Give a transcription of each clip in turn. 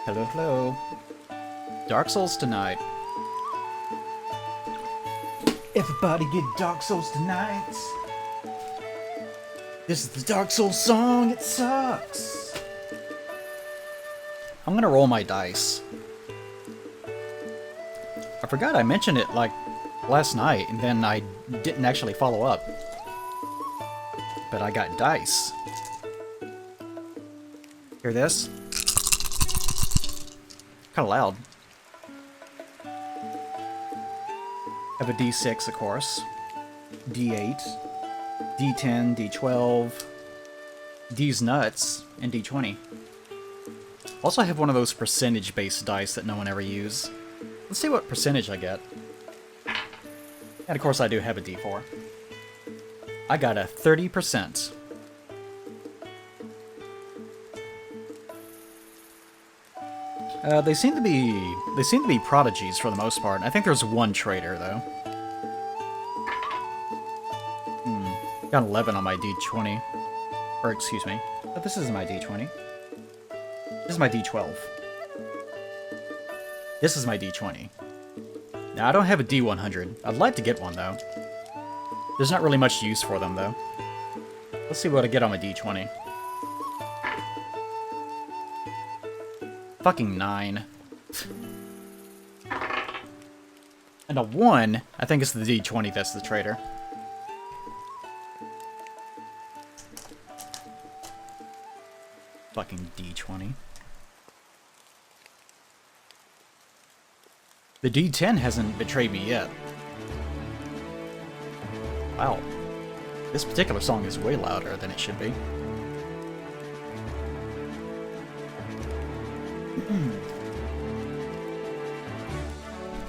Hello, hello. Dark Souls tonight. Everybody get Dark Souls tonight. This is the Dark Souls song, it sucks. I'm gonna roll my dice. I forgot I mentioned it like last night, and then I didn't actually follow up. But I got dice. Hear this? Kinda loud. Have a D6, of course. D8. D10, D12. D's nuts, and D20. Also, I have one of those percentage-based dice that no one ever uses. Let's see what percentage I get. And of course, I do have a D4. I got a 30%. They seem to be prodigies for the most part. I think there's one traitor though. Got 11 on my D20. Or excuse me. But this isn't my D20. This is my D12. This is my D20. Now I don't have a D100. I'd like to get one though. There's not really much use for them though. Let's see what I get on my D20. Fucking 9. And a 1, I think it's the D20 that's the traitor. Fucking D20. The D10 hasn't betrayed me yet. Wow. This particular song is way louder than it should be.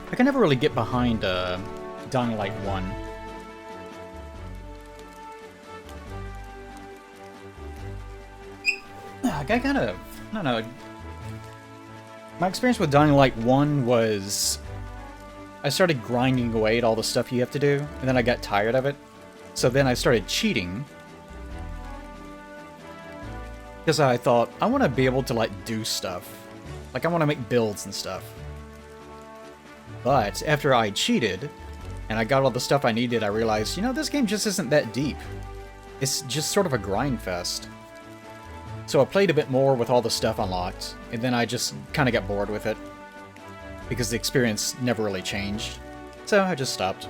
I can never really get behind Dying Light 1. I kind of, I don't know. My experience with Dying Light 1 was I started grinding away at all the stuff you have to do, and then I got tired of it. So then I started cheating. Because I thought, I want to be able to, like, do stuff. Like, I want to make builds and stuff. But after I cheated, and I got all the stuff I needed, I realized, you know, this game just isn't that deep. It's just sort of a grind fest. So I played a bit more with all the stuff unlocked, and then I just kind of got bored with it. Because the experience never really changed. So I just stopped.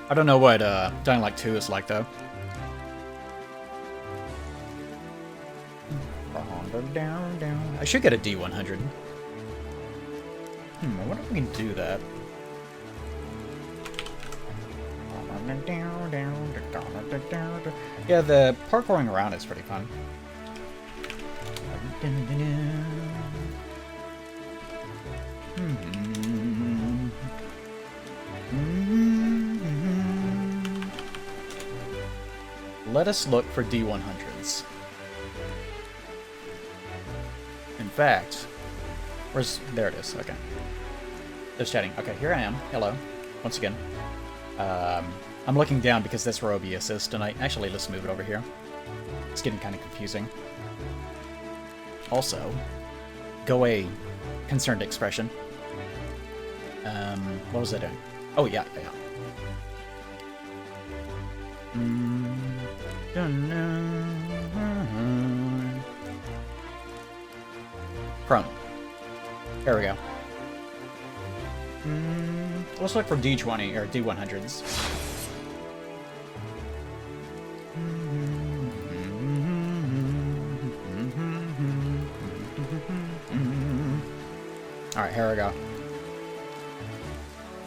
I don't know what Dying Light 2 is like, though. I should get a D100. I wonder if we can do that. Yeah, the parkouring around is pretty fun. Let us look for D100s. In fact, there it is, okay. There's chatting. Okay, here I am. Hello. Once again. I'm looking down because that's where OBS is tonight. Actually, let's move it over here. It's getting kind of confusing. Also, go away, concerned expression. What was I doing? Oh, yeah. Chrome. There we go. Let's look for D20 or D100s. Alright, here we go.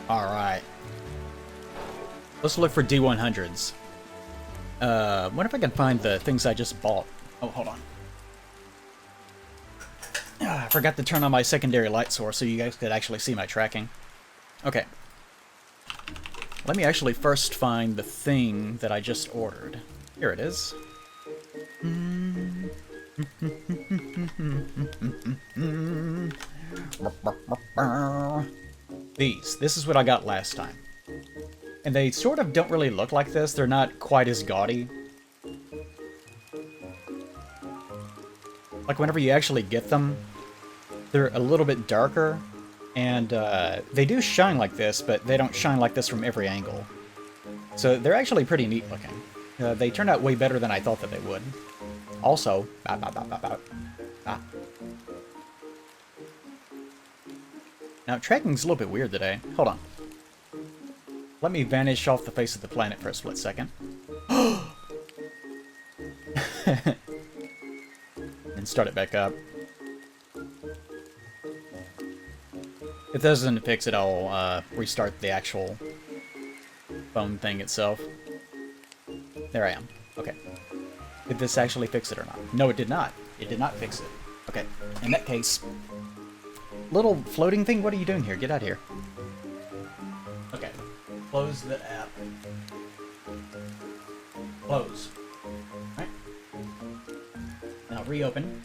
Alright. Let's look for D100s. Wonder if I can find the things I just bought. Oh, hold on. I forgot to turn on my secondary light source so you guys could actually see my tracking. Okay. Let me actually first find the thing that I just ordered. Here it is. This is what I got last time. And they sort of don't really look like this. They're not quite as gaudy. like whenever you actually get them, they're a little bit darker, and they do shine like this, but they don't shine like this from every angle. So they're actually pretty neat looking. They turned out way better than I thought that they would. Also, now tracking's a little bit weird today. Hold on. Let me vanish off the face of the planet for a split second. And start it back up. If this doesn't fix it, I'll restart the actual phone thing itself. There I am. Okay. Did this actually fix it or not? No, it did not. It did not fix it. Okay. In that case, little floating thing, what are you doing here? Get out of here. Okay. Close the app. Close. Alright. Now reopen.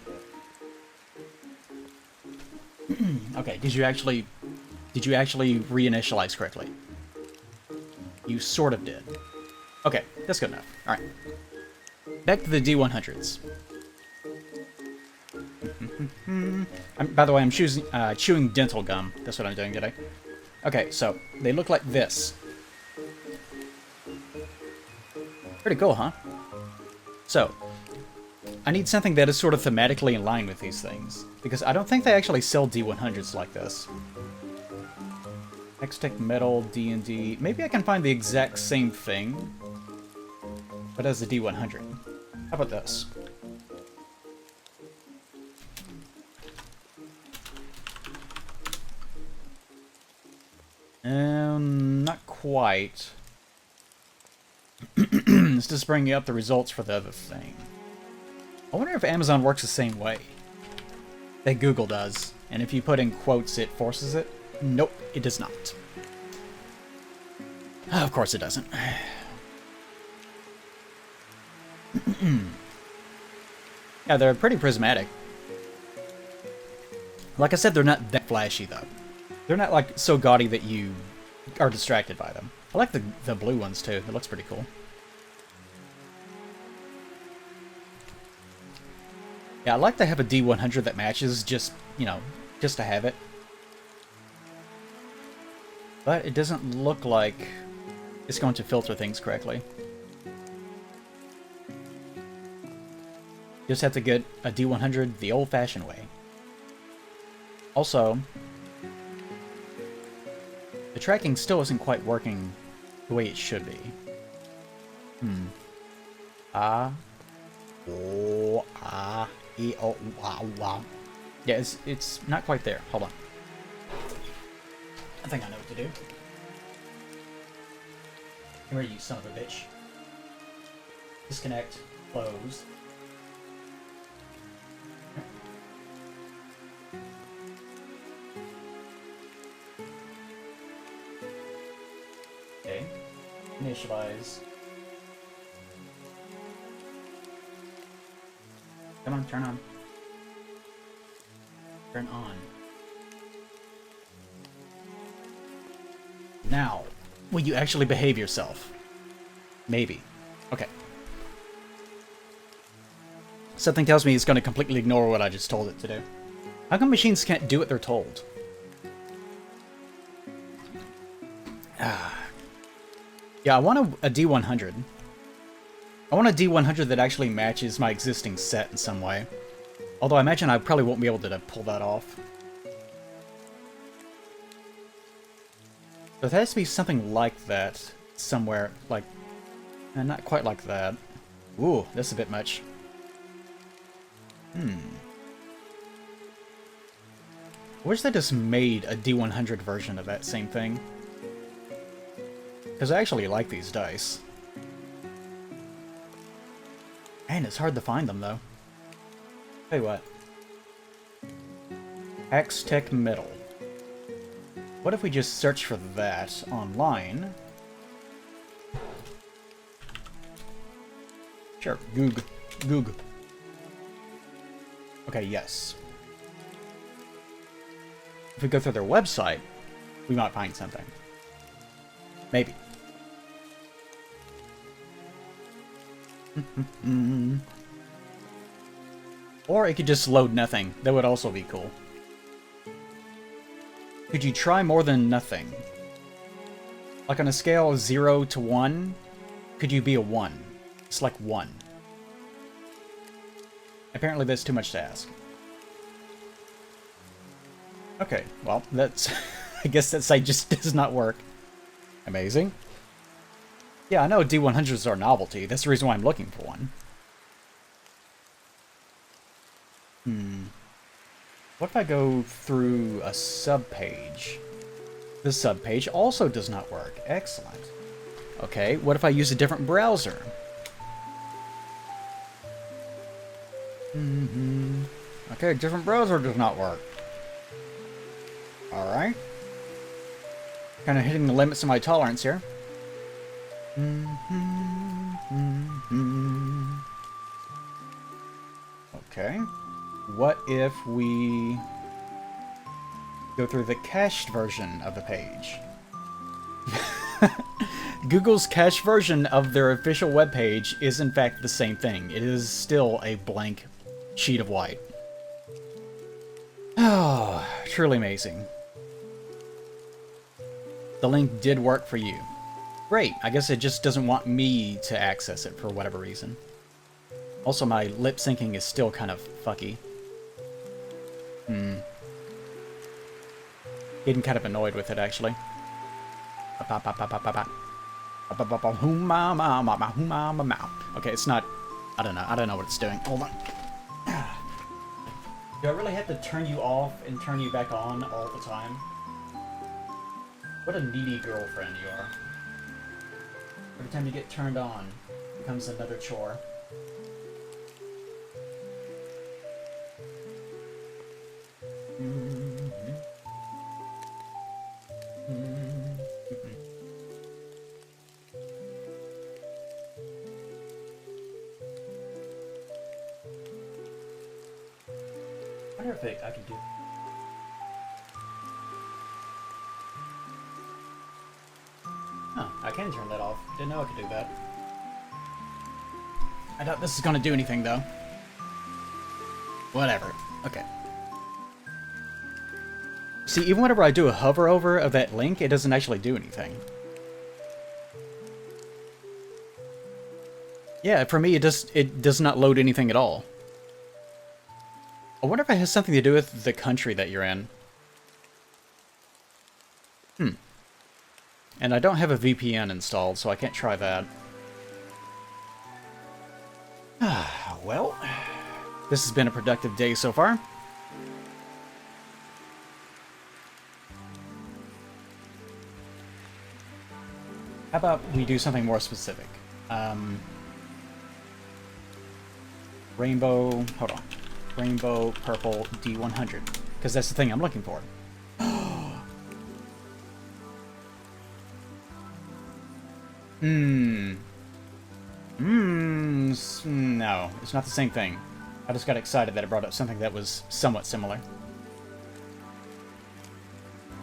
Okay, did you actually reinitialize correctly? You sort of did. Okay, that's good enough. Alright. Back to the D100s. By the way, I'm chewing dental gum. That's what I'm doing today. Okay, so they look like this. Pretty cool, huh? So, I need something that is sort of thematically in line with these things, because I don't think they actually sell D100s like this. Hextech Metal, D&D... Maybe I can find the exact same thing, but as a D100. How about this? Not quite. Let's just bring up the results for the other thing. I wonder if Amazon works the same way that Google does, and if you put in quotes, it forces it. Nope, it does not. Of course it doesn't. Yeah, they're pretty prismatic. Like I said, they're not that flashy, though. They're not, like, so gaudy that you are distracted by them. I like the blue ones, too. It looks pretty cool. Yeah, I like to have a D100 that matches, just, you know, just to have it. But it doesn't look like it's going to filter things correctly. Just have to get a D100 the old-fashioned way. Also, the tracking still isn't quite working the way it should be. Yeah, it's not quite there. Hold on. I think I know what to do. Come here, you son of a bitch. Disconnect. Close. Okay. Initialize. Come on, turn on. Turn on. Now, will you actually behave yourself? Maybe. Okay. Something tells me it's going to completely ignore what I just told it to do. How come machines can't do what they're told? Yeah, I want a D100. I want a D100 that actually matches my existing set in some way. Although I imagine I probably won't be able to pull that off. But there has to be something like that somewhere, like... not quite like that. Ooh, that's a bit much. I wish they just made a D100 version of that same thing. Because I actually like these dice. Man, it's hard to find them, though. Tell you what. Hextech Metal. What if we just search for that online? Sure, Goog. Goog. Okay, yes. If we go through their website, we might find something. Maybe. Or it could just load nothing. That would also be cool. Could you try more than nothing? Like on a scale of 0 to 1, could you be a 1? It's like 1. Apparently that's too much to ask. Okay, well, that's... I guess that site just does not work. Amazing. Yeah, I know D100s are a novelty. That's the reason why I'm looking for one. What if I go through a subpage? The subpage also does not work. Excellent. Okay, what if I use a different browser? Okay, different browser does not work. Alright. Kind of hitting the limits of my tolerance here. Okay. What if we go through the cached version of the page? Google's cached version of their official webpage is in fact the same thing. It is still a blank sheet of white. Oh, truly amazing. The link did work for you. Great, I guess it just doesn't want me to access it for whatever reason. Also, my lip syncing is still kind of fucky. Getting kind of annoyed with it, actually. Okay, it's not... I don't know what it's doing. Hold on. Do I really have to turn you off and turn you back on all the time? What a needy girlfriend you are. Every time you get turned on, it becomes another chore. I wonder if I can do... Oh, I can turn that off. Didn't know I could do that. I doubt this is gonna do anything, though. Whatever. Okay. See, even whenever I do a hover over of that link, it doesn't actually do anything. Yeah, for me, it does not load anything at all. I wonder if it has something to do with the country that you're in. And I don't have a VPN installed, so I can't try that. Well, this has been a productive day so far. How about we do something more specific? Rainbow... Hold on. Rainbow Purple D100. Because that's the thing I'm looking for. No, it's not the same thing. I just got excited that it brought up something that was somewhat similar.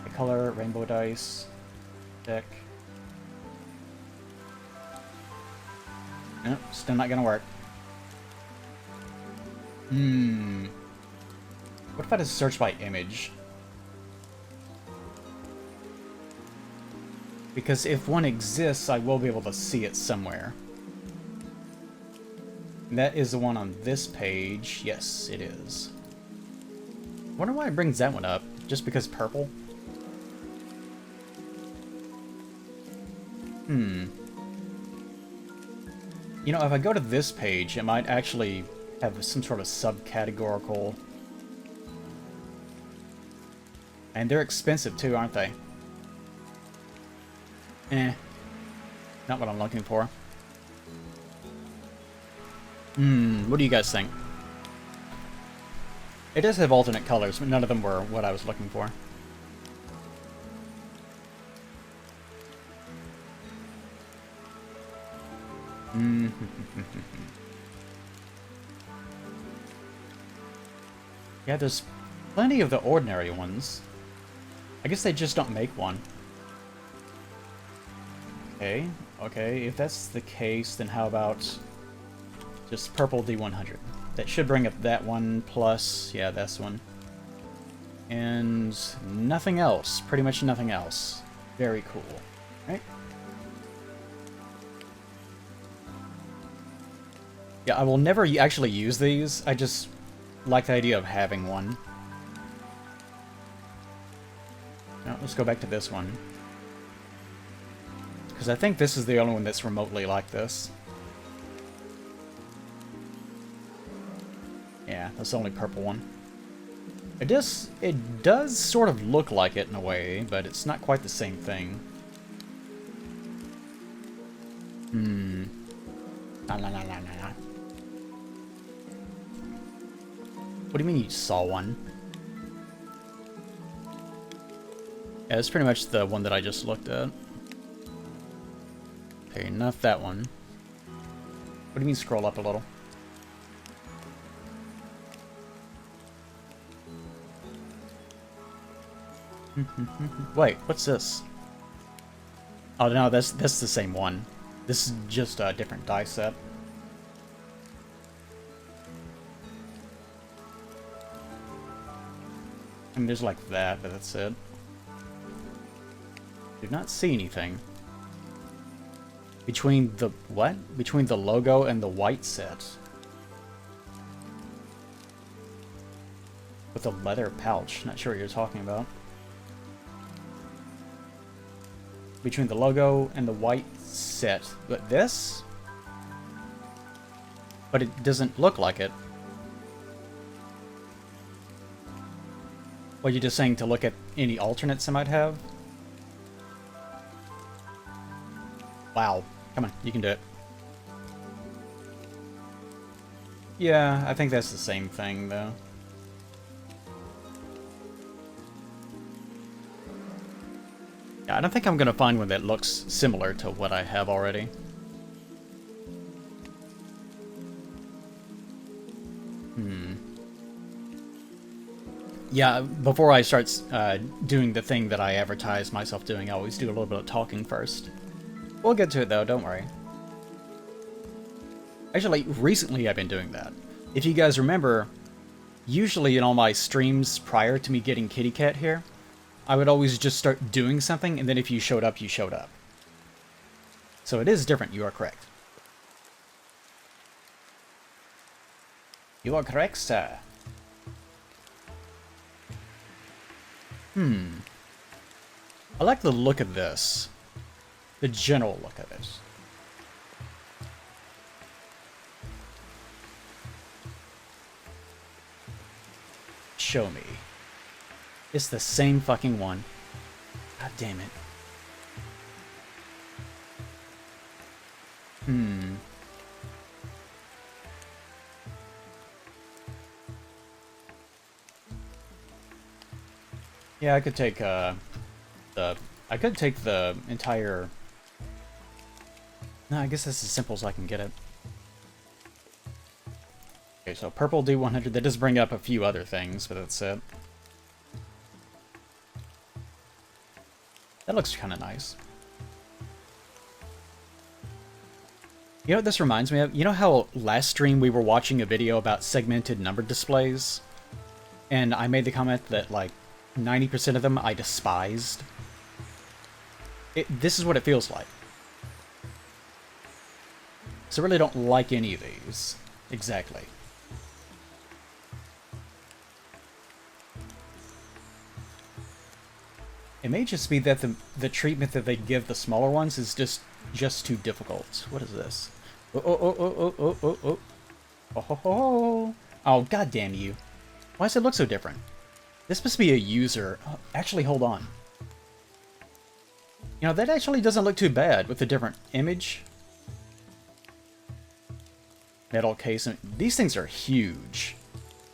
The color, rainbow dice, deck. Nope, still not gonna work. What if I just search by image? Because if one exists, I will be able to see it somewhere. And that is the one on this page. Yes, it is. Wonder why it brings that one up. Just because purple? You know, if I go to this page, it might actually have some sort of subcategorical... And they're expensive too, aren't they? Not what I'm looking for. What do you guys think? It does have alternate colors, but none of them were what I was looking for. Yeah, there's plenty of the ordinary ones. I guess they just don't make one. Okay, if that's the case, then how about just purple D100? That should bring up that one plus, yeah, this one. And nothing else. Pretty much nothing else. Very cool. Right? Yeah, I will never actually use these. I just like the idea of having one. Now, let's go back to this one. Because I think this is the only one that's remotely like this. Yeah, that's the only purple one. It does sort of look like it in a way, but it's not quite the same thing. La la la la la. What do you mean you saw one? Yeah, it's pretty much the one that I just looked at. Okay, not that one. What do you mean scroll up a little? Wait, what's this? Oh no, that's the same one. This is just a different die set. I mean, there's like that, but that's it. Do not see anything. Between the what? Between the logo and the white set. With a leather pouch. Not sure what you're talking about. Between the logo and the white set. But this? But it doesn't look like it. What, you're just saying to look at any alternates I might have? Wow. Come on, you can do it. Yeah, I think that's the same thing, though. Yeah, I don't think I'm gonna find one that looks similar to what I have already. Yeah, before I start doing the thing that I advertise myself doing, I always do a little bit of talking first. We'll get to it though, don't worry. Actually, recently I've been doing that. If you guys remember, usually in all my streams prior to me getting Kitty Cat here, I would always just start doing something, and then if you showed up, you showed up. So it is different, you are correct. You are correct, sir. I like the look of this. The general look of it. Show me. It's the same fucking one. God damn it. Yeah, I could take the entire. No, I guess that's as simple as I can get it. Okay, so purple D100. That does bring up a few other things, but that's it. That looks kind of nice. You know what this reminds me of? You know how last stream we were watching a video about segmented number displays? And I made the comment that, like, 90% of them I despised? This is what it feels like. So I really don't like any of these. Exactly. It may just be that the treatment that they give the smaller ones is just too difficult. What is this? Oh. Oh, god damn you. Why does it look so different? This must be a user. Oh, actually, hold on. You know, that actually doesn't look too bad with a different image. Metal case. These things are huge.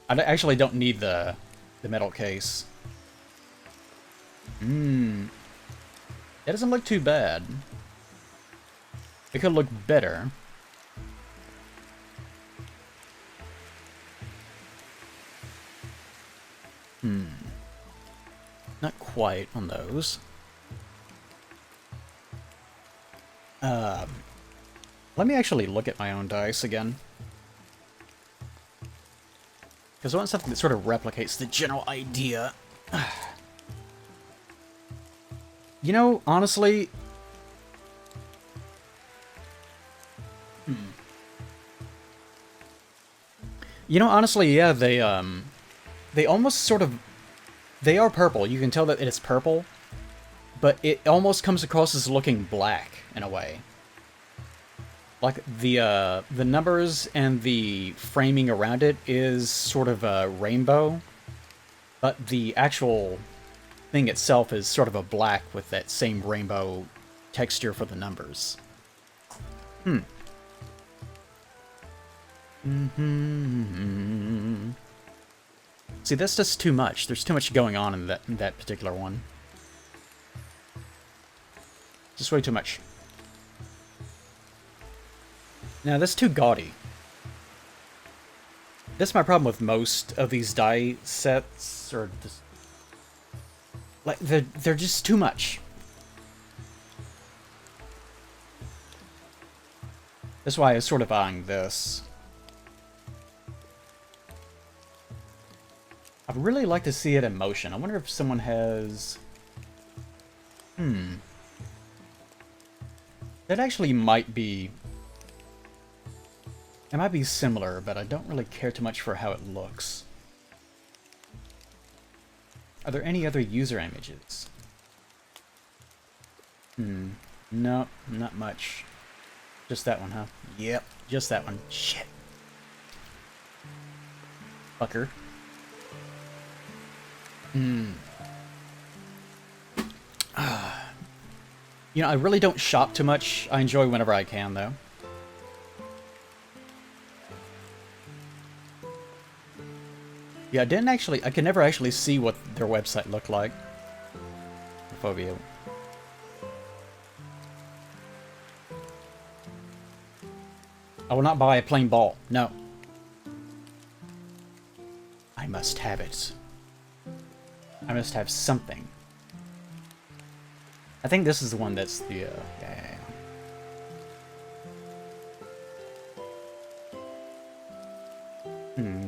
I actually don't need the metal case. That doesn't look too bad. It could look better. Not quite on those. Let me actually look at my own dice again. Because I want something that sort of replicates the general idea. You know, honestly... You know, honestly, yeah, they almost sort of... They are purple. You can tell that it's purple. But it almost comes across as looking black, in a way. Like, the numbers and the framing around it is sort of a rainbow. But the actual thing itself is sort of a black with that same rainbow texture for the numbers. See, that's just too much. There's too much going on in that particular one. Just way too much. Now, that's too gaudy. That's my problem with most of these die sets, or just... Like, they're just too much. That's why I was sort of eyeing this. I'd really like to see it in motion. I wonder if someone has... That actually might be... It might be similar, but I don't really care too much for how it looks. Are there any other user images? No, not much. Just that one, huh? Yep, just that one. Shit. Fucker. You know, I really don't shop too much. I enjoy whenever I can, though. Yeah, I could never actually see what their website looked like. Phobia. I will not buy a plain ball. No. I must have it. I must have something. I think this is the one that's the, yeah.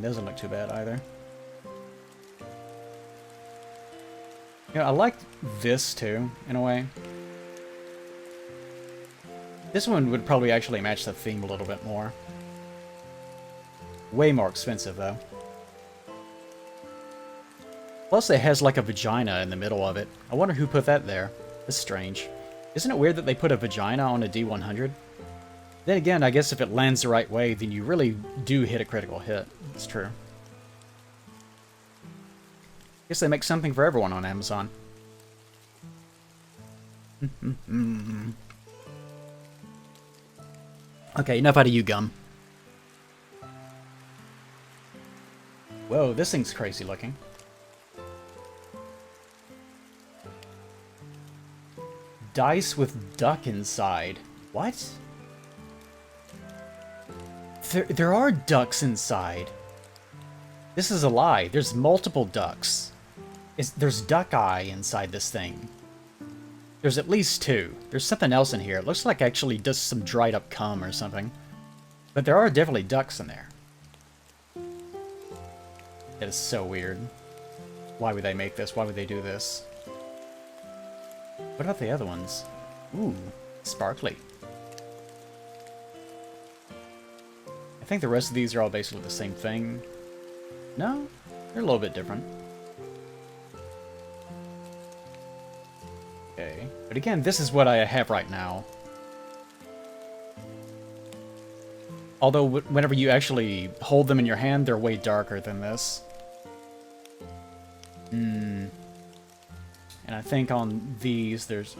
Doesn't look too bad either. You know, I like this too, in a way. This one would probably actually match the theme a little bit more. Way more expensive, though. Plus, it has like a vagina in the middle of it. I wonder who put that there. That's strange. Isn't it weird that they put a vagina on a D100? Then again, I guess if it lands the right way, then you really do hit a critical hit. It's true. Guess they make something for everyone on Amazon. Okay, enough out of you, Gum. Whoa, this thing's crazy looking. Dice with duck inside. What? There are ducks inside. This is a lie. There's multiple ducks. There's duck eye inside this thing. There's at least two. There's something else in here. It looks like actually just some dried up cum or something. But there are definitely ducks in there. That is so weird. Why would they make this? Why would they do this? What about the other ones? Ooh, sparkly. I think the rest of these are all basically the same thing. No? They're a little bit different. Okay. But again, this is what I have right now. Although, whenever you actually hold them in your hand, they're way darker than this. And I think on these, there's...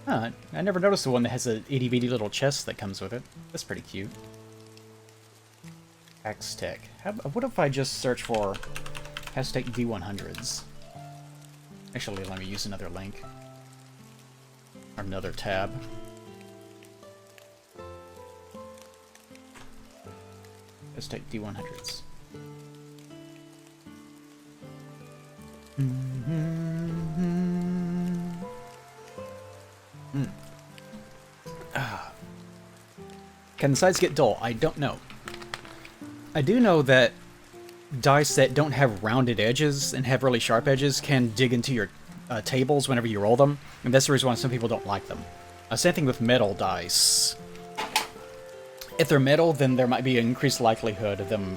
Huh, I never noticed the one that has a itty-bitty little chest that comes with it. That's pretty cute. Aztec. What if I just search for Aztec D100s? Actually, let me use another link. Or another tab. Aztec D100s. Can the sides get dull? I don't know. I do know that dice that don't have rounded edges and have really sharp edges can dig into your tables whenever you roll them, and that's the reason why some people don't like them. Same thing with metal dice. If they're metal, then there might be an increased likelihood of them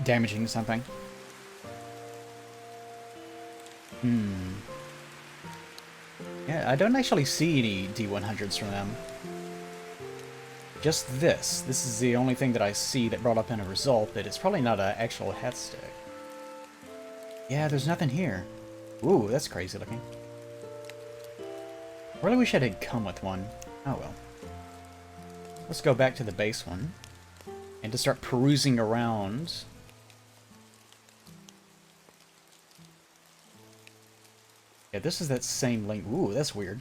damaging something. Yeah, I don't actually see any D100s from them. Just this. This is the only thing that I see that brought up in a result, but it's probably not an actual head stick. Yeah, there's nothing here. Ooh, that's crazy looking. I really wish I had come with one. Oh well. Let's go back to the base one. And to start perusing around. Yeah, this is that same link. Ooh, that's weird.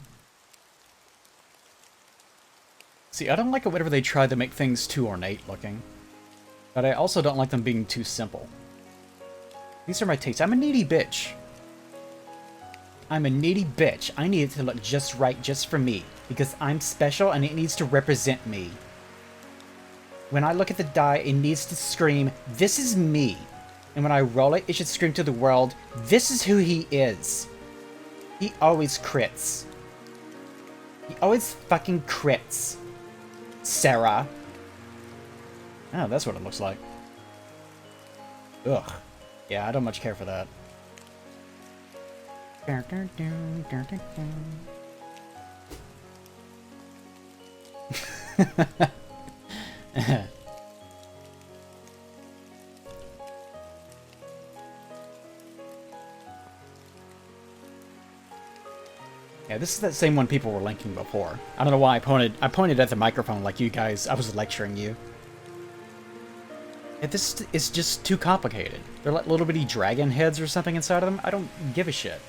See, I don't like it whenever they try to make things too ornate looking. But I also don't like them being too simple. These are my tastes. I'm a needy bitch. I'm a needy bitch. I need it to look just right just for me. Because I'm special and it needs to represent me. When I look at the die, it needs to scream, this is me. And when I roll it, it should scream to the world, this is who he is. He always crits. He always fucking crits. Sarah. Oh, that's what it looks like. Ugh. Yeah, I don't much care for that. Yeah, this is that same one people were linking before. I don't know why I pointed at the microphone like you guys, I was lecturing you. Yeah, this is just too complicated. They're like little bitty dragon heads or something inside of them. I don't give a shit.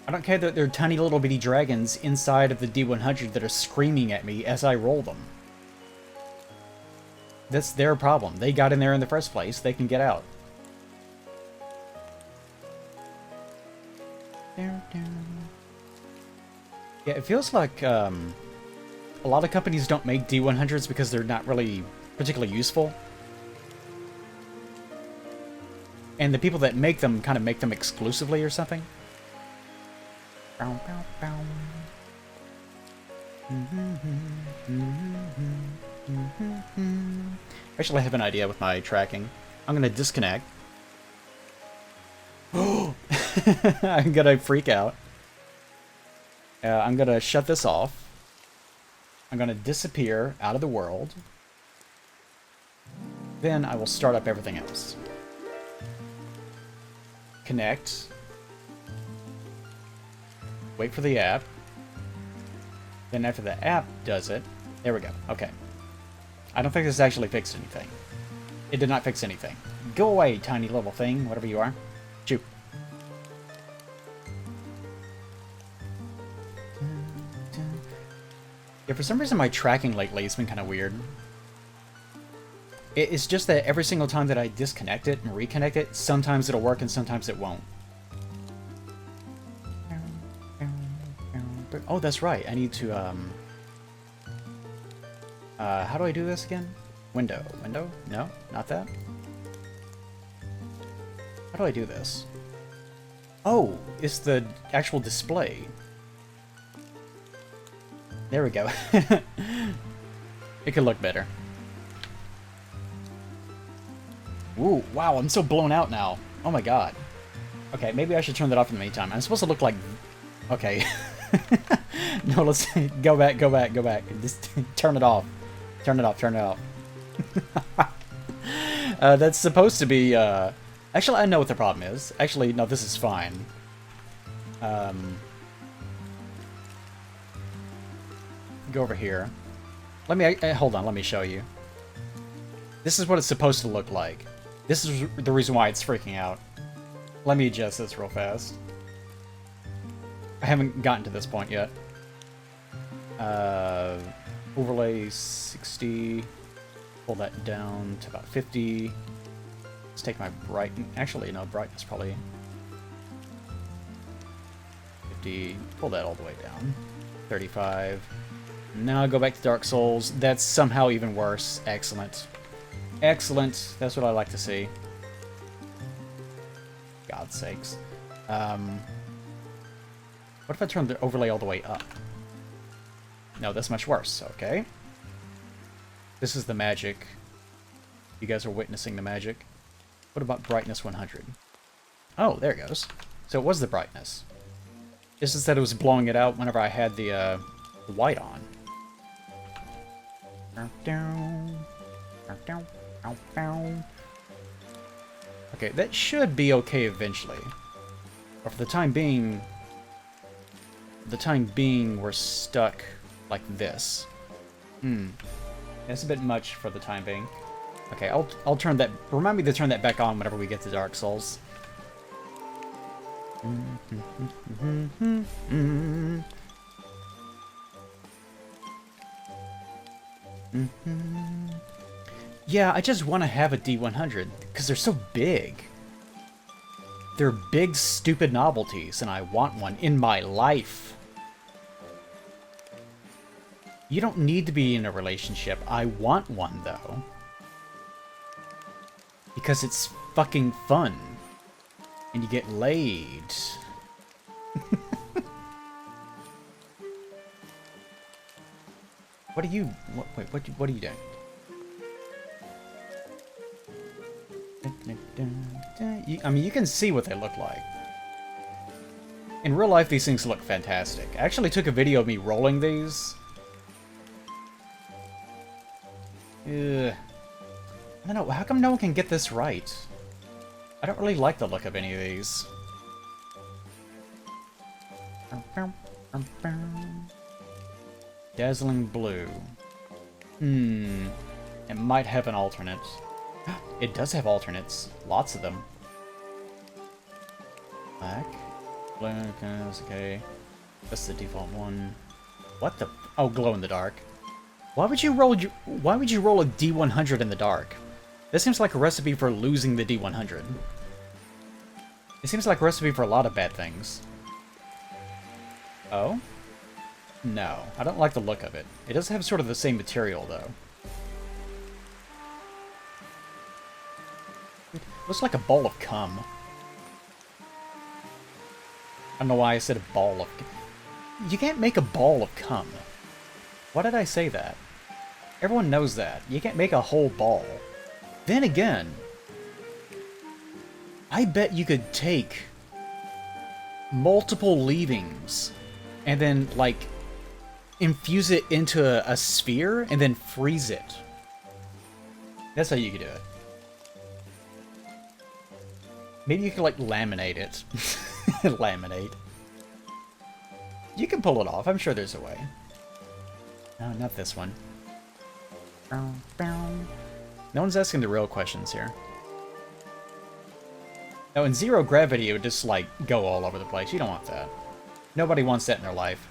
I don't care that they're tiny little bitty dragons inside of the D100 that are screaming at me as I roll them. That's their problem. They got in there in the first place. They can get out. Yeah, it feels like a lot of companies don't make D100s because they're not really particularly useful. And the people that make them kind of make them exclusively or something. Actually, I have an idea with my tracking. I'm going to disconnect. I'm going to freak out. I'm going to shut this off. I'm going to disappear out of the world. Then I will start up everything else. Connect. Wait for the app. Then after the app does it... There we go. Okay. I don't think this actually fixed anything. It did not fix anything. Go away, tiny little thing, whatever you are. Shoot. Yeah, for some reason my tracking lately has been kind of weird. It's just that every single time that I disconnect it and reconnect it, sometimes it'll work and sometimes it won't. Oh, that's right. I need to, how do I do this again? Window. Window? No, not that. How do I do this? Oh, it's the actual display. There we go. It could look better. Ooh, wow, I'm so blown out now. Oh my god. Okay, maybe I should turn that off in the meantime. I'm supposed to look like... Okay. No, let's go back. Just turn it off. Turn it off. That's supposed to be, Actually, I know what the problem is. Actually, no, this is fine. Go over here. Let me... hold on, let me show you. This is what it's supposed to look like. This is the reason why it's freaking out. Let me adjust this real fast. I haven't gotten to this point yet. Overlay 60. Pull that down to about 50. Let's take my brighten. Actually, no, brightness probably 50. Pull that all the way down. 35. Now go back to Dark Souls. That's somehow even worse. Excellent. Excellent. That's what I like to see. God's sakes. What if I turn the overlay all the way up? No, that's much worse. Okay. This is the magic. You guys are witnessing the magic. What about brightness 100? Oh, there it goes. So it was the brightness. It's just that it was blowing it out whenever I had the white on. Okay, that should be okay eventually. But for the time being... we're stuck like this. That's a bit much for the time being. Okay, I'll turn that... Remind me to turn that back on whenever we get to Dark Souls. Yeah, I just want to have a D100, because they're so big. They're big, stupid novelties, and I want one in my life. You don't need to be in a relationship. I want one, though. Because it's fucking fun. And you get laid. What are you... What are you doing? I mean, you can see what they look like. In real life, these things look fantastic. I actually took a video of me rolling these. Ugh. I don't know, how come no one can get this right? I don't really like the look of any of these. Dazzling blue. It might have an alternate. It does have alternates. Lots of them. Black. Blue, okay. That's the default one. What the... Oh, glow in the dark. Why would you roll a D100 in the dark? This seems like a recipe for losing the D100. It seems like a recipe for a lot of bad things. Oh? No, I don't like the look of it. It does have sort of the same material, though. It looks like a ball of cum. I don't know why I said a ball of... You can't make a ball of cum. Why did I say that? Everyone knows that. You can't make a whole ball. Then again, I bet you could take multiple leavings and then, like, infuse it into a sphere and then freeze it. That's how you could do it. Maybe you could, like, laminate it. Laminate. You can pull it off. I'm sure there's a way. No, not this one. No one's asking the real questions here. No, in zero gravity, it would just, like, go all over the place. You don't want that. Nobody wants that in their life.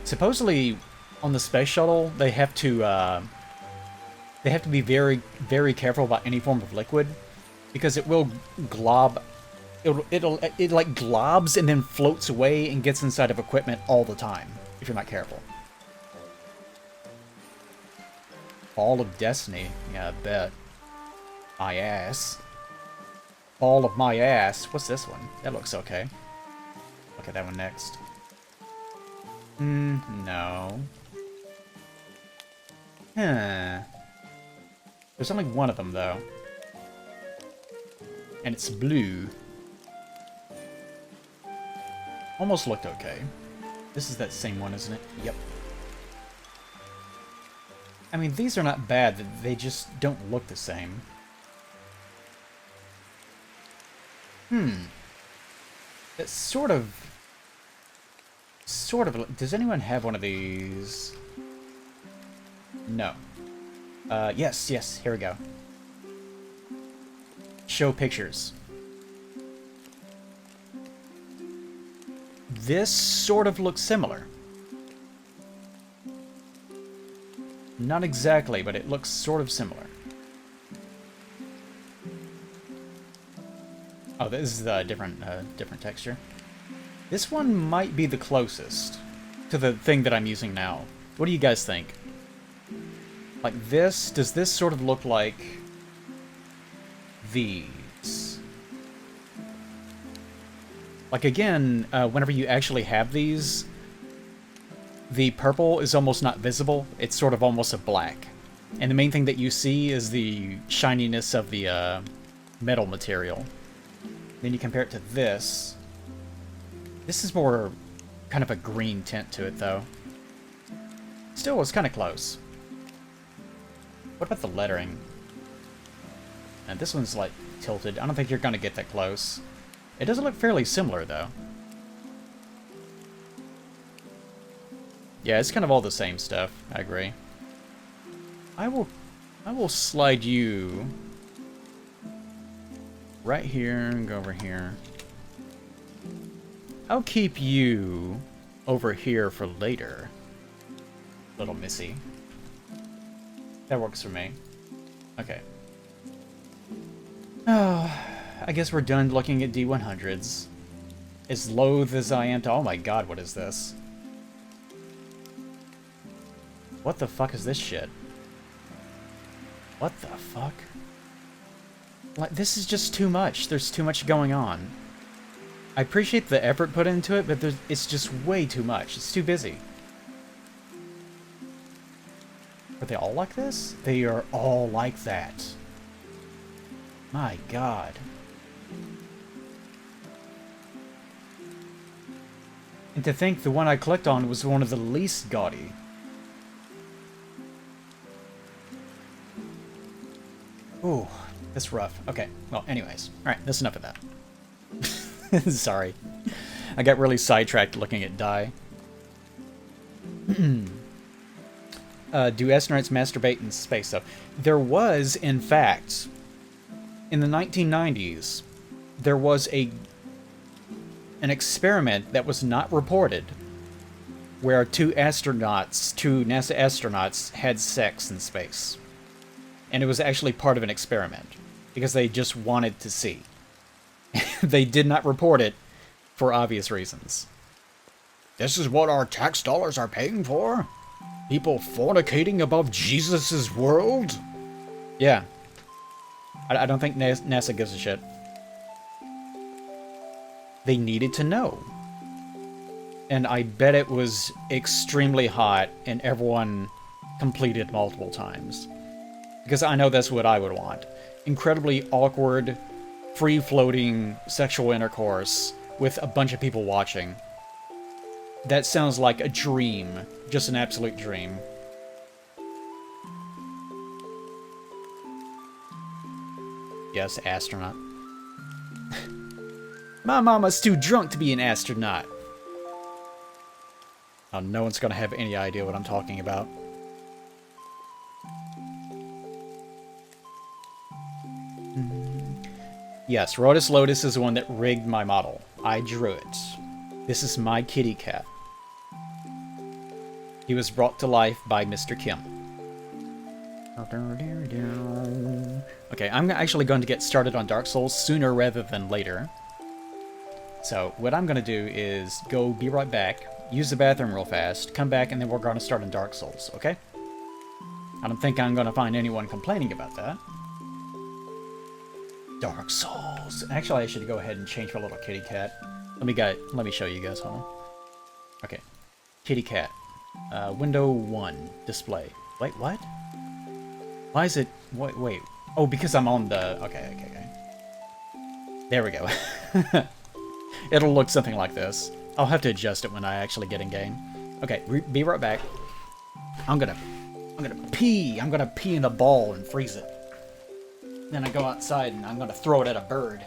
Supposedly, on the space shuttle, they have to be very, very careful about any form of liquid, because it will glob. It like globs and then floats away and gets inside of equipment all the time if you're not careful. Ball of Destiny. Yeah, I bet. My ass. Ball of my ass. What's this one? That looks okay. Look at that one next. No. Huh. There's only one of them, though. And it's blue. Almost looked okay. This is that same one, isn't it? Yep. I mean, these are not bad, they just don't look the same. It's sort of... Does anyone have one of these? No. Yes, here we go. Show pictures. This sort of looks similar. Not exactly, but it looks sort of similar. Oh, this is a different texture. This one might be the closest to the thing that I'm using now. What do you guys think? Like this, does this sort of look like these. Like, again, whenever you actually have these, the purple is almost not visible. It's sort of almost a black. And the main thing that you see is the shininess of the metal material. Then you compare it to this. This is more kind of a green tint to it, though. Still, it's kind of close. What about the lettering? And this one's, like, tilted. I don't think you're going to get that close. It does look fairly similar, though. Yeah, it's kind of all the same stuff. I agree. I will slide you right here and go over here. I'll keep you over here for later, little missy. That works for me. Okay. Oh, I guess we're done looking at D100s. As loath as I am to... Oh my god, what is this? What the fuck is this shit? What the fuck? Like, this is just too much. There's too much going on. I appreciate the effort put into it, but it's just way too much. It's too busy. Are they all like this? They are all like that. My god. And to think the one I clicked on was one of the least gaudy. Ooh, that's rough. Okay, well, anyways. Alright, that's enough of that. Sorry. I got really sidetracked looking at dye. Do astronauts masturbate in space, though? There was, in fact, in the 1990s, there was an experiment that was not reported where two NASA astronauts had sex in space. And it was actually part of an experiment because they just wanted to see. They did not report it for obvious reasons. This is what our tax dollars are paying for? People fornicating above Jesus' world? Yeah. I don't think NASA gives a shit. They needed to know. And I bet it was extremely hot and everyone completed multiple times. Because I know that's what I would want. Incredibly awkward, free-floating sexual intercourse with a bunch of people watching. That sounds like a dream. Just an absolute dream. Yes, astronaut. My mama's too drunk to be an astronaut. Oh, no one's gonna have any idea what I'm talking about. Yes, Rotus Lotus is the one that rigged my model. I drew it. This is my kitty cat. He was brought to life by Mr. Kim. Okay, I'm actually going to get started on Dark Souls sooner rather than later. So, what I'm going to do is go be right back, use the bathroom real fast, come back, and then we're going to start on Dark Souls, okay? I don't think I'm going to find anyone complaining about that. Dark Souls. Actually, I should go ahead and change my little kitty cat. Let me show you guys, hold on. Okay. Kitty cat. Window 1. Display. Wait, what? Why is it... Wait. Oh, because I'm on the... Okay. There we go. It'll look something like this. I'll have to adjust it when I actually get in game. Okay, be right back. I'm gonna pee. I'm gonna pee in a ball and freeze it. Then I go outside and I'm gonna throw it at a bird.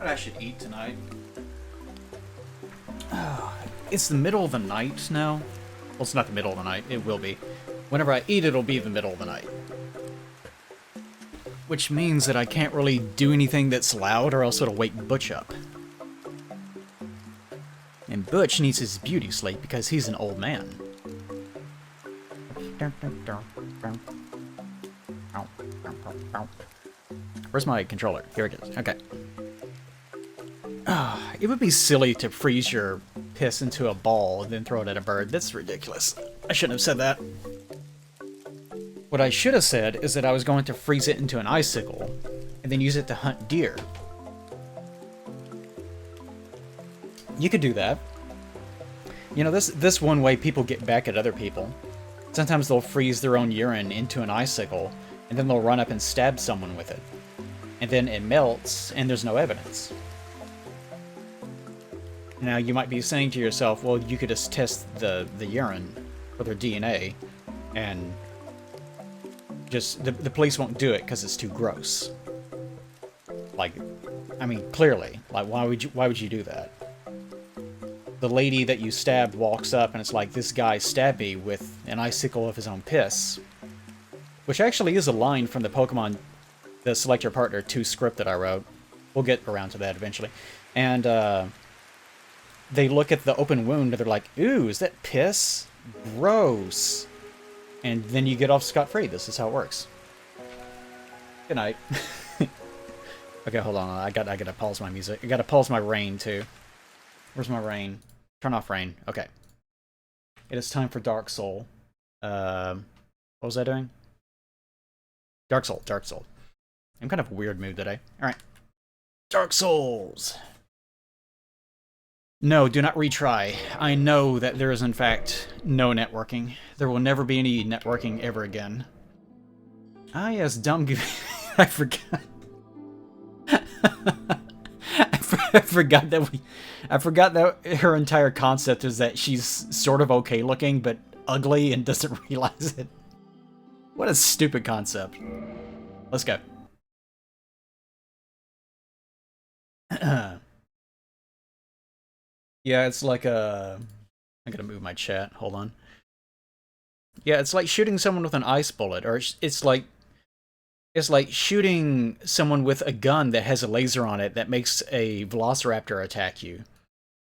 What I should eat tonight? It's the middle of the night now. Well, it's not the middle of the night. It will be. Whenever I eat, it'll be the middle of the night. Which means that I can't really do anything that's loud or else it'll wake Butch up. And Butch needs his beauty sleep because he's an old man. Where's my controller? Here it is. Okay. It would be silly to freeze your piss into a ball and then throw it at a bird. That's ridiculous. I shouldn't have said that. What I should have said is that I was going to freeze it into an icicle and then use it to hunt deer. You could do that. You know, this one way people get back at other people. Sometimes they'll freeze their own urine into an icicle and then they'll run up and stab someone with it. And then it melts and there's no evidence. Now you might be saying to yourself, well, you could just test the urine for their DNA and just the police won't do it because it's too gross. Like, I mean, clearly, like why would you do that? The lady that you stabbed walks up and it's like, this guy stabbed me with an icicle of his own piss. Which actually is a line from the Pokemon, the Select Your Partner 2 script that I wrote. We'll get around to that eventually. And they look at the open wound and they're like, ooh, is that piss? Gross. And then you get off scot-free. This is how it works. Good night. Okay, hold on. I gotta pause my music. I gotta pause my rain too. Where's my rain? Turn off rain. Okay. It is time for Dark Soul. What was I doing? Dark Soul. Dark Soul. I'm kind of a weird mood today. Alright. Dark Souls! No, do not retry. I know that there is in fact no networking. There will never be any networking ever again. Ah yes, dumb I forgot. I forgot that her entire concept is that she's sort of okay looking, but ugly and doesn't realize it. What a stupid concept. Let's go. Yeah, it's like a... I'm gonna move my chat, hold on. Yeah, it's like shooting someone with an ice bullet, or it's like shooting someone with a gun that has a laser on it that makes a velociraptor attack you.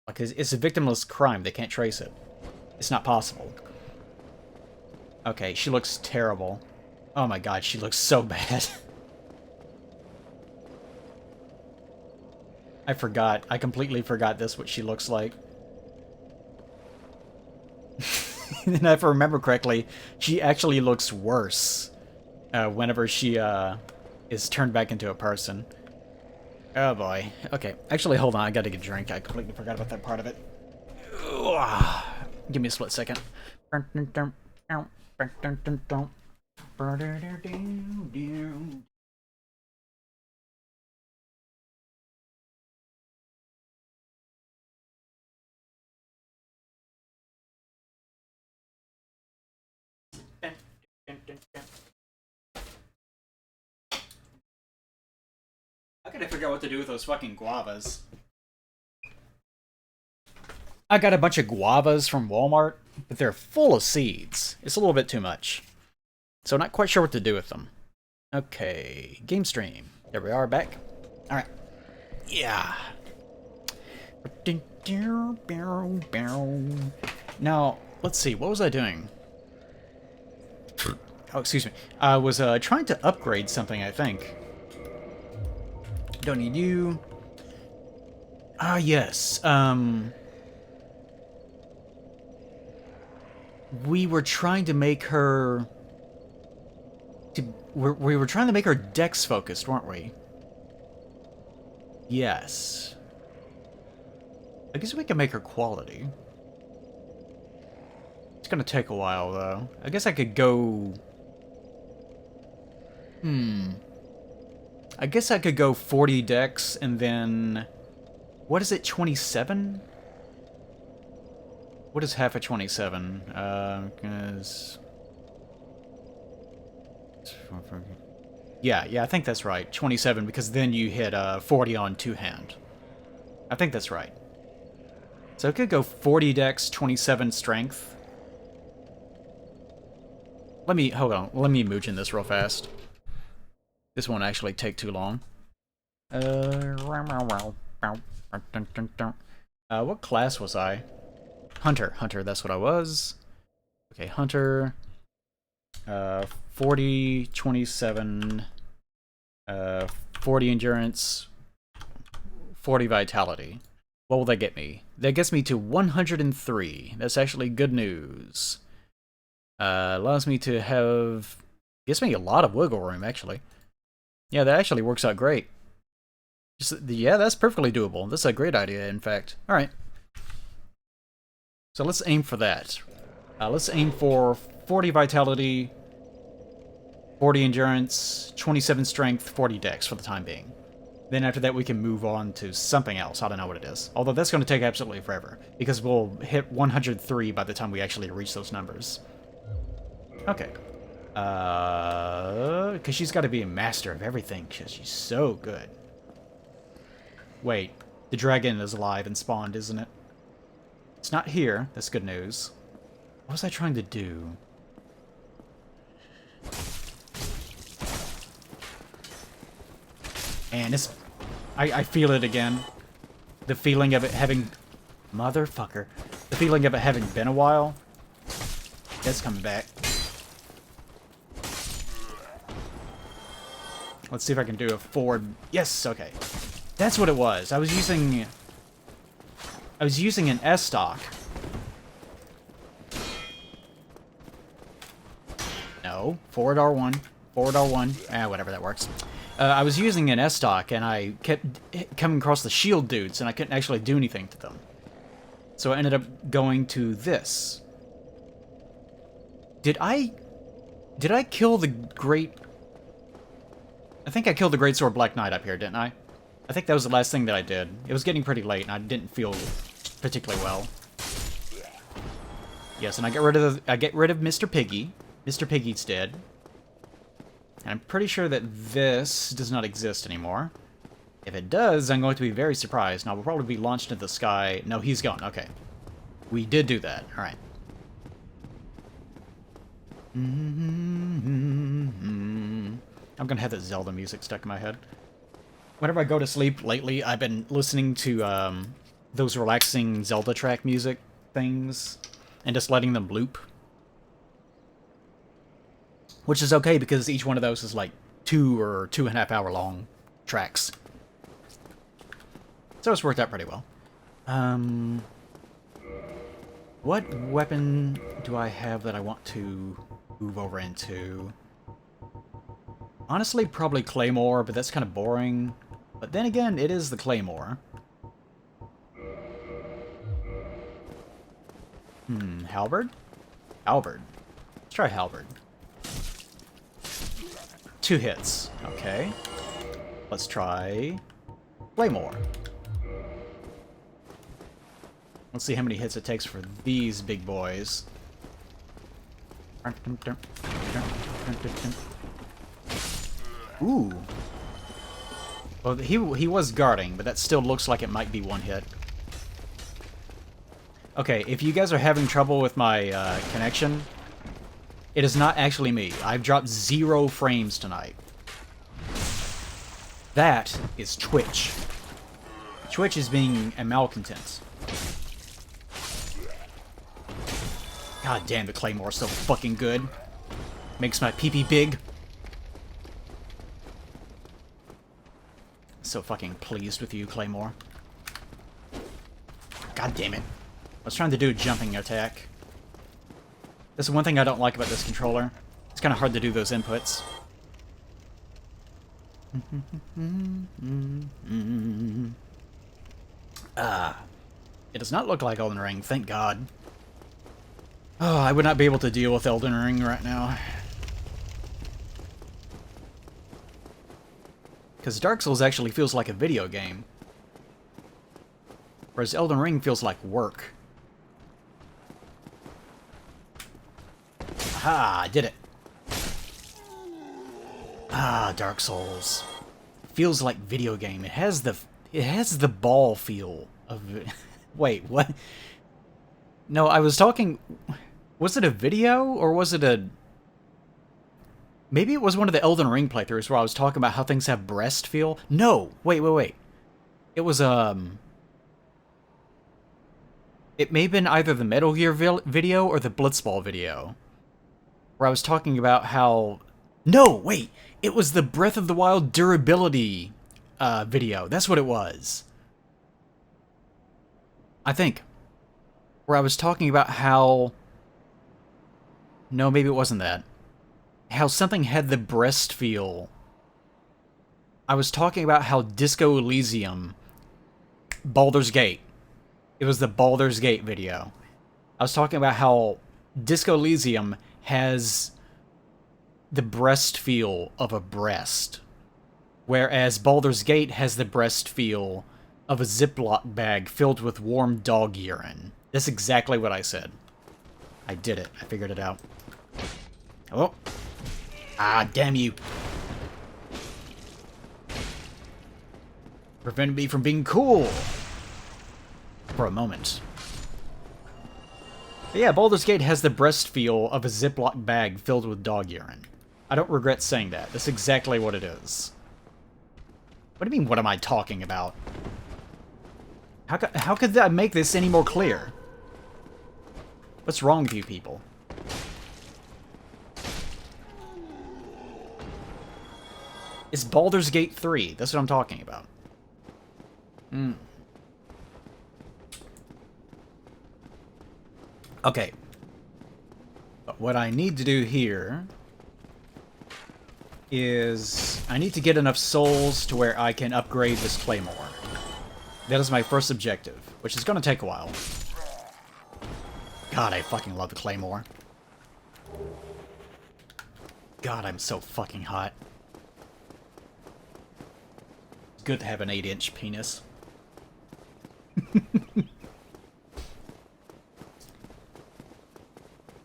Like, it's a victimless crime, they can't trace it. It's not possible. Okay, she looks terrible. Oh my god, she looks so bad. I completely forgot this, what she looks like. And if I remember correctly, she actually looks worse whenever she is turned back into a person. Oh boy. Okay, actually, hold on, I gotta get a drink. I completely forgot about that part of it. Give me a split second. I gotta figure out what to do with those fucking guavas. I got a bunch of guavas from Walmart, but they're full of seeds. It's a little bit too much. So not quite sure what to do with them. Okay, game stream. There we are, back. Alright. Yeah. Now, let's see, what was I doing? Oh, excuse me. I was trying to upgrade something, I think. Don't need you. Ah, yes. We were trying to make her... We were trying to make her dex focused, weren't we? Yes. I guess we can make her quality. It's gonna take a while, though. I guess I could go... I guess I could go 40 dex and then... What is it, 27? What is half of 27? Because... Yeah, I think that's right. 27, because then you hit 40 on two-hand. I think that's right. So it could go 40 dex, 27 strength. Hold on, let me mooch in this real fast. This won't actually take too long. What class was I? Hunter, that's what I was. Okay, Hunter. 40, 27, 40 endurance, 40 vitality. What will that get me? That gets me to 103. That's actually good news. Allows me to have... Gives me a lot of wiggle room, actually. Yeah, that actually works out great. Yeah, that's perfectly doable. That's a great idea, in fact. Alright. So let's aim for that. Let's aim for 40 vitality, 40 endurance, 27 strength, 40 dex for the time being. Then after that we can move on to something else. I don't know what it is. Although that's going to take absolutely forever, because we'll hit 103 by the time we actually reach those numbers. Okay. Because she's got to be a master of everything, because she's so good. Wait, the dragon is alive and spawned, isn't it? It's not here. That's good news. What was I trying to do? And it's... I feel it again. The feeling of it having... Motherfucker. The feeling of it having been a while. It's coming back. Let's see if I can do a forward... Yes, okay. That's what it was. I was using an S-stock. No. Forward R1. Forward R1. Whatever, that works. I was using an S-stock, and I kept coming across the shield dudes, and I couldn't actually do anything to them. So I ended up going to this. Did I kill the great... I think I killed the Greatsword Black Knight up here, didn't I? I think that was the last thing that I did. It was getting pretty late, and I didn't feel particularly well. Yes, and I get rid of Mr. Piggy. Mr. Piggy's dead. And I'm pretty sure that this does not exist anymore. If it does, I'm going to be very surprised. Now, we'll probably be launched into the sky. No, he's gone. Okay. We did do that. All right. I'm going to have that Zelda music stuck in my head. Whenever I go to sleep lately, I've been listening to those relaxing Zelda track music things and just letting them loop. Which is okay, because each one of those is like 2 or 2.5 hour long tracks. So it's worked out pretty well. What weapon do I have that I want to move over into? Honestly, probably Claymore, but that's kind of boring. But then again, it is the Claymore. Halberd? Halberd. Let's try Halberd. 2 hits. Okay. Let's try Claymore. Let's see how many hits it takes for these big boys. Ooh. Well, he was guarding, but that still looks like it might be 1 hit. Okay, if you guys are having trouble with my connection, it is not actually me. I've dropped 0 frames tonight. That is Twitch. Twitch is being a malcontent. God damn, the Claymore's so fucking good. Makes my pee-pee big. So fucking pleased with you, Claymore. God damn it. I was trying to do a jumping attack. That's one thing I don't like about this controller. It's kind of hard to do those inputs. It does not look like Elden Ring, thank God. Oh, I would not be able to deal with Elden Ring right now. Because Dark Souls actually feels like a video game. Whereas Elden Ring feels like work. Aha, I did it. Ah, Dark Souls. Feels like video game. It has the ball feel of Wait, what? No, I was talking... Was it a video, or was it a... Maybe it was one of the Elden Ring playthroughs where I was talking about how things have breast feel? No! Wait. It was, It may have been either the Metal Gear video or the Blitzball video. Where I was talking about how... No, wait! It was the Breath of the Wild durability video. That's what it was. I think. Where I was talking about how... No, maybe it wasn't that. How something had the breast feel. I was talking about how Disco Elysium... Baldur's Gate. It was the Baldur's Gate video. I was talking about how Disco Elysium has the breast feel of a breast. Whereas Baldur's Gate has the breast feel of a Ziploc bag filled with warm dog urine. That's exactly what I said. I did it. I figured it out. Oh. Ah, damn you. Prevented me from being cool. For a moment. But yeah, Baldur's Gate has the breast feel of a Ziploc bag filled with dog urine. I don't regret saying that. That's exactly what it is. What do you mean, what am I talking about? How could that make this any more clear? What's wrong with you people? It's Baldur's Gate 3. That's what I'm talking about. Okay. But what I need to do here is I need to get enough souls to where I can upgrade this Claymore. That is my first objective, which is going to take a while. God, I fucking love the Claymore. God, I'm so fucking hot. It's good to have an 8-inch penis.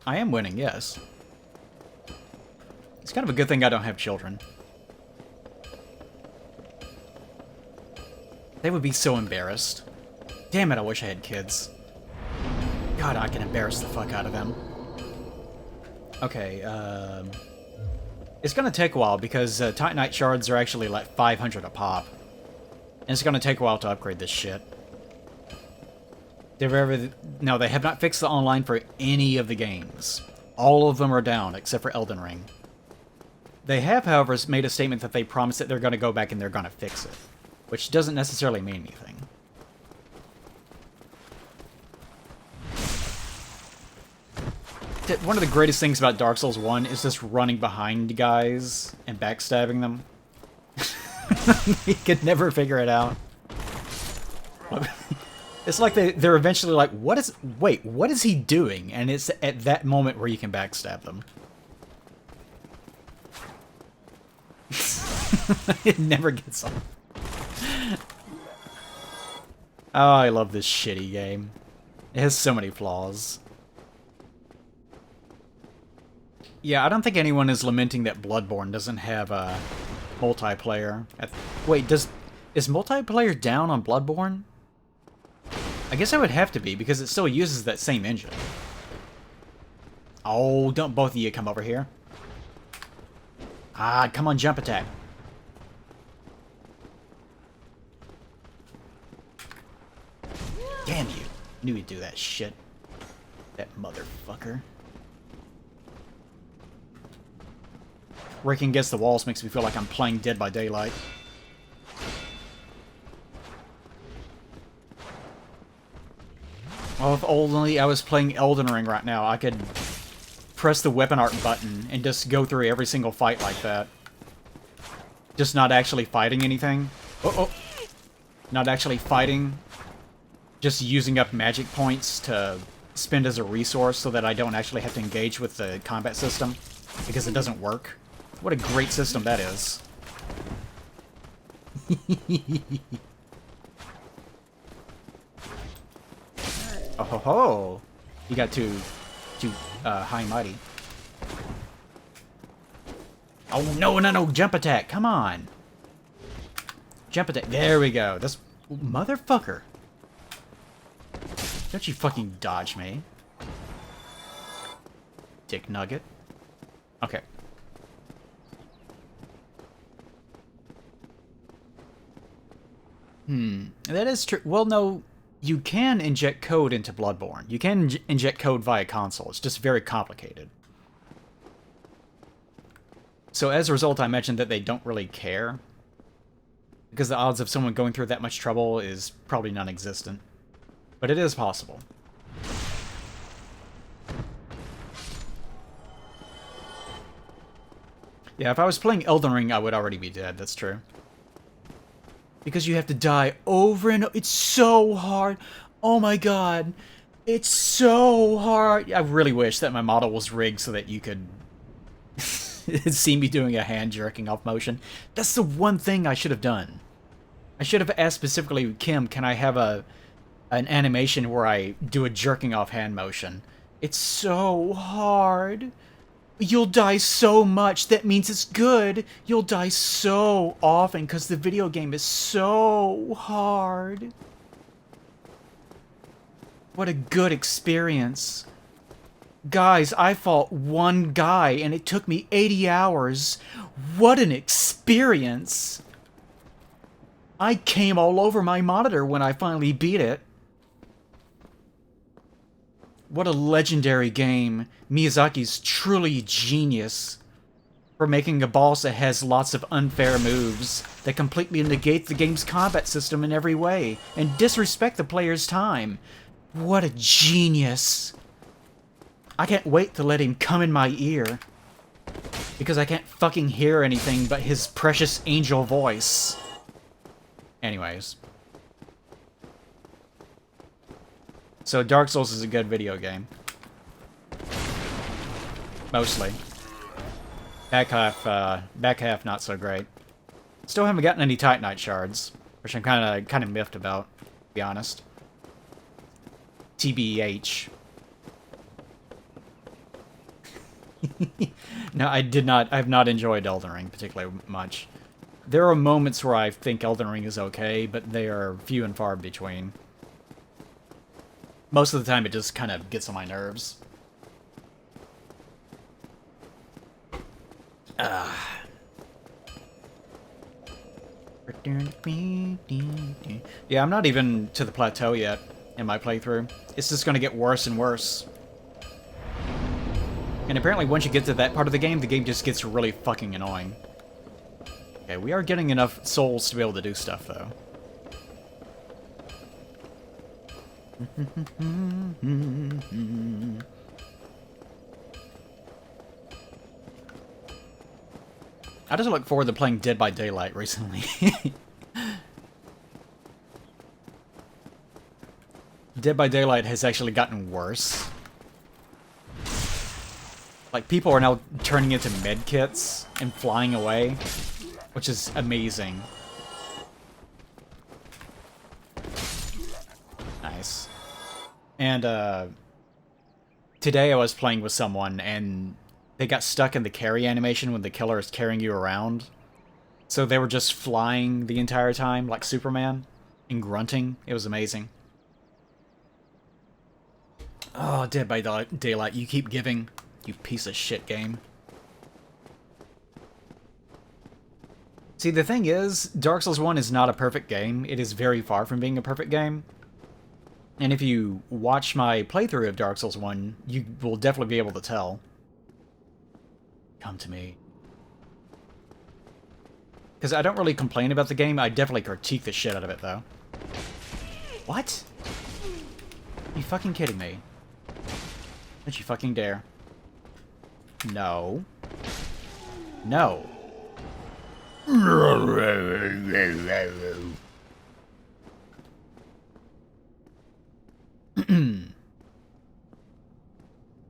I am winning, yes. It's kind of a good thing I don't have children. They would be so embarrassed. Damn it, I wish I had kids. God, I can embarrass the fuck out of them. Okay, it's gonna take a while because Titanite shards are actually like 500 a pop. And it's gonna take a while to upgrade this shit. No, they have not fixed the online for any of the games. All of them are down, except for Elden Ring. They have, however, made a statement that they promise that they're going to go back and they're going to fix it. Which doesn't necessarily mean anything. One of the greatest things about Dark Souls 1 is just running behind guys and backstabbing them. You could never figure it out. It's like they're eventually like, wait, what is he doing? And it's at that moment where you can backstab them. It never gets off. Oh, I love this shitty game. It has so many flaws. Yeah, I don't think anyone is lamenting that Bloodborne doesn't have a multiplayer. Wait, is multiplayer down on Bloodborne? I guess I would have to be, because it still uses that same engine. Oh, don't both of you come over here. Ah, come on, jump attack. Damn you. Knew he'd do that shit. That motherfucker. Raking against the walls makes me feel like I'm playing Dead by Daylight. Oh, if only I was playing Elden Ring right now, I could press the weapon art button and just go through every single fight like that. Just not actually fighting anything. Oh. Not actually fighting. Just using up magic points to spend as a resource so that I don't actually have to engage with the combat system. Because it doesn't work. What a great system that is. Oh ho ho! You got too high and mighty. Oh, no, no, no, jump attack. Come on. Jump attack. There we go. That's... Motherfucker. Don't you fucking dodge me. Dick nugget. Okay. That is true. Well, no, you can inject code into Bloodborne. You can inject code via console. It's just very complicated. So as a result, I imagine that they don't really care. Because the odds of someone going through that much trouble is probably non-existent. But it is possible. Yeah, if I was playing Elden Ring, I would already be dead. That's true. Because you have to die over and over. It's so hard. Oh my god. It's so hard. I really wish that my model was rigged so that you could see me doing a hand jerking off motion. That's the one thing I should have done. I should have asked specifically, Kim, can I have an animation where I do a jerking off hand motion? It's so hard. You'll die so much, that means it's good. You'll die so often because the video game is so hard. What a good experience. Guys, I fought one guy and it took me 80 hours. What an experience. I came all over my monitor when I finally beat it. What a legendary game. Miyazaki's truly genius for making a boss that has lots of unfair moves that completely negate the game's combat system in every way and disrespect the player's time. What a genius. I can't wait to let him come in my ear because I can't fucking hear anything but his precious angel voice. Anyways. So Dark Souls is a good video game. Mostly. Back half not so great. Still haven't gotten any Titanite shards, which I'm kind of miffed about, to be honest. TBH. No, I have not enjoyed Elden Ring particularly much. There are moments where I think Elden Ring is okay, but they are few and far between. Most of the time, it just kind of gets on my nerves. Yeah, I'm not even to the plateau yet in my playthrough. It's just going to get worse and worse. And apparently once you get to that part of the game just gets really fucking annoying. Okay, we are getting enough souls to be able to do stuff, though. I just look forward to playing Dead by Daylight recently. Dead by Daylight has actually gotten worse. Like, people are now turning into medkits and flying away, which is amazing. Nice. And, today I was playing with someone, and they got stuck in the carry animation when the killer is carrying you around. So they were just flying the entire time, like Superman, and grunting. It was amazing. Oh, Dead by Daylight, you keep giving, you piece of shit game. See, the thing is, Dark Souls 1 is not a perfect game. It is very far from being a perfect game. And if you watch my playthrough of Dark Souls 1, you will definitely be able to tell. Come to me. Because I don't really complain about the game, I definitely critique the shit out of it, though. What? Are you fucking kidding me? Don't you fucking dare. No. No.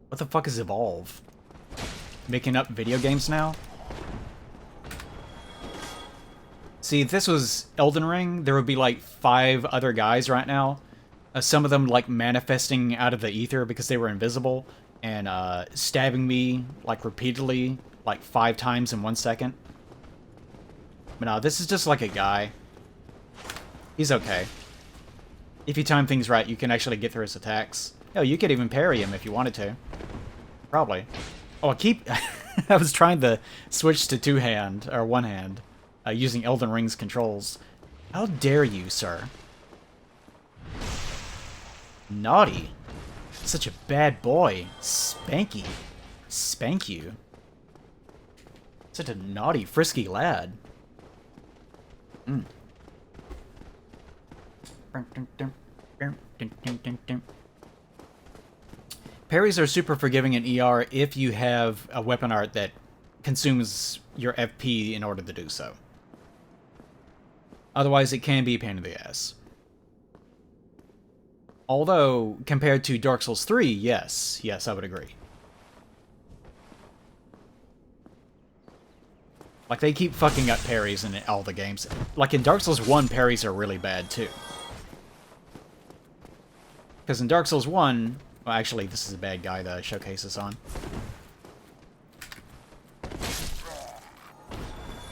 What the fuck is Evolve? Making up video games now? See, if this was Elden Ring, there would be like 5 other guys right now. Some of them like manifesting out of the ether because they were invisible and stabbing me like repeatedly like 5 times in 1 second. But no, this is just like a guy. He's okay. If you time things right, you can actually get through his attacks. Oh, you could even parry him if you wanted to. Probably. Oh, I was trying to switch to 2-hand, or 1-hand, using Elden Ring's controls. How dare you, sir? Naughty. Such a bad boy. Spanky. Spank you. Such a naughty, frisky lad. Parries are super forgiving in ER if you have a weapon art that consumes your FP in order to do so. Otherwise, it can be a pain in the ass. Although, compared to Dark Souls 3, yes. Yes, I would agree. Like, they keep fucking up parries in all the games. Like, in Dark Souls 1, parries are really bad, too. Because in Dark Souls 1... Well, actually, this is a bad guy to showcase this on.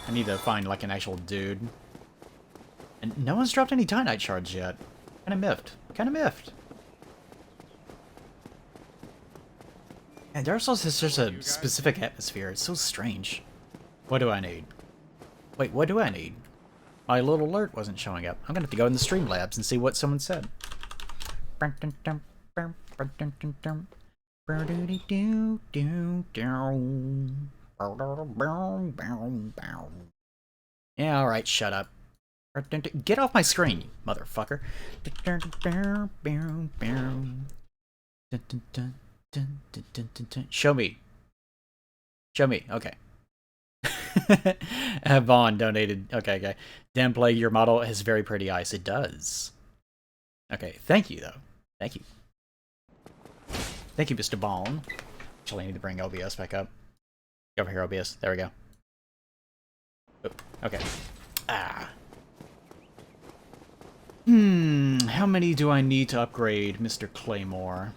I need to find, like, an actual dude. And no one's dropped any Titanite shards yet. Kinda miffed. Kinda miffed. And Dark Souls has such a specific atmosphere. It's so strange. What do I need? Wait, what do I need? My little alert wasn't showing up. I'm gonna have to go in the Streamlabs and see what someone said. Yeah, alright, shut up. Get off my screen, you motherfucker. Show me. Show me, okay. Vaughn donated. Okay, okay. Damn Plague, your model has very pretty eyes. It does. Okay, thank you, though. Thank you. Thank you, Mr. Vaughn. Actually, I need to bring OBS back up. Go over here, OBS. There we go. Oh, okay. Ah. How many do I need to upgrade, Mr. Claymore?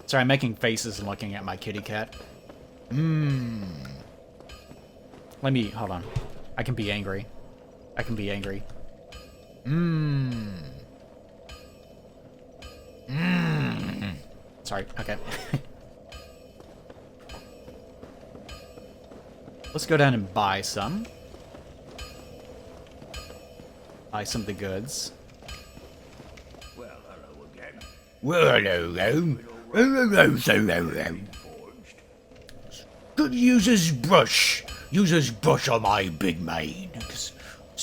Sorry, I'm making faces and looking at my kitty cat. Let me, hold on. I can be angry. I can be angry. Sorry, okay. Let's go down and buy some. Buy some of the goods. Well, hello again. Well, hello. Hello. Could use his brush. Use his brush on my big mane. 'Cause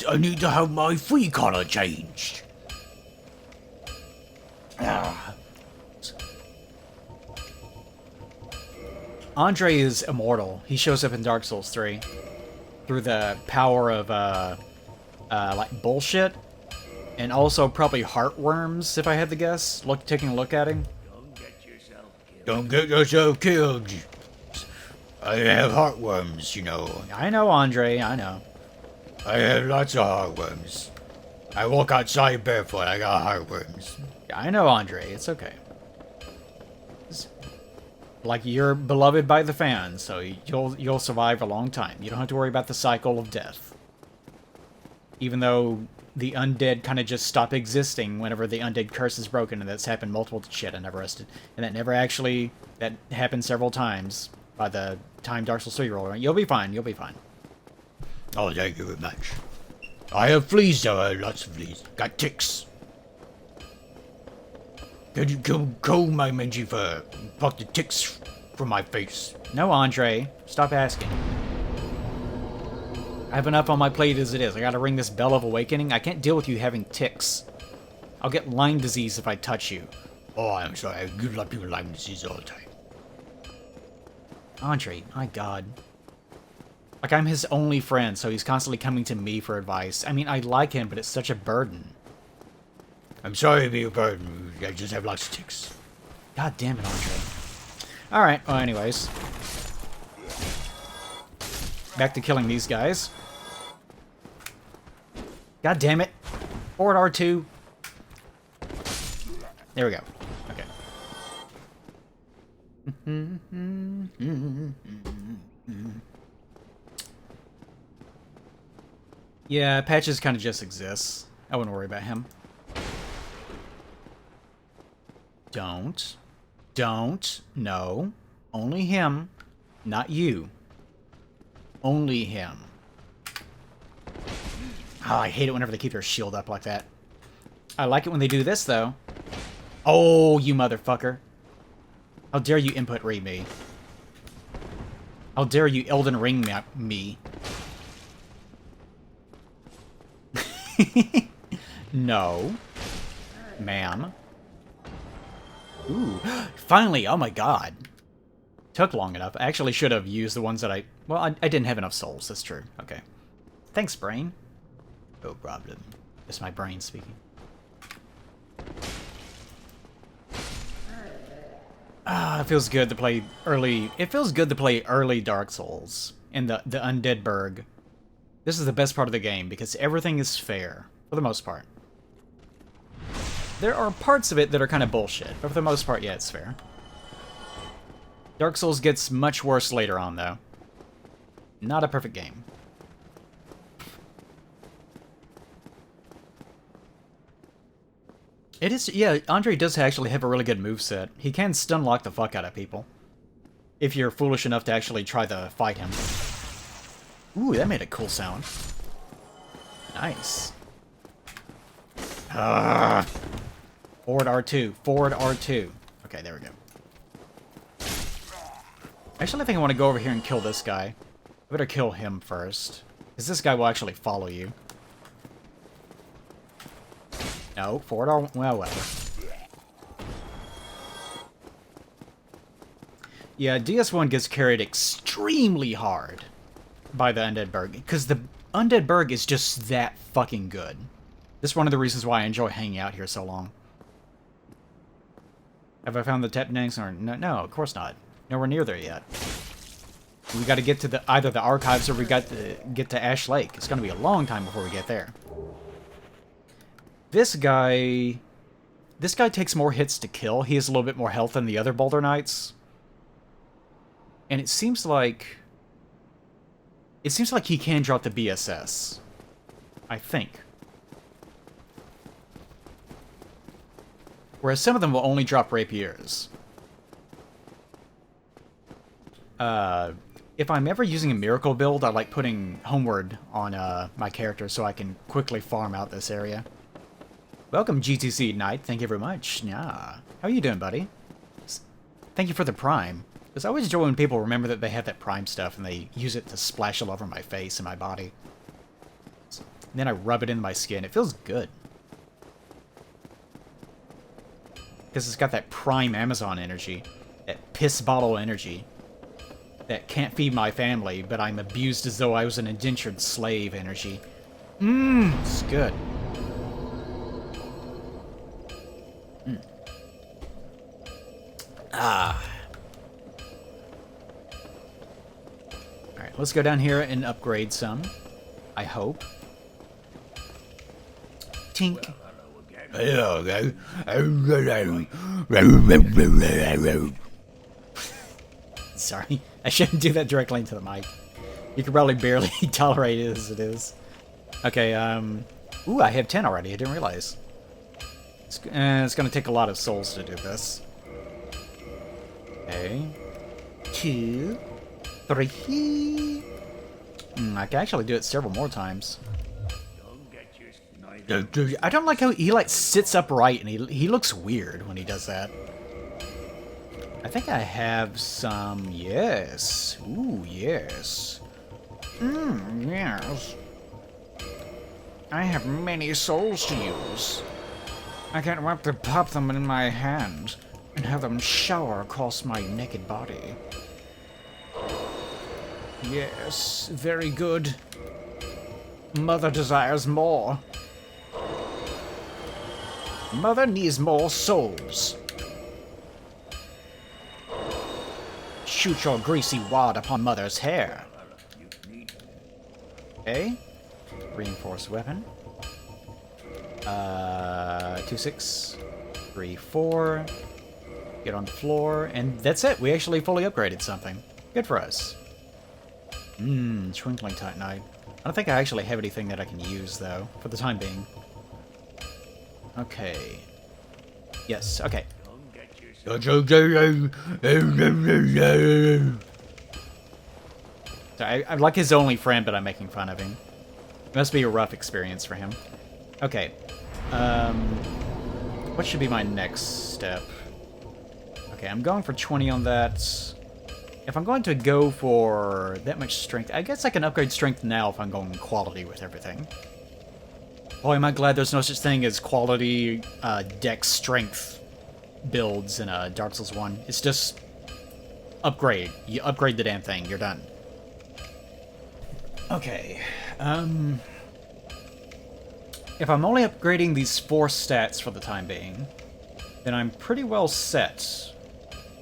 I need to have my free collar changed. Andre is immortal. He shows up in Dark Souls 3 through the power of like bullshit, and also probably heartworms, if I had to guess. Taking a look at him. Don't get yourself killed. Don't get yourself killed. I have heartworms, you know. I know, Andre. I know. I have lots of heartworms. I walk outside barefoot. I got heartworms. I know, Andre. It's okay. Like, you're beloved by the fans, so you'll survive a long time. You don't have to worry about the cycle of death. Even though the undead kind of just stop existing whenever the undead curse is broken, and that's happened multiple shit. And that happened several times by the time Dark Souls 3 rolled around. You'll be fine. You'll be fine. Oh, thank you very much. I have fleas, though. Lots of fleas. Got ticks. Could you comb my mangy fur and pluck the ticks from my face? No, Andre. Stop asking. I have enough on my plate as it is. I gotta ring this Bell of Awakening. I can't deal with you having ticks. I'll get Lyme disease if I touch you. Oh, I'm sorry. I give a lot of people Lyme disease all the time. Andre, my god. Like, I'm his only friend, so he's constantly coming to me for advice. I mean, I like him, but it's such a burden. I'm sorry to be a burden. I just have lots of ticks. God damn it, Andre. Alright, well, anyways. Back to killing these guys. God damn it. Forward R2. There we go. Okay. Yeah, Patches kind of just exists. I wouldn't worry about him. Don't. No. Only him. Not you. Only him. Oh, I hate it whenever they keep their shield up like that. I like it when they do this, though. Oh, you motherfucker. How dare you input read me? How dare you Elden Ring me? No. Ma'am. Ooh. Finally! Oh my god. Took long enough. I actually should have used the ones that I... Well, I didn't have enough souls. That's true. Okay. Thanks, brain. No problem. It's my brain speaking. Ah, it feels good to play early... It feels good to play early Dark Souls in the Undead Burg. This is the best part of the game because everything is fair, for the most part. There are parts of it that are kind of bullshit, but for the most part, yeah, it's fair. Dark Souls gets much worse later on, though. Not a perfect game. It is, yeah, Andre does actually have a really good moveset. He can stun lock the fuck out of people. If you're foolish enough to actually try to fight him. Ooh, that made a cool sound. Nice. Forward R2. Forward R2. Okay, there we go. Actually, I think I want to go over here and kill this guy. I better kill him first. Because this guy will actually follow you. No, forward R... Well. Yeah, DS1 gets carried extremely hard by the Undead Burg. Because the Undead Burg is just that fucking good. This is one of the reasons why I enjoy hanging out here so long. Have I found the Tepnings? Or no, of course not. Nowhere near there yet. We got to get to either the archives or we got to get to Ash Lake. It's going to be a long time before we get there. This guy takes more hits to kill. He has a little bit more health than the other Boulder Knights. And it seems like he can drop the BSS. I think. Whereas some of them will only drop rapiers. If I'm ever using a miracle build, I like putting Homeward on my character so I can quickly farm out this area. Welcome, GTC Knight. Thank you very much. Yeah. How are you doing, buddy? Thank you for the Prime. Because I always enjoy when people remember that they have that Prime stuff and they use it to splash all over my face and my body. And then I rub it into my skin. It feels good. Because it's got that Prime Amazon energy. That piss bottle energy. That can't feed my family, but I'm abused as though I was an indentured slave energy. It's good. Alright, let's go down here and upgrade some. I hope. Tink. Sorry, I shouldn't do that directly into the mic. You can probably barely tolerate it as it is. Okay, ooh, I have 10 already, I didn't realize. It's gonna take a lot of souls to do this. Okay. 2, 3. I can actually do it several more times. I don't like how he sits upright and he looks weird when he does that. I think I have some, yes. Ooh, yes. Yes. I have many souls to use. I can't wait to pop them in my hand and have them shower across my naked body. Yes, very good. Mother desires more. Mother needs more souls. Shoot your greasy wad upon Mother's hair. Okay. Reinforced weapon. 2, 6, 3, 4. Get on the floor, and that's it. We actually fully upgraded something. Good for us. Twinkling Titanite. I don't think I actually have anything that I can use, though, for the time being. Okay. Yes, okay. Come get yourself. So I'm like his only friend, but I'm making fun of him. It must be a rough experience for him. Okay. What should be my next step? Okay, I'm going for 20 on that. If I'm going to go for that much strength, I guess I can upgrade strength now if I'm going quality with everything. Boy, am I glad there's no such thing as quality dex strength builds in Dark Souls 1. It's just upgrade. You upgrade the damn thing, you're done. Okay, if I'm only upgrading these 4 stats for the time being, then I'm pretty well set.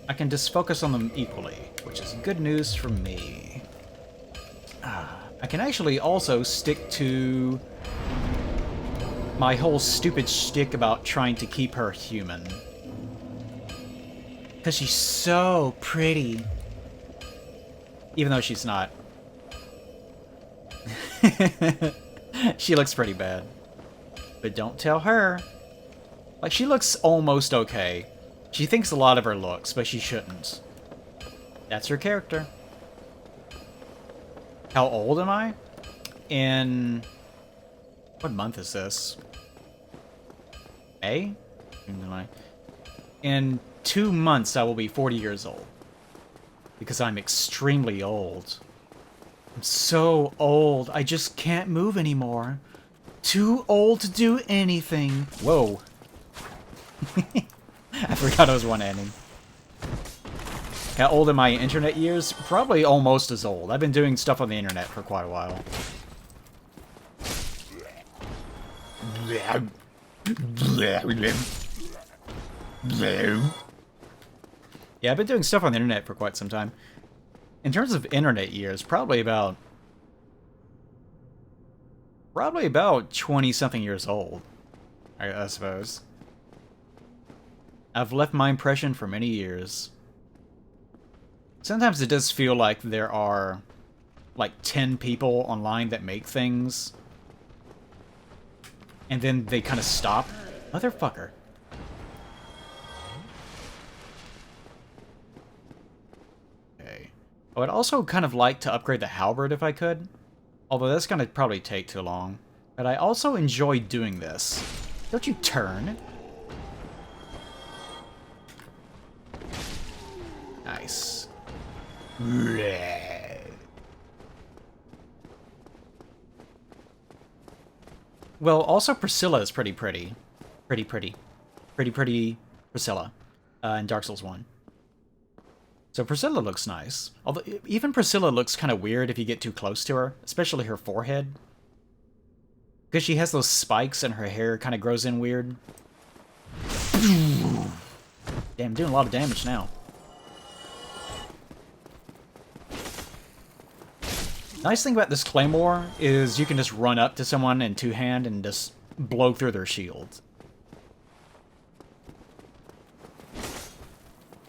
I can just focus on them equally, which is good news for me. I can actually also stick to my whole stupid shtick about trying to keep her human. Because she's so pretty. Even though she's not. She looks pretty bad. But don't tell her. Like, she looks almost okay. She thinks a lot of her looks, but she shouldn't. That's her character. How old am I? In... what month is this? May? In 2 months, I will be 40 years old. Because I'm extremely old. I'm so old, I just can't move anymore. Too old to do anything. Whoa. I forgot I was one-handing. How old are my internet years? Probably almost as old. I've been doing stuff on the internet for quite a while. Yeah, I've been doing stuff on the internet for quite some time. In terms of internet years, probably about 20-something years old, I suppose. I've left my impression for many years. Sometimes it does feel like there are, like, 10 people online that make things, and then they kind of stop. Motherfucker. Okay. I would also kind of like to upgrade the halberd if I could. Although that's gonna probably take too long. But I also enjoy doing this. Don't you turn? Nice. Well, also Priscilla is pretty pretty. Pretty Priscilla. In Dark Souls 1. So Priscilla looks nice. Although, even Priscilla looks kind of weird if you get too close to her. Especially her forehead. Because she has those spikes and her hair kind of grows in weird. Damn, I'm doing a lot of damage now. Nice thing about this claymore is you can just run up to someone in two-hand and just blow through their shield.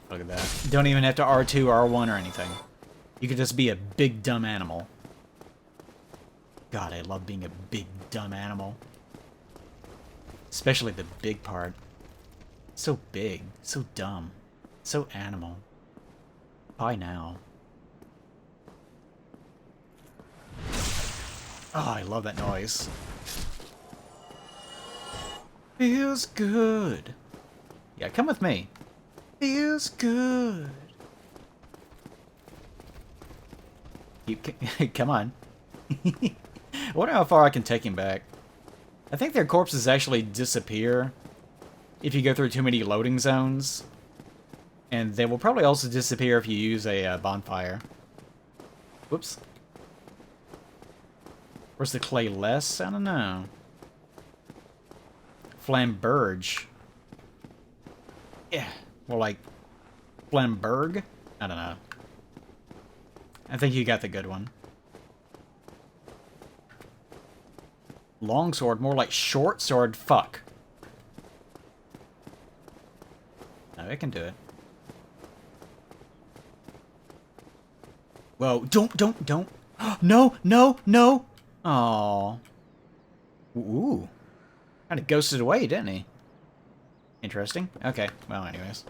Look at that. You don't even have to R2, R1 or anything. You could just be a big dumb animal. God, I love being a big dumb animal. Especially the big part. So big, so dumb, so animal. Bye now. Oh, I love that noise. Feels good. Yeah, come with me. Feels good. Come on. I wonder how far I can take him back. I think their corpses actually disappear if you go through too many loading zones. And they will probably also disappear if you use a bonfire. Whoops. Where's the clay less? I don't know. Flamberge. Yeah. Well, like, Flamberg? I don't know. I think you got the good one. Longsword, more like short sword. Fuck. No, it can do it. Whoa, don't. No, no, no! Aww. Ooh. Kind of ghosted away, didn't he? Interesting. Okay, well, anyways.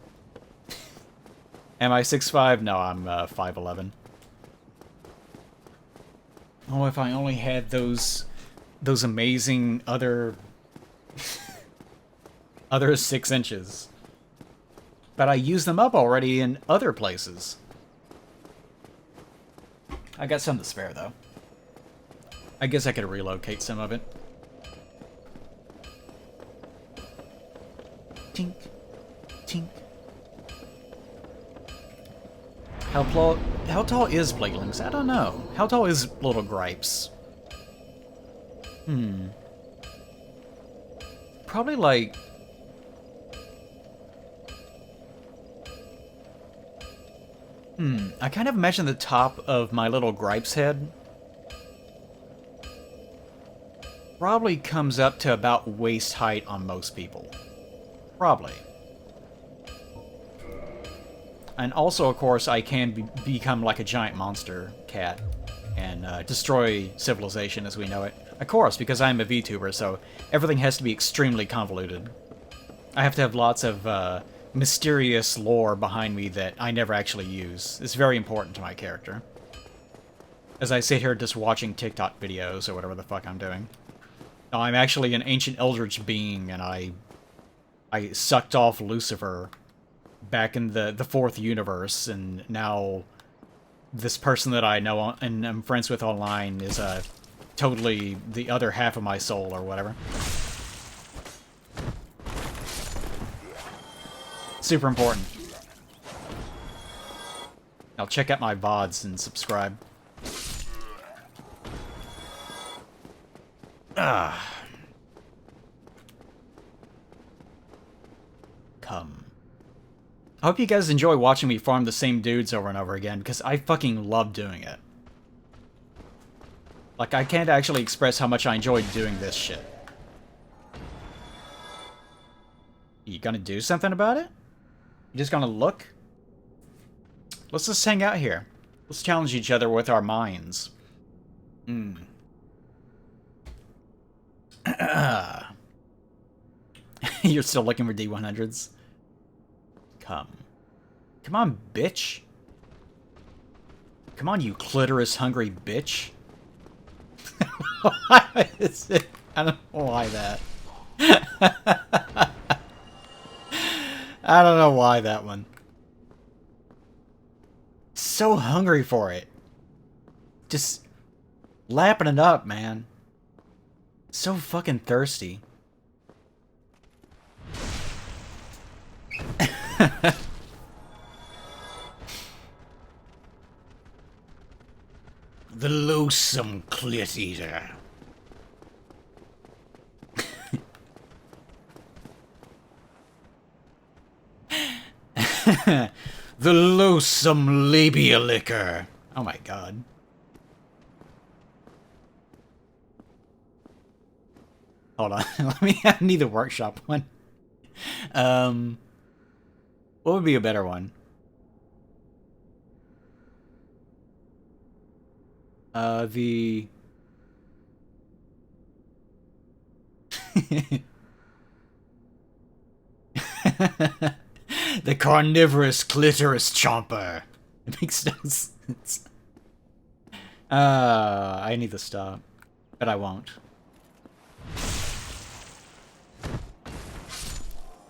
Am I 6'5"? No, I'm 5'11". Oh, if I only had those amazing other 6 inches. But I used them up already in other places. I got some to spare, though. I guess I could relocate some of it. Tink. Tink. How tall is Plaguelings? I don't know. How tall is Little Gripes? Probably like... I kind of imagine the top of my Little Gripes head probably comes up to about waist height on most people. Probably. And also, of course, I can become like a giant monster cat and destroy civilization as we know it. Of course, because I'm a VTuber, so everything has to be extremely convoluted. I have to have lots of mysterious lore behind me that I never actually use. It's very important to my character. As I sit here just watching TikTok videos or whatever the fuck I'm doing. No, I'm actually an ancient eldritch being, and I sucked off Lucifer back in the 4th universe, and now this person that I know and I'm friends with online is totally the other half of my soul or whatever. Super important. Now check out my VODs and subscribe. Come. I hope you guys enjoy watching me farm the same dudes over and over again, because I fucking love doing it. Like, I can't actually express how much I enjoy doing this shit. You gonna do something about it? You just gonna look? Let's just hang out here. Let's challenge each other with our minds. You're still looking for D100s? Come. Come on, bitch. Come on, you clitoris-hungry bitch. Why is it? I don't know why that. I don't know why that one. So hungry for it. Just lapping it up, man. So fucking thirsty. The loathsome clit eater. The loathsome labia licker. Oh my god. Hold on. I need the workshop one. What would be a better one? The The carnivorous clitoris chomper. It makes no sense. I need to stop, but I won't.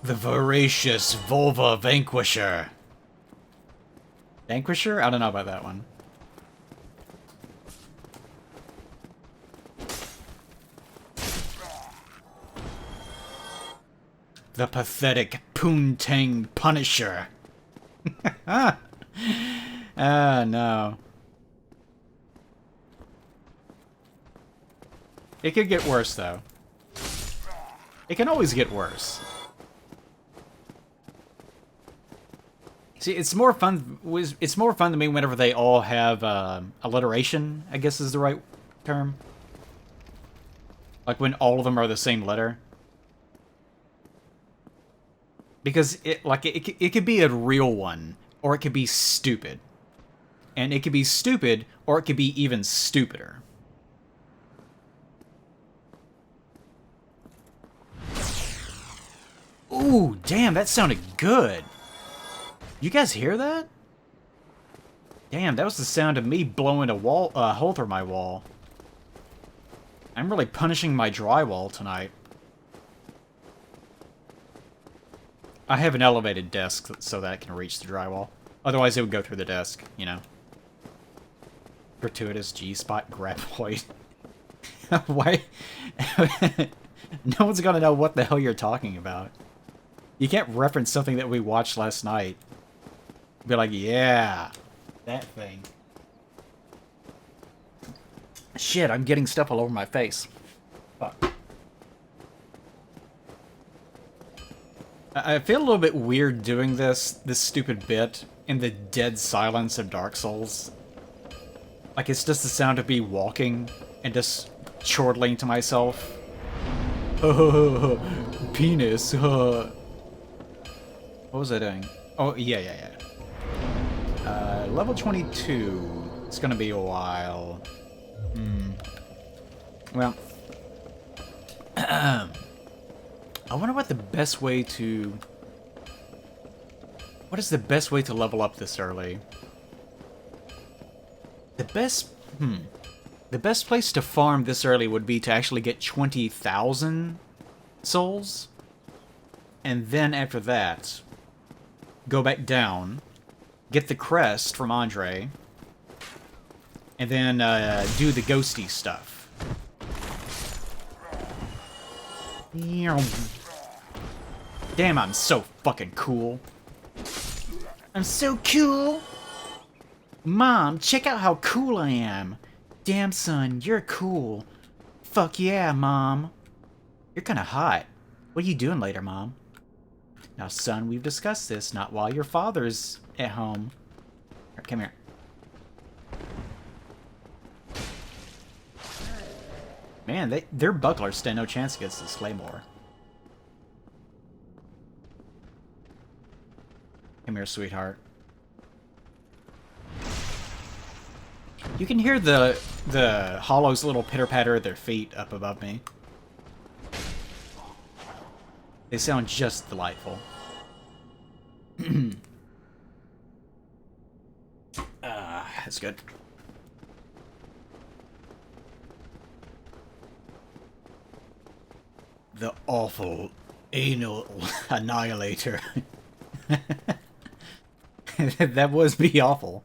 The voracious vulva vanquisher. Vanquisher? I don't know about that one. The pathetic poontang punisher. No. It could get worse, though. It can always get worse. See, it's more fun. It's more fun to me whenever they all have alliteration, I guess is the right term. Like when all of them are the same letter. Because it could be a real one, or it could be stupid. And it could be stupid, or it could be even stupider. Ooh, damn, that sounded good. You guys hear that? Damn, that was the sound of me blowing a hole through my wall. I'm really punishing my drywall tonight. I have an elevated desk so that I can reach the drywall. Otherwise, it would go through the desk, you know. Gratuitous G-spot graboid. Why? No one's gonna know what the hell you're talking about. You can't reference something that we watched last night. Be like, yeah, that thing. Shit, I'm getting stuff all over my face. Fuck. I feel a little bit weird doing this stupid bit in the dead silence of Dark Souls. Like, it's just the sound of me walking and just chortling to myself. Penis. What was I doing? Oh, yeah. Level 22. It's gonna be a while. Well, I wonder what the best way to... What is the best way to level up this early? The best... The best place to farm this early would be to actually get 20,000 souls. And then after that, go back down, get the crest from Andre, and then do the ghosty stuff. Damn, I'm so fucking cool. I'm so cool. Mom, check out how cool I am. Damn, son, you're cool. Fuck yeah, Mom. You're kinda hot. What are you doing later, Mom? Now, son, we've discussed this, not while your father's at home. Here, come here. Man, their bucklers stand no chance against this Claymore. Come here, sweetheart. You can hear the hollows' little pitter-patter at their feet up above me. They sound just delightful. That's good. The awful anal annihilator. That was be awful.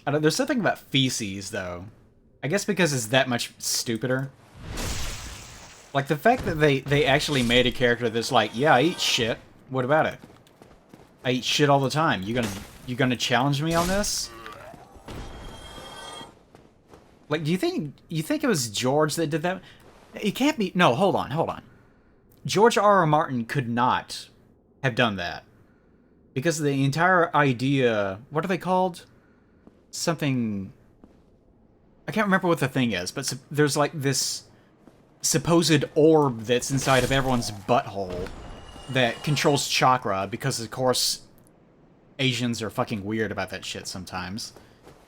I don't, there's something about feces, though. I guess because it's that much stupider. Like, the fact that they actually made a character that's like, yeah, I eat shit. What about it? I eat shit all the time. You gonna challenge me on this? Like, do you think it was George that did that? It can't be. No, hold on. George R.R. Martin could not have done that. Because the entire idea... What are they called? Something... I can't remember what the thing is, but there's like this supposed orb that's inside of everyone's butthole that controls chakra, because of course Asians are fucking weird about that shit sometimes.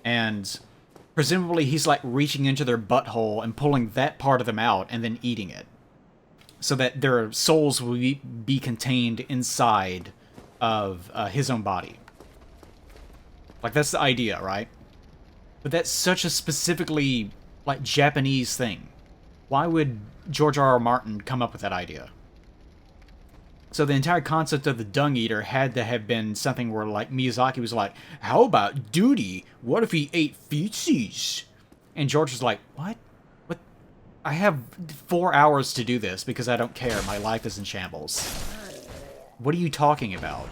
And presumably he's like reaching into their butthole and pulling that part of them out and then eating it, so that their souls will be contained inside of his own body. Like, that's the idea, right? But that's such a specifically, like, Japanese thing. Why would George R.R. Martin come up with that idea? So the entire concept of the Dung Eater had to have been something where, like, Miyazaki was like, how about duty? What if he ate feces? And George was like, what? What? I have 4 hours to do this because I don't care. My life is in shambles. What are you talking about?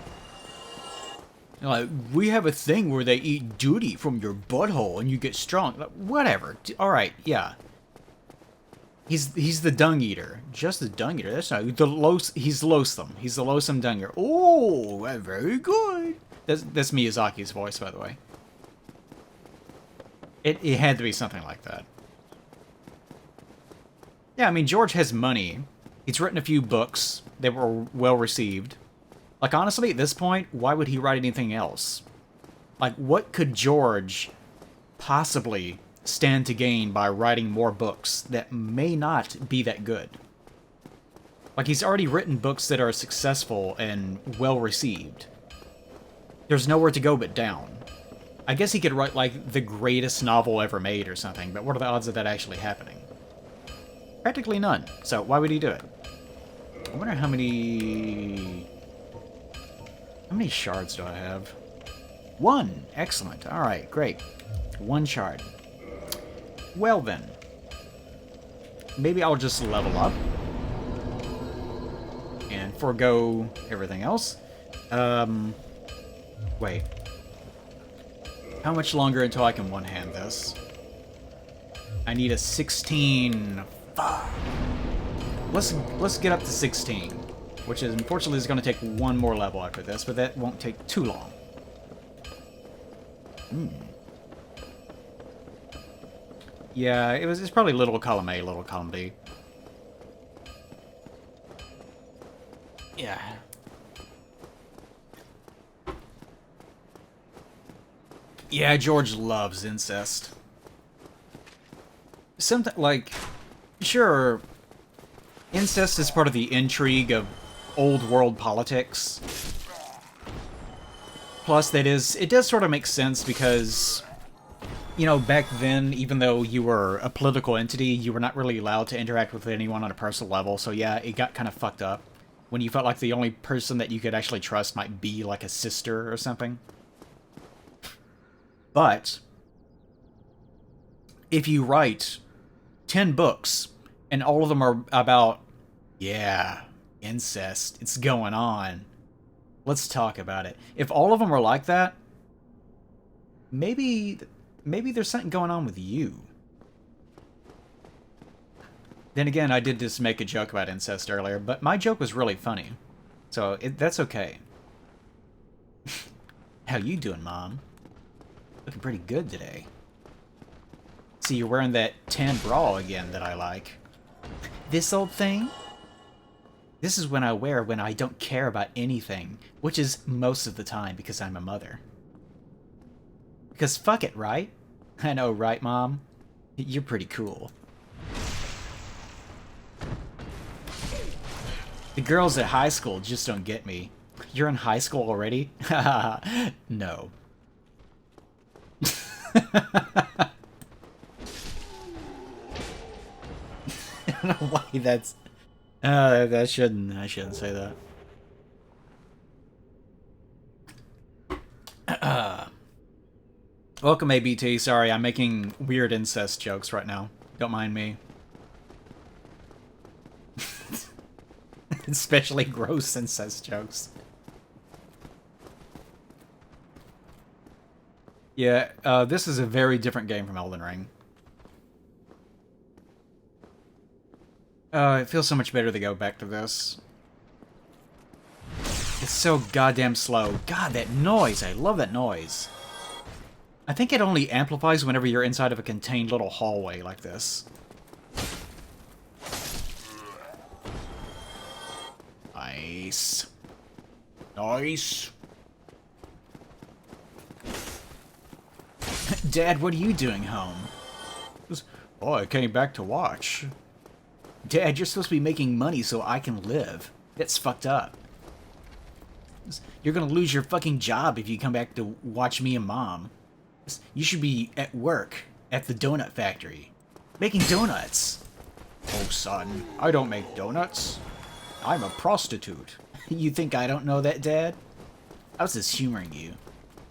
Like, we have a thing where they eat duty from your butthole and you get strong. Like, whatever. Alright, yeah. He's the Dung Eater. Just the Dung Eater. That's not... he's loathsome. He's the loathsome Dung Eater. Oh, very good. That's Miyazaki's voice, by the way. It had to be something like that. Yeah, I mean, George has money. He's written a few books that were well received. Like, honestly, at this point, why would he write anything else? Like, what could George possibly stand to gain by writing more books that may not be that good? Like, he's already written books that are successful and well-received. There's nowhere to go but down. I guess he could write, like, the greatest novel ever made or something, but what are the odds of that actually happening? Practically none, so why would he do it? I wonder how many... How many shards do I have? 1! Excellent. Alright, great. 1 shard. Well then. Maybe I'll just level up. And forego everything else. Wait. How much longer until I can one-hand this? I need a 16... Fuck. Let's get up to 16. Which is, unfortunately, is going to take 1 more level after this, but that won't take too long. Yeah, it's probably little column A, little column B. Yeah. Yeah, George loves incest. Something like, sure, incest is part of the intrigue of old world politics. Plus, it does sort of make sense because, you know, back then, even though you were a political entity, you were not really allowed to interact with anyone on a personal level. So yeah, it got kind of fucked up when you felt like the only person that you could actually trust might be like a sister or something. But if you write 10 books and all of them are about, yeah, incest, it's going on, let's talk about it. If all of them are like that, maybe there's something going on with you. Then again, I did just make a joke about incest earlier, but my joke was really funny. So that's okay. How you doing, Mom? Looking pretty good today. See, you're wearing that tan bra again that I like. This old thing? This is when I wear when I don't care about anything, which is most of the time because I'm a mother. Because fuck it, right? I know, right, Mom? You're pretty cool. The girls at high school just don't get me. You're in high school already? No. I don't know why that's... I shouldn't say that. Welcome, ABT. Sorry, I'm making weird incest jokes right now. Don't mind me. Especially gross incest jokes. Yeah, this is a very different game from Elden Ring. It feels so much better to go back to this. It's so goddamn slow. God, that noise! I love that noise. I think it only amplifies whenever you're inside of a contained little hallway like this. Nice. Nice. Dad, what are you doing home? Oh, I came back to watch. Dad, you're supposed to be making money so I can live. That's fucked up. You're gonna lose your fucking job if you come back to watch me and Mom. You should be at work at the donut factory, making donuts. Oh, son, I don't make donuts. I'm a prostitute. You think I don't know that, Dad? I was just humoring you.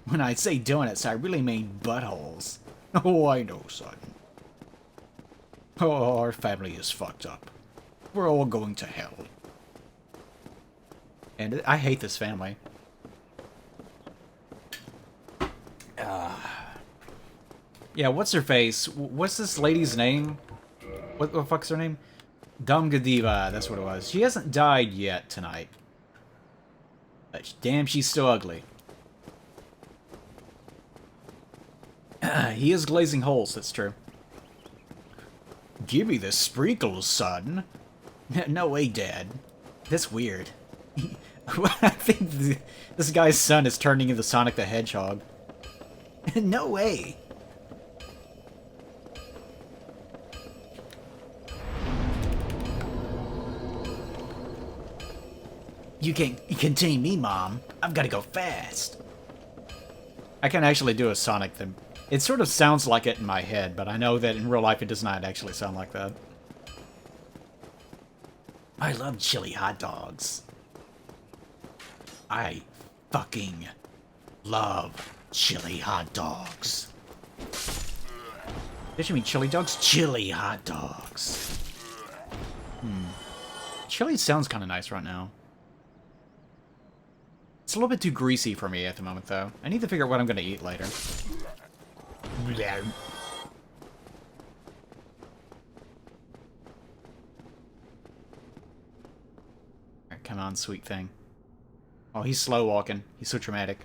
When I say donuts, I really mean buttholes. Oh, I know, son. Oh, our family is fucked up. We're all going to hell. And I hate this family. Yeah, what's her face? What's this lady's name? What the fuck's her name? Damgadiva, that's what it was. She hasn't died yet tonight. But damn, she's still ugly. He is glazing holes, that's true. Give me the sprinkles, son. No way, Dad. That's weird. What think this guy's son is turning into Sonic the Hedgehog. No way! You can't contain me, Mom. I've got to go fast. I can actually do a Sonic thing. It sort of sounds like it in my head, but I know that in real life it does not actually sound like that. I love chili hot dogs. I fucking love chili hot dogs. Did you mean chili dogs? Chili hot dogs. Chili sounds kind of nice right now. It's a little bit too greasy for me at the moment, though. I need to figure out what I'm going to eat later. Alright, come on, sweet thing. Oh, he's slow walking. He's so dramatic.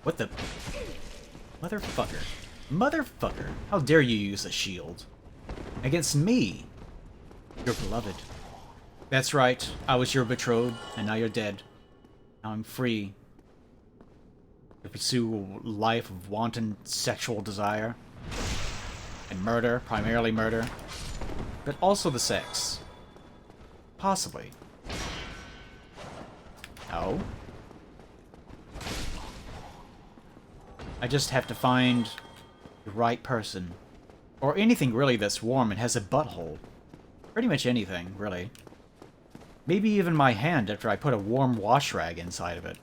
What the... Motherfucker. Motherfucker. How dare you use a shield? Against me. Your beloved. That's right. I was your betrothed, and now you're dead. Now I'm free to pursue a life of wanton sexual desire. And murder, primarily murder. But also the sex. Possibly. No. I just have to find the right person. Or anything really that's warm and has a butthole. Pretty much anything, really. Maybe even my hand after I put a warm wash rag inside of it.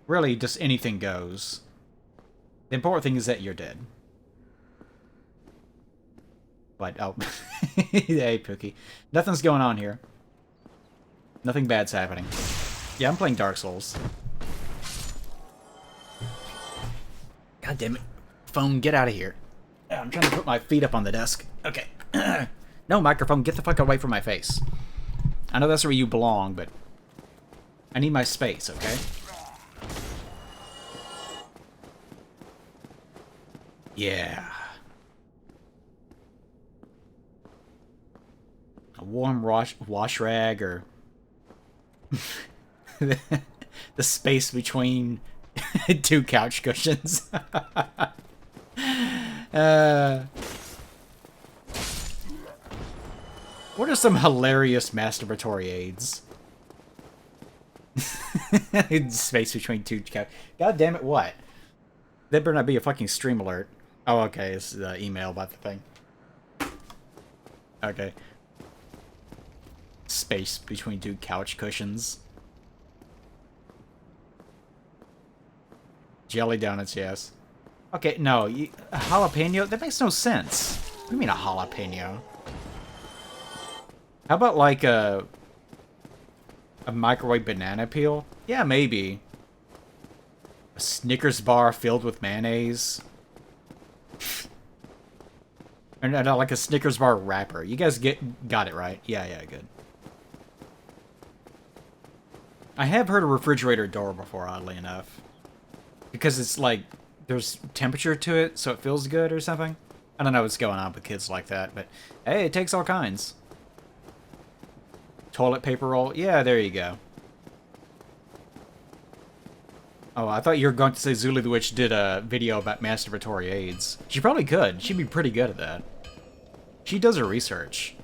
Really, just anything goes. The important thing is that you're dead. But, oh. Hey, Pookie. Nothing's going on here. Nothing bad's happening. Yeah, I'm playing Dark Souls. God damn it. Phone, get out of here. I'm trying to put my feet up on the desk. Okay. No, microphone, get the fuck away from my face. I know that's where you belong, but I need my space, okay? Yeah. A warm wash rag, or the space between two couch cushions. What are some hilarious masturbatory aids? Space between two couch. God damn it! What? That better not be a fucking stream alert. Oh, okay. It's the email about the thing. Okay. Space between two couch cushions. Jelly donuts, yes. Okay, no. A jalapeno? That makes no sense. What do you mean a jalapeno? How about like a microwave banana peel? Yeah, maybe. A Snickers bar filled with mayonnaise. Or no, like a Snickers bar wrapper. You guys got it right. Yeah, good. I have heard a refrigerator door before, oddly enough. Because it's like, there's temperature to it, so it feels good or something. I don't know what's going on with kids like that, but hey, it takes all kinds. Toilet paper roll? Yeah, there you go. Oh, I thought you were going to say Zuli the Witch did a video about masturbatory aids. She probably could. She'd be pretty good at that. She does her research.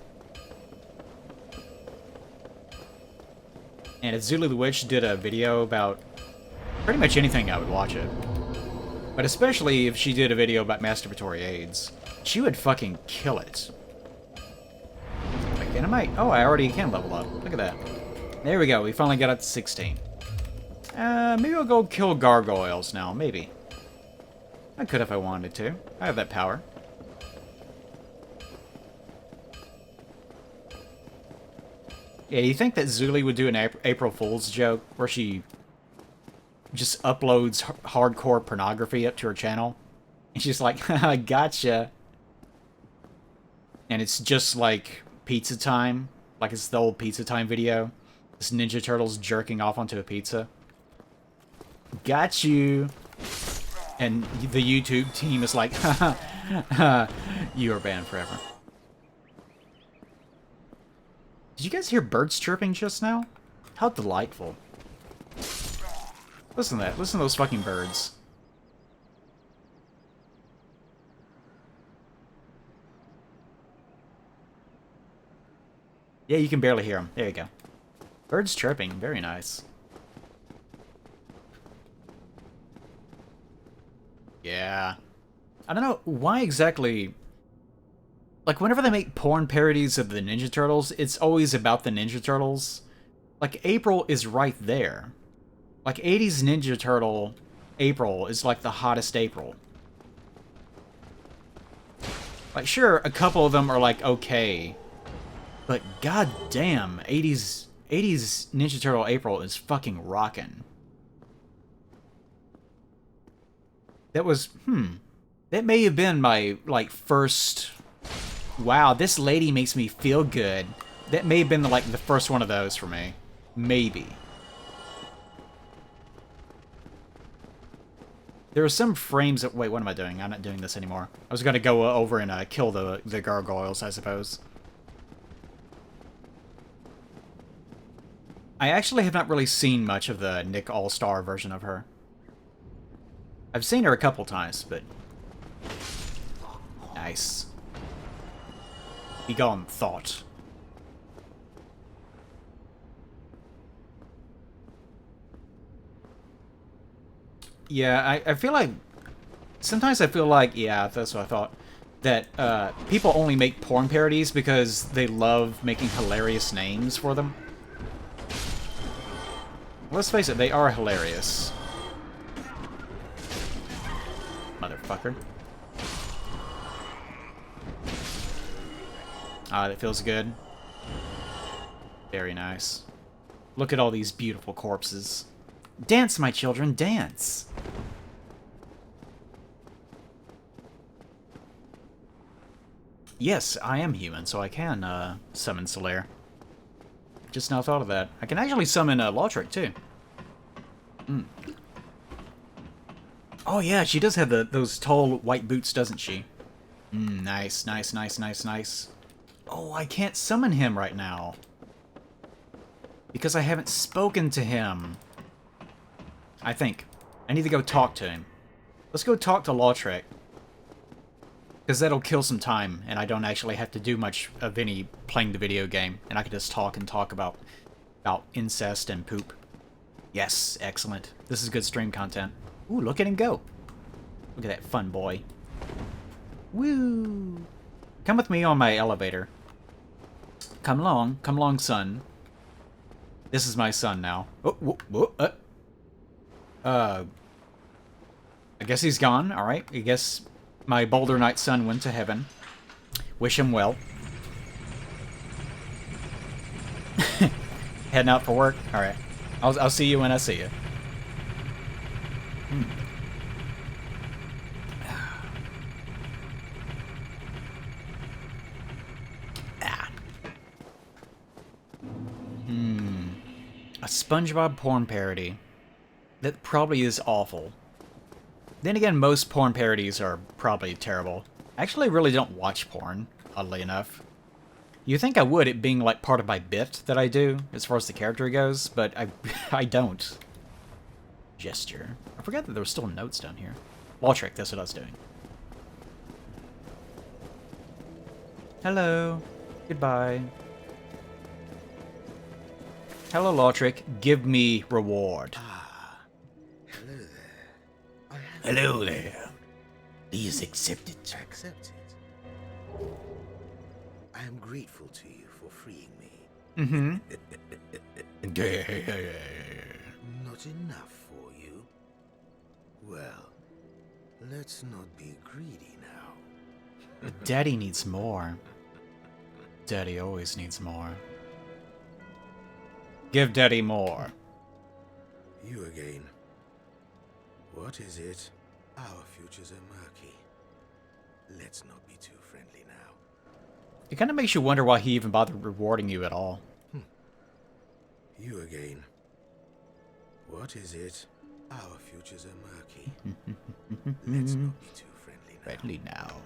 And if Zuli the Witch did a video about pretty much anything, I would watch it. But especially if she did a video about masturbatory aids. She would fucking kill it. Like, and I might... Oh, I already can level up. Look at that. There we go. We finally got up to 16. Maybe I'll go kill gargoyles now. Maybe. I could if I wanted to. I have that power. Yeah, you think that Zuli would do an April Fool's joke where she just uploads hardcore pornography up to her channel? And she's like, haha, gotcha. And it's just like pizza time. Like it's the old pizza time video. This Ninja Turtles jerking off onto a pizza. Got you. And the YouTube team is like, haha, you are banned forever. Did you guys hear birds chirping just now? How delightful. Listen to that. Listen to those fucking birds. Yeah, you can barely hear them. There you go. Birds chirping. Very nice. Yeah. I don't know why exactly... Like, whenever they make porn parodies of the Ninja Turtles, it's always about the Ninja Turtles. Like, April is right there. Like, 80s Ninja Turtle April is like the hottest April. Like, sure, a couple of them are like, okay. But goddamn, 80s Ninja Turtle April is fucking rockin'. That was, that may have been my, like, first... Wow, this lady makes me feel good. That may have been, like, the first one of those for me. Maybe. There were some frames that... Wait, what am I doing? I'm not doing this anymore. I was gonna go over and kill the gargoyles, I suppose. I actually have not really seen much of the Nick All-Star version of her. I've seen her a couple times, but... Nice. Be gone, thought. Yeah, I feel like... Sometimes I feel like, yeah, that's what I thought, that people only make porn parodies because they love making hilarious names for them. Let's face it, they are hilarious. Motherfucker. Ah, that feels good. Very nice. Look at all these beautiful corpses. Dance, my children, dance! Yes, I am human, so I can summon Solaire. Just now thought of that. I can actually summon Lautrec, too. Oh yeah, she does have those tall white boots, doesn't she? Nice, nice, nice, nice, nice. Oh, I can't summon him right now. Because I haven't spoken to him. I think. I need to go talk to him. Let's go talk to Lautrec. Because that'll kill some time, and I don't actually have to do much of any playing the video game. And I can just talk and talk about incest and poop. Yes, excellent. This is good stream content. Ooh, look at him go. Look at that fun boy. Woo! Come with me on my elevator. Come along, son. This is my son now. I guess he's gone. Alright, I guess my Boulder Knight son went to heaven. Wish him well. Heading out for work? Alright. I'll see you when I see you. A SpongeBob porn parody. That probably is awful. Then again, most porn parodies are probably terrible. Actually, I really don't watch porn, oddly enough. You'd think I would, it being like part of my bit that I do, as far as the character goes, but I don't. Gesture. I forgot that there were still notes down here. Lautrec, that's what I was doing. Hello. Goodbye. Hello, Lautrec. Give me reward. Hello there. Hello there. Please accept it. Accept it. I am grateful to you for freeing me. Mm-hmm. Not enough for you? Well, let's not be greedy now. Daddy needs more. Daddy always needs more. Give Daddy more. You again. What is it? Our futures are murky. Let's not be too friendly now. It kind of makes you wonder why he even bothered rewarding you at all. You again. What is it? Our futures are murky. Let's not be too friendly now. Friendly now.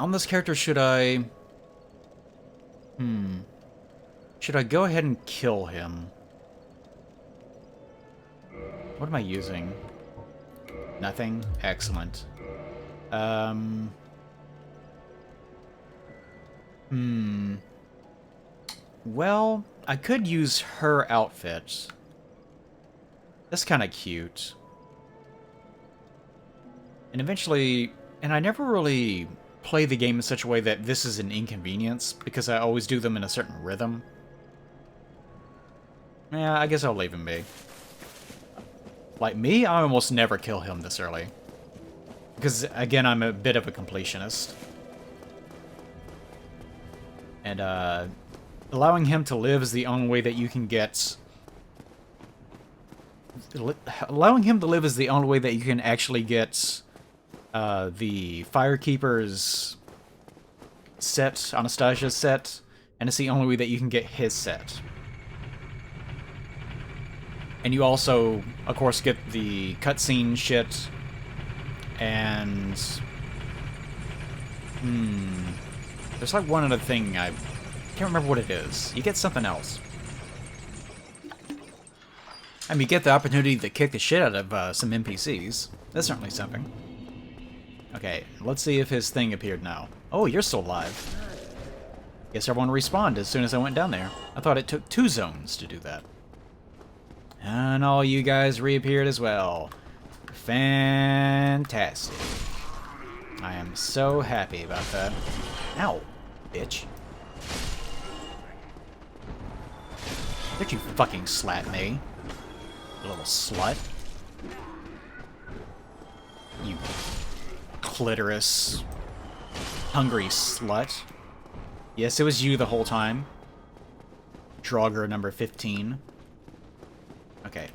On this character, should I... Should I go ahead and kill him? What am I using? Nothing? Excellent. Well, I could use her outfit. That's kind of cute. And eventually... And I never really play the game in such a way that this is an inconvenience, because I always do them in a certain rhythm. Yeah, I guess I'll leave him be. Like me, I almost never kill him this early. Because, again, I'm a bit of a completionist. And, allowing him to live is the only way that you can get... Allowing him to live is the only way that you can actually get the Firekeeper's set, Anastasia's set, and it's the only way that you can get his set. And you also, of course, get the cutscene shit, and... There's like one other thing, I can't remember what it is. You get something else. I mean, you get the opportunity to kick the shit out of some NPCs. That's certainly something. Okay, let's see if his thing appeared now. Oh, you're still alive. Guess everyone respawned as soon as I went down there. I thought it took 2 zones to do that. And all you guys reappeared as well. Fantastic. I am so happy about that. Ow, bitch. Did you fucking slap me? You little slut. You clitoris hungry slut. Yes, it was you the whole time. Draugr number 15. Okay.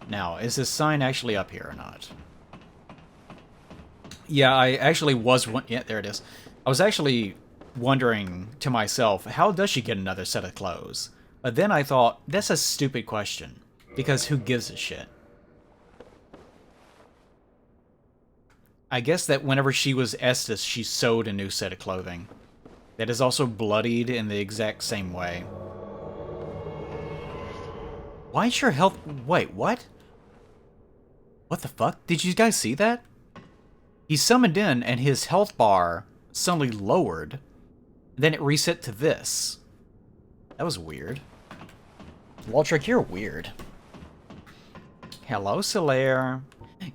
Now, is this sign actually up here or not? Yeah, I actually was... Yeah, there it is. I was actually wondering to myself, how does she get another set of clothes? But then I thought, that's a stupid question. Because who gives a shit? I guess that whenever she was Estus, she sewed a new set of clothing. That is also bloodied in the exact same way. Why is your health... Wait, what? What the fuck? Did you guys see that? He summoned in and his health bar suddenly lowered. Then it reset to this. That was weird. Lautrec, you're weird. Hello, Solaire.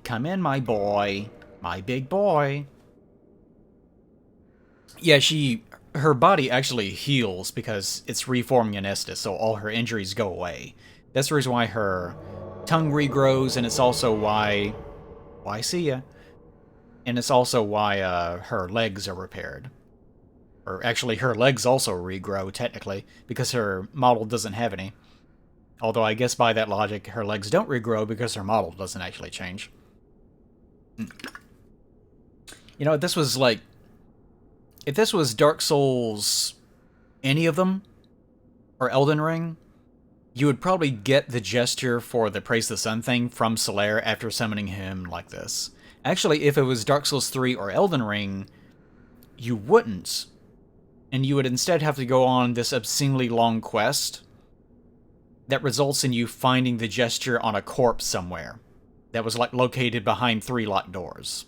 Come in, my boy. My big boy. Yeah, her body actually heals because it's reforming an Estus, so all her injuries go away. That's the reason why her tongue regrows, and it's also why... Why, see ya. And it's also why her legs are repaired. Or actually, her legs also regrow, technically, because her model doesn't have any. Although I guess by that logic, her legs don't regrow because her model doesn't actually change. You know, this was like... If this was Dark Souls, any of them, or Elden Ring, you would probably get the gesture for the Praise the Sun thing from Solaire after summoning him like this. Actually, if it was Dark Souls 3 or Elden Ring, you wouldn't. And you would instead have to go on this obscenely long quest that results in you finding the gesture on a corpse somewhere that was like located behind 3 locked doors.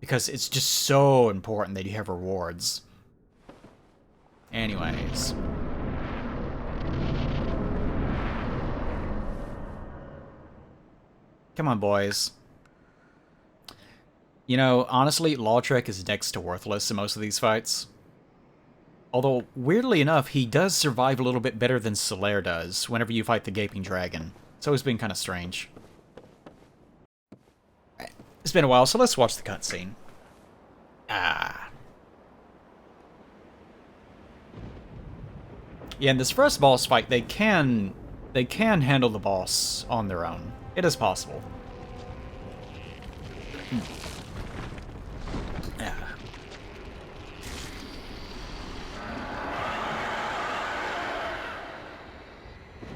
Because it's just so important that you have rewards. Anyways. Come on, boys. You know, honestly, Lautrec is next to worthless in most of these fights. Although, weirdly enough, he does survive a little bit better than Solaire does whenever you fight the Gaping Dragon. It's always been kind of strange. It's been a while, so let's watch the cutscene. Ah. Yeah, in this first boss fight, they can handle the boss on their own. It is possible. Yeah.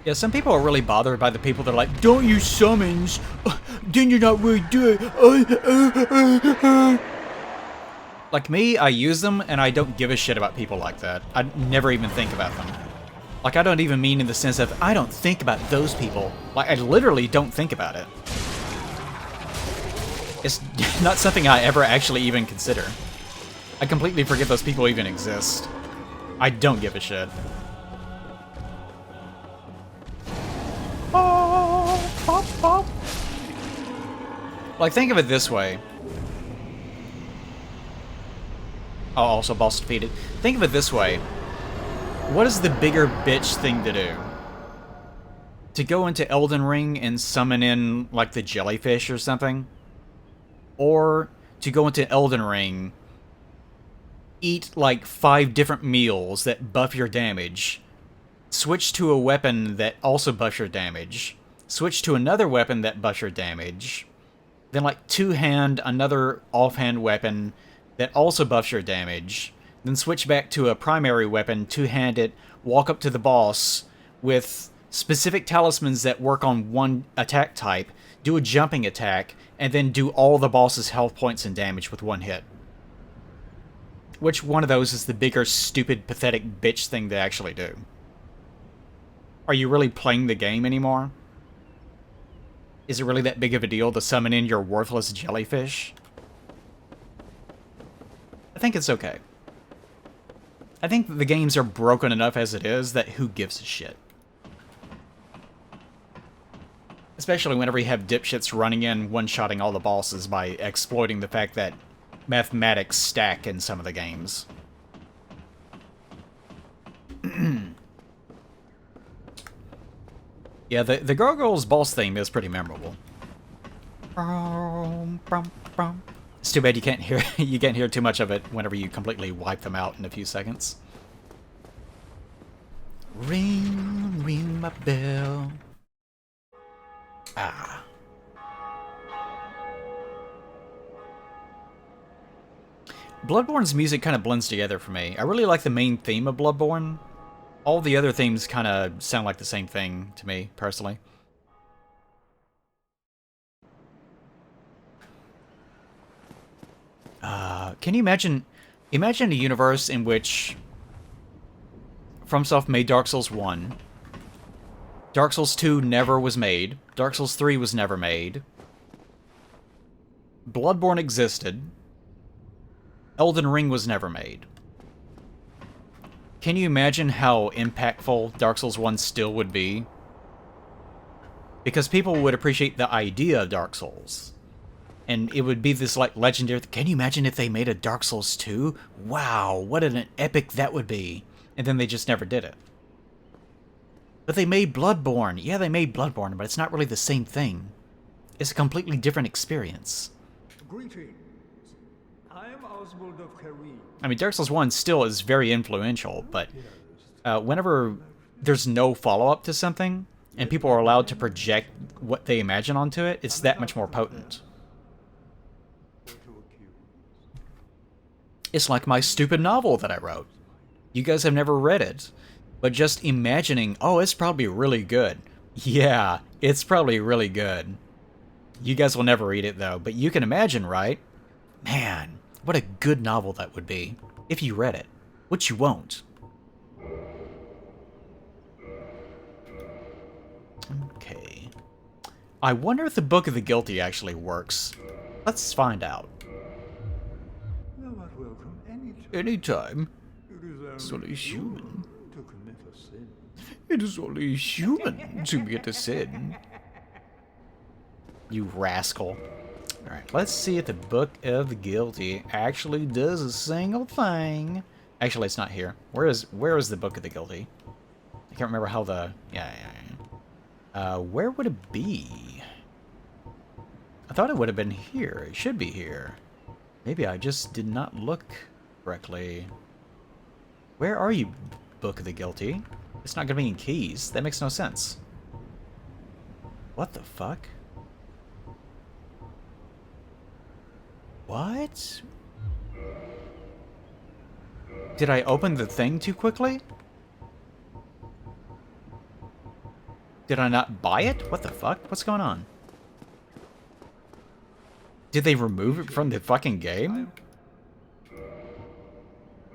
Yeah, some people are really bothered by the people that are like, don't use summons, then you're not really good. Like me, I use them, and I don't give a shit about people like that. I never even think about them. Like, I don't even mean in the sense of, I don't think about those people. Like, I literally don't think about it. It's not something I ever actually even consider. I completely forget those people even exist. I don't give a shit. Like, think of it this way. Oh, also boss defeated. Think of it this way. What is the bigger bitch thing to do? To go into Elden Ring and summon in, like, the jellyfish or something? Or to go into Elden Ring, eat, like, 5 different meals that buff your damage, switch to a weapon that also buffs your damage, switch to another weapon that buffs your damage, then, like, two-hand another offhand weapon that also buffs your damage, then switch back to a primary weapon, two-hand it, walk up to the boss with specific talismans that work on one attack type, do a jumping attack, and then do all the boss's health points and damage with one hit. Which one of those is the bigger, stupid, pathetic bitch thing to actually do? Are you really playing the game anymore? Is it really that big of a deal to summon in your worthless jellyfish? I think it's okay. I think the games are broken enough as it is that who gives a shit? Especially whenever you have dipshits running in, one-shotting all the bosses by exploiting the fact that mathematics stack in some of the games. Yeah, the Gargoyles boss theme is pretty memorable. It's too bad you can't hear too much of it whenever you completely wipe them out in a few seconds. Ring, ring my bell. Ah. Bloodborne's music kind of blends together for me. I really like the main theme of Bloodborne. All the other themes kind of sound like the same thing to me, personally. Can you imagine a universe in which FromSoft made Dark Souls 1, Dark Souls 2 never was made, Dark Souls 3 was never made, Bloodborne existed, Elden Ring was never made. Can you imagine how impactful Dark Souls 1 still would be? Because people would appreciate the idea of Dark Souls. And it would be this, like, legendary... Can you imagine if they made a Dark Souls 2? Wow, what an epic that would be. And then they just never did it. But they made Bloodborne. Yeah, they made Bloodborne, but it's not really the same thing. It's a completely different experience. Greetings. I am Oswald of Careem. I mean, Dark Souls 1 still is very influential, but whenever there's no follow-up to something, and people are allowed to project what they imagine onto it, it's that much more potent. It's like my stupid novel that I wrote. You guys have never read it, but just imagining, oh, it's probably really good. Yeah, it's probably really good. You guys will never read it, though, but you can imagine, right? Man, what a good novel that would be, if you read it, which you won't. Okay. I wonder if the Book of the Guilty actually works. Let's find out. Thou art welcome anytime. Anytime. It It's only human. to commit a sin. It is only human to get a sin. You rascal. Alright, let's see if the Book of the Guilty actually does a single thing. Actually, it's not here. Where is the Book of the Guilty? I can't remember how the... Yeah. Where would it be? I thought it would have been here. It should be here. Maybe I just did not look correctly. Where are you, Book of the Guilty? It's not gonna be in keys. That makes no sense. What the fuck? What? Did I open the thing too quickly? Did I not buy it? What the fuck? What's going on? Did they remove it from the fucking game?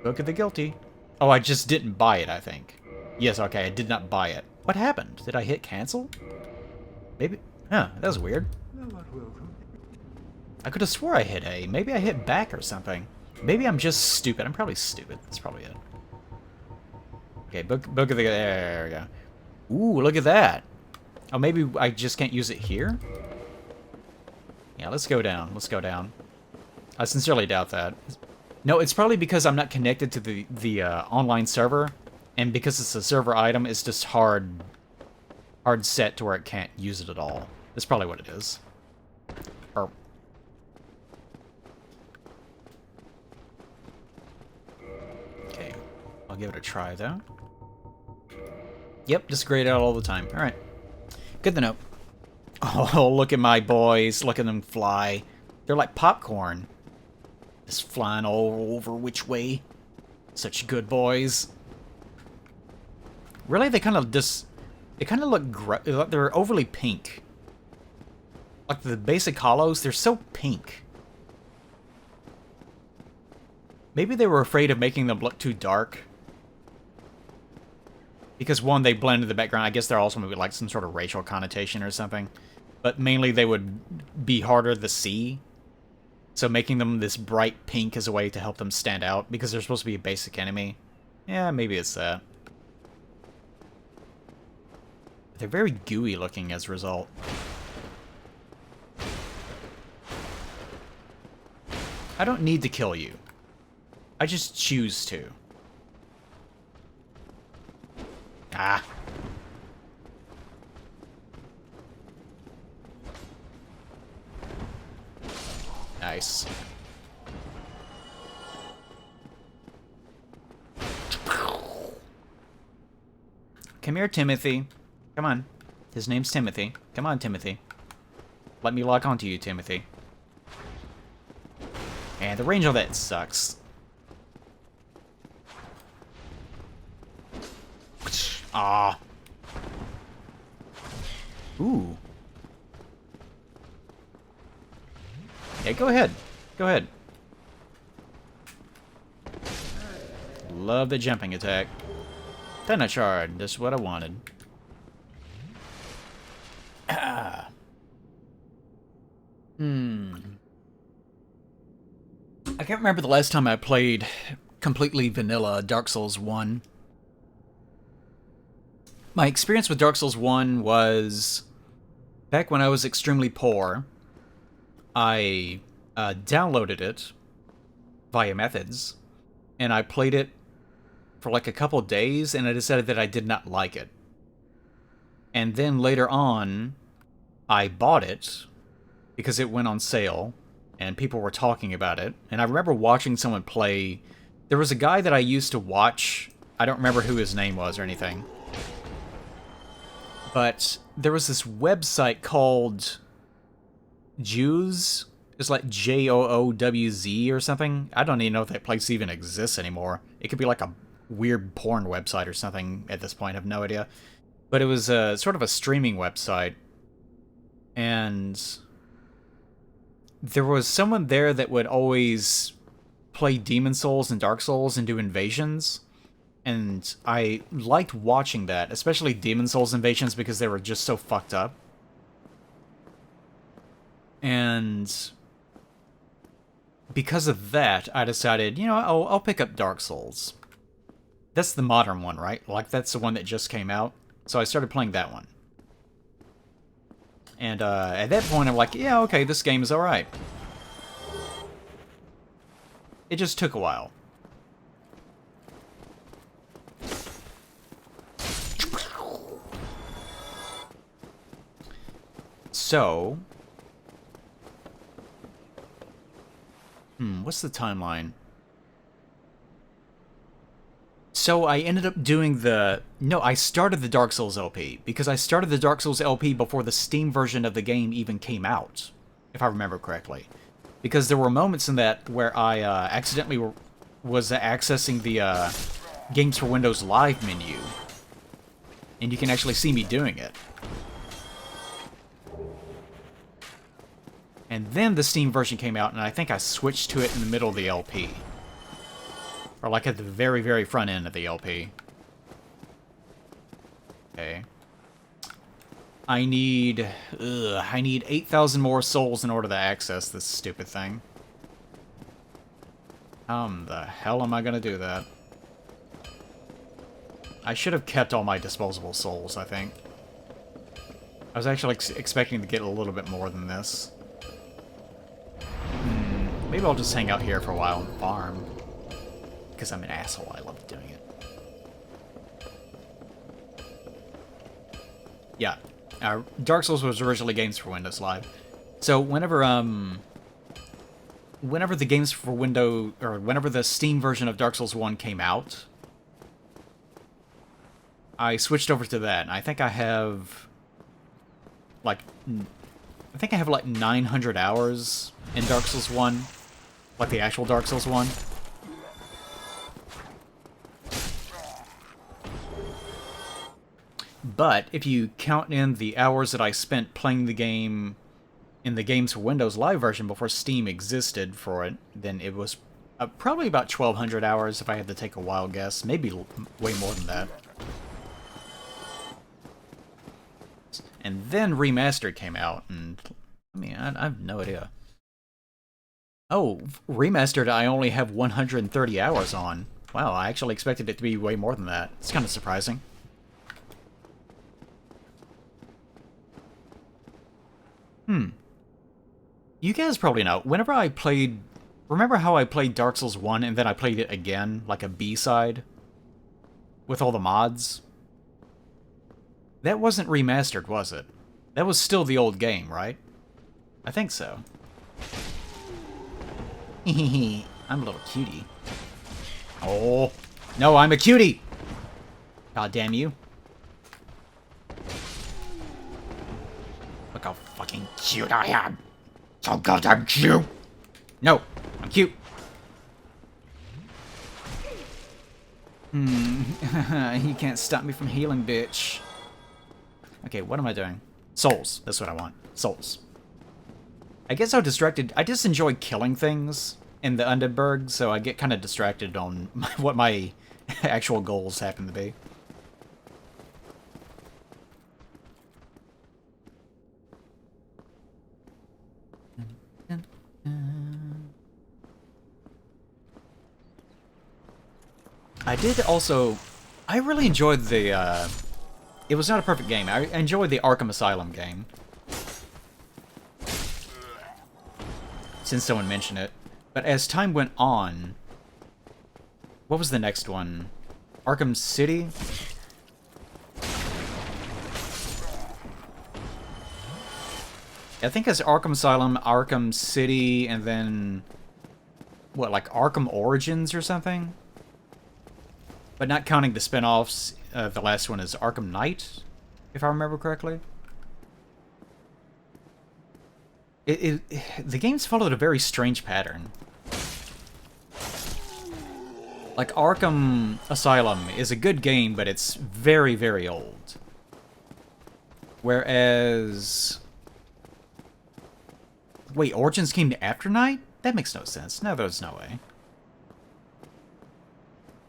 Book of the Guilty. Oh, I just didn't buy it, I think. Yes, okay, I did not buy it. What happened? Did I hit cancel? Maybe... Huh, that was weird. I could have swore I hit A. Maybe I hit back or something. Maybe I'm just stupid. I'm probably stupid. That's probably it. Okay, book of the... There we go. Ooh, look at that. Oh, maybe I just can't use it here? Yeah, let's go down. Let's go down. I sincerely doubt that. No, it's probably because I'm not connected to the online server, and because it's a server item, it's just hard set to where it can't use it at all. That's probably what it is. Or... Okay, I'll give it a try, though. Yep, just grayed out all the time. Alright. Good to know. Oh, look at my boys. Look at them fly. They're like popcorn. Just flying all over which way. Such good boys. Really, they kind of just... They kind of look... They're overly pink. Like the basic hollows, they're so pink. Maybe they were afraid of making them look too dark. Because, one, they blend into the background. I guess they're also maybe like some sort of racial connotation or something. But mainly they would be harder to see. So making them this bright pink is a way to help them stand out. Because they're supposed to be a basic enemy. Yeah, maybe it's that. They're very gooey looking as a result. I don't need to kill you. I just choose to. Ah. Nice. Come here, Timothy. Come on. His name's Timothy. Come on, Timothy. Let me lock onto you, Timothy. And the range of that sucks. Ah. Ooh. Yeah, go ahead. Go ahead. Love the jumping attack. Tenachard, that's what I wanted. Ah. I can't remember the last time I played completely vanilla Dark Souls 1. My experience with Dark Souls 1 was back when I was extremely poor. I downloaded it via Methods, and I played it for like a couple days, and I decided that I did not like it. And then later on, I bought it because it went on sale, and people were talking about it. And I remember watching someone play. There was a guy that I used to watch. I don't remember who his name was or anything. But there was this website called Joowz. It's like JOOWZ or something. I don't even know if that place even exists anymore. It could be like a weird porn website or something at this point. I have no idea. But it was sort of a streaming website. And there was someone there that would always play Demon Souls and Dark Souls and do invasions. And I liked watching that, especially Demon Souls invasions, because they were just so fucked up. And because of that, I decided, you know, I'll pick up Dark Souls. That's the modern one, right? Like, that's the one that just came out. So I started playing that one. And at that point, I'm like, yeah, okay, this game is alright. It just took a while. So... what's the timeline? So I ended up doing the... No, I started the Dark Souls LP, because I started the Dark Souls LP before the Steam version of the game even came out, if I remember correctly. Because there were moments in that where I accidentally was accessing the Games for Windows Live menu, and you can actually see me doing it. And then the Steam version came out, and I think I switched to it in the middle of the LP. Or like at the very, very front end of the LP. Okay. I need 8,000 more souls in order to access this stupid thing. The hell am I gonna do that? I should have kept all my disposable souls, I think. I was actually expecting to get a little bit more than this. Maybe I'll just hang out here for a while and farm. Because I'm an asshole, I love doing it. Yeah. Dark Souls was originally Games for Windows Live. So whenever the Games for Windows, or whenever the Steam version of Dark Souls 1 came out, I switched over to that, and I think I have like 900 hours in Dark Souls 1, like the actual Dark Souls 1. But if you count in the hours that I spent playing the game in the Games for Windows Live version before Steam existed for it, then it was probably about 1,200 hours if I had to take a wild guess. Maybe way more than that. And then Remastered came out, and I mean, I have no idea. Oh, Remastered I only have 130 hours on. Wow, I actually expected it to be way more than that. It's kind of surprising. You guys probably know, whenever I played... Remember how I played Dark Souls 1 and then I played it again, like a B-side? With all the mods? That wasn't remastered, was it? That was still the old game, right? I think so. I'm a little cutie. Oh, no, I'm a cutie! God damn you. Look how fucking cute I am. So goddamn cute. No, I'm cute. You can't stop me from healing, bitch. Okay, what am I doing? Souls. That's what I want. Souls. I get so distracted. I just enjoy killing things in the Undead, so I get kind of distracted on what my actual goals happen to be. I did also... I really enjoyed the, It was not a perfect game. I enjoyed the Arkham Asylum game. Since someone mentioned it. But as time went on... What was the next one? Arkham City? I think it's Arkham Asylum, Arkham City, and then... What, like Arkham Origins or something? But not counting the spin-offs, the last one is Arkham Knight, if I remember correctly. The games followed a very strange pattern. Like, Arkham Asylum is a good game, but it's very, very old. Whereas... Wait, Origins came after Knight? That makes no sense. No, there's no way.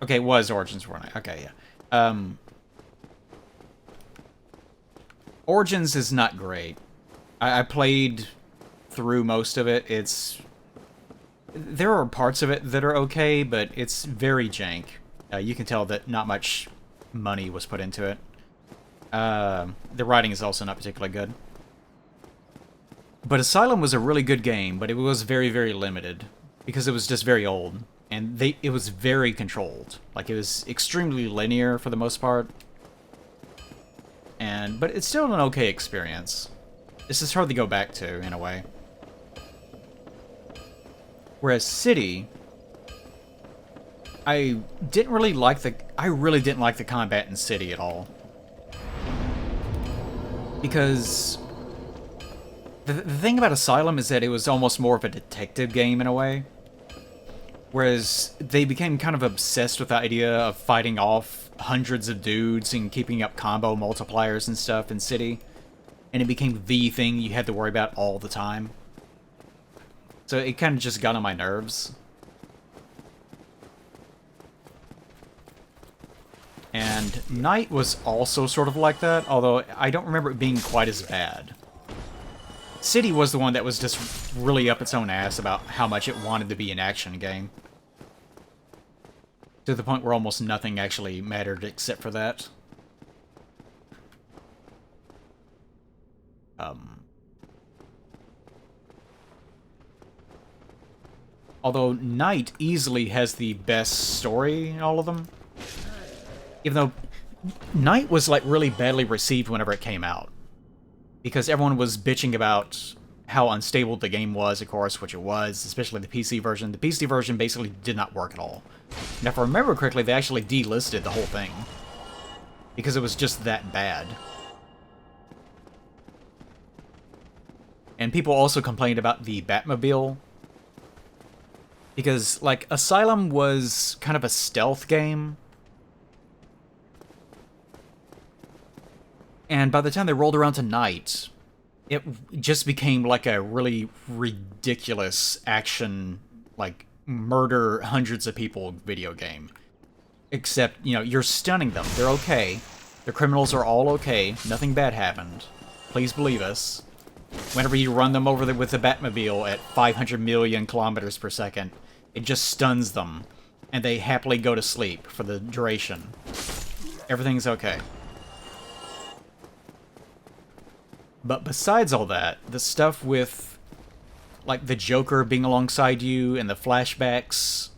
Okay, it was Origins for Knight. Okay, yeah. Origins is not great. I played through most of it. There are parts of it that are okay, but it's very jank. You can tell that not much money was put into it. The writing is also not particularly good. But Asylum was a really good game, but it was very, very limited. Because it was just very old. And it was very controlled. Like, it was extremely linear for the most part. But it's still an okay experience. It's just hard to go back to, in a way. Whereas City... I really didn't like the combat in City at all. Because... The thing about Asylum is that it was almost more of a detective game in a way. Whereas they became kind of obsessed with the idea of fighting off hundreds of dudes and keeping up combo multipliers and stuff in City. And it became the thing you had to worry about all the time. So it kind of just got on my nerves. And Night was also sort of like that, although I don't remember it being quite as bad. City was the one that was just really up its own ass about how much it wanted to be an action game. To the point where almost nothing actually mattered except for that. Although Night easily has the best story in all of them. Even though Night was like really badly received whenever it came out. Because everyone was bitching about how unstable the game was, of course, which it was, especially the PC version. The PC version basically did not work at all. And if I remember correctly, they actually delisted the whole thing. Because it was just that bad. And people also complained about the Batmobile. Because, like, Asylum was kind of a stealth game. And by the time they rolled around to Night, it just became like a really ridiculous action, like, murder hundreds of people video game. Except, you know, you're stunning them. They're okay. The criminals are all okay. Nothing bad happened. Please believe us. Whenever you run them over with the Batmobile at 500 million kilometers per second, it just stuns them. And they happily go to sleep for the duration. Everything's okay. But besides all that, the stuff with, like, the Joker being alongside you and the flashbacks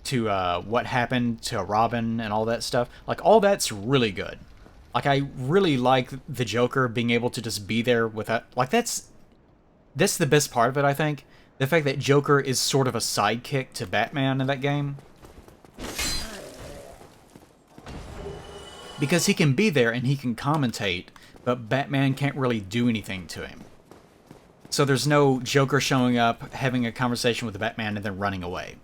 to what happened to Robin and all that stuff, like, all that's really good. Like, I really like the Joker being able to just be there without... Like, that's the best part of it, I think. The fact that Joker is sort of a sidekick to Batman in that game. Because he can be there and he can commentate, but Batman can't really do anything to him. So there's no Joker showing up, having a conversation with the Batman, and then running away.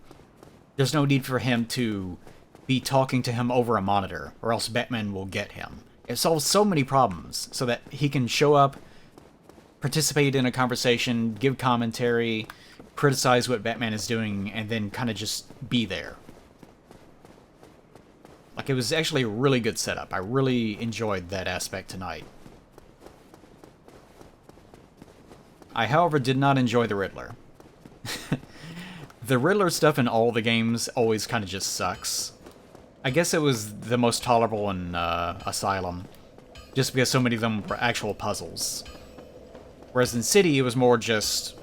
There's no need for him to be talking to him over a monitor, or else Batman will get him. It solves so many problems, so that he can show up, participate in a conversation, give commentary, criticize what Batman is doing, and then kind of just be there. Like, it was actually a really good setup. I really enjoyed that aspect tonight. I, however, did not enjoy the Riddler. The Riddler stuff in all the games always kind of just sucks. I guess it was the most tolerable in Asylum, just because so many of them were actual puzzles. Whereas in City, it was more just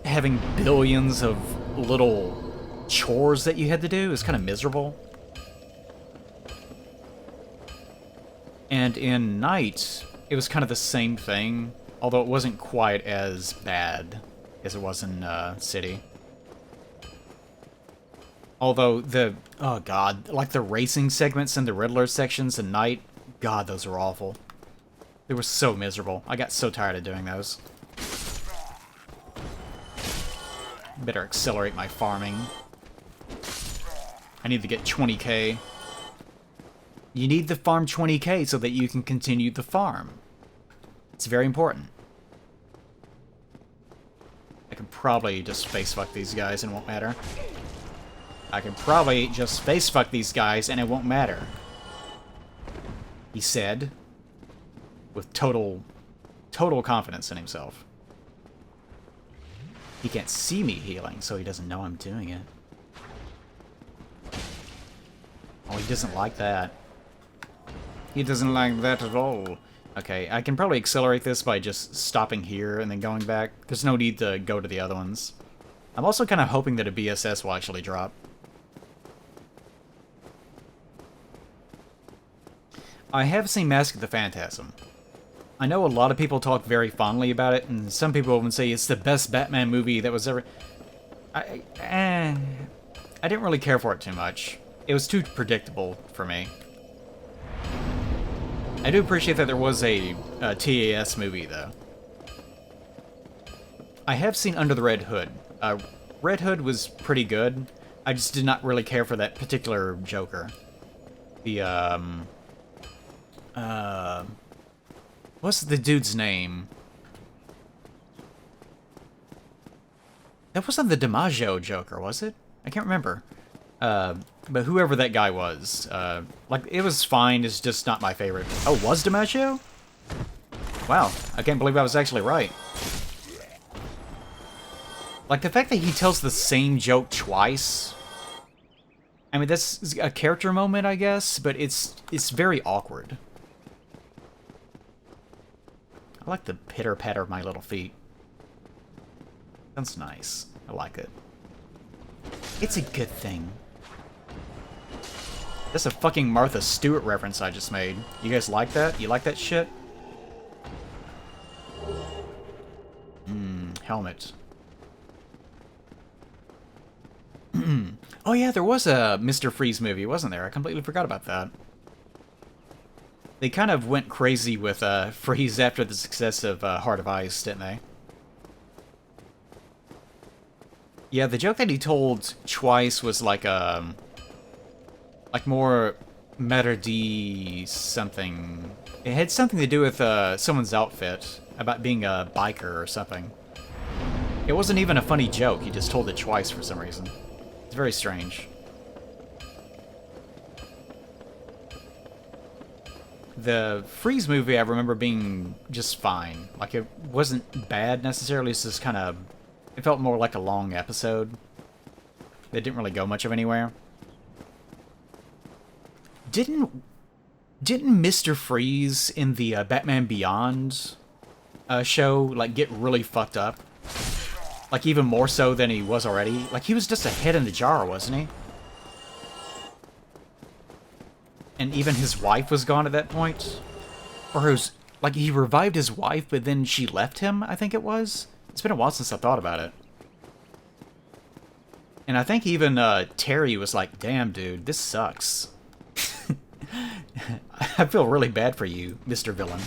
having billions of little chores that you had to do. It was kind of miserable. And in Night, it was kind of the same thing, although it wasn't quite as bad as it was in City. Although oh god, like the racing segments in the Riddler sections in Night, god, those were awful. They were so miserable. I got so tired of doing those. Better accelerate my farming. I need to get 20k. You need to farm 20k so that you can continue the farm. It's very important. I can probably just spacefuck these guys and it won't matter. I can probably just spacefuck these guys and it won't matter. He said, with total confidence in himself. He can't see me healing, so he doesn't know I'm doing it. Oh, he doesn't like that. He doesn't like that at all. Okay, I can probably accelerate this by just stopping here and then going back. There's no need to go to the other ones. I'm also kind of hoping that a BSS will actually drop. I have seen Mask of the Phantasm. I know a lot of people talk very fondly about it, and some people even say it's the best Batman movie that was ever... I didn't really care for it too much. It was too predictable for me. I do appreciate that there was a TAS movie, though. I have seen Under the Red Hood. Red Hood was pretty good. I just did not really care for that particular Joker. The, what's the dude's name? That wasn't the DiMaggio Joker, was it? I can't remember. But whoever that guy was, like, it was fine, it's just not my favorite. Oh, was DiMaggio? Wow, I can't believe I was actually right. Like, the fact that he tells the same joke twice... I mean, that's a character moment, I guess, but it's very awkward. I like the pitter-patter of my little feet. That's nice. I like it. It's a good thing. That's a fucking Martha Stewart reference I just made. You guys like that? You like that shit? Helmet. Oh yeah, there was a Mr. Freeze movie, wasn't there? I completely forgot about that. They kind of went crazy with Freeze after the success of Heart of Ice, didn't they? Yeah, the joke that he told twice was like more Matter D something. It had something to do with someone's outfit, about being a biker or something. It wasn't even a funny joke, he just told it twice for some reason. It's very strange. The Freeze movie I remember being just fine. Like, it wasn't bad necessarily, it's just kind of... It felt more like a long episode. They didn't really go much of anywhere. Didn't Mr. Freeze in the Batman Beyond show, like, get really fucked up? Like, even more so than he was already? Like, he was just a head in the jar, wasn't he? And even his wife was gone at that point? Or his... Like, he revived his wife, but then she left him, I think it was? It's been a while since I thought about it. And I think even Terry was like, damn, dude, this sucks. I feel really bad for you, Mr. Villain.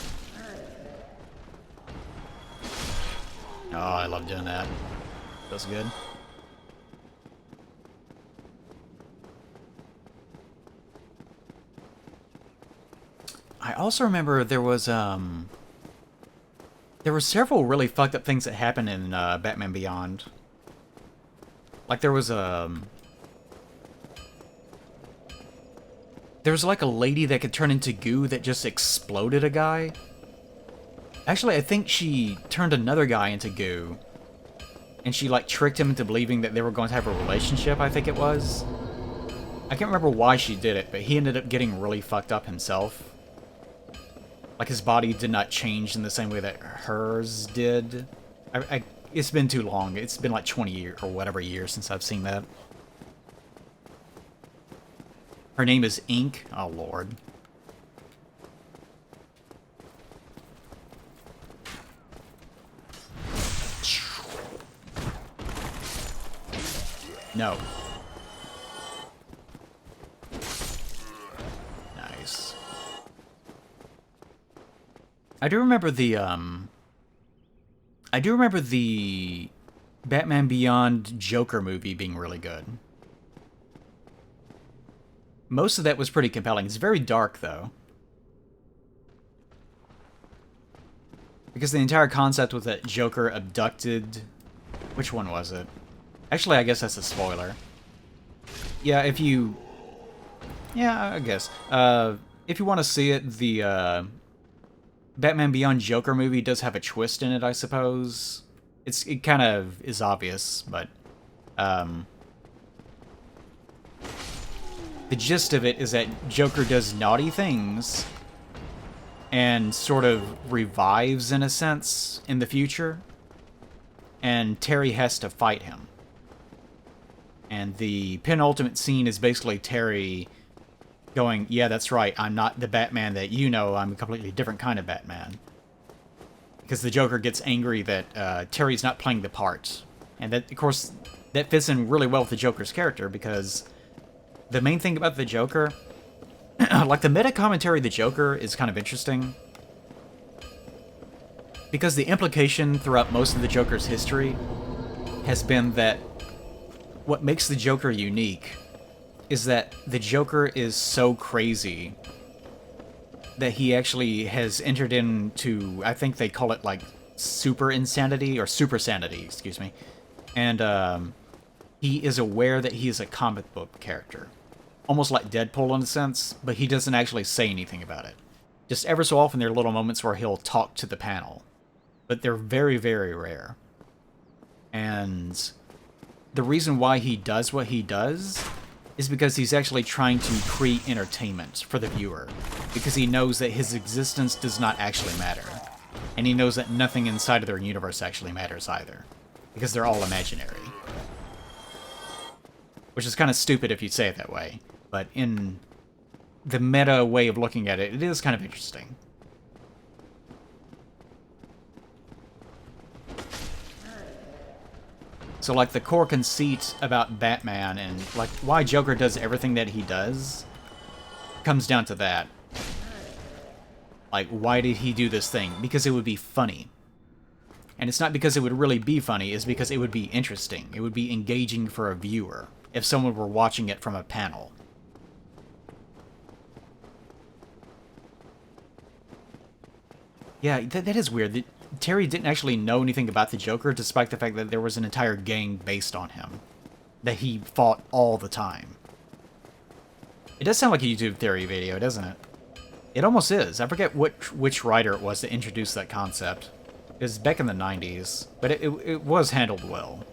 Oh, I love doing that. Feels good. I also remember there were several really fucked up things that happened in Batman Beyond. Like there was like a lady that could turn into goo that just exploded a guy. Actually, I think she turned another guy into goo. And she like tricked him into believing that they were going to have a relationship, I think it was. I can't remember why she did it, but he ended up getting really fucked up himself. Like, his body did not change in the same way that hers did. It's been too long. It's been like 20 years or whatever years since I've seen that. Her name is Ink. Oh, Lord. No. Nice. I do remember the Batman Beyond Joker movie being really good. Most of that was pretty compelling. It's very dark, though. Because the entire concept was that Joker abducted... Which one was it? Actually, I guess that's a spoiler. Yeah, if you... Yeah, I guess. If you want to see it, the Batman Beyond Joker movie does have a twist in it, I suppose. It kind of is obvious, but... the gist of it is that Joker does naughty things and sort of revives, in a sense, in the future. And Terry has to fight him. And the penultimate scene is basically Terry going, yeah, that's right, I'm not the Batman that you know, I'm a completely different kind of Batman. Because the Joker gets angry that Terry's not playing the part. And that, of course, that fits in really well with the Joker's character, because the main thing about the Joker, like the meta commentary of the Joker is kind of interesting. Because the implication throughout most of the Joker's history has been that what makes the Joker unique is that the Joker is so crazy that he actually has entered into, I think they call it like super insanity, or super sanity, excuse me. And he is aware that he is a comic book character. almost like Deadpool in a sense, but he doesn't actually say anything about it. Just ever so often there are little moments where he'll talk to the panel. But they're very, very rare. And the reason why he does what he does is because he's actually trying to create entertainment for the viewer. Because he knows that his existence does not actually matter. And he knows that nothing inside of their universe actually matters either. Because they're all imaginary. Which is kind of stupid if you say it that way. But in the meta way of looking at it, it is kind of interesting. So, like, the core conceit about Batman and, like, why Joker does everything that he does comes down to that. Like, why did he do this thing? Because it would be funny. And it's not because it would really be funny, it's because it would be interesting. It would be engaging for a viewer if someone were watching it from a panel. Yeah, that is weird. Terry didn't actually know anything about the Joker, despite the fact that there was an entire gang based on him. That he fought all the time. It does sound like a YouTube theory video, doesn't it? It almost is. I forget which writer it was that introduced that concept. It was back in the 90s, but it was handled well.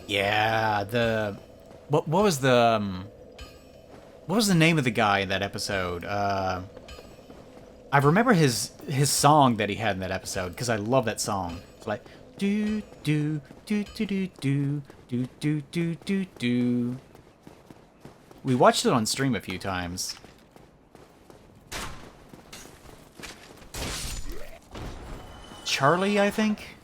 Yeah, what was the name of the guy in that episode? I remember his song that he had in that episode because I love that song. It's like do do do do do do do do do do do. We watched it on stream a few times. Charlie, I think?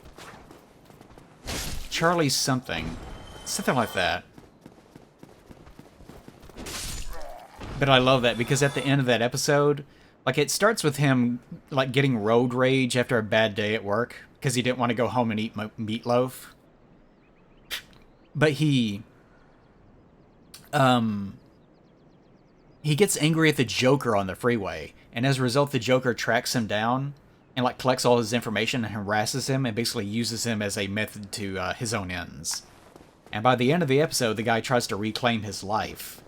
Charlie something. Something like that. But I love that because at the end of that episode, like, it starts with him, like, getting road rage after a bad day at work because he didn't want to go home and eat meatloaf. But he gets angry at the Joker on the freeway, and as a result, the Joker tracks him down and, like, collects all his information and harasses him and basically uses him as a method to his own ends. And by the end of the episode, the guy tries to reclaim his life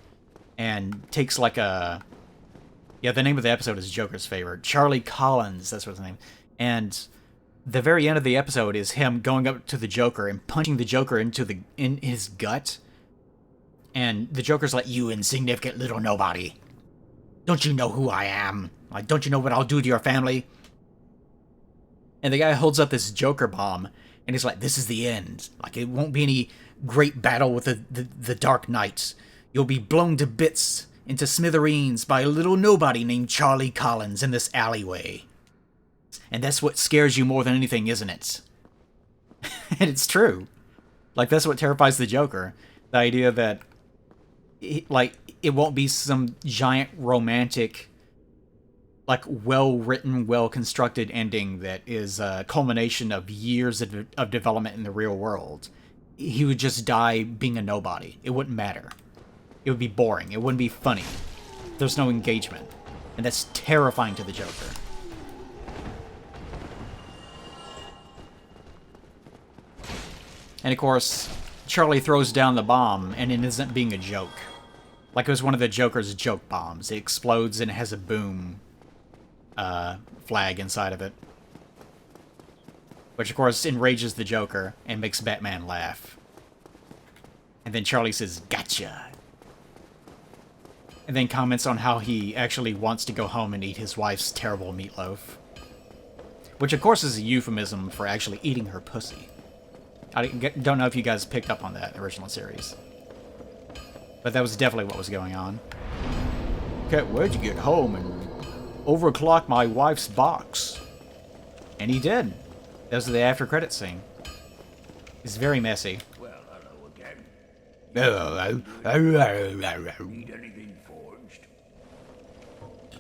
and takes, like, a... Yeah, the name of the episode is Joker's Favorite. Charlie Collins, that's what his name. And the very end of the episode is him going up to the Joker and punching the Joker in his gut. And the Joker's like, "You insignificant little nobody. Don't you know who I am? Like, don't you know what I'll do to your family?" And the guy holds up this Joker bomb, and he's like, "This is the end. Like, it won't be any great battle with the Dark Knight. You'll be blown to bits, into smithereens by a little nobody named Charlie Collins in this alleyway. And that's what scares you more than anything, isn't it?" And it's true. Like, that's what terrifies the Joker. The idea that, it won't be some giant romantic, like, well-written, well-constructed ending that is a culmination of years of development in the real world. He would just die being a nobody. It wouldn't matter. It would be boring. It wouldn't be funny. There's no engagement. And that's terrifying to the Joker. And of course, Charlie throws down the bomb, and it isn't being a joke. Like, it was one of the Joker's joke bombs. It explodes and it has a boom flag inside of it. Which, of course, enrages the Joker and makes Batman laugh. And then Charlie says, "Gotcha!" And then comments on how he actually wants to go home and eat his wife's terrible meatloaf. Which, of course, is a euphemism for actually eating her pussy. I don't know if you guys picked up on that original series. But that was definitely what was going on. "Can't wait to get home and overclock my wife's box." And he did. That was the after credits scene. It's very messy. Well, hello again. Hello. Need anything forged?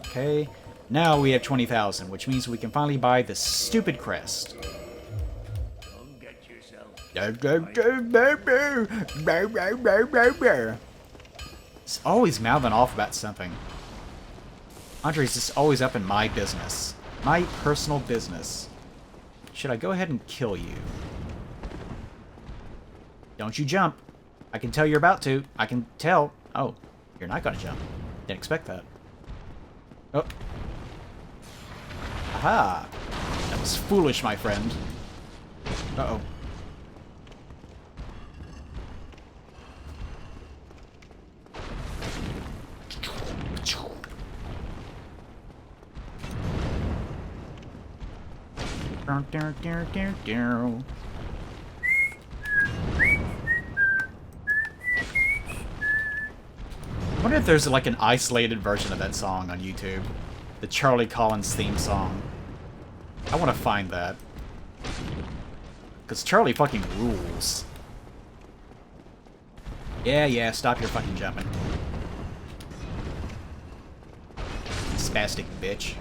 Okay, now we have 20,000, which means we can finally buy the stupid crest. Come get yourself. It's always mouthing off about something. Andre's just always up in my business. My personal business. Should I go ahead and kill you? Don't you jump. I can tell you're about to. I can tell. Oh, you're not gonna jump. Didn't expect that. Oh. Aha. That was foolish, my friend. Uh-oh. I wonder if there's like an isolated version of that song on YouTube. The Charlie Collins theme song. I want to find that. Because Charlie fucking rules. Yeah, stop your fucking jumping. Spastic bitch.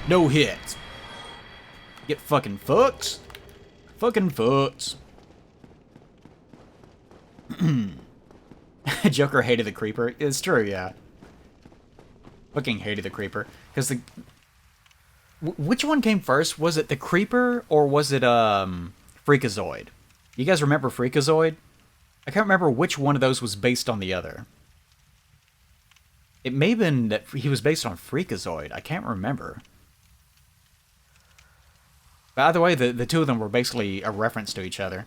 No hits. Get fucking fucked. Fucking fucked. Joker hated the creeper. It's true, yeah. Fucking hated the creeper. Because the... Which one came first? Was it the creeper or was it, Freakazoid? You guys remember Freakazoid? I can't remember which one of those was based on the other. It may have been that he was based on Freakazoid. I can't remember. By the way, the two of them were basically a reference to each other.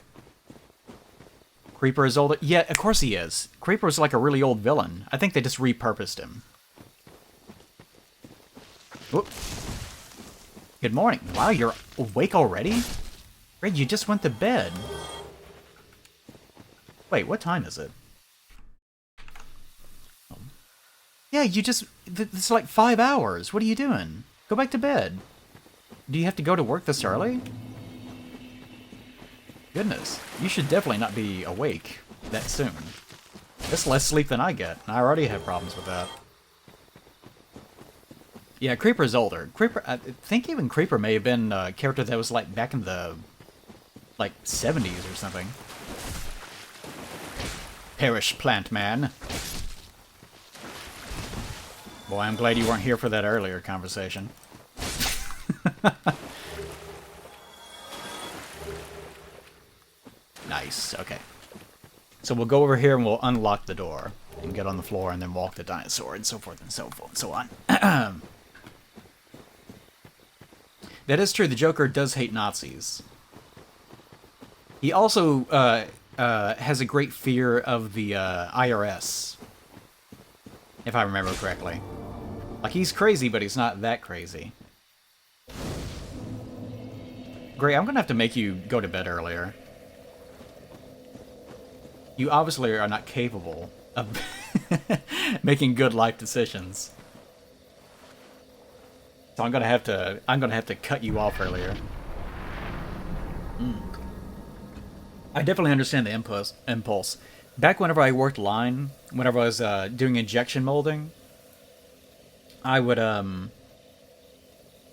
Creeper is older. Yeah, of course he is. Creeper is like a really old villain. I think they just repurposed him. Whoop. Good morning. Wow, you're awake already? Red, you just went to bed. Wait, what time is it? Yeah, you just... It's like 5 hours. What are you doing? Go back to bed. Do you have to go to work this early? Goodness, you should definitely not be awake that soon. That's less sleep than I get, and I already have problems with that. Yeah, Creeper's older. Creeper, I think even Creeper may have been a character that was like back in the like 70s or something. Perish, plant man. Boy, I'm glad you weren't here for that earlier conversation. Nice, okay. So we'll go over here and we'll unlock the door and get on the floor and then walk the dinosaur and so forth and so forth and so on. That is true, the Joker does hate Nazis. He also has a great fear of the IRS, if I remember correctly. Like, he's crazy, but he's not that crazy. Gray, I'm gonna have to make you go to bed earlier. You obviously are not capable of making good life decisions. So I'm gonna have to cut you off earlier. I definitely understand the impulse. Back whenever I worked line, whenever I was doing injection molding, I would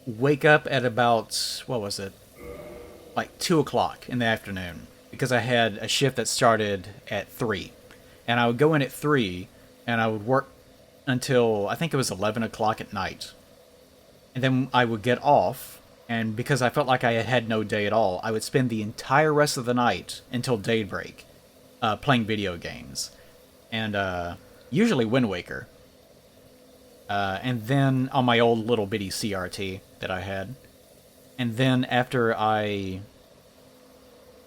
wake up at about, what was it? Like 2 o'clock in the afternoon. Because I had a shift that started at 3. And I would go in at 3, and I would work until, I think it was 11 o'clock at night. And then I would get off, and because I felt like I had had no day at all, I would spend the entire rest of the night until daybreak playing video games. And usually Wind Waker. And then on my old little bitty CRT that I had. And then after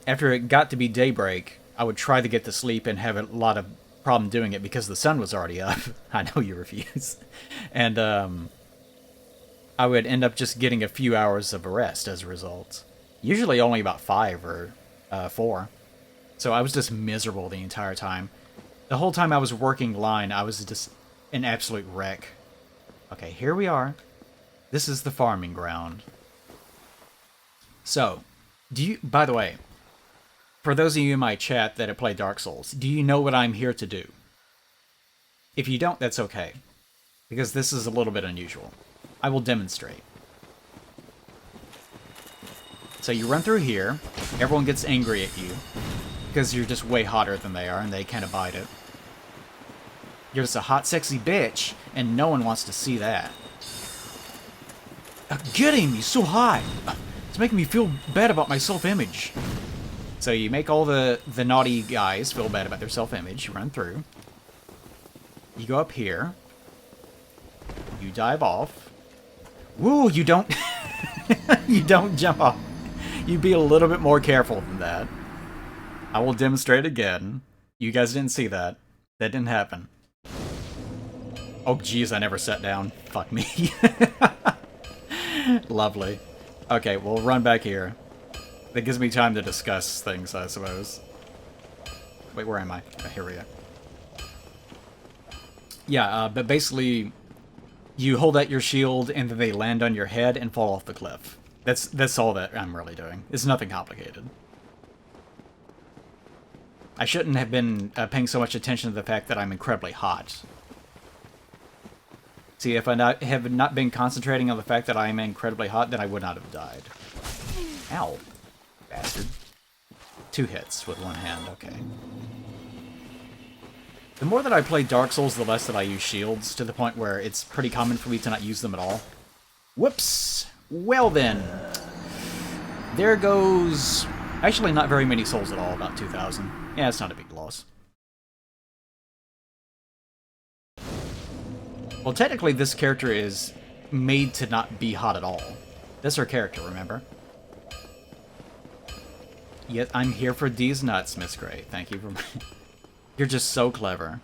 it got to be daybreak, I would try to get to sleep and have a lot of problem doing it because the sun was already up. I know you refuse. And I would end up just getting a few hours of rest as a result. Usually only about 5 or 4. So I was just miserable the entire time. The whole time I was working line, I was just an absolute wreck. Okay, here we are. This is the farming ground. So, by the way, for those of you in my chat that have played Dark Souls, do you know what I'm here to do? If you don't, that's okay. Because this is a little bit unusual. I will demonstrate. So you run through here, everyone gets angry at you, because you're just way hotter than they are, and they can't abide it. You're just a hot, sexy bitch, and no one wants to see that. Get him! He's so hot! It's making me feel bad about my self-image. So you make all the naughty guys feel bad about their self-image. You run through. You go up here. You dive off. Woo! You don't... you don't jump off. You be a little bit more careful than that. I will demonstrate again. You guys didn't see that. That didn't happen. Oh, jeez, I never sat down. Fuck me. Lovely. Okay, we'll run back here. That gives me time to discuss things, I suppose. Wait, where am I? Oh, here we go. Yeah, but basically, you hold out your shield, and then they land on your head and fall off the cliff. That's all that I'm really doing. It's nothing complicated. I shouldn't have been paying so much attention to the fact that I'm incredibly hot. See, if I have not been concentrating on the fact that I am incredibly hot, then I would not have died. Ow. Bastard. 2 hits with 1 hand, okay. The more that I play Dark Souls, the less that I use shields, to the point where it's pretty common for me to not use them at all. Whoops! Well then. There goes... Actually, not very many souls at all, about 2,000. Yeah, it's not a big loss. Well, technically, this character is made to not be hot at all. That's her character, remember? Yet I'm here for these nuts, Miss Gray. Thank you for... You're just so clever.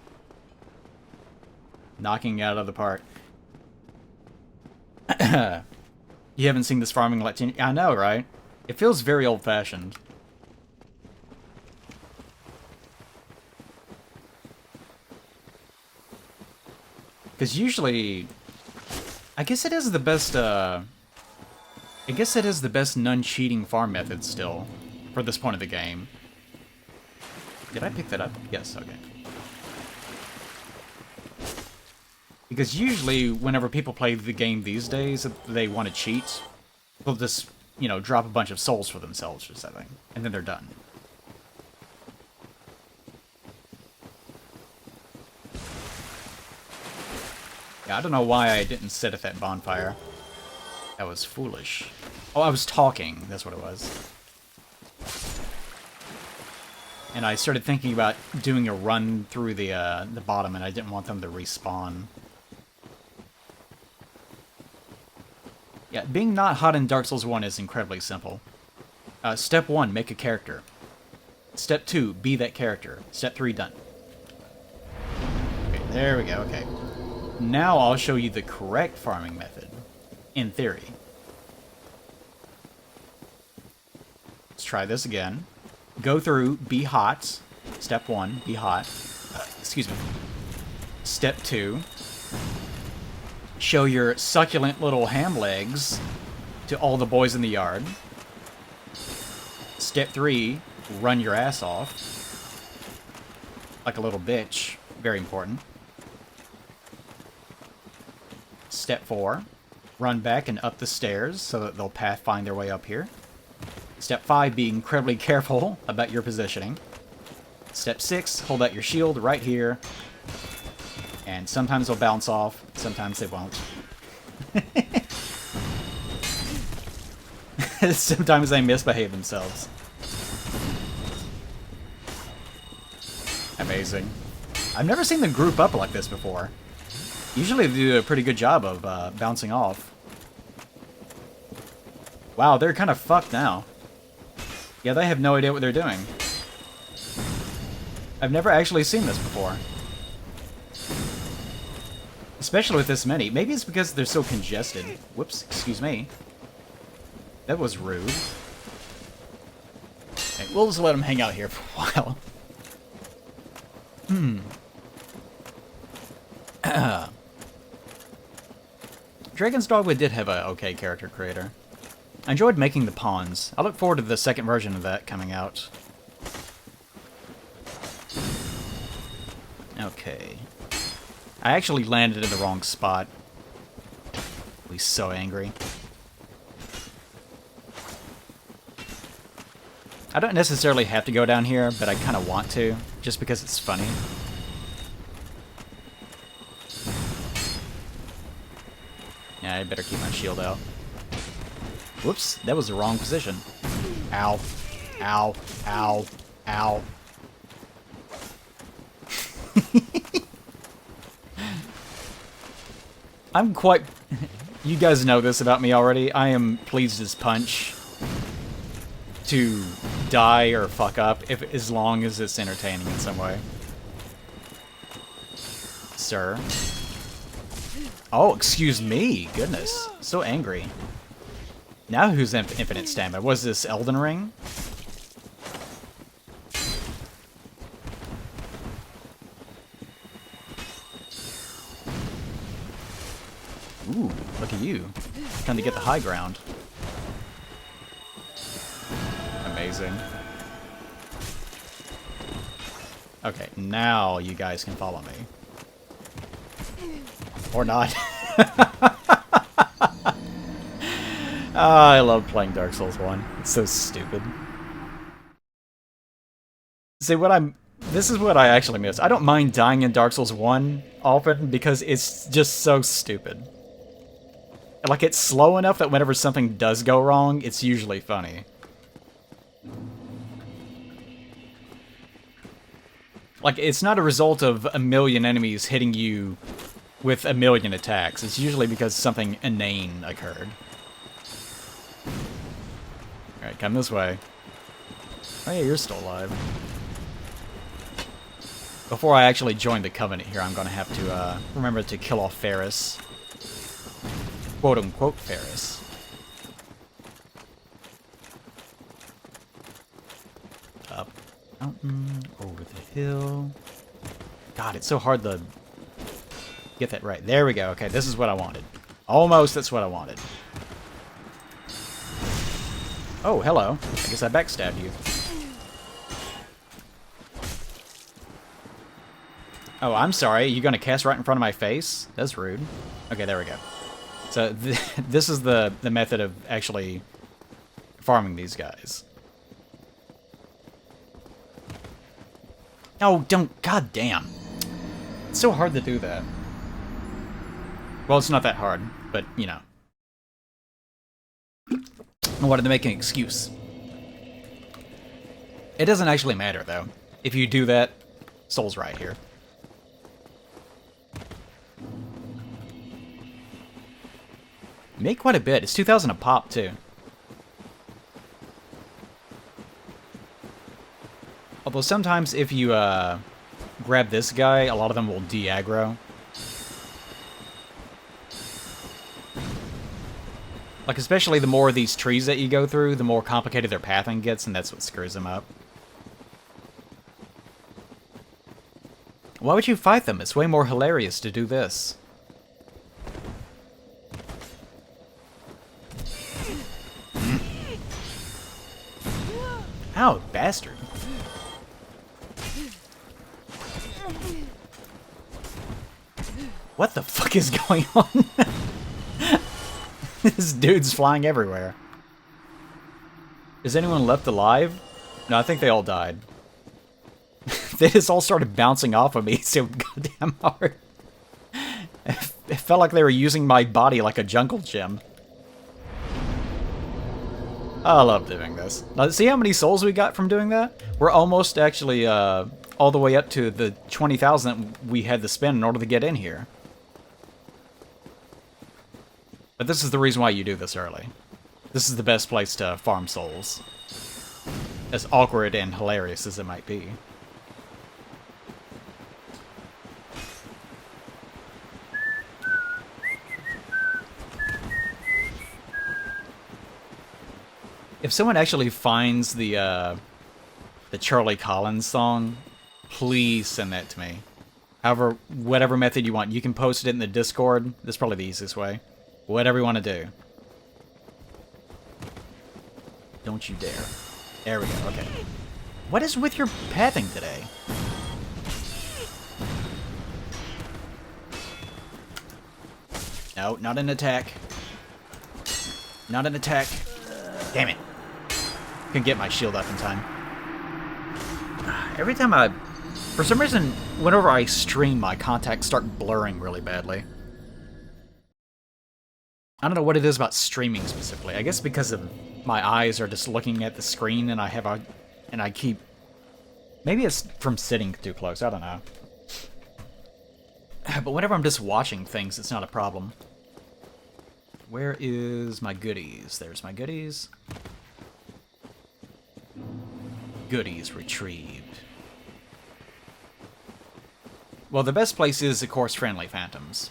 Knocking it out of the park. You haven't seen this farming Latin... I know, right? It feels very old-fashioned. Because usually... I guess it is the best, I guess it is the best non-cheating farm method still, for this point of the game. Did I pick that up? Yes, okay. Because usually, whenever people play the game these days, they want to cheat, they'll just, you know, drop a bunch of souls for themselves or something, and then they're done. Yeah, I don't know why I didn't sit at that bonfire. That was foolish. Oh, I was talking, that's what it was. And I started thinking about doing a run through the bottom, and I didn't want them to respawn. Yeah, being not hot in Dark Souls 1 is incredibly simple. Step 1, make a character. Step 2, be that character. Step 3, done. Okay, there we go, okay. Now I'll show you the correct farming method, in theory. Let's try this again. Go through, be hot. Step 1, be hot. Excuse me. Step 2, show your succulent little ham legs to all the boys in the yard. Step 3, run your ass off. Like a little bitch. Very important. Step 4, run back and up the stairs so that they'll find their way up here. Step 5, be incredibly careful about your positioning. Step 6, hold out your shield right here. And sometimes they'll bounce off, sometimes they won't. Sometimes they misbehave themselves. Amazing. I've never seen them group up like this before. Usually they do a pretty good job of bouncing off. Wow, they're kind of fucked now. Yeah, they have no idea what they're doing. I've never actually seen this before. Especially with this many. Maybe it's because they're so congested. Whoops, excuse me. That was rude. Okay, we'll just let them hang out here for a while. Dragon's Dogwood did have a okay character creator. I enjoyed making the pawns. I look forward to the second version of that coming out. Okay. I actually landed in the wrong spot. I'll be so angry. I don't necessarily have to go down here, but I kind of want to, just because it's funny. Yeah, I better keep my shield out. Whoops, that was the wrong position. Ow. Ow. Ow. Ow. I'm quite... You guys know this about me already. I am pleased as punch to die or fuck up as long as it's entertaining in some way. Sir. Oh, excuse me. Goodness. So angry. Now who's infinite stamina? Was this Elden Ring? Ooh, look at you. Trying to get the high ground. Amazing. Okay, now you guys can follow me. Or not. I love playing Dark Souls 1. It's so stupid. See, this is what I actually miss. I don't mind dying in Dark Souls 1 often because it's just so stupid. Like, it's slow enough that whenever something does go wrong, it's usually funny. Like, it's not a result of a million enemies hitting you with a million attacks. It's usually because something inane occurred. Alright, come this way. Oh yeah, you're still alive. Before I actually join the Covenant here, I'm gonna have to, remember to kill off Ferris. Quote-unquote Ferris. Up mountain, over the hill. God, it's so hard to get that right. There we go. Okay, this is what I wanted. Almost, that's what I wanted. Oh, hello. I guess I backstabbed you. Oh, I'm sorry. You gonna cast right in front of my face? That's rude. Okay, there we go. So this is the method of actually farming these guys. Oh, don't... God damn. It's so hard to do that. Well, it's not that hard, but, you know. I wanted to make an excuse. It doesn't actually matter, though. If you do that, Soul's right here. Make quite a bit. It's 2,000 a pop, too. Although sometimes if you grab this guy, a lot of them will de-aggro. Like, especially the more of these trees that you go through, the more complicated their pathing gets, and that's what screws them up. Why would you fight them? It's way more hilarious to do this. Ow, bastard. What the fuck is going on? This dude's flying everywhere. Is anyone left alive? No, I think they all died. They just all started bouncing off of me so goddamn hard. It felt like they were using my body like a jungle gym. I love doing this. Now, see how many souls we got from doing that? We're almost actually all the way up to the 20,000 we had to spend in order to get in here. But this is the reason why you do this early. This is the best place to farm souls. As awkward and hilarious as it might be. If someone actually finds the Charlie Collins song, please send that to me. However, whatever method you want. You can post it in the Discord. That's probably the easiest way. Whatever you want to do. Don't you dare. There we go, okay. What is with your pathing today? No, not an attack. Not an attack. Damn it. Couldn't get my shield up in time. Every time for some reason, whenever I stream, my contacts start blurring really badly. I don't know what it is about streaming specifically. I guess because of my eyes are just looking at the screen and I keep... Maybe it's from sitting too close, I don't know. But whenever I'm just watching things, it's not a problem. Where is my goodies? There's my goodies. Goodies retrieved. Well, the best place is, of course, Friendly Phantoms.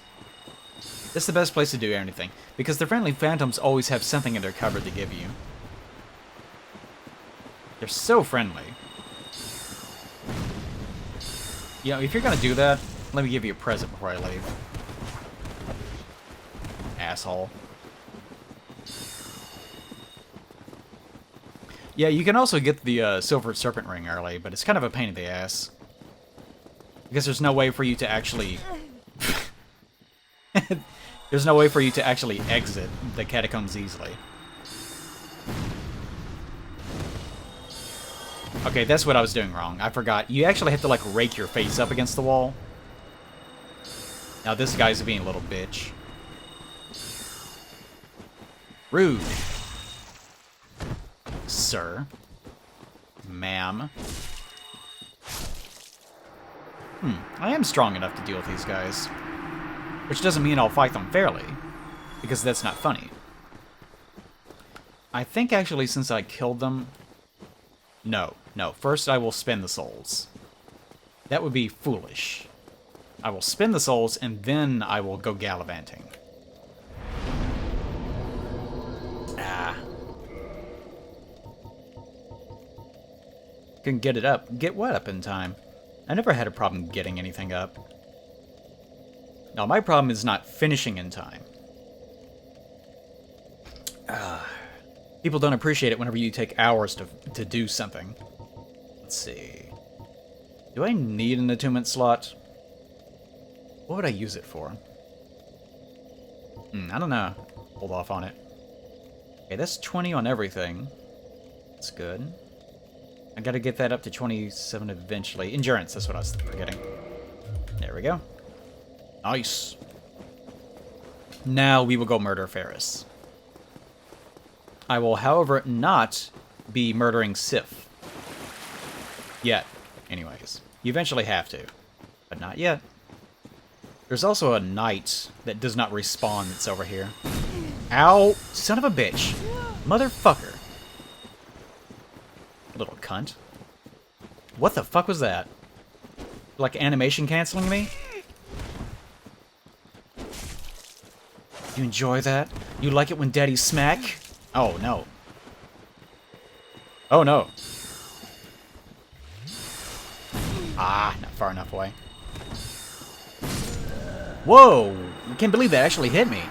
This is the best place to do anything, because the Friendly Phantoms always have something in their cupboard to give you. They're so friendly. You know, if you're gonna do that, let me give you a present before I leave. Asshole. Yeah, you can also get the Silver Serpent Ring early, but it's kind of a pain in the ass. Because there's no way for you to actually... there's no way for you to actually exit the catacombs easily. Okay, that's what I was doing wrong. I forgot. You actually have to, like, rake your face up against the wall. Now this guy's being a little bitch. Rude. Sir. Ma'am. I am strong enough to deal with these guys. Which doesn't mean I'll fight them fairly, because that's not funny. I think actually since I killed them... No. First I will spend the souls. That would be foolish. I will spend the souls, and then I will go gallivanting. Ah. Can get it up. Get what up in time? I never had a problem getting anything up. Now, my problem is not finishing in time. People don't appreciate it whenever you take hours to do something. Let's see. Do I need an attunement slot? What would I use it for? I don't know. Hold off on it. Okay, that's 20 on everything. That's good. I gotta get that up to 27 eventually. Endurance, that's what I was forgetting. There we go. Nice. Now we will go murder Ferris. I will, however, not be murdering Sif. Yet. Anyways. You eventually have to. But not yet. There's also a knight that does not respawn that's over here. Ow! Son of a bitch! Motherfucker! Little cunt. What the fuck was that? Like animation canceling me? You enjoy that? You like it when daddy smack? Oh no. Oh no. Ah, not far enough away. Whoa! I can't believe that actually hit me.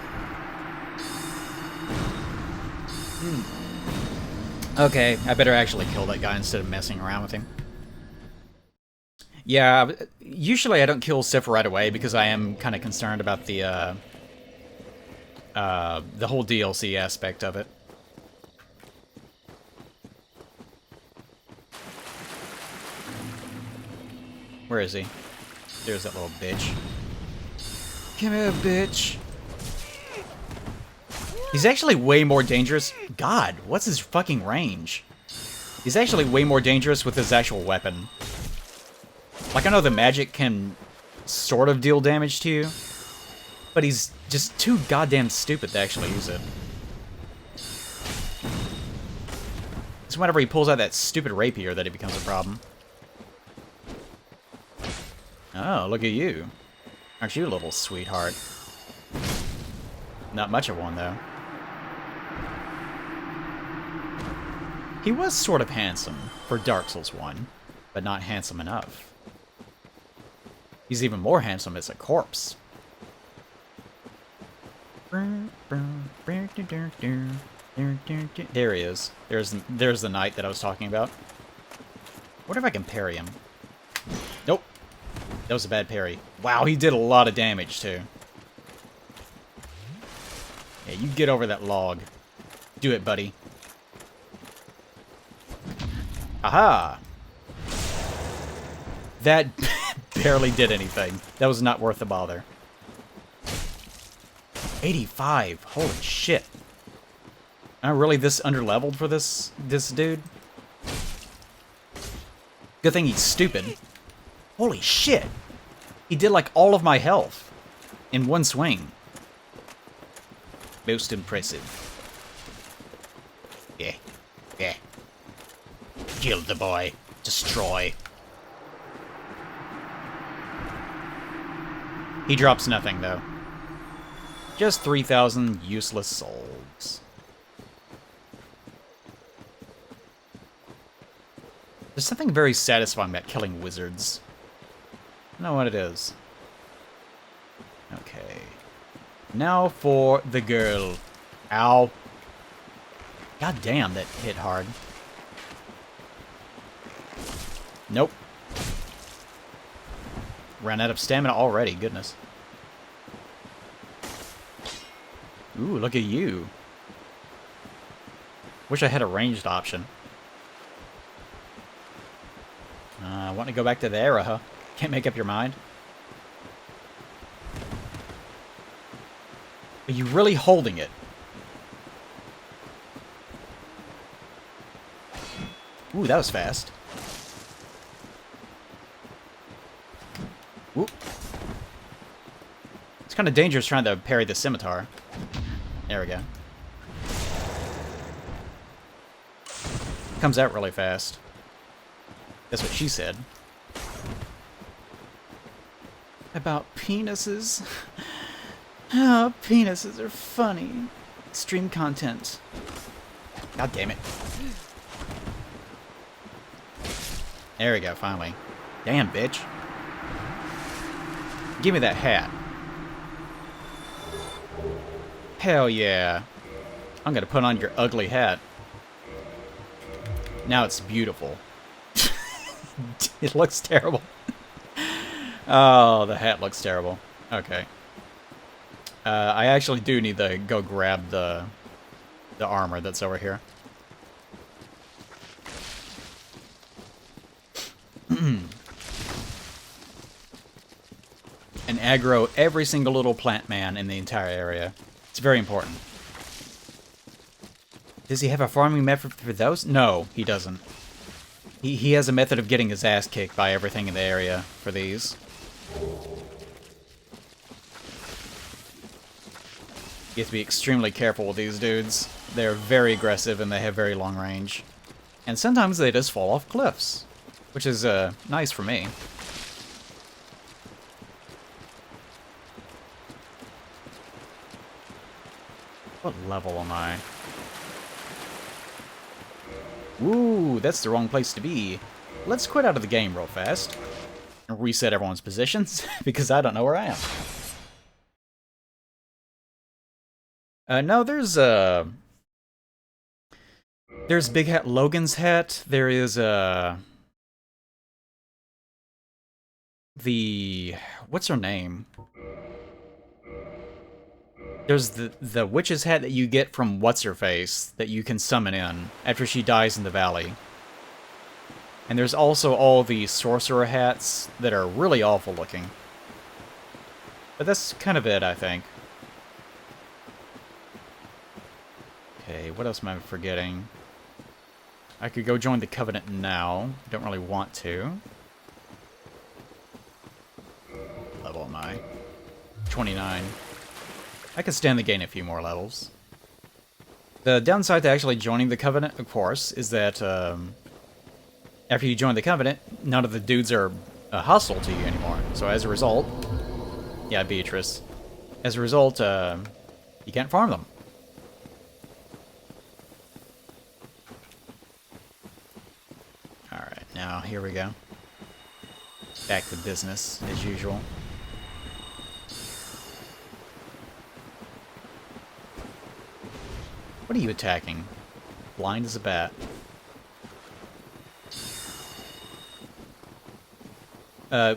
Okay, I better actually kill that guy instead of messing around with him. Yeah, usually I don't kill Sif right away because I am kind of concerned about the whole DLC aspect of it. Where is he? There's that little bitch. Come here, bitch. He's actually way more dangerous. God, what's his fucking range? He's actually way more dangerous with his actual weapon. Like, I know the magic can sort of deal damage to you, but he's just too goddamn stupid to actually use it. It's whenever he pulls out that stupid rapier that it becomes a problem. Oh, look at you. Aren't you a little sweetheart? Not much of one, though. He was sort of handsome for Dark Souls 1, but not handsome enough. He's even more handsome as a corpse. There he is. There's the knight that I was talking about. What if I can parry him? Nope. That was a bad parry. Wow, he did a lot of damage, too. Yeah, you get over that log. Do it, buddy. Aha! That barely did anything. That was not worth the bother. 85. Holy shit. Am I really this underleveled for this dude? Good thing he's stupid. Holy shit! He did like all of my health in one swing. Most impressive. Yeah. Yeah. Kill the boy. Destroy. He drops nothing though. Just 3,000 useless souls. There's something very satisfying about killing wizards. I don't know what it is. Okay. Now for the girl. Ow. God damn, that hit hard. Nope. Ran out of stamina already, goodness. Ooh, look at you. Wish I had a ranged option. Want to go back to the era, huh? Can't make up your mind? Are you really holding it? Ooh, that was fast. Whoop. It's kind of dangerous trying to parry the scimitar. There we go. Comes out really fast. That's what she said. About penises. Oh, penises are funny. Extreme content. God damn it. There we go, finally. Damn, bitch. Give me that hat. Hell yeah. I'm gonna put on your ugly hat. Now it's beautiful. It looks terrible. Oh, the hat looks terrible. Okay. I actually do need to go grab the armor that's over here. And aggro every single little plant man in the entire area. It's very important. Does he have a farming method for those? No, he doesn't. He has a method of getting his ass kicked by everything in the area for these. You have to be extremely careful with these dudes. They're very aggressive and they have very long range. And sometimes they just fall off cliffs, which is nice for me. What level am I? Ooh, that's the wrong place to be. Let's quit out of the game real fast. And reset everyone's positions, because I don't know where I am. No, there's Big Hat Logan's hat. There is, what's her name? There's the witch's hat that you get from What's-Her-Face that you can summon in after she dies in the valley. And there's also all the sorcerer hats that are really awful looking. But that's kind of it, I think. Okay, what else am I forgetting? I could go join the Covenant now. Don't really want to. Level am I? 29. I can stand to gain a few more levels. The downside to actually joining the Covenant, of course, is that after you join the Covenant, none of the dudes are hostile to you anymore. So as a result, yeah, Beatrice. As a result, you can't farm them. Alright, now here we go. Back to business, as usual. What are you attacking? Blind as a bat. I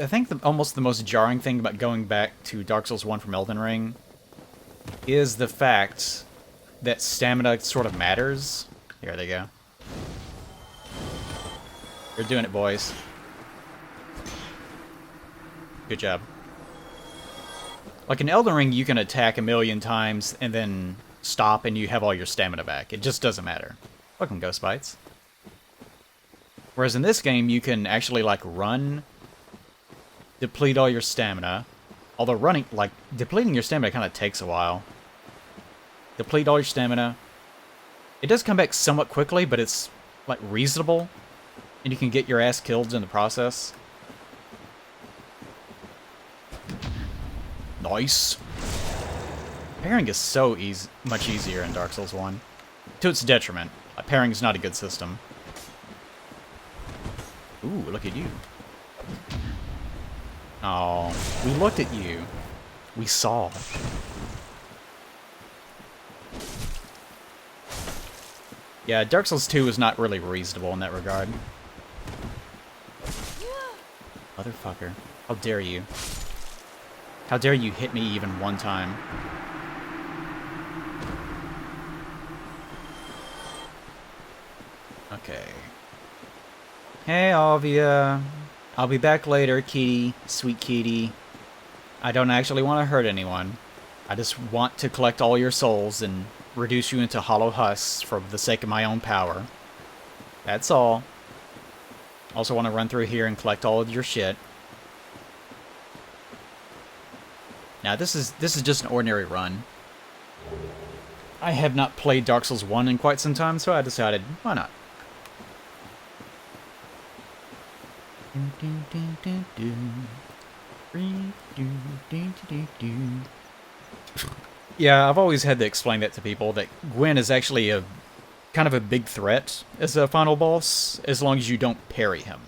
think almost the most jarring thing about going back to Dark Souls 1 from Elden Ring is the fact that stamina sort of matters. Here they go. You're doing it, boys. Good job. Like in Elden Ring, you can attack a million times and then stop and you have all your stamina back. It just doesn't matter. Welcome, Ghost Bites. Whereas in this game, you can actually, like, run, deplete all your stamina. Although running, like, depleting your stamina kind of takes a while. Deplete all your stamina. It does come back somewhat quickly, but it's, like, reasonable. And you can get your ass killed in the process. Nice. Parrying is so much easier in Dark Souls 1. To its detriment. Parrying is not a good system. Ooh, look at you. Oh, we looked at you. We saw. Yeah, Dark Souls 2 is not really reasonable in that regard. Motherfucker. How dare you? How dare you hit me even one time? Okay. Hey, Alvia. I'll be back later, Kitty. Sweet Kitty. I don't actually want to hurt anyone. I just want to collect all your souls and reduce you into hollow husks for the sake of my own power. That's all. Also want to run through here and collect all of your shit. Now, this is just an ordinary run. I have not played Dark Souls 1 in quite some time, so I decided, why not? Yeah, I've always had to explain that to people, that Gwyn is actually a kind of a big threat as a final boss, as long as you don't parry him.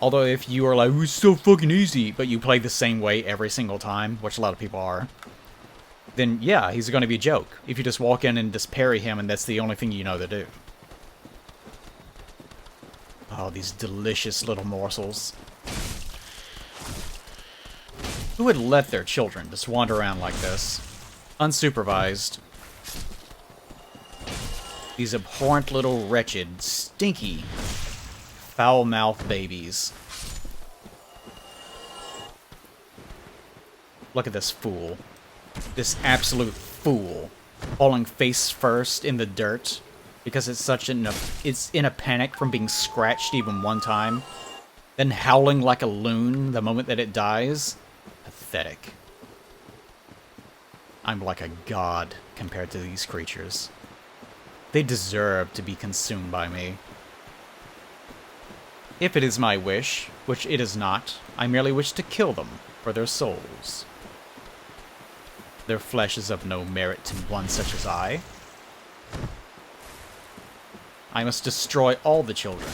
Although if you are like, it's so fucking easy, but you play the same way every single time, which a lot of people are, then yeah, he's going to be a joke. If you just walk in and just parry him and that's the only thing you know to do. Oh, these delicious little morsels. Who would let their children just wander around like this? Unsupervised. These abhorrent little wretched, stinky, foul-mouthed babies. Look at this fool. This absolute fool. Falling face first in the dirt. Because it's in a panic from being scratched even one time. Then howling like a loon the moment that it dies. Pathetic. I'm like a god compared to these creatures. They deserve to be consumed by me. If it is my wish, which it is not, I merely wish to kill them for their souls. Their flesh is of no merit to one such as I. I must destroy all the children,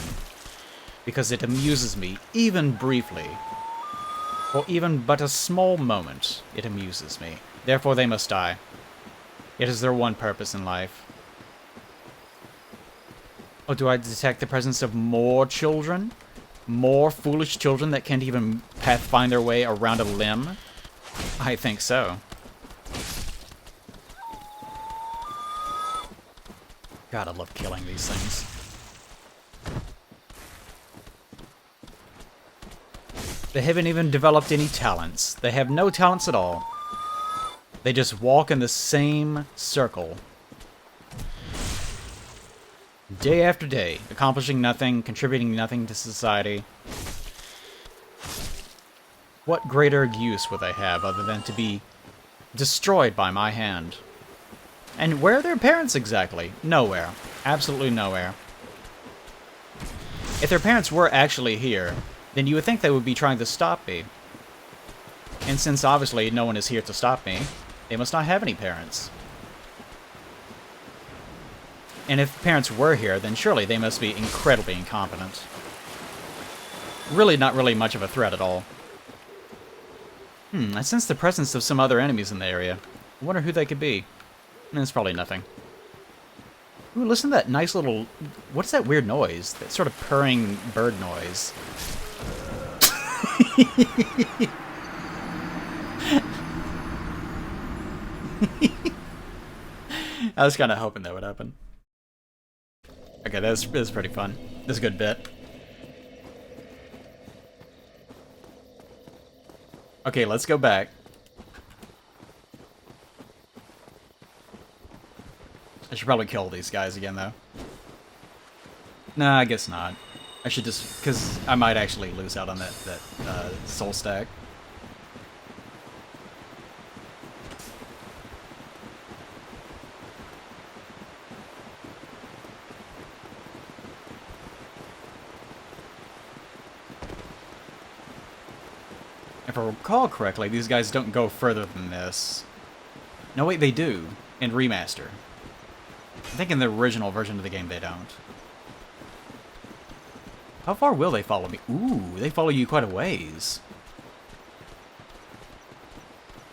because it amuses me, even briefly. For even but a small moment, it amuses me. Therefore they must die. It is their one purpose in life. Oh, do I detect the presence of more children? More foolish children that can't even pathfind their way around a limb? I think so. God, I love killing these things. They haven't even developed any talents. They have no talents at all. They just walk in the same circle. Day after day, accomplishing nothing, contributing nothing to society. What greater use would they have other than to be destroyed by my hand? And where are their parents exactly? Nowhere. Absolutely nowhere. If their parents were actually here, then you would think they would be trying to stop me. And since obviously no one is here to stop me, they must not have any parents. And if parents were here, then surely they must be incredibly incompetent. Really not really much of a threat at all. I sense the presence of some other enemies in the area. I wonder who they could be. It's probably nothing. Ooh, listen to that nice little... What's that weird noise? That sort of purring bird noise. I was kind of hoping that would happen. Okay, that's pretty fun. That's a good bit. Okay, let's go back. I should probably kill these guys again, though. Nah, I guess not. I should just... because I might actually lose out on that soul stack. If I recall correctly, these guys don't go further than this. No, wait, they do. In Remaster. I think in the original version of the game they don't. How far will they follow me? Ooh, they follow you quite a ways.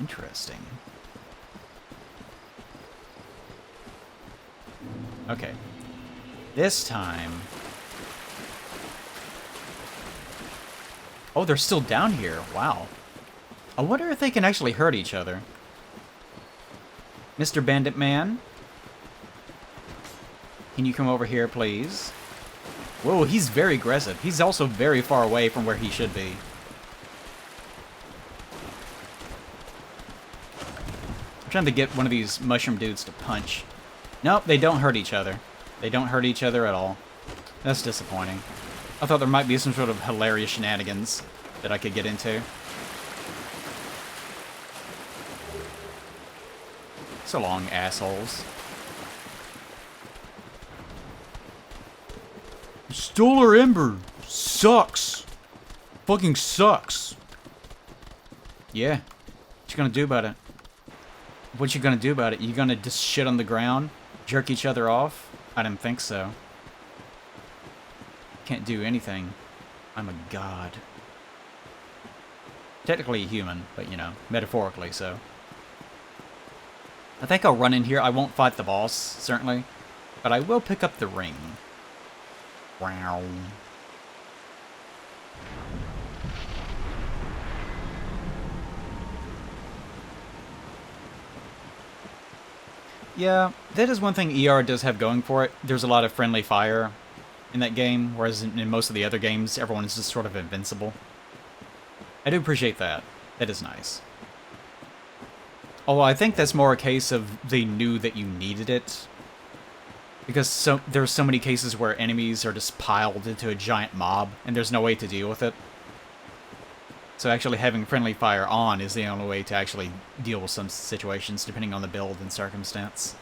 Interesting. Okay. This time... oh, they're still down here. Wow. I wonder if they can actually hurt each other. Mr. Bandit Man? Can you come over here, please? Whoa, he's very aggressive. He's also very far away from where he should be. I'm trying to get one of these mushroom dudes to punch. Nope, they don't hurt each other. They don't hurt each other at all. That's disappointing. I thought there might be some sort of hilarious shenanigans that I could get into. So long, assholes. Stole our ember. Sucks. Fucking sucks. Yeah. What you gonna do about it? What you gonna do about it? You gonna just shit on the ground? Jerk each other off? I didn't think so. Can't do anything. I'm a god. Technically a human, but you know, metaphorically so. I think I'll run in here. I won't fight the boss, certainly. But I will pick up the ring. Wow. Yeah, that is one thing ER does have going for it. There's a lot of friendly fire in that game, whereas in most of the other games, everyone is just sort of invincible. I do appreciate that. That is nice. Although I think that's more a case of they knew that you needed it. Because there's so many cases where enemies are just piled into a giant mob, and there's no way to deal with it. So actually having friendly fire on is the only way to actually deal with some situations, depending on the build and circumstance.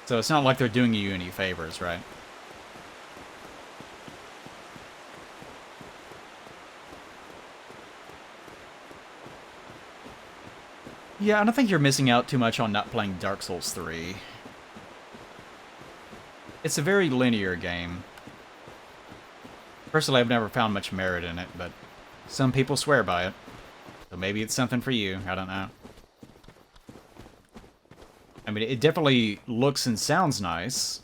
So it's not like they're doing you any favors, right? Yeah, I don't think you're missing out too much on not playing Dark Souls 3. It's a very linear game. Personally, I've never found much merit in it, but some people swear by it. So maybe it's something for you, I don't know. I mean, it definitely looks and sounds nice,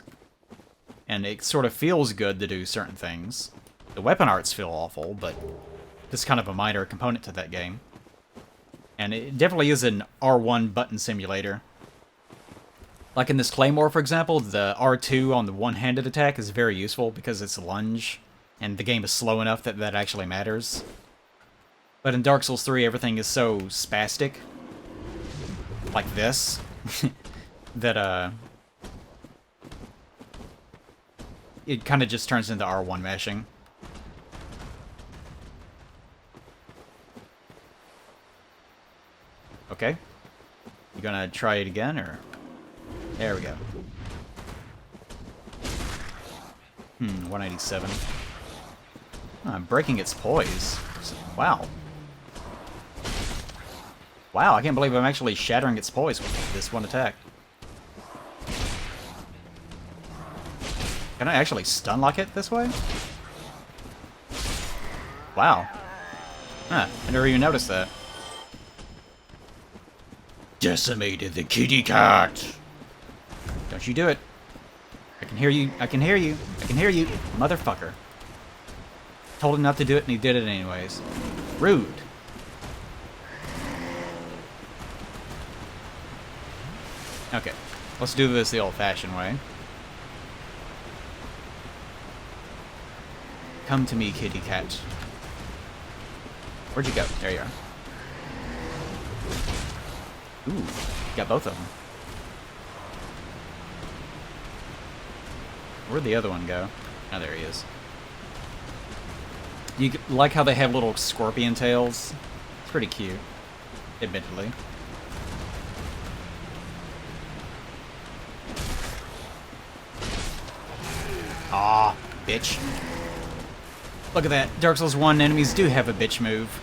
and it sort of feels good to do certain things. The weapon arts feel awful, but it's kind of a minor component to that game. And it definitely is an R1 button simulator. Like in this Claymore, for example, the R2 on the one-handed attack is very useful because it's a lunge, and the game is slow enough that that actually matters. But in Dark Souls 3, everything is so spastic, like this, that it kind of just turns into R1 meshing. Okay. You gonna try it again, or... There we go. 187. Oh, I'm breaking its poise. Wow. Wow, I can't believe I'm actually shattering its poise with this one attack. Can I actually stun lock it this way? Wow. Huh, I never even noticed that. Decimated the kitty cat. Don't you do it. I can hear you. I can hear you. I can hear you. Motherfucker. Told him not to do it and he did it anyways. Rude. Okay. Let's do this the old-fashioned way. Come to me, kitty cat. Where'd you go? There you are. Ooh, got both of them. Where'd the other one go? Oh, there he is. You like how they have little scorpion tails? It's pretty cute, admittedly. Aw, bitch. Look at that. Dark Souls 1 enemies do have a bitch move.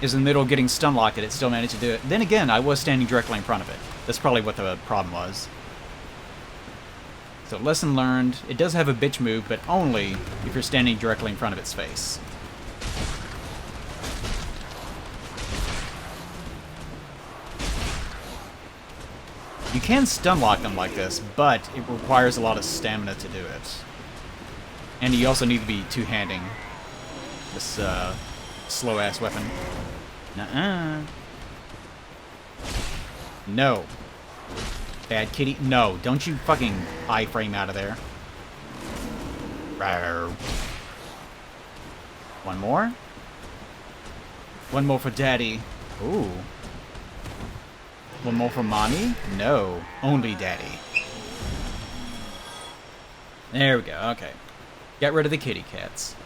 Is in the middle of getting stun locked, it still managed to do it. Then again, I was standing directly in front of it. That's probably what the problem was. So, lesson learned, it does have a bitch move, but only if you're standing directly in front of its face. You can stun lock them like this, but it requires a lot of stamina to do it. And you also need to be two-handing this slow-ass weapon. Nuh-uh. No. Bad kitty. No, don't you fucking iframe out of there. Rawr. One more? One more for daddy. Ooh. One more for mommy? No, only daddy. There we go, okay. Get rid of the kitty cats.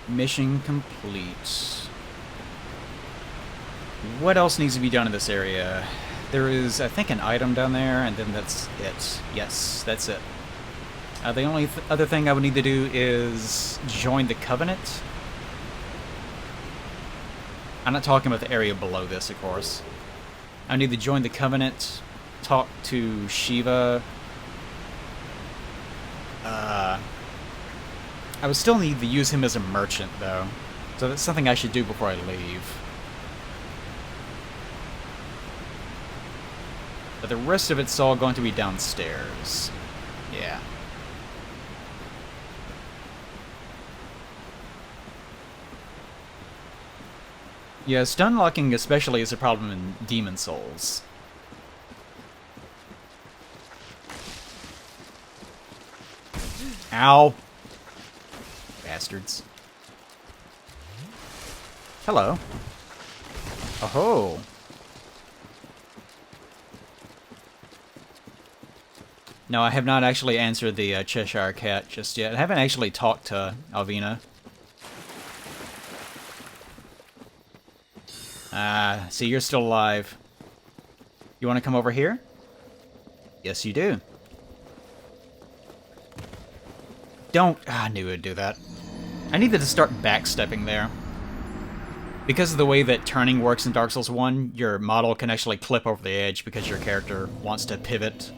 Mission complete. What else needs to be done in this area? There is, I think, an item down there, and then that's it. Yes, that's it. The only other thing I would need to do is join the Covenant. I'm not talking about the area below this, of course. I need to join the Covenant, talk to Shiva. I would still need to use him as a merchant, though. So that's something I should do before I leave. But the rest of it's all going to be downstairs. Yeah. Yeah, stun locking especially is a problem in Demon Souls. Ow. Bastards. Hello. Oh-ho. No, I have not actually answered the Cheshire Cat just yet. I haven't actually talked to Alvina. See, you're still alive. You want to come over here? Yes, you do. Don't... I knew it'd do that. I needed to start backstepping there. Because of the way that turning works in Dark Souls 1, your model can actually clip over the edge because your character wants to pivot.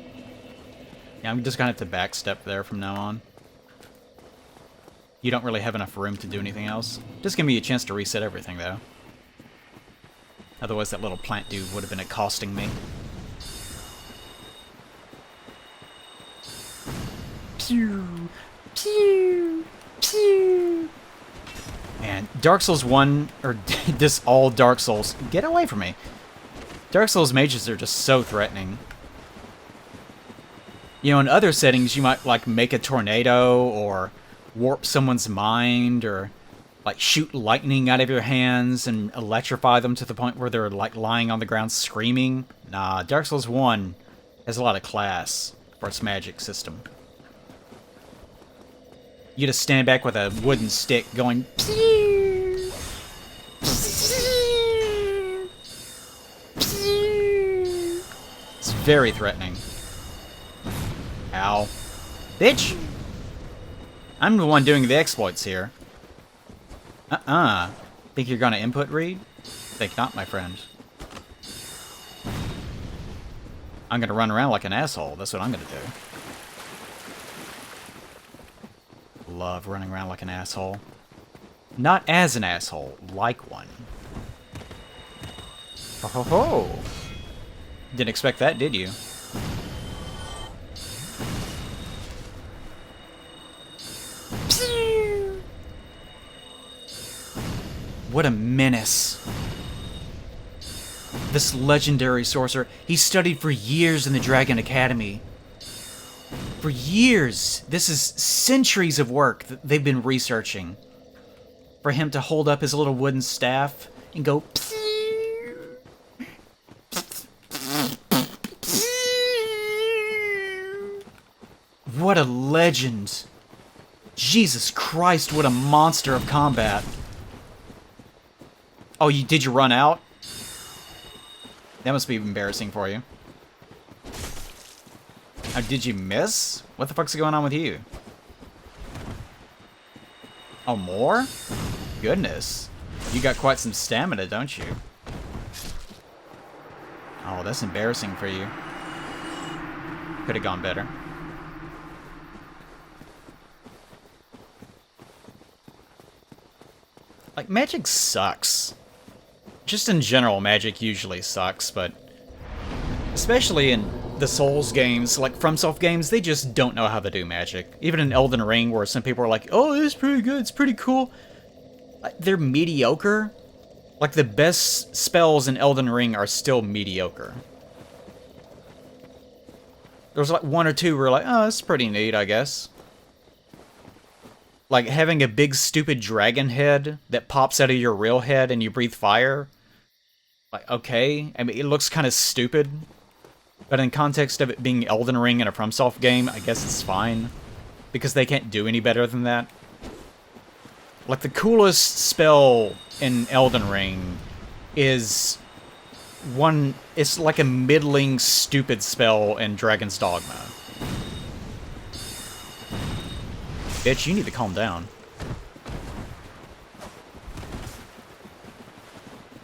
Yeah, I'm just gonna have to backstep there from now on. You don't really have enough room to do anything else. Just give me a chance to reset everything, though. Otherwise, that little plant dude would have been accosting me. Pew! Pew! Pew! And Dark Souls 1, or this all Dark Souls, get away from me. Dark Souls mages are just so threatening. You know, in other settings, you might, like, make a tornado, or warp someone's mind, or, like, shoot lightning out of your hands and electrify them to the point where they're, like, lying on the ground screaming. Nah, Dark Souls 1 has a lot of class for its magic system. You just stand back with a wooden stick going, pew! Pew! Pew! It's very threatening. Ow. Bitch! I'm the one doing the exploits here. Think you're gonna input read? Think not, my friend. I'm gonna run around like an asshole. That's what I'm gonna do. Love running around like an asshole. Not as an asshole, like one. Ho ho ho! Didn't expect that, did you? What a menace. This legendary sorcerer, he studied for years in the Dragon Academy. For years. This is centuries of work that they've been researching. For him to hold up his little wooden staff and go, pew, what a legend. Jesus Christ, what a monster of combat. Oh, did you run out? That must be embarrassing for you. Oh, did you miss? What the fuck's going on with you? Oh, more? Goodness. You got quite some stamina, don't you? Oh, that's embarrassing for you. Could have gone better. Like, magic sucks. Just in general, magic usually sucks, but especially in the Souls games, like FromSoft games, they just don't know how to do magic. Even in Elden Ring, where some people are like, oh, it's pretty good, it's pretty cool. They're mediocre. Like, the best spells in Elden Ring are still mediocre. There's like one or two where like, oh, that's pretty neat, I guess. Like having a big stupid dragon head that pops out of your real head and you breathe fire. Like, okay, I mean, it looks kind of stupid. But in context of it being Elden Ring and a FromSoft game, I guess it's fine. Because they can't do any better than that. Like, the coolest spell in Elden Ring is one... It's like a middling, stupid spell in Dragon's Dogma. Bitch, you need to calm down.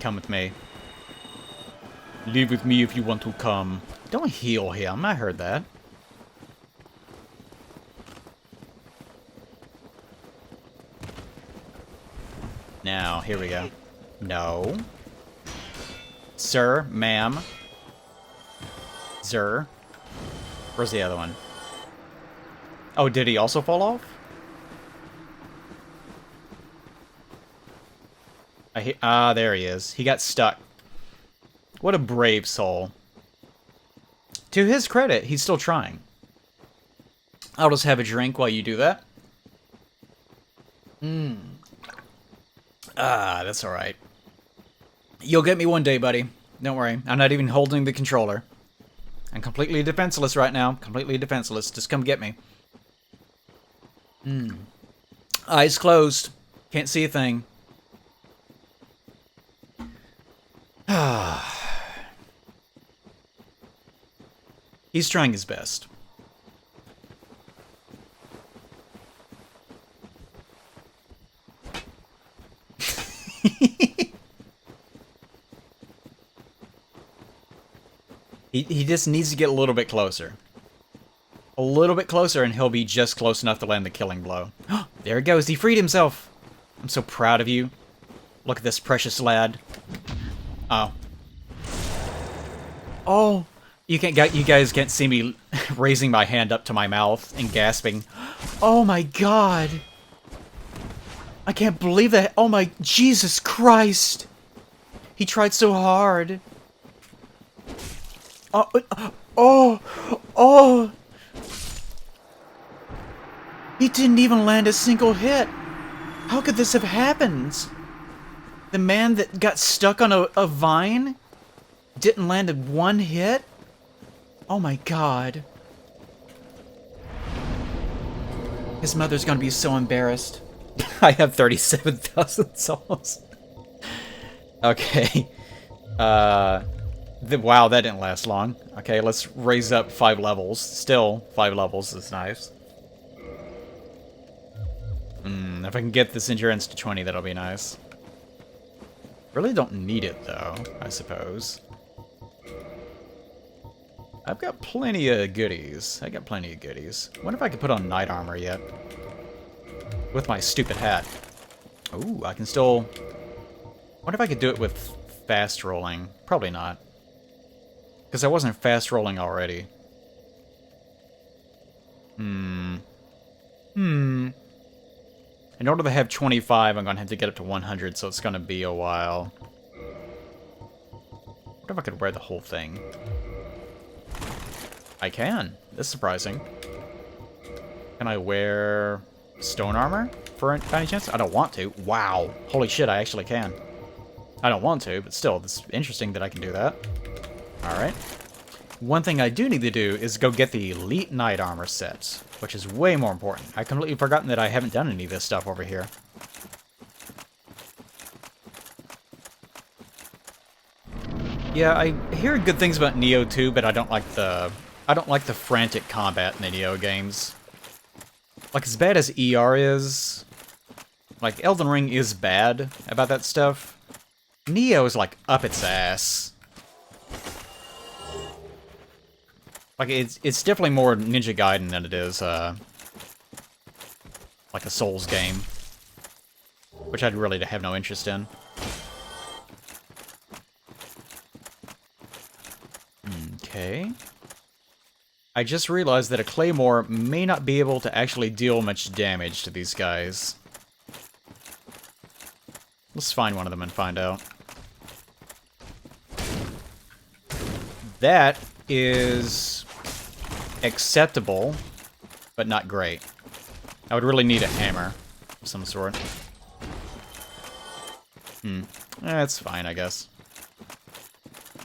Come with me. Leave with me if you want to come. Don't heal him, I heard that. Now, here we go. No. Sir, ma'am. Sir. Where's the other one? Oh, did he also fall off? There he is. He got stuck. What a brave soul. To his credit, he's still trying. I'll just have a drink while you do that. That's alright. You'll get me one day, buddy. Don't worry. I'm not even holding the controller. I'm completely defenseless right now. Completely defenseless. Just come get me. Eyes closed. Can't see a thing. He's trying his best. He just needs to get a little bit closer. A little bit closer and he'll be just close enough to land the killing blow. There he goes. He freed himself. I'm so proud of you. Look at this precious lad. Oh. Oh. You guys can't see me raising my hand up to my mouth and gasping. Oh my god. I can't believe that. Oh my Jesus Christ. He tried so hard. Oh. He didn't even land a single hit. How could this have happened? The man that got stuck on a vine didn't land a one hit? Oh my god. His mother's gonna be so embarrassed. I have 37,000 souls. Okay. Wow, that didn't last long. Okay, let's raise up 5 levels. Still, 5 levels is nice. If I can get this endurance to 20, that'll be nice. Really don't need it, though, I suppose. I've got plenty of goodies. I got plenty of goodies. Wonder if I could put on knight armor yet. With my stupid hat. Ooh, I can still... Wonder if I could do it with fast rolling. Probably not. Because I wasn't fast rolling already. In order to have 25, I'm going to have to get up to 100, so it's going to be a while. What if I could wear the whole thing? I can. That's surprising. Can I wear stone armor for any chance? I don't want to. Wow. Holy shit, I actually can. I don't want to, but still, it's interesting that I can do that. Alright. One thing I do need to do is go get the Elite Knight Armor set, which is way more important. I completely forgotten that I haven't done any of this stuff over here. Yeah, I hear good things about Neo 2, but I don't like the frantic combat in the Neo games. Like, as bad as ER is, like, Elden Ring is bad about that stuff. Neo is, like, up its ass. Like, it's definitely more Ninja Gaiden than it is, like a Souls game. Which I'd really have no interest in. Okay. I just realized that a Claymore may not be able to actually deal much damage to these guys. Let's find one of them and find out. That is acceptable, but not great. I would really need a hammer of some sort. That's fine, I guess.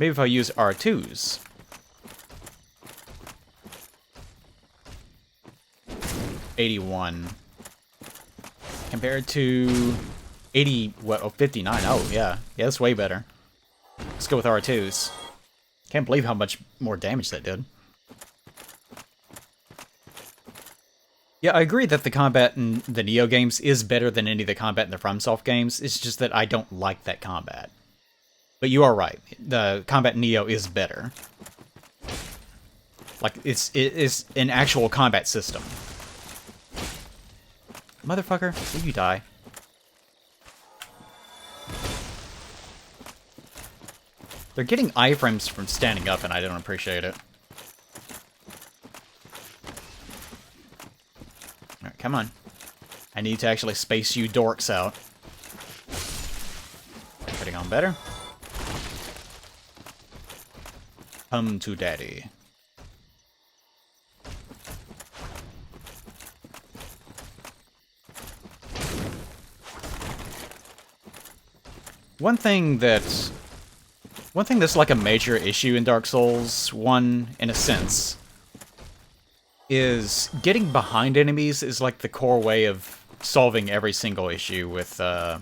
Maybe if I use R2s. $81. Compared to 80, what, oh, 59. Oh, yeah. Yeah, that's way better. Let's go with R2s. Can't believe how much more damage that did. Yeah, I agree that the combat in the Neo games is better than any of the combat in the FromSoft games. It's just that I don't like that combat. But you are right. The combat in Neo is better. Like, it's an actual combat system. Motherfucker, will you die? They're getting iframes from standing up, and I don't appreciate it. Alright, come on. I need to actually space you dorks out. Getting on better. Come to daddy. One thing that's like a major issue in Dark Souls 1, in a sense, is getting behind enemies is like the core way of solving every single issue with the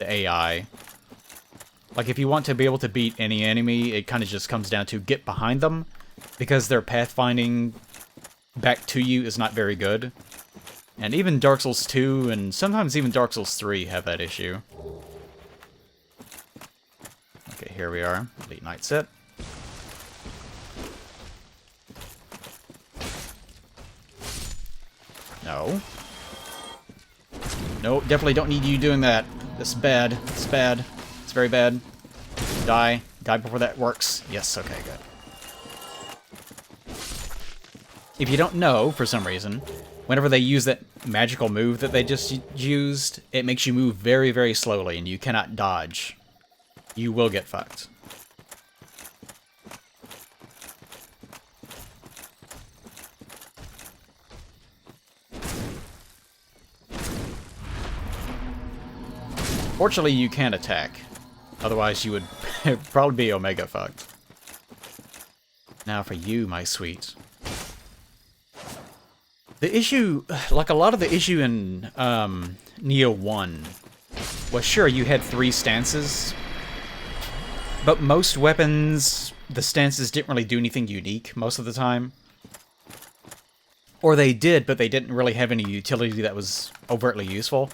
AI. Like, if you want to be able to beat any enemy, it kind of just comes down to get behind them, because their pathfinding back to you is not very good. And even Dark Souls 2, and sometimes even Dark Souls 3 have that issue. Okay, here we are. Elite Knight set. No. No, definitely don't need you doing that. This is bad. It's bad. It's very bad. Die. Die before that works. Yes, okay, good. If you don't know, for some reason, whenever they use that magical move that they just used, it makes you move very, very slowly, and you cannot dodge. You will get fucked. Fortunately, you can attack. Otherwise, you would probably be Omega fucked. Now for you, my sweet. The issue, like a lot of the issue in Neo 1, was sure, you had 3 stances, but most weapons, the stances didn't really do anything unique most of the time. Or they did, but they didn't really have any utility that was overtly useful.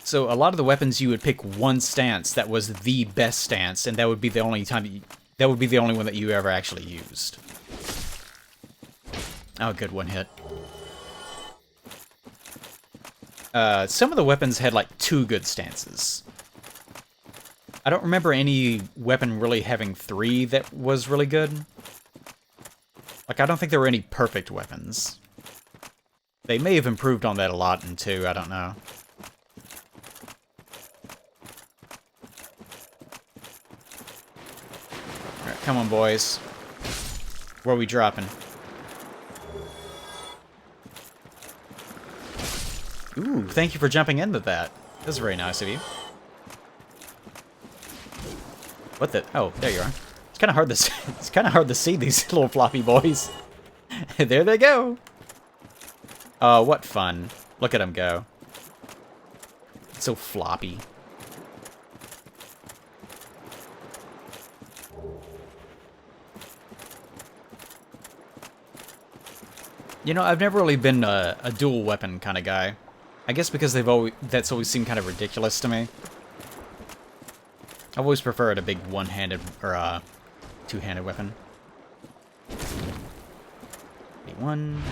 So a lot of the weapons, you would pick one stance that was the best stance, and that would be the only time that would be the only one that you ever actually used. Oh, good, one hit. Some of the weapons had like 2 good stances. I don't remember any weapon really having 3 that was really good. Like, I don't think there were any perfect weapons. They may have improved on that a lot in 2, I don't know. Alright, come on, boys. Where are we dropping? Ooh, thank you for jumping into that. That was very nice of you. What the? Oh, there you are. I was kind kind of hard to it's kind of hard to see these little floppy boys. There they go. Oh, what fun! Look at them go. It's so floppy. You know, I've never really been a dual weapon kind of guy. I guess because that's always seemed kind of ridiculous to me. I've always preferred a big one-handed or two-handed weapon. One.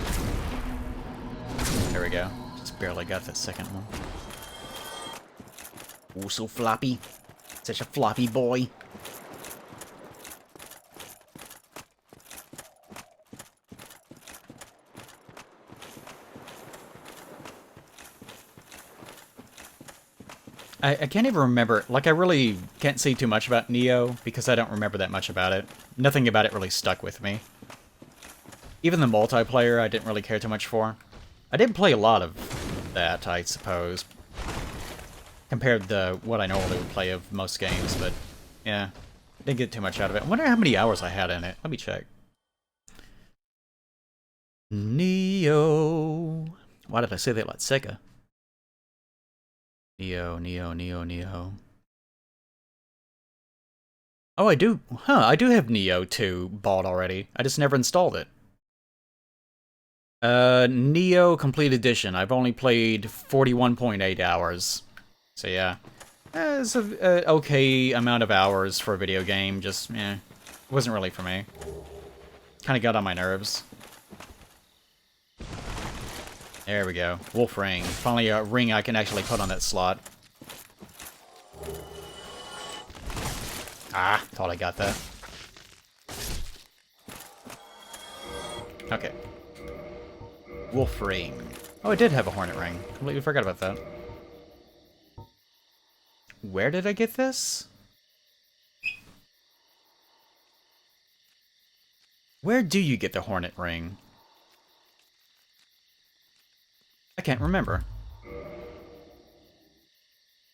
There we go. Just barely got that second one. Oh, so floppy. Such a floppy boy. I can't even remember, like I really can't say too much about Neo because I don't remember that much about it. Nothing about it really stuck with me. Even the multiplayer I didn't really care too much for. I did play a lot of that, I suppose, compared to what I normally would play of most games, but yeah, didn't get too much out of it. I wonder how many hours I had in it. Let me check. Neo. Why did I say that like Sega? Neo, Neo, Neo, Neo. Oh, I do. Huh, I do have Neo 2 bought already. I just never installed it. Neo Complete Edition. I've only played 41.8 hours. So yeah. It's an okay amount of hours for a video game. Just, it wasn't really for me. Kind of got on my nerves. There we go. Wolf Ring. Finally a ring I can actually put on that slot. Ah, thought I got that. Okay. Wolf Ring. Oh, I did have a Hornet Ring. Completely forgot about that. Where did I get this? Where do you get the Hornet Ring? I can't remember.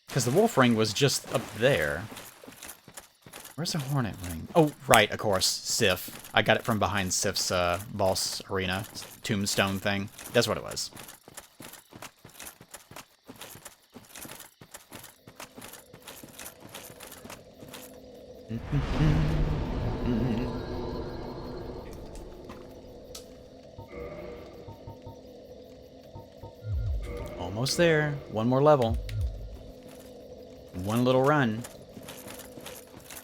Because the Wolf Ring was just up there. Where's the Hornet Ring? Oh, right, of course, Sif. I got it from behind Sif's boss arena tombstone thing. That's what it was. Almost there. One more level. One little run.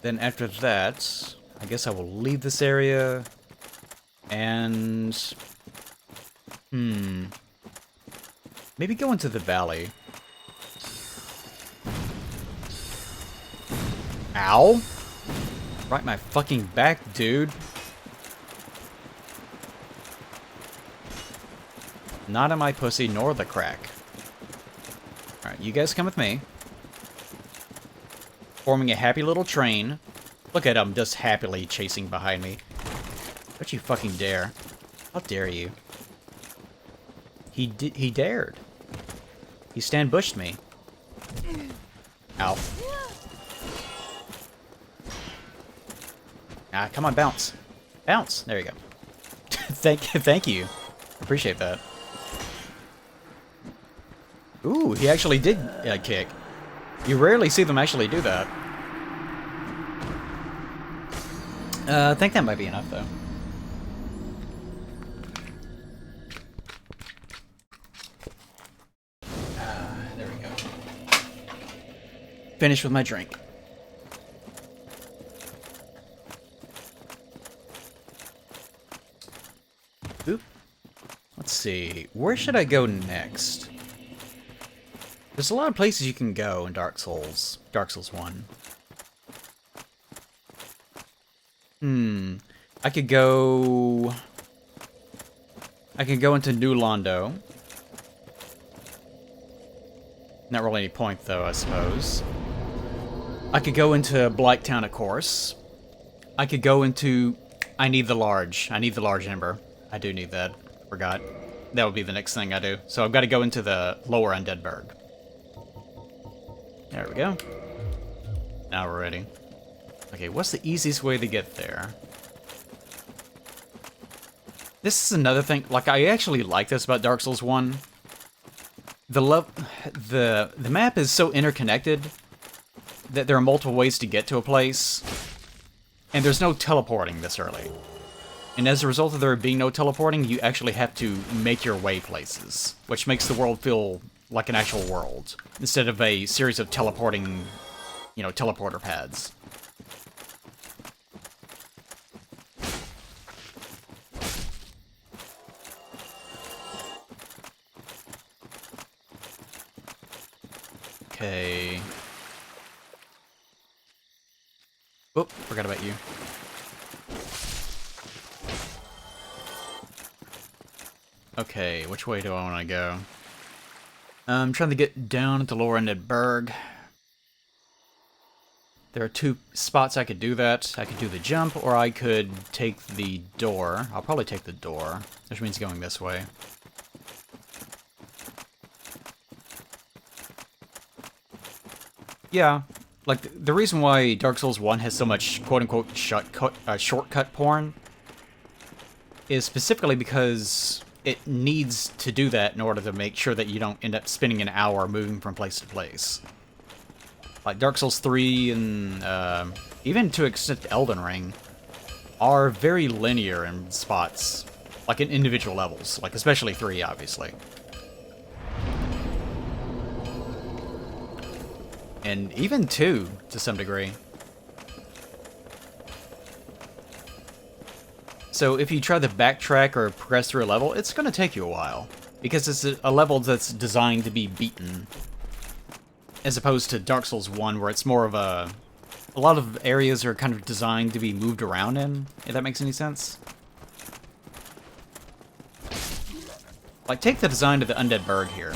Then after that, I guess I will leave this area and maybe go into the valley. Ow! Right my fucking back, dude. Not in my pussy nor the crack. Alright, you guys come with me. Forming a happy little train. Look at him just happily chasing behind me. Don't you fucking dare. How dare you? He dared. He stand-bushed me. Ow. Ah, come on, bounce. Bounce. There you go. Thank you. Appreciate that. Ooh, he actually did kick. You rarely see them actually do that. I think that might be enough, though. There we go. Finished with my drink. Oop. Let's see. Where should I go next? There's a lot of places you can go in Dark Souls. Dark Souls 1. I could go into New Londo. Not really any point, though, I suppose. I could go into Blighttown, of course. I could go into... I need the large ember. I do need that. Forgot. That would be the next thing I do. So I've got to go into the lower Undead Burg. There we go. Now we're ready. Okay, what's the easiest way to get there? This is another thing, like, I actually like this about Dark Souls 1. The map is so interconnected that there are multiple ways to get to a place, and there's no teleporting this early. And as a result of there being no teleporting, you actually have to make your way places, which makes the world feel like an actual world, instead of a series of teleporting, you know, teleporter pads. Okay. Oop, forgot about you. Okay, which way do I want to go? I'm trying to get down at the lower end of Berg. There are two spots I could do that. I could do the jump, or I could take the door. I'll probably take the door, which means going this way. Yeah, like, the reason why Dark Souls 1 has so much quote-unquote shortcut porn is specifically because it needs to do that in order to make sure that you don't end up spending an hour moving from place to place. Like, Dark Souls 3 and even to an extent Elden Ring are very linear in spots, like in individual levels, like especially 3, obviously. And even 2, to some degree. So if you try to backtrack or progress through a level, it's going to take you a while. Because it's a level that's designed to be beaten. As opposed to Dark Souls 1, where it's more of a lot of areas are kind of designed to be moved around in, if that makes any sense. Like, take the design of the Undead Burg here.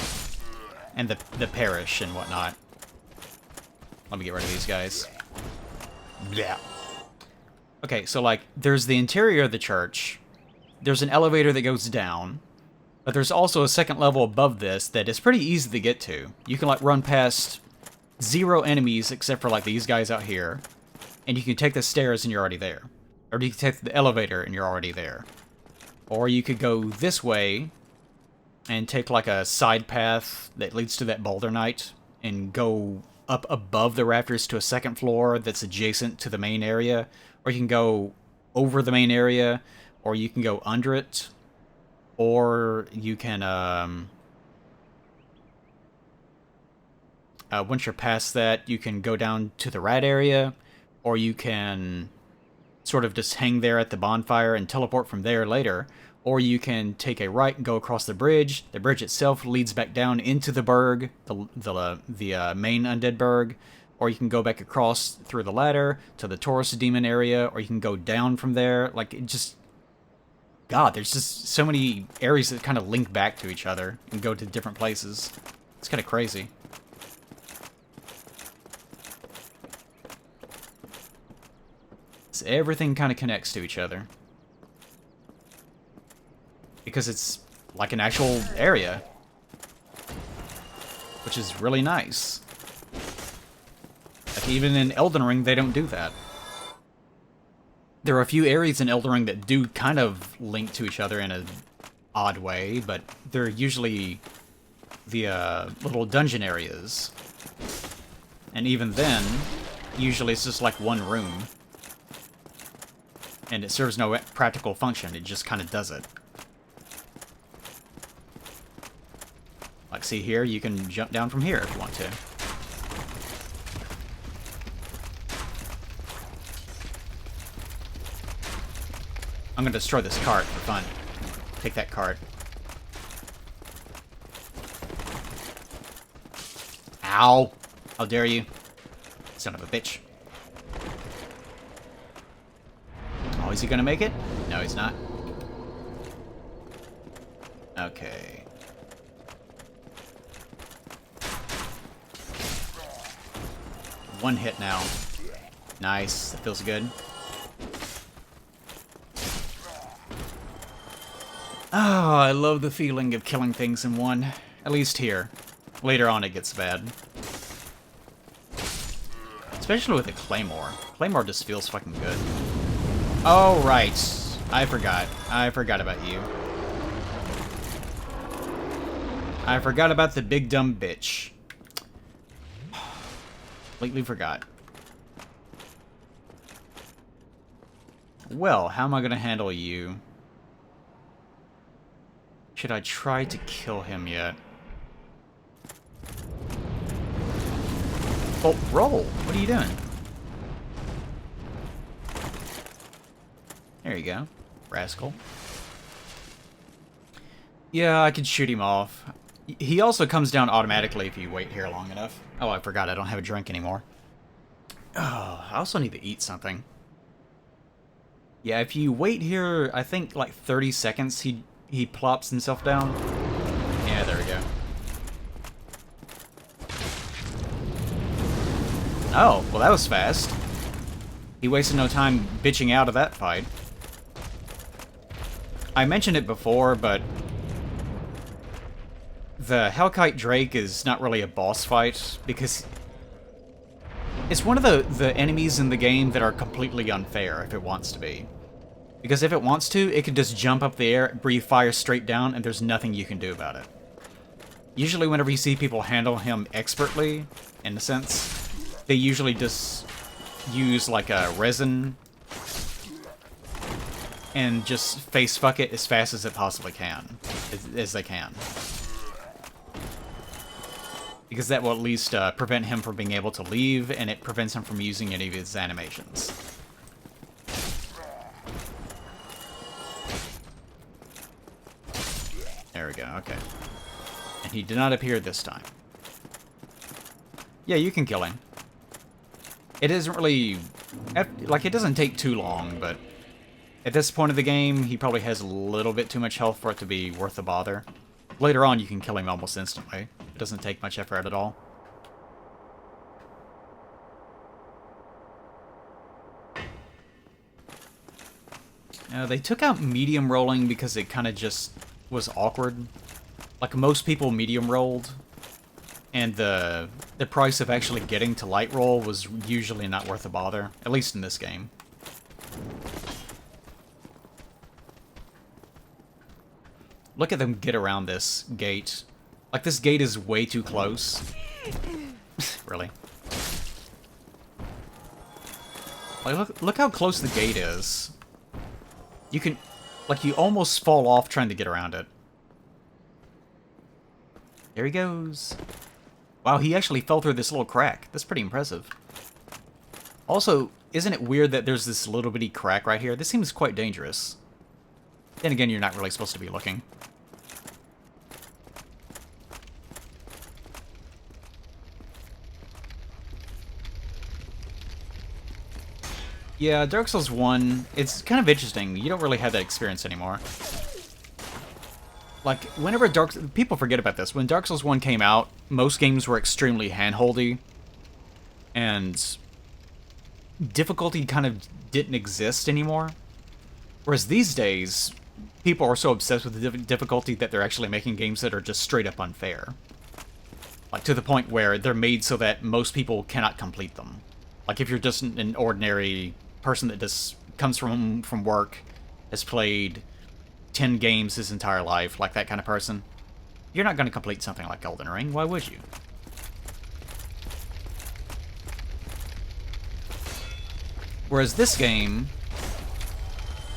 And the parish and whatnot. Let me get rid of these guys. Yeah. Okay, so, like, there's the interior of the church. There's an elevator that goes down. But there's also a second level above this that is pretty easy to get to. You can, like, run past 0 enemies except for, like, these guys out here. And you can take the stairs and you're already there. Or you can take the elevator and you're already there. Or you could go this way and take, like, a side path that leads to that Boulder Knight and go up above the rafters to a second floor that's adjacent to the main area. Or you can go over the main area, or you can go under it, or you can, once you're past that, you can go down to the rat area, or you can sort of just hang there at the bonfire and teleport from there later, or you can take a right and go across the bridge. The bridge itself leads back down into the Burg, the main Undead Burg, or you can go back across through the ladder to the Taurus Demon area, or you can go down from there. Like, it just... God, there's just so many areas that kind of link back to each other and go to different places. It's kind of crazy. So everything kind of connects to each other. Because it's like an actual area. Which is really nice. Like, even in Elden Ring, they don't do that. There are a few areas in Elden Ring that do kind of link to each other in an odd way, but they're usually the little dungeon areas. And even then, usually it's just like one room. And it serves no practical function, it just kind of does it. Like, see here, you can jump down from here if you want to. I'm gonna destroy this cart for fun. Take that cart. Ow! How dare you? Son of a bitch. Oh, is he gonna make it? No, he's not. Okay. One hit now. Nice. That feels good. Oh, I love the feeling of killing things in one. At least here. Later on it gets bad. Especially with a Claymore. Claymore just feels fucking good. Oh, right. I forgot. I forgot about you. I forgot about the big dumb bitch. Completely forgot. Well, how am I gonna handle you? Should I try to kill him yet? Oh, roll! What are you doing? There you go. Rascal. Yeah, I could shoot him off. He also comes down automatically if you wait here long enough. Oh, I forgot I don't have a drink anymore. Oh, I also need to eat something. Yeah, if you wait here, I think like 30 seconds, he plops himself down. Yeah, there we go. Oh, well that was fast. He wasted no time bitching out of that fight. I mentioned it before, but the Hellkite Drake is not really a boss fight, because it's one of the enemies in the game that are completely unfair if it wants to be. Because if it wants to, it can just jump up the air, breathe fire straight down, and there's nothing you can do about it. Usually whenever you see people handle him expertly, in a sense, they usually just use like a resin and just face fuck it as fast as it possibly can, as they can. Because that will at least prevent him from being able to leave, and it prevents him from using any of his animations. There we go, okay. And he did not appear this time. Yeah, you can kill him. It isn't really... like, it doesn't take too long, but at this point of the game, he probably has a little bit too much health for it to be worth the bother. Later on, you can kill him almost instantly. It doesn't take much effort at all. They took out medium rolling because it kind of just was awkward. Like, most people medium rolled, and the price of actually getting to light roll was usually not worth the bother, at least in this game. Look at them get around this gate. Like, this gate is way too close. Really? Like, look how close the gate is. You can... like, you almost fall off trying to get around it. There he goes. Wow, he actually fell through this little crack. That's pretty impressive. Also, isn't it weird that there's this little bitty crack right here? This seems quite dangerous. Then again, you're not really supposed to be looking. Yeah, Dark Souls 1, it's kind of interesting. You don't really have that experience anymore. Like, whenever people forget about this. When Dark Souls 1 came out, most games were extremely handholdy. And difficulty kind of didn't exist anymore. Whereas these days, people are so obsessed with the difficulty that they're actually making games that are just straight up unfair. Like, to the point where they're made so that most people cannot complete them. Like, if you're just an ordinary person that just comes from work, has played 10 games his entire life, like that kind of person, you're not going to complete something like Elden Ring. Why would you? Whereas this game,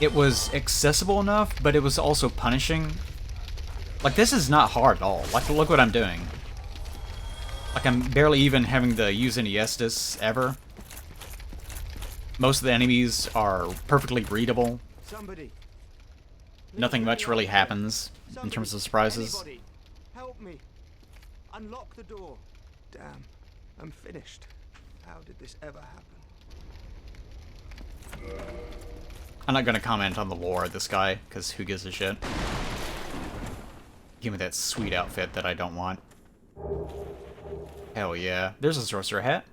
it was accessible enough, but it was also punishing. Like, this is not hard at all. Like, look what I'm doing. Like, I'm barely even having to use any Estus ever. Most of the enemies are perfectly readable. Somebody. Nothing much really happens in terms of surprises. Anybody, help me. Unlock the door. Damn, I'm finished. How did this ever happen? I'm not going to comment on the lore of this guy, because who gives a shit. Give me that sweet outfit that I don't want. Hell yeah. There's a sorcerer hat.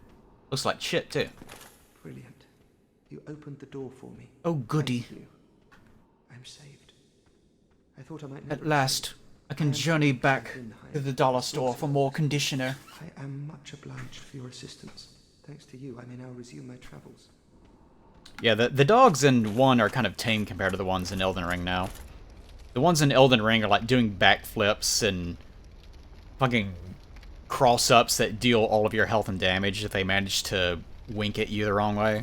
Looks like shit, too. Brilliant. You opened the door for me. Oh, goody. Thank you. I'm saved. I thought I might At never last, I can journey back to the dollar store for more conditioner. I am much obliged for your assistance. Thanks to you, I may now resume my travels. Yeah, the dogs in 1 are kind of tame compared to the ones in Elden Ring now. The ones in Elden Ring are like doing backflips and fucking cross-ups that deal all of your health and damage if they manage to wink at you the wrong way.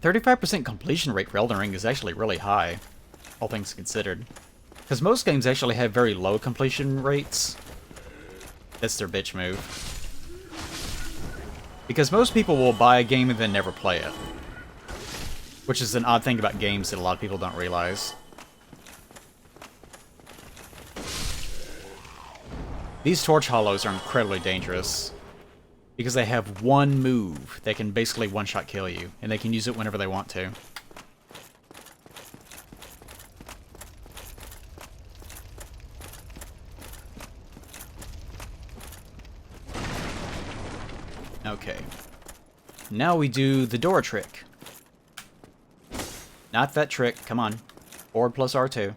"35% completion rate for Elden Ring is actually really high, all things considered. Because most games actually have very low completion rates. That's their bitch move. Because most people will buy a game and then never play it. Which is an odd thing about games that a lot of people don't realize. These Torch Hollows are incredibly dangerous. Because they have one move that can basically one-shot kill you. And they can use it whenever they want to. Okay. Now we do the door trick. Not that trick. Come on. Forward plus R2.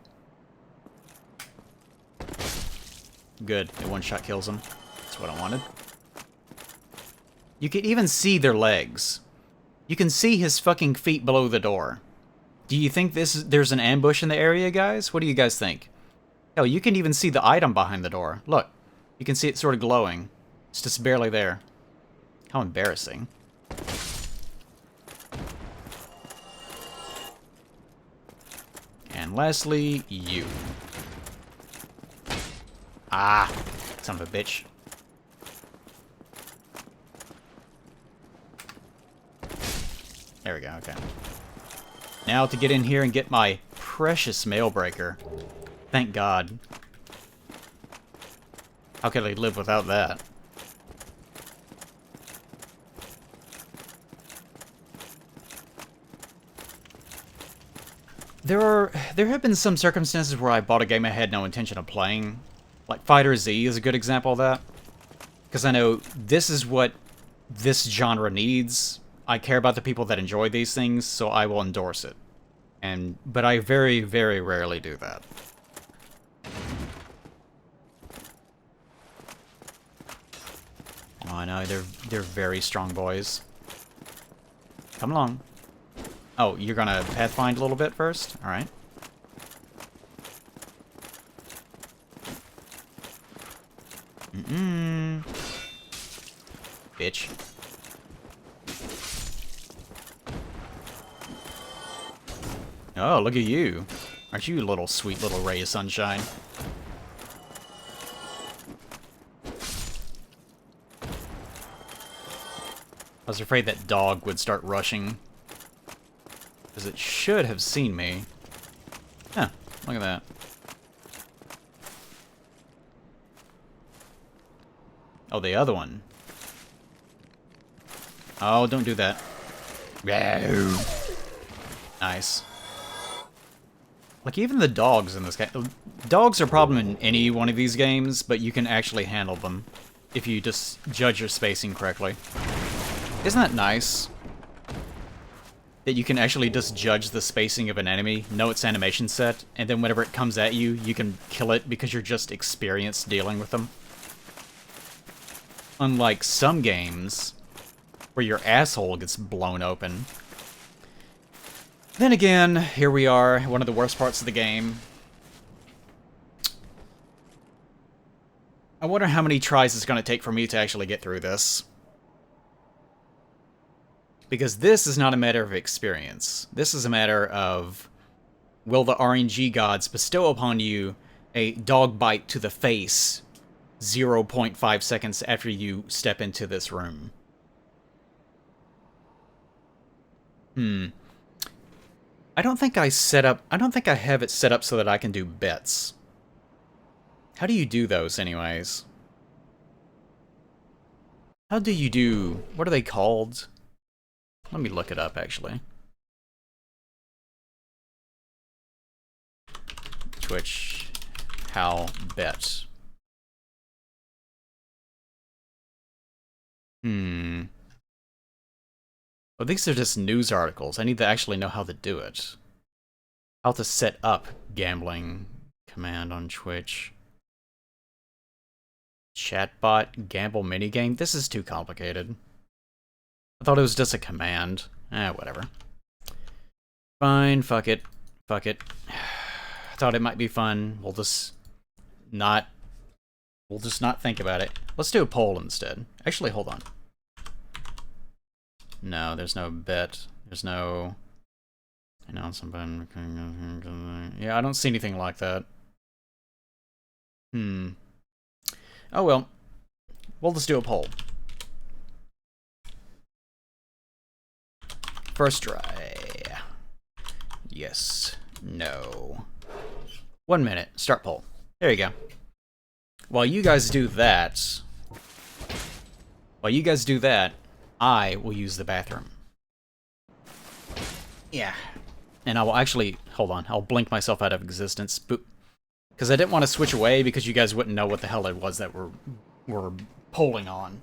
Good. It one-shot kills them. That's what I wanted. You can even see their legs. You can see his fucking feet below the door. Do you think there's an ambush in the area, guys? What do you guys think? Hell, you can even see the item behind the door. Look. You can see it sort of glowing. It's just barely there. How embarrassing. And lastly, you. Ah, son of a bitch. There we go, okay. Now to get in here and get my precious mail breaker. Thank God. How could I live without that? There have been some circumstances where I bought a game I had no intention of playing. Like Fighter Z is a good example of that. Because I know this is what this genre needs. I care about the people that enjoy these things, so I will endorse it. But I very, very rarely do that. Oh, I know, they're very strong boys. Come along. Oh, you're gonna pathfind a little bit first? Alright. Bitch. Oh, look at you. Aren't you a little sweet little ray of sunshine? I was afraid that dog would start rushing. Because it should have seen me. Huh, look at that. Oh, the other one. Oh, don't do that. Nice. Like, even the dogs in this game... Dogs are a problem in any one of these games, but you can actually handle them if you just judge your spacing correctly. Isn't that nice? That you can actually just judge the spacing of an enemy, know its animation set, and then whenever it comes at you, you can kill it because you're just experienced dealing with them. Unlike some games, where your asshole gets blown open. Then again, here we are, one of the worst parts of the game. I wonder how many tries it's going to take for me to actually get through this. Because this is not a matter of experience. This is a matter of, will the RNG gods bestow upon you a dog bite to the face 0.5 seconds after you step into this room? I don't think I have it set up so that I can do bets. How do you do those, anyways? How do you do... What are they called? Let me look it up, actually. Twitch... How bet. Well, these are just news articles. I need to actually know how to do it. How to set up gambling command on Twitch. Chatbot gamble minigame? This is too complicated. I thought it was just a command. Whatever. Fine, fuck it. Fuck it. I thought it might be fun. We'll just not think about it. Let's do a poll instead. Actually, hold on. No, there's no bet. There's no... Yeah, I don't see anything like that. Oh well. We'll just do a poll. First try. Yes. No. 1 minute. Start poll. There you go. While you guys do that, I will use the bathroom. Yeah. And I will actually, hold on, I'll blink myself out of existence. Boop. Because I didn't want to switch away because you guys wouldn't know what the hell it was that we're polling on.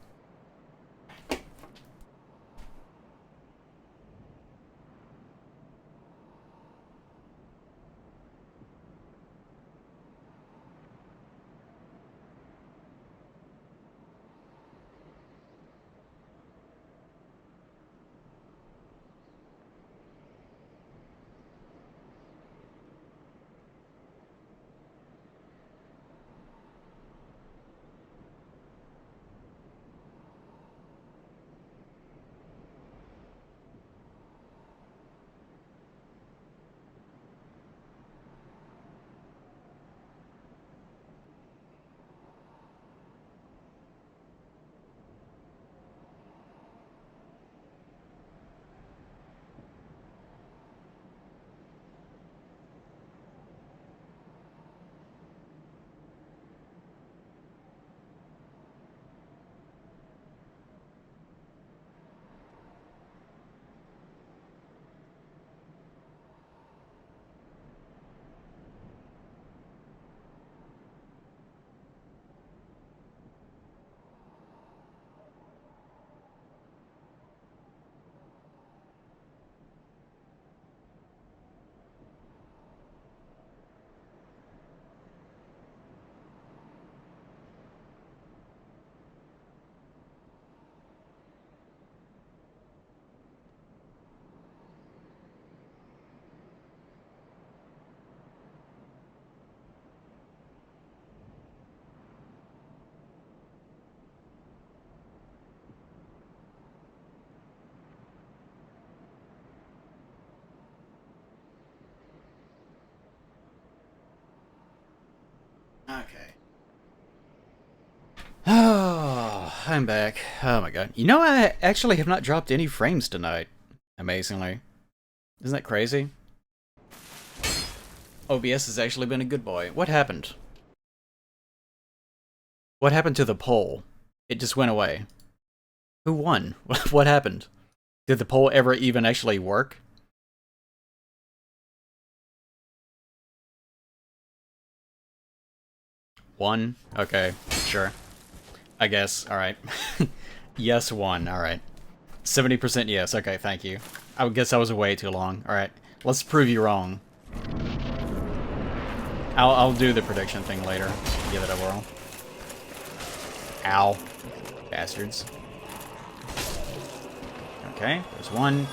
Okay. Oh, I'm back. Oh my god. You know, I actually have not dropped any frames tonight. Amazingly. Isn't that crazy? OBS has actually been a good boy. What happened? What happened to the poll? It just went away. Who won? What happened? Did the poll ever even actually work? One? Okay, sure. I guess, alright. Yes, one, alright. 70% yes, okay, thank you. I would guess I was way too long. Alright, let's prove you wrong. I'll do the prediction thing later. Give it a whirl. Ow. Bastards. Okay, there's one.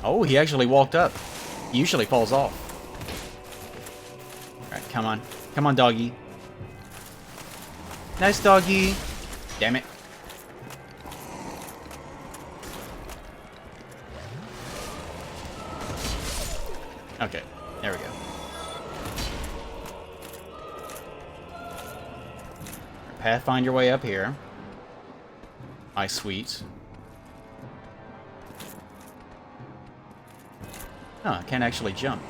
Oh, he actually walked up. He usually falls off. Alright, come on. Come on, doggy. Nice doggy. Damn it. Okay, there we go. Pathfind your way up here. My sweet. Oh, I can't actually jump.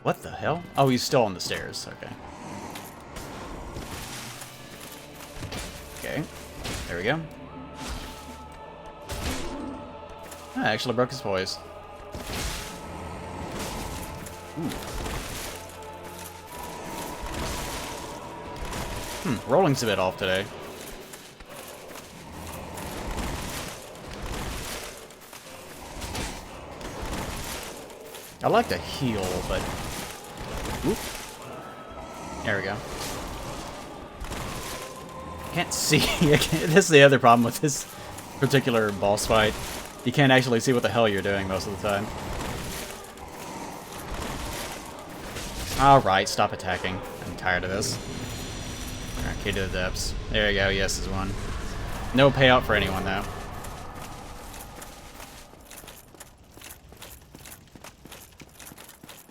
What the hell? Oh, he's still on the stairs. Okay. Okay. There we go. I actually broke his poise. Ooh. Rolling's a bit off today. I like to heal, but... Whoop. There we go. Can't see. That's the other problem with this particular boss fight. You can't actually see what the hell you're doing most of the time. Alright, stop attacking. I'm tired of this. Okay, to the depths. There you go, yes is one. No payout for anyone, though.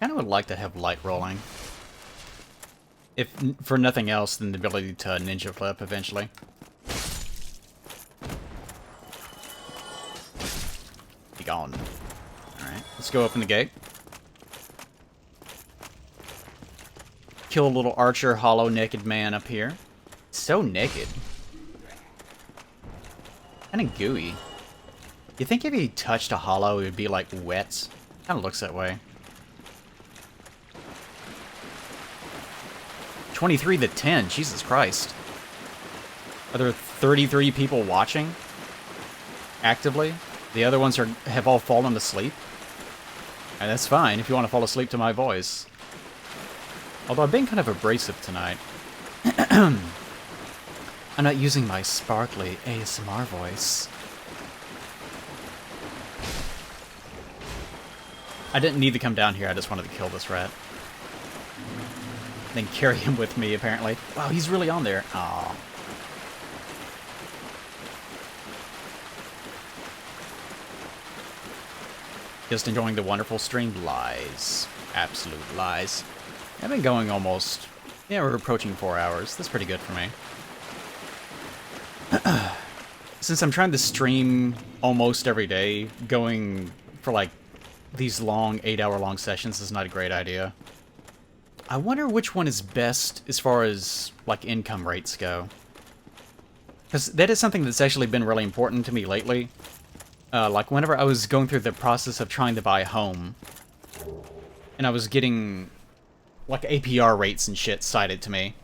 Kinda would like to have light rolling. If for nothing else than the ability to ninja flip eventually. Be gone. Alright, let's go open the gate. Kill a little archer, hollow, naked man up here. So naked. Kinda gooey. You think if he touched a hollow, it would be like wet? Kinda looks that way. 23 to 10, Jesus Christ. Are there 33 people watching? Actively? The other ones have all fallen asleep? And that's fine if you want to fall asleep to my voice. Although I've been kind of abrasive tonight. I'm not using my sparkly ASMR voice. I didn't need to come down here, I just wanted to kill this rat. Then carry him with me, apparently. Wow, he's really on there. Aww. Just enjoying the wonderful stream. Lies. Absolute lies. I've been going almost... Yeah, we're approaching 4 hours. That's pretty good for me. Since I'm trying to stream almost every day, going for like these long 8-hour-long sessions is not a great idea. I wonder which one is best as far as, like, income rates go. Because that is something that's actually been really important to me lately. Like, whenever I was going through the process of trying to buy a home, and I was getting, like, APR rates and shit cited to me,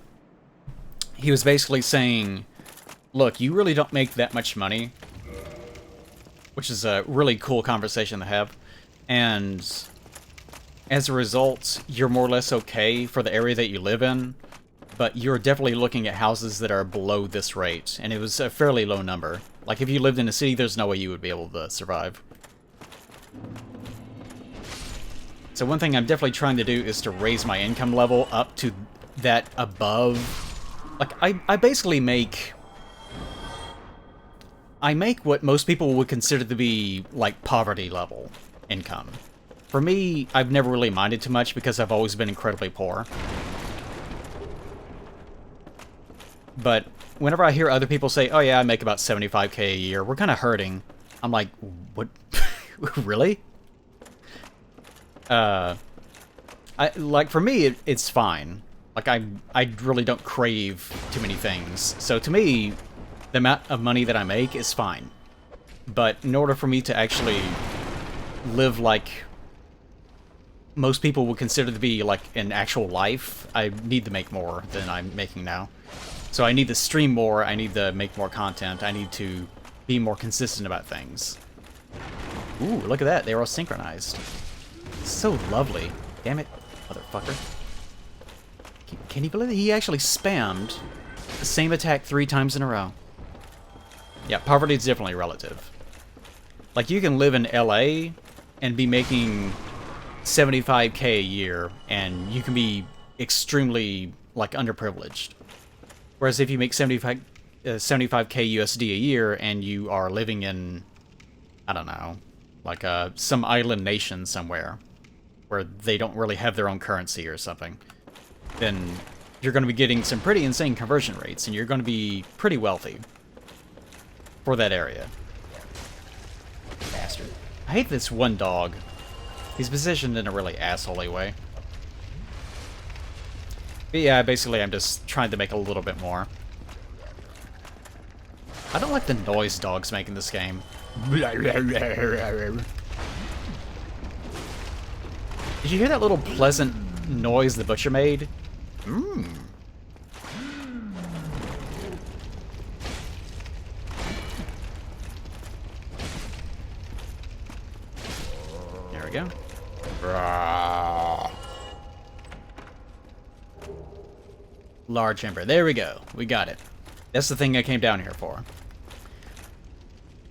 he was basically saying, look, you really don't make that much money, which is a really cool conversation to have, and... as a result, you're more or less okay for the area that you live in, but you're definitely looking at houses that are below this rate, and it was a fairly low number. Like, if you lived in a city, there's no way you would be able to survive. So one thing I'm definitely trying to do is to raise my income level up to that above... Like, I basically make... I make what most people would consider to be, like, poverty level income. For me, I've never really minded too much because I've always been incredibly poor. But whenever I hear other people say, oh yeah, I make about 75k a year, we're kind of hurting. I'm like, what? Really? Like, for me, it's fine. Like, I really don't crave too many things. So to me, the amount of money that I make is fine. But in order for me to actually live like... most people would consider to be like an actual life, I need to make more than I'm making now. So I need to stream more, I need to make more content, I need to be more consistent about things. Ooh, look at that, they were all synchronized. So lovely. Damn it, motherfucker. Can you believe that he actually spammed the same attack 3 times in a row? Yeah, poverty is definitely relative. Like, you can live in LA and be making 75k a year, and you can be extremely, like, underprivileged. Whereas if you make 75k USD a year, and you are living in, I don't know, like some island nation somewhere, where they don't really have their own currency or something, then you're going to be getting some pretty insane conversion rates, and you're going to be pretty wealthy for that area. Bastard. I hate this one dog. He's positioned in a really asshole-y way. But yeah, basically I'm just trying to make a little bit more. I don't like the noise dogs make in this game. Did you hear that little pleasant noise the butcher made? Mmm. There we go. Rawr. Large ember. There we go. We got it. That's the thing I came down here for.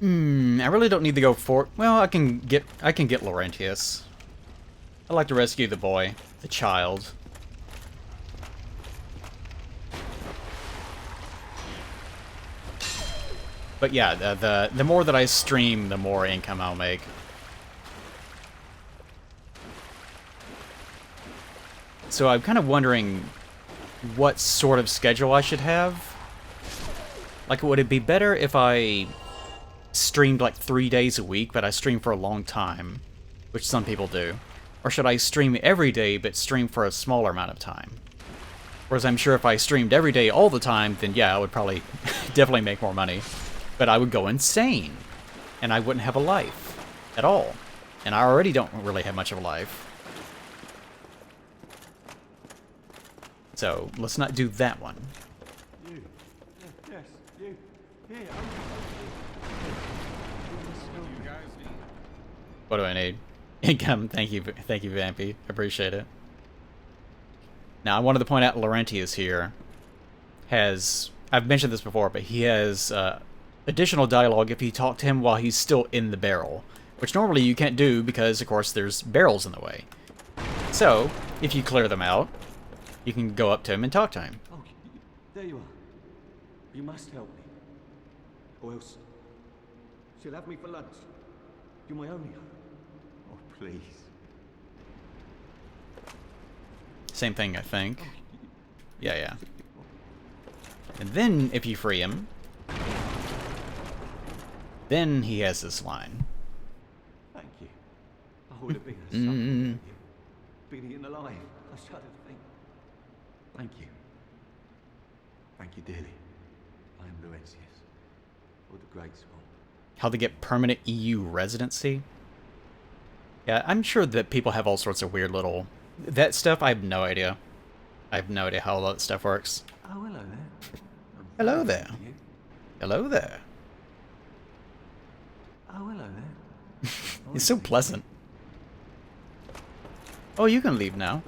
I really don't need to go for... Well, I can get Laurentius. I'd like to rescue the boy. The child. But yeah, the more that I stream, the more income I'll make. So I'm kind of wondering what sort of schedule I should have. Like, would it be better if I streamed like 3 days a week, but I stream for a long time, which some people do? Or should I stream every day, but stream for a smaller amount of time? Whereas I'm sure if I streamed every day all the time, then yeah, I would probably definitely make more money. But I would go insane, and I wouldn't have a life at all. And I already don't really have much of a life. So, let's not do that one. You. Yes, you. Here, What do I need? Income. Thank you, Vampy. Appreciate it. Now, I wanted to point out Laurentius here has... I've mentioned this before, but he has additional dialogue if you talk to him while he's still in the barrel, which normally you can't do because, of course, there's barrels in the way. So, if you clear them out, you can go up to him and talk to him. Oh, there you are. You must help me. Or else she'll have me for lunch. You're my only hope. Oh, please. Same thing, I think. Yeah. And then, if you free him, then he has this line. Thank you. I would have been a son. Been eaten alive. I shudder to think. Thank you. Thank you dearly. I am Laurentius, or the Great Swamp. How to get permanent EU residency? Yeah, I'm sure that people have all sorts of weird little... That stuff, I have no idea. I have no idea how all that stuff works. Oh, hello there. Hello there. You? Hello there. Oh, hello there. He's so pleasant. Oh, you can leave now.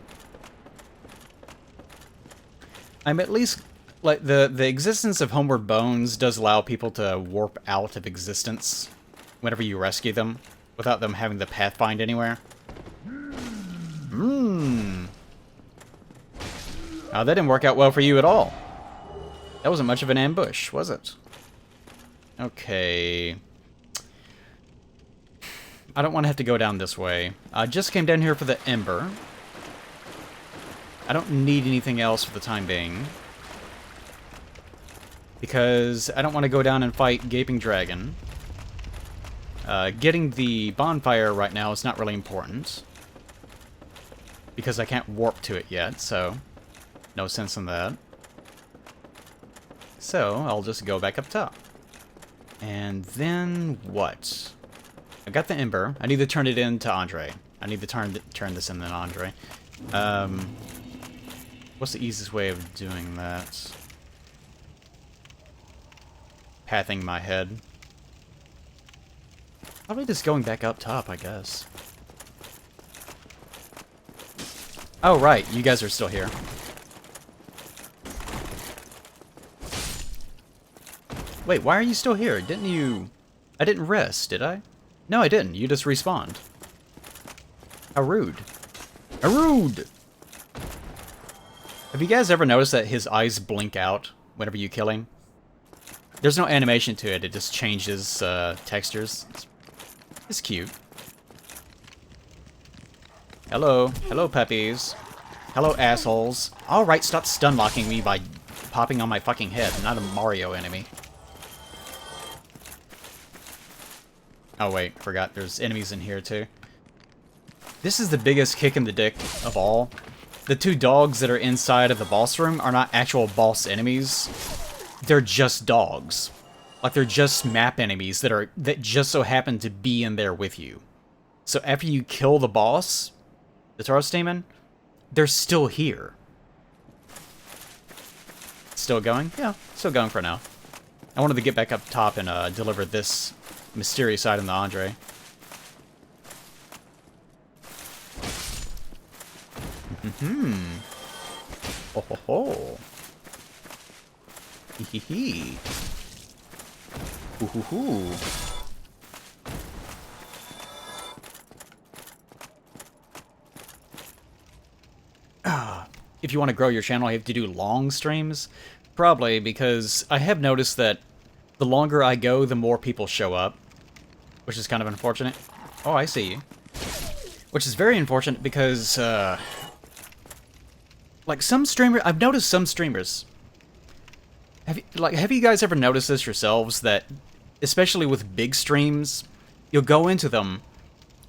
I'm at least... Like, the existence of Homeward Bones does allow people to warp out of existence whenever you rescue them, without them having to pathfind anywhere. Oh, that didn't work out well for you at all. That wasn't much of an ambush, was it? Okay. I don't want to have to go down this way. I just came down here for the Ember. I don't need anything else for the time being. Because I don't want to go down and fight Gaping Dragon. Getting the bonfire right now is not really important. Because I can't warp to it yet, so no sense in that. So I'll just go back up top. And then what? I got the Ember. I need to turn it into Andre. I need to turn this into Andre. What's the easiest way of doing that? Pathing my head. Probably just going back up top, I guess. Oh, right. You guys are still here. Wait, why are you still here? Didn't you... I didn't rest, did I? No, I didn't. You just respawned. How rude. How rude! Have you guys ever noticed that his eyes blink out whenever you kill him? There's no animation to it. It just changes textures. It's cute. Hello. Hello, puppies. Hello, assholes. Alright, stop stun-locking me by popping on my fucking head. I'm not a Mario enemy. Oh, wait. Forgot there's enemies in here, too. This is the biggest kick in the dick of all. The two dogs that are inside of the boss room are not actual boss enemies. They're just dogs. Like, they're just map enemies that just so happen to be in there with you. So after you kill the boss, the Tauros Demon, they're still here. Still going? Yeah, still going for now. I wanted to get back up top and deliver this mysterious item to Andre. Ho ho ho. Hee hee hee. Hoo hoo hoo. If you want to grow your channel, you have to do long streams? Probably, because I have noticed that the longer I go, the more people show up. Which is kind of unfortunate. Oh, I see you. Which is very unfortunate because, like, some streamer... I've noticed some streamers... Have you guys ever noticed this yourselves, that, especially with big streams, you'll go into them,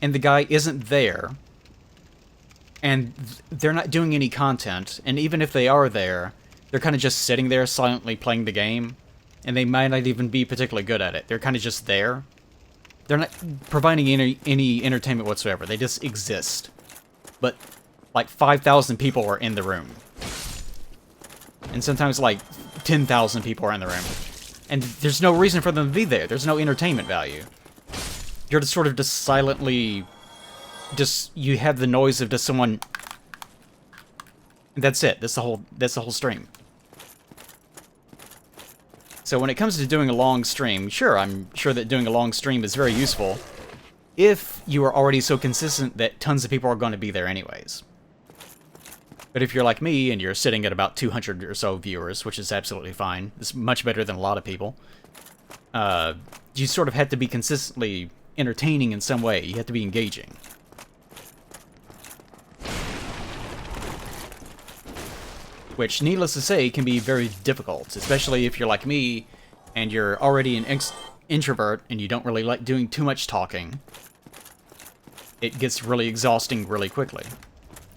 and the guy isn't there, and they're not doing any content, and even if they are there, they're kind of just sitting there silently playing the game, and they might not even be particularly good at it. They're kind of just there. They're not providing any entertainment whatsoever. They just exist. But, like, 5,000 people are in the room. And sometimes, like, 10,000 people are in the room. And there's no reason for them to be there. There's no entertainment value. You're just sort of just silently... you have the noise of just someone... And that's it. That's the whole stream. So when it comes to doing a long stream, sure, I'm sure that doing a long stream is very useful if you are already so consistent that tons of people are going to be there anyways. But if you're like me and you're sitting at about 200 or so viewers, which is absolutely fine, it's much better than a lot of people, you sort of have to be consistently entertaining in some way. You have to be engaging. Which, needless to say, can be very difficult, especially if you're like me, and you're already an introvert, and you don't really like doing too much talking. It gets really exhausting really quickly.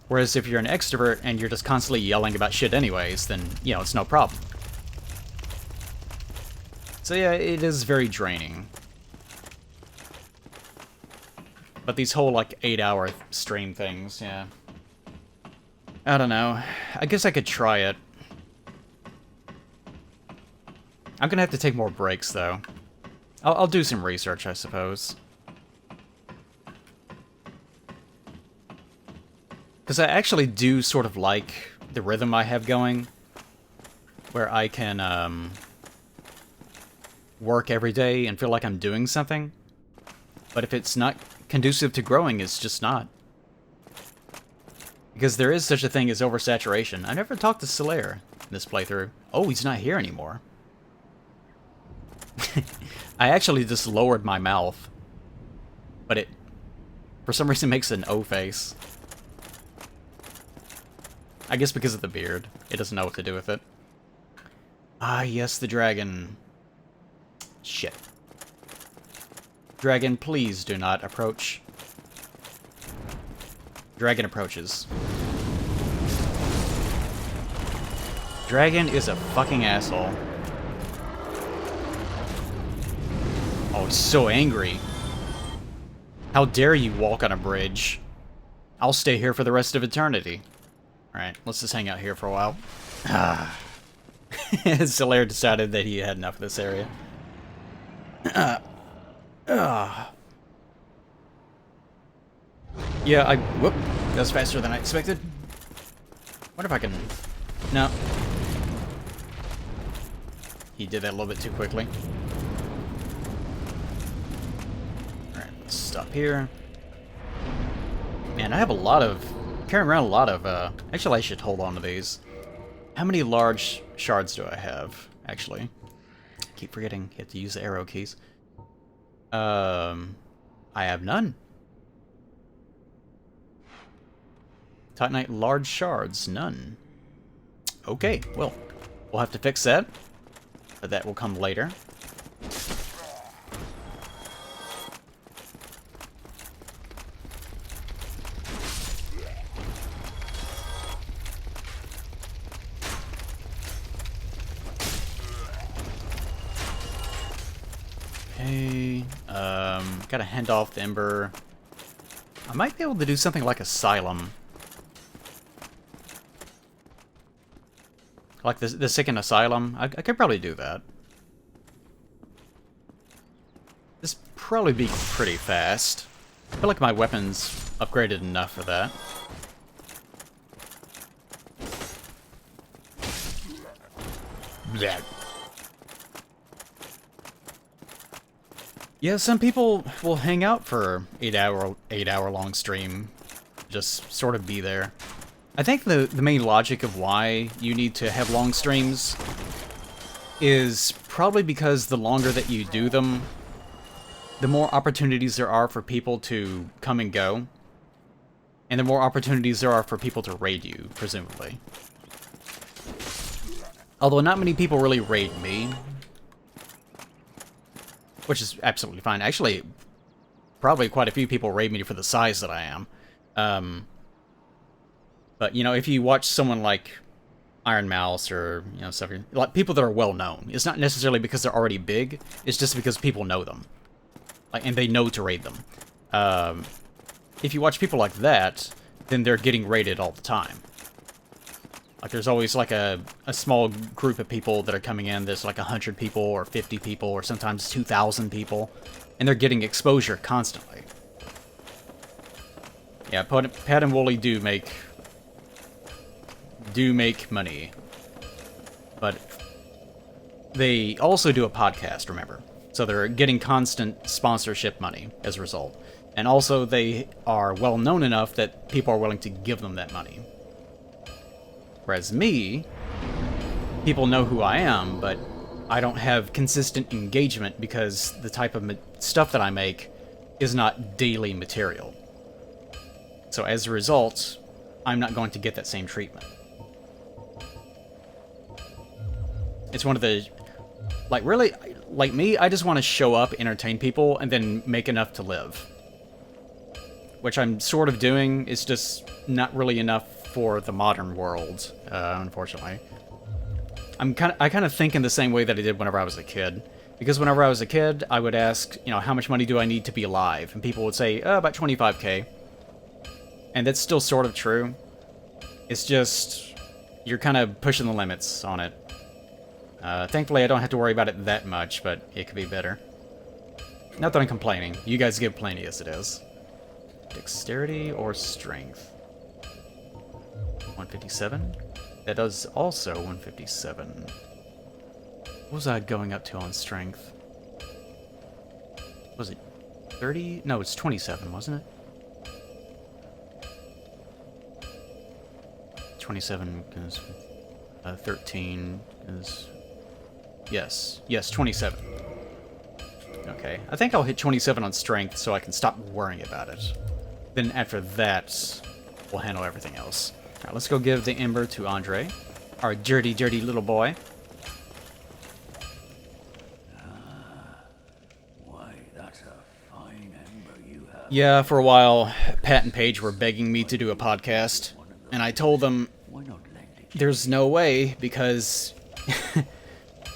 Whereas if you're an extrovert, and you're just constantly yelling about shit anyways, then, you know, it's no problem. So yeah, it is very draining. But these whole, like, 8-hour stream things, yeah. I don't know. I guess I could try it. I'm gonna have to take more breaks, though. I'll do some research, I suppose. Because I actually do sort of like the rhythm I have going, where I can, work every day and feel like I'm doing something. But if it's not conducive to growing, it's just not. Because there is such a thing as oversaturation. I never talked to Solaire in this playthrough. Oh, he's not here anymore. I actually just lowered my mouth. But it, for some reason, makes an O face. I guess because of the beard. It doesn't know what to do with it. Ah, yes, the dragon. Shit. Dragon, please do not approach. Dragon approaches. Dragon is a fucking asshole. Oh, he's so angry. How dare you walk on a bridge? I'll stay here for the rest of eternity. Alright, let's just hang out here for a while. Solaire decided that he had enough of this area. Yeah, whoop, that was faster than I expected. What if I can... No. He did that a little bit too quickly. Alright, let's stop here. Man, I have a lot of... carrying around a lot of, actually, I should hold on to these. How many large shards do I have, actually? I keep forgetting. You have to use the arrow keys. I have none. Titanite large shards, none. Okay, well, we'll have to fix that. But that will come later. Okay, gotta hand off the Ember. I might be able to do something like Asylum. Like the Second Asylum. I could probably do that. This probably be pretty fast. I feel like my weapon's upgraded enough for that. bleh. Yeah, some people will hang out for 8 hour long stream, just sort of be there. I think the main logic of why you need to have long streams is probably because the longer that you do them, the more opportunities there are for people to come and go, and the more opportunities there are for people to raid you, presumably. Although not many people really raid me, which is absolutely fine. Actually, probably quite a few people raid me for the size that I am. But, you know, if you watch someone like Iron Mouse or, you know, stuff, like people that are well known, it's not necessarily because they're already big, it's just because people know them. Like, and they know to raid them. If you watch people like that, then they're getting raided all the time. Like, there's always, like, a small group of people that are coming in. There's, like, 100 people or 50 people or sometimes 2,000 people. And they're getting exposure constantly. Yeah, Pat and Wooly do make money. But they also do a podcast, remember. So they're getting constant sponsorship money as a result. And also they are well known enough that people are willing to give them that money. Whereas me, people know who I am, but I don't have consistent engagement because the type of stuff that I make is not daily material. So as a result, I'm not going to get that same treatment. It's one of the... Like, really, like me, I just want to show up, entertain people, and then make enough to live. Which I'm sort of doing, it's just not really enough for the modern world, unfortunately. I kind of think in the same way that I did whenever I was a kid. Because whenever I was a kid, I would ask, you know, how much money do I need to be alive? And people would say, oh, about 25k. And that's still sort of true. It's just, you're kind of pushing the limits on it. Thankfully, I don't have to worry about it that much, but it could be better. Not that I'm complaining. You guys give plenty as it is. Dexterity or strength? 157? That does also 157. What was I going up to on strength? Was it 30? No, it's 27, wasn't it? 27 is 13 is... Yes, 27. Okay, I think I'll hit 27 on strength so I can stop worrying about it. Then after that, we'll handle everything else. Alright, let's go give the ember to Andre. Our dirty, dirty little boy. Why, that's a fine ember you have. Yeah, for a while, Pat and Paige were begging me to do a podcast. And I told them, Why not lend it? there's no way, because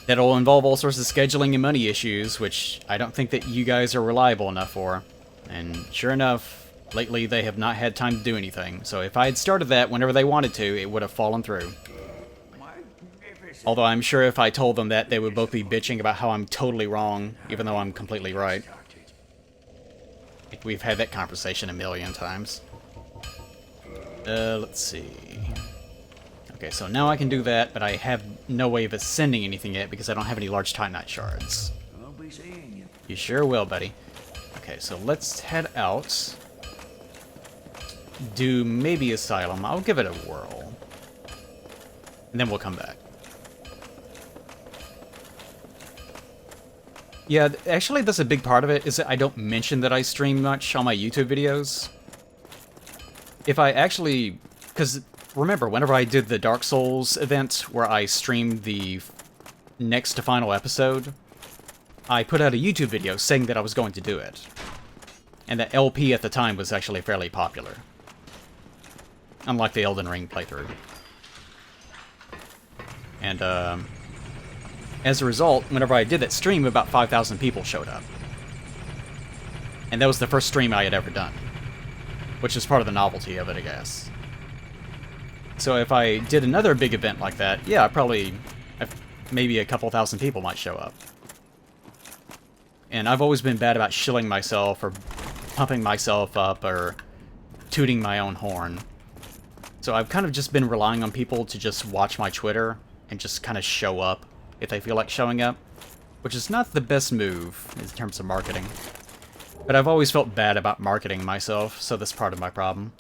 that'll involve all sorts of scheduling and money issues, which I don't think that you guys are reliable enough for. And sure enough, lately they have not had time to do anything. So if I had started that whenever they wanted to, it would have fallen through. Although I'm sure if I told them that, they would both be bitching about how I'm totally wrong, even though I'm completely right. We've had that conversation a million times. Let's see. Okay, so now I can do that, but I have no way of ascending anything yet because I don't have any large Titanite shards. I'll be seeing you. You sure will, buddy. Okay, so let's head out. Do maybe Asylum. I'll give it a whirl. And then we'll come back. Yeah, actually that's a big part of it, is that I don't mention that I stream much on my YouTube videos. If I actually... Because, remember, whenever I did the Dark Souls event, where I streamed the next to final episode, I put out a YouTube video saying that I was going to do it. And that LP at the time was actually fairly popular. Unlike the Elden Ring playthrough. And, as a result, whenever I did that stream, about 5,000 people showed up. And that was the first stream I had ever done. Which is part of the novelty of it, I guess. So if I did another big event like that, yeah, probably, maybe a couple thousand people might show up. And I've always been bad about shilling myself, or pumping myself up, or tooting my own horn. So I've kind of just been relying on people to just watch my Twitter, and just kind of show up if they feel like showing up, which is not the best move in terms of marketing. But I've always felt bad about marketing myself, so that's part of my problem.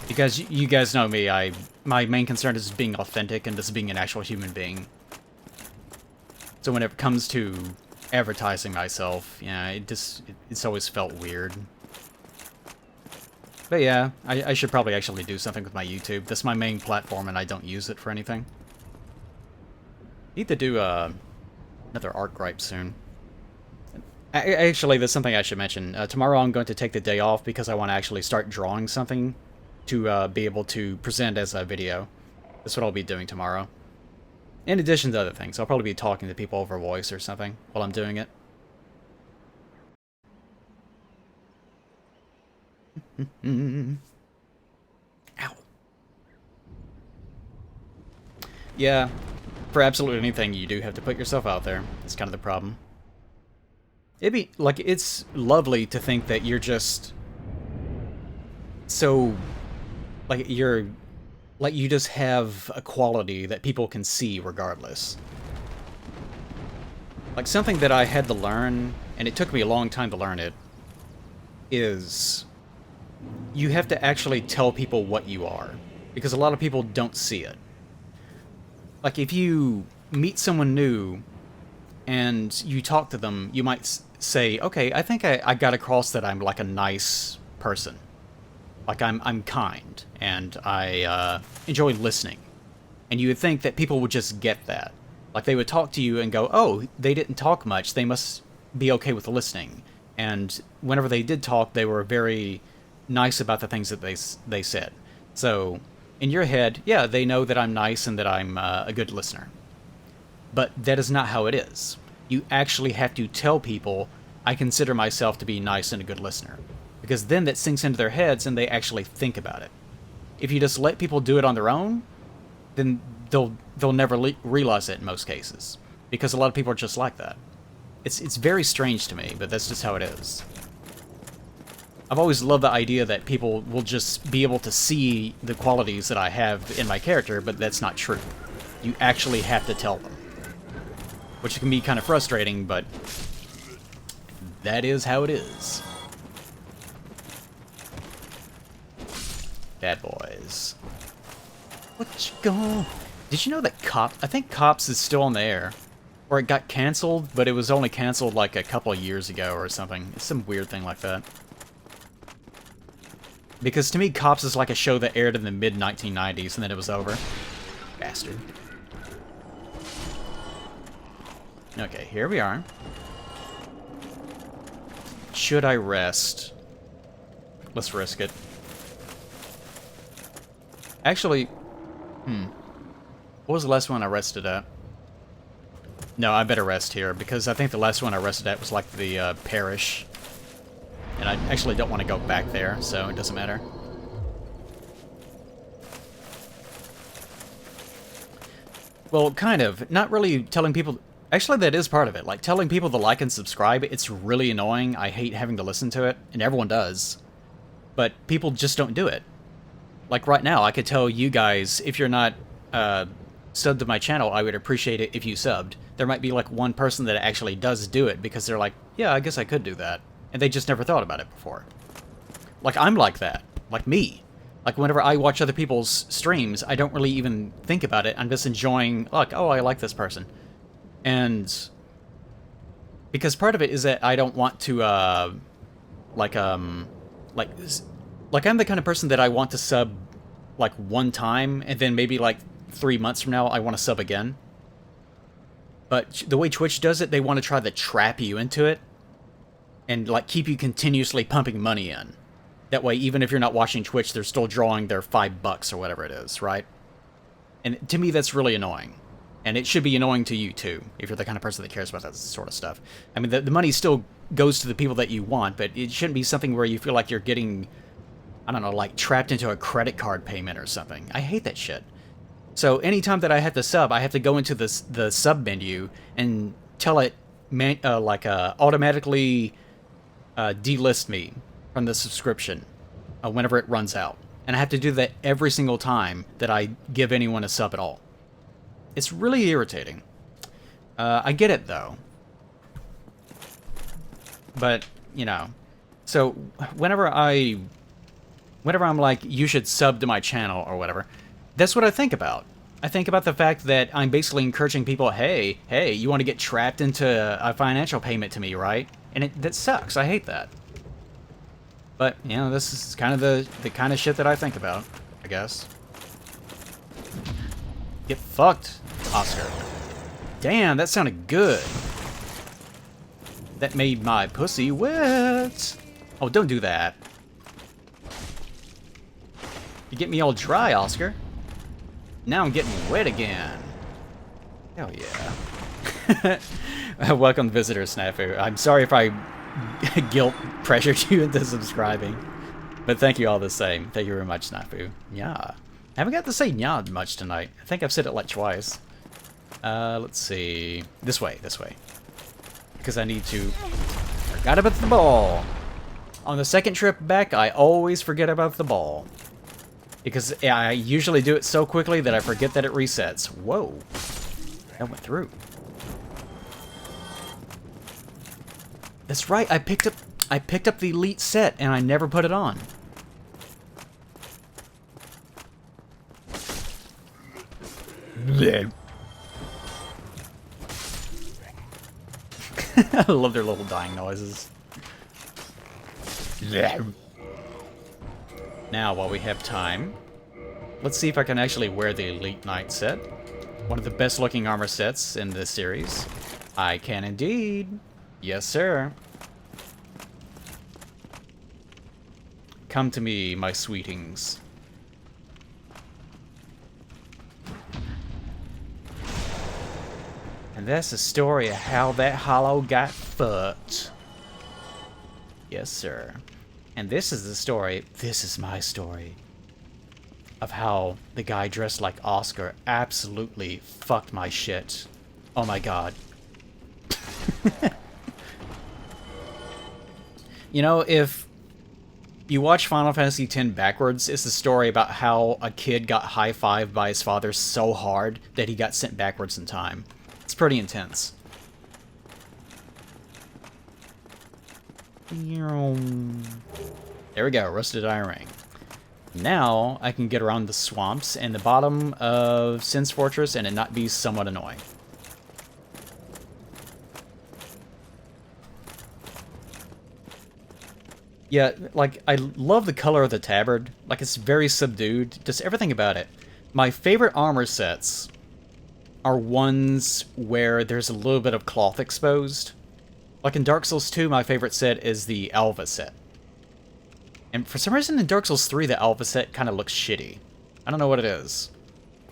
Because you guys know me, my main concern is being authentic and just being an actual human being. So when it comes to advertising myself, yeah, it's always felt weird. But yeah, I should probably actually do something with my YouTube. That's my main platform and I don't use it for anything. Need to do another art gripe soon. Actually, that's something I should mention. Tomorrow I'm going to take the day off because I want to actually start drawing something to be able to present as a video. That's what I'll be doing tomorrow. In addition to other things, I'll probably be talking to people over voice or something while I'm doing it. Ow. Yeah, for absolutely anything, you do have to put yourself out there. It's kind of the problem. It'd be, like, it's lovely to think that you're just so, like, you just have a quality that people can see regardless. Like, something that I had to learn, and it took me a long time to learn it, is you have to actually tell people what you are, because a lot of people don't see it. Like, if you meet someone new and you talk to them, you might say, okay, I think I got across that I'm like a nice person. Like, I'm kind, and I enjoy listening. And you would think that people would just get that. Like, they would talk to you and go, oh, they didn't talk much, they must be okay with listening. And whenever they did talk, they were very nice about the things that they said. So, in your head, yeah, they know that I'm nice and that I'm a good listener. But that is not how it is. You actually have to tell people, I consider myself to be nice and a good listener. Because then that sinks into their heads and they actually think about it. If you just let people do it on their own, then they'll never realize it in most cases. Because a lot of people are just like that. It's very strange to me, but that's just how it is. I've always loved the idea that people will just be able to see the qualities that I have in my character, but that's not true. You actually have to tell them. Which can be kind of frustrating, but that is how it is. Bad boys. What you gonna... Did you know that I think Cops is still on the air. Or it got canceled, but it was only canceled like a couple of years ago or something. It's some weird thing like that. Because to me, Cops is like a show that aired in the mid-1990s and then it was over. Bastard. Okay, here we are. Should I rest? Let's risk it. Actually, what was the last one I rested at? No, I better rest here, because I think the last one I rested at was like the parish. And I actually don't want to go back there, so it doesn't matter. Well, kind of. Not really telling people... Actually, that is part of it. Like, telling people to like and subscribe, it's really annoying. I hate having to listen to it, and everyone does. But people just don't do it. Like, right now, I could tell you guys, if you're not subbed to my channel, I would appreciate it if you subbed. There might be, like, one person that actually does do it, because they're like, yeah, I guess I could do that. And they just never thought about it before. Like, I'm like that. Like me. Like, whenever I watch other people's streams, I don't really even think about it. I'm just enjoying, like, oh, I like this person. And because part of it is that I don't want to, like I'm the kind of person that I want to sub, like, one time, and then maybe, like, 3 months from now, I want to sub again. But the way Twitch does it, they want to try to trap you into it, and, like, keep you continuously pumping money in. That way, even if you're not watching Twitch, they're still drawing their $5 or whatever it is, right? And to me, that's really annoying. And it should be annoying to you, too, if you're the kind of person that cares about that sort of stuff. I mean, the money still goes to the people that you want, but it shouldn't be something where you feel like you're getting, I don't know, like, trapped into a credit card payment or something. I hate that shit. So anytime that I have to sub, I have to go into the sub menu and tell it, automatically delist me from the subscription whenever it runs out. And I have to do that every single time that I give anyone a sub at all. It's really irritating. I get it, though. But, you know. So, whenever I'm like, you should sub to my channel or whatever, that's what I think about. I think about the fact that I'm basically encouraging people, hey, you want to get trapped into a financial payment to me, right? And that sucks. I hate that. But, you know, this is kind of the kind of shit that I think about, I guess. Get fucked, Oscar. Damn, that sounded good. That made my pussy wet. Oh, don't do that. You get me all dry, Oscar. Now I'm getting wet again. Hell yeah. Welcome, visitor Snafu. I'm sorry if I guilt pressured you into subscribing. But thank you all the same. Thank you very much, Snafu. Yeah. I haven't got to say nya much tonight. I think I've said it like twice. Let's see. This way. Because I need to... Forgot about the ball. On the second trip back, I always forget about the ball. Because I usually do it so quickly that I forget that it resets. Whoa. That went through. That's right, I picked up the Elite set and I never put it on. I love their little dying noises. Now, while we have time, let's see if I can actually wear the Elite Knight set. One of the best looking armor sets in this series. I can indeed. Yes, sir. Come to me, my sweetings. And that's the story of how that Hollow got fucked. Yes, sir. And this is the story, this is my story, of how the guy dressed like Oscar absolutely fucked my shit. Oh my god. You know, if you watch Final Fantasy X backwards, it's a story about how a kid got high-fived by his father so hard that he got sent backwards in time. It's pretty intense. There we go, Rusted Iron Ring. Now I can get around the swamps and the bottom of Sin's Fortress and it not be somewhat annoying. Yeah, like, I love the color of the tabard. Like, it's very subdued. Just everything about it. My favorite armor sets are ones where there's a little bit of cloth exposed. Like in Dark Souls 2, my favorite set is the Alva set. And for some reason in Dark Souls 3, the Alva set kind of looks shitty. I don't know what it is.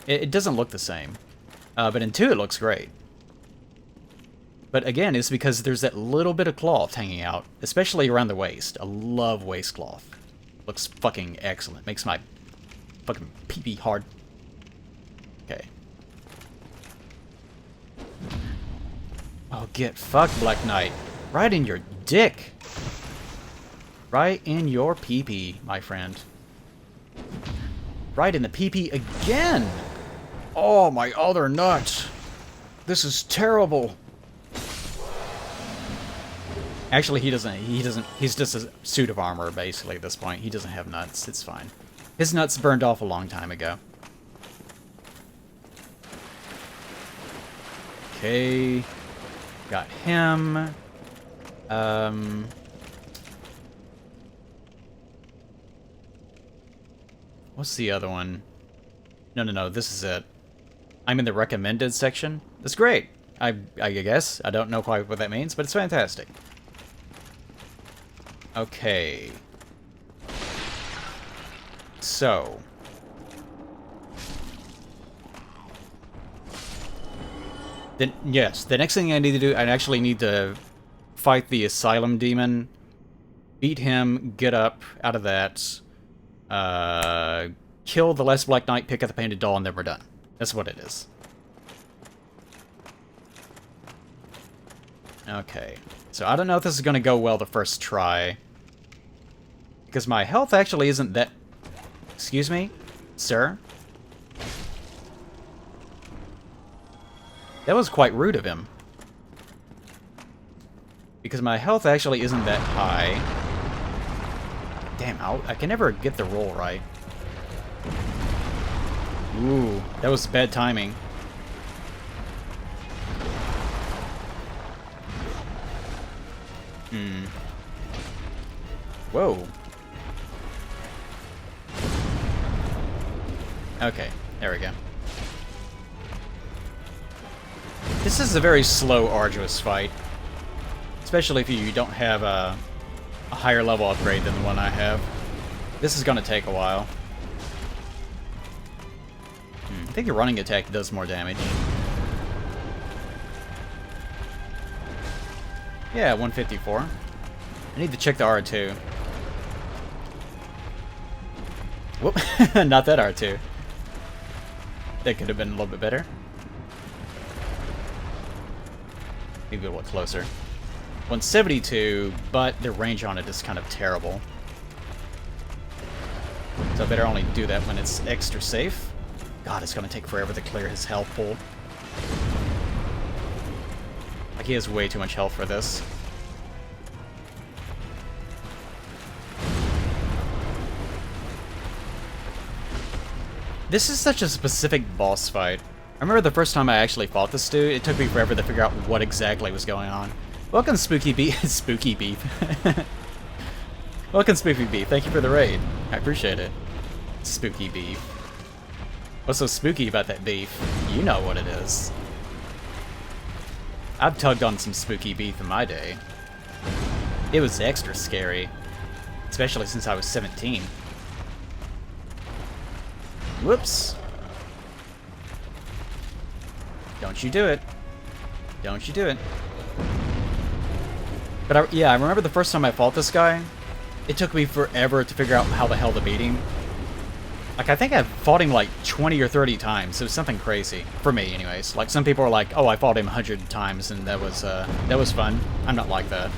It doesn't look the same. But in 2, it looks great. But again, it's because there's that little bit of cloth hanging out, especially around the waist. I love waist cloth. Looks fucking excellent. Makes my fucking pee-pee hard. Okay. Oh, get fucked, Black Knight. Right in your dick. Right in your pee-pee, my friend. Right in the pee-pee again. Oh, my other nut. This is terrible. Actually, he doesn't, he's just a suit of armor, basically, at this point. He doesn't have nuts, it's fine. His nuts burned off a long time ago. Okay. Got him. What's the other one? No, this is it. I'm in the recommended section. That's great. I guess. I don't know quite what that means, but it's fantastic. Okay. So. Then, yes, the next thing I need to do, I actually need to fight the Asylum Demon, beat him, get up out of that, kill the last Black Knight, pick up the Painted Doll, and then we're done. That's what it is. Okay. So I don't know if this is going to go well the first try. Because my health actually isn't that... Excuse me? Sir? That was quite rude of him. Because my health actually isn't that high. Damn, I can never get the roll right. Ooh, that was bad timing. Whoa. Okay, there we go. This is a very slow, arduous fight. Especially if you don't have a higher level upgrade than the one I have. This is gonna take a while. I think the running attack does more damage. Yeah, 154. I need to check the R2. Whoop, not that R2. That could have been a little bit better. Maybe a little closer. 172, but the range on it is kind of terrible. So I better only do that when it's extra safe. God, it's gonna take forever to clear his health pool. Like, he has way too much health for this. This is such a specific boss fight. I remember the first time I actually fought this dude, it took me forever to figure out what exactly was going on. Welcome, Spooky Beef. Spooky Beef. Welcome, Spooky Beef. Thank you for the raid. I appreciate it. Spooky Beef. What's so spooky about that beef? You know what it is. I've tugged on some spooky beef in my day. It was extra scary. Especially since I was 17. Whoops. Don't you do it. Don't you do it. But yeah, I remember the first time I fought this guy, it took me forever to figure out how the hell to beat him. Like, I think I fought him like 20 or 30 times. It was something crazy. For me, anyways. Like, some people are like, oh, I fought him 100 times and that was fun. I'm not like that.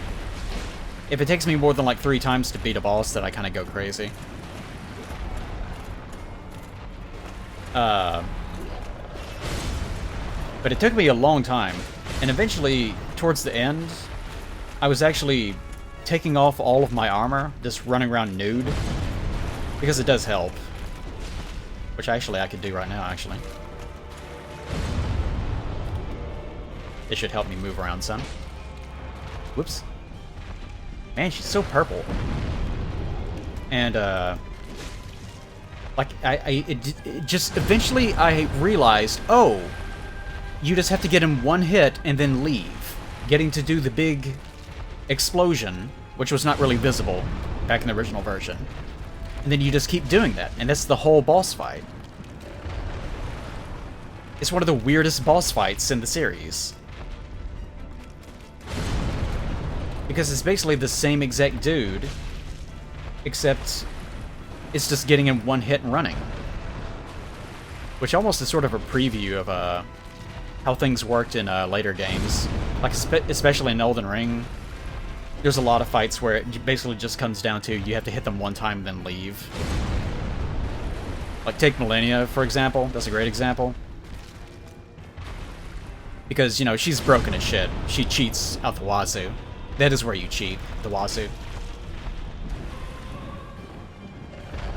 If it takes me more than like 3 times to beat a boss, then I kind of go crazy. But it took me a long time, and eventually, towards the end, I was actually taking off all of my armor, just running around nude, because it does help. Which actually I could do right now, actually. It should help me move around some. Whoops. Man, she's so purple. And, like, it just, eventually I realized, oh, you just have to get him one hit and then leave. Getting to do the big explosion, which was not really visible back in the original version. And then you just keep doing that, and that's the whole boss fight. It's one of the weirdest boss fights in the series. Because it's basically the same exact dude, except it's just getting him one hit and running. Which almost is sort of a preview of how things worked in later games. Like, especially in Elden Ring, there's a lot of fights where it basically just comes down to you have to hit them one time and then leave. Like, take Millennia, for example. That's a great example. Because, you know, she's broken as shit. She cheats out the wazoo. That is where you cheat, the wazoo.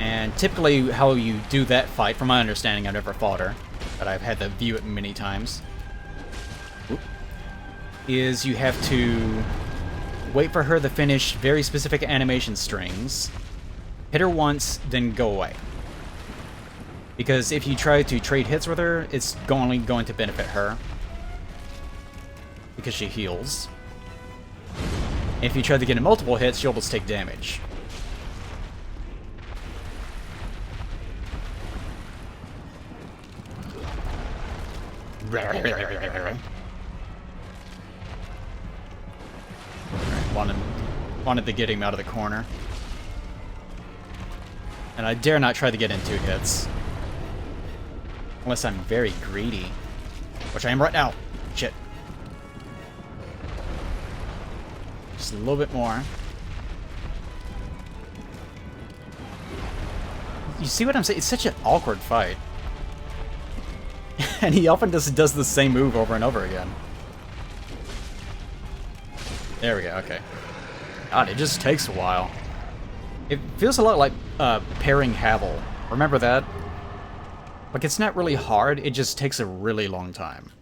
And typically how you do that fight, from my understanding, I've never fought her, but I've had to view it many times, is you have to wait for her to finish very specific animation strings, hit her once, then go away. Because if you try to trade hits with her, it's only going to benefit her. Because she heals. And if you try to get in multiple hits, you'll just take damage. Wanted to get him out of the corner. And I dare not try to get in 2 hits. Unless I'm very greedy. Which I am right now. Shit. Just a little bit more. You see what I'm saying? It's such an awkward fight. And he often just does the same move over and over again. There we go, okay. God, it just takes a while. It feels a lot like pairing Havel. Remember that? Like, it's not really hard, it just takes a really long time.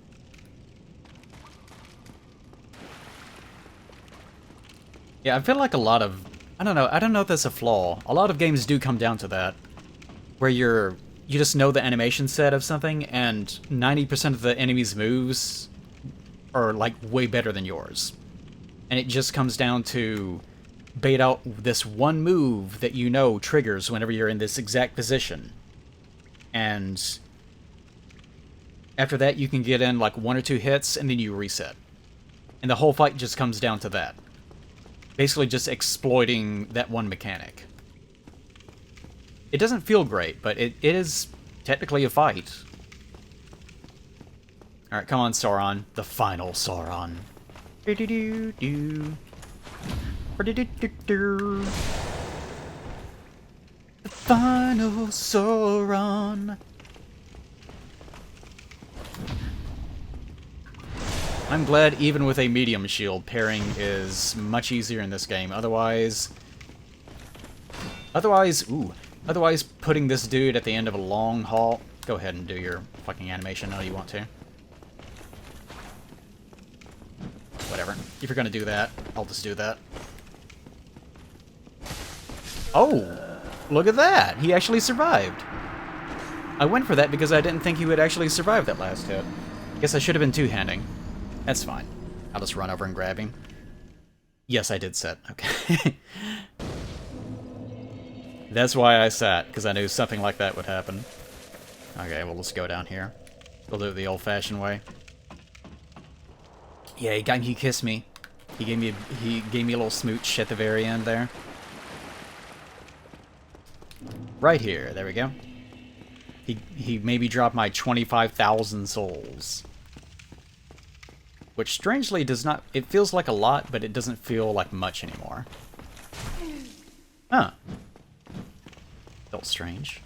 Yeah, I feel like a lot of... I don't know if that's a flaw. A lot of games do come down to that. Where you just know the animation set of something, and 90% of the enemy's moves are, like, way better than yours. And it just comes down to bait out this one move that you know triggers whenever you're in this exact position. And after that, you can get in, like, 1 or 2 hits, and then you reset. And the whole fight just comes down to that. Basically just exploiting that one mechanic. It doesn't feel great, but it is technically a fight. Alright, come on, Sauron. The final Sauron. Do-do-do-do. Do-do-do-do. The final Sauron. I'm glad even with a medium shield, pairing is much easier in this game. Otherwise, putting this dude at the end of a long haul... Go ahead and do your fucking animation. I know you want to. Whatever. If you're gonna do that, I'll just do that. Oh! Look at that! He actually survived! I went for that because I didn't think he would actually survive that last hit. Guess I should have been two-handing. That's fine. I'll just run over and grab him. Yes, I did set. Okay. That's why I sat, because I knew something like that would happen. Okay, well, let's go down here. We'll do it the old-fashioned way. Yeah, he kissed me. He gave me a little smooch at the very end there. Right here. There we go. He maybe dropped my 25,000 souls. Which strangely does not... It feels like a lot, but it doesn't feel like much anymore. Huh. Felt strange.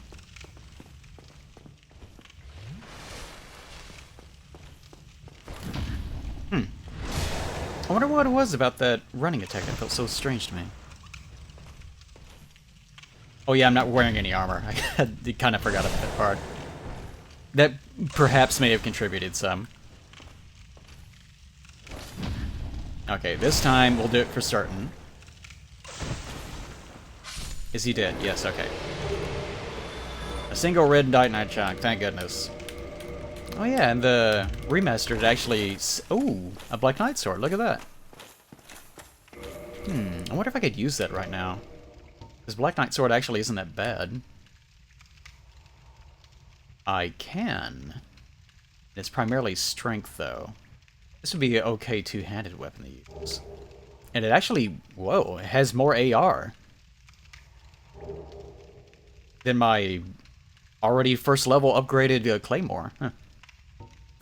I wonder what it was about that running attack that felt so strange to me. Oh yeah, I'm not wearing any armor. I kind of forgot about that part. That perhaps may have contributed some. Okay, this time we'll do it for certain. Is he dead? Yes, okay. A single red Titanite chunk, thank goodness. Oh yeah, and the remastered actually... Ooh, a Black Knight sword, look at that. I wonder if I could use that right now. This Black Knight sword actually isn't that bad. I can. It's primarily strength, though. This would be an okay two-handed weapon to use. And it actually... Whoa, it has more AR than my already first level upgraded Claymore. Huh.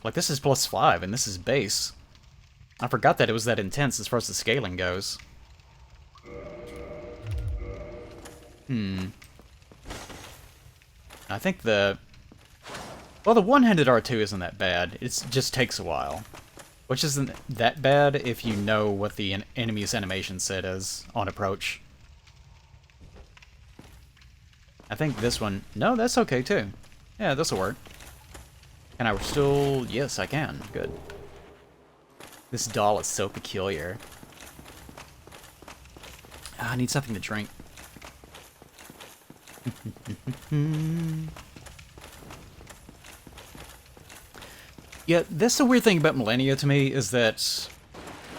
Like, this is +5, and this is base. I forgot that it was that intense as far as the scaling goes. I think the... Well, the one-handed R2 isn't that bad. It just takes a while. Which isn't that bad if you know what the enemy's animation set is on approach. I think this one... No, that's okay, too. Yeah, this'll work. Can I still... Yes, I can. Good. This doll is so peculiar. Ah, I need something to drink. Yeah, that's the weird thing about Millennia to me, is that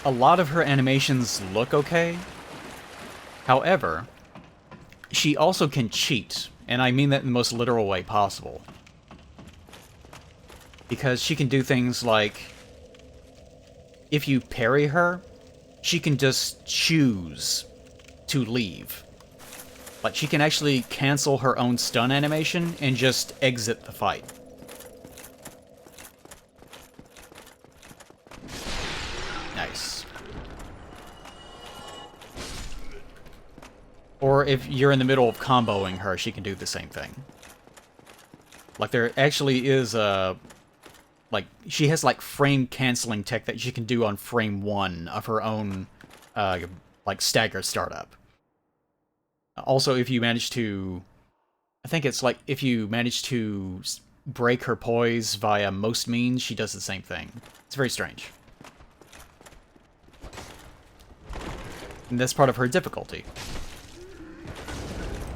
a lot of her animations look okay. However, she also can cheat, and I mean that in the most literal way possible. Because she can do things like, if you parry her, she can just choose to leave. Like, she can actually cancel her own stun animation and just exit the fight. Nice. Or if you're in the middle of comboing her, she can do the same thing. Like, there actually is a like, she has, like, frame canceling tech that she can do on frame 1 of her own, like, stagger startup. Also, if you manage to... I think it's like, if you manage to break her poise via most means, she does the same thing. It's very strange. And that's part of her difficulty.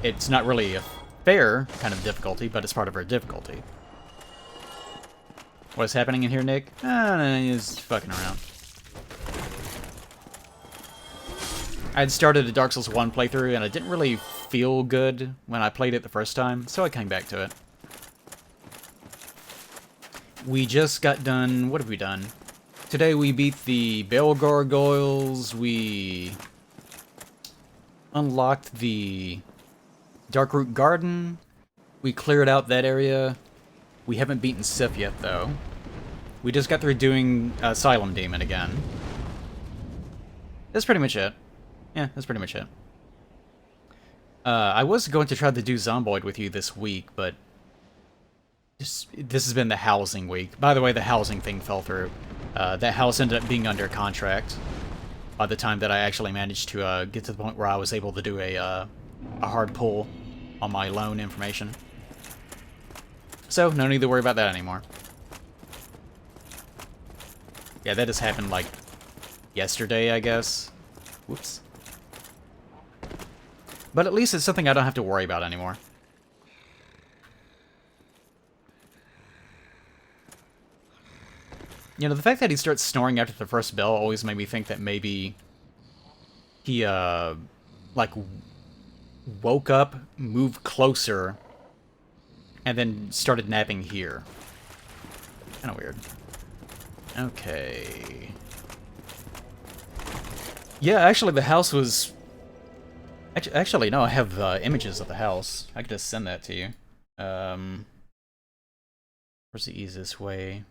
It's not really a fair kind of difficulty, but it's part of her difficulty. What's happening in here, Nick? He's fucking around. I had started a Dark Souls 1 playthrough, and I didn't really feel good when I played it the first time, so I came back to it. We just got done... What have we done? Today we beat the Bale Gargoyles, we unlocked the Darkroot Garden, we cleared out that area. We haven't beaten Sif yet, though. We just got through doing Asylum Demon again. That's pretty much it. Yeah, that's pretty much it. I was going to try to do Zomboid with you this week, but this has been the housing week. By the way, the housing thing fell through. That house ended up being under contract by the time that I actually managed to get to the point where I was able to do a hard pull on my loan information. So, no need to worry about that anymore. Yeah, that just happened, like, yesterday, I guess. Whoops. But at least it's something I don't have to worry about anymore. You know, the fact that he starts snoring after the first bell always made me think that maybe he, like, woke up, moved closer, and then started napping here. Kinda weird. Okay. Yeah, actually the house was... Actually, no, I have images of the house. I could just send that to you. Where's the easiest way?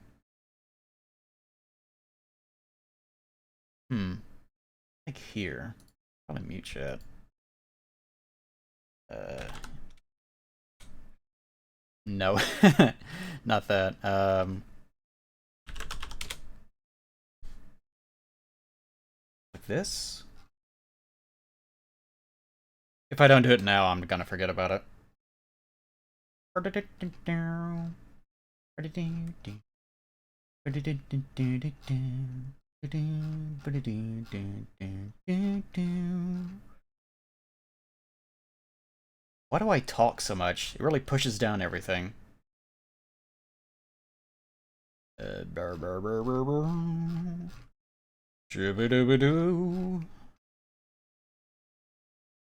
Like here. Probably mute chat. No. Not that. Like this? If I don't do it now, I'm gonna forget about it. Why do I talk so much? It really pushes down everything.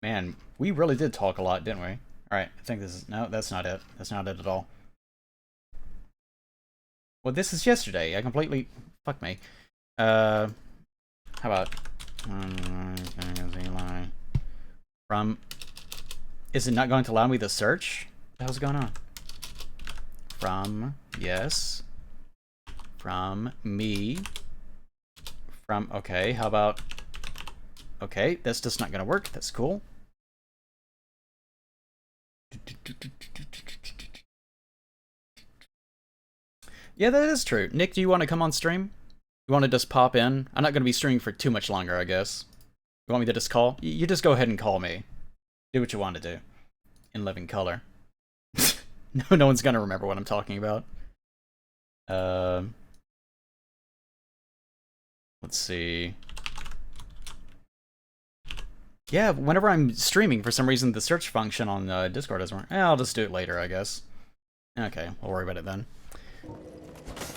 Man, we really did talk a lot, didn't we? Alright, I think this is... No, that's not it. That's not it at all. Well, this is yesterday. I completely... Fuck me. How about... From... Is it not going to allow me to search? What the hell's going on? From... Yes. From me. From... Okay, how about... Okay, that's just not gonna work. That's cool. Yeah, that is true. Nick, do you want to come on stream? You want to just pop in? I'm not going to be streaming for too much longer, I guess. You want me to just call? You just go ahead and call me. Do what you want to do. In living color. No one's going to remember what I'm talking about. Let's see. Yeah, whenever I'm streaming, for some reason, the search function on Discord doesn't work. I'll just do it later, I guess. Okay, we'll worry about it then.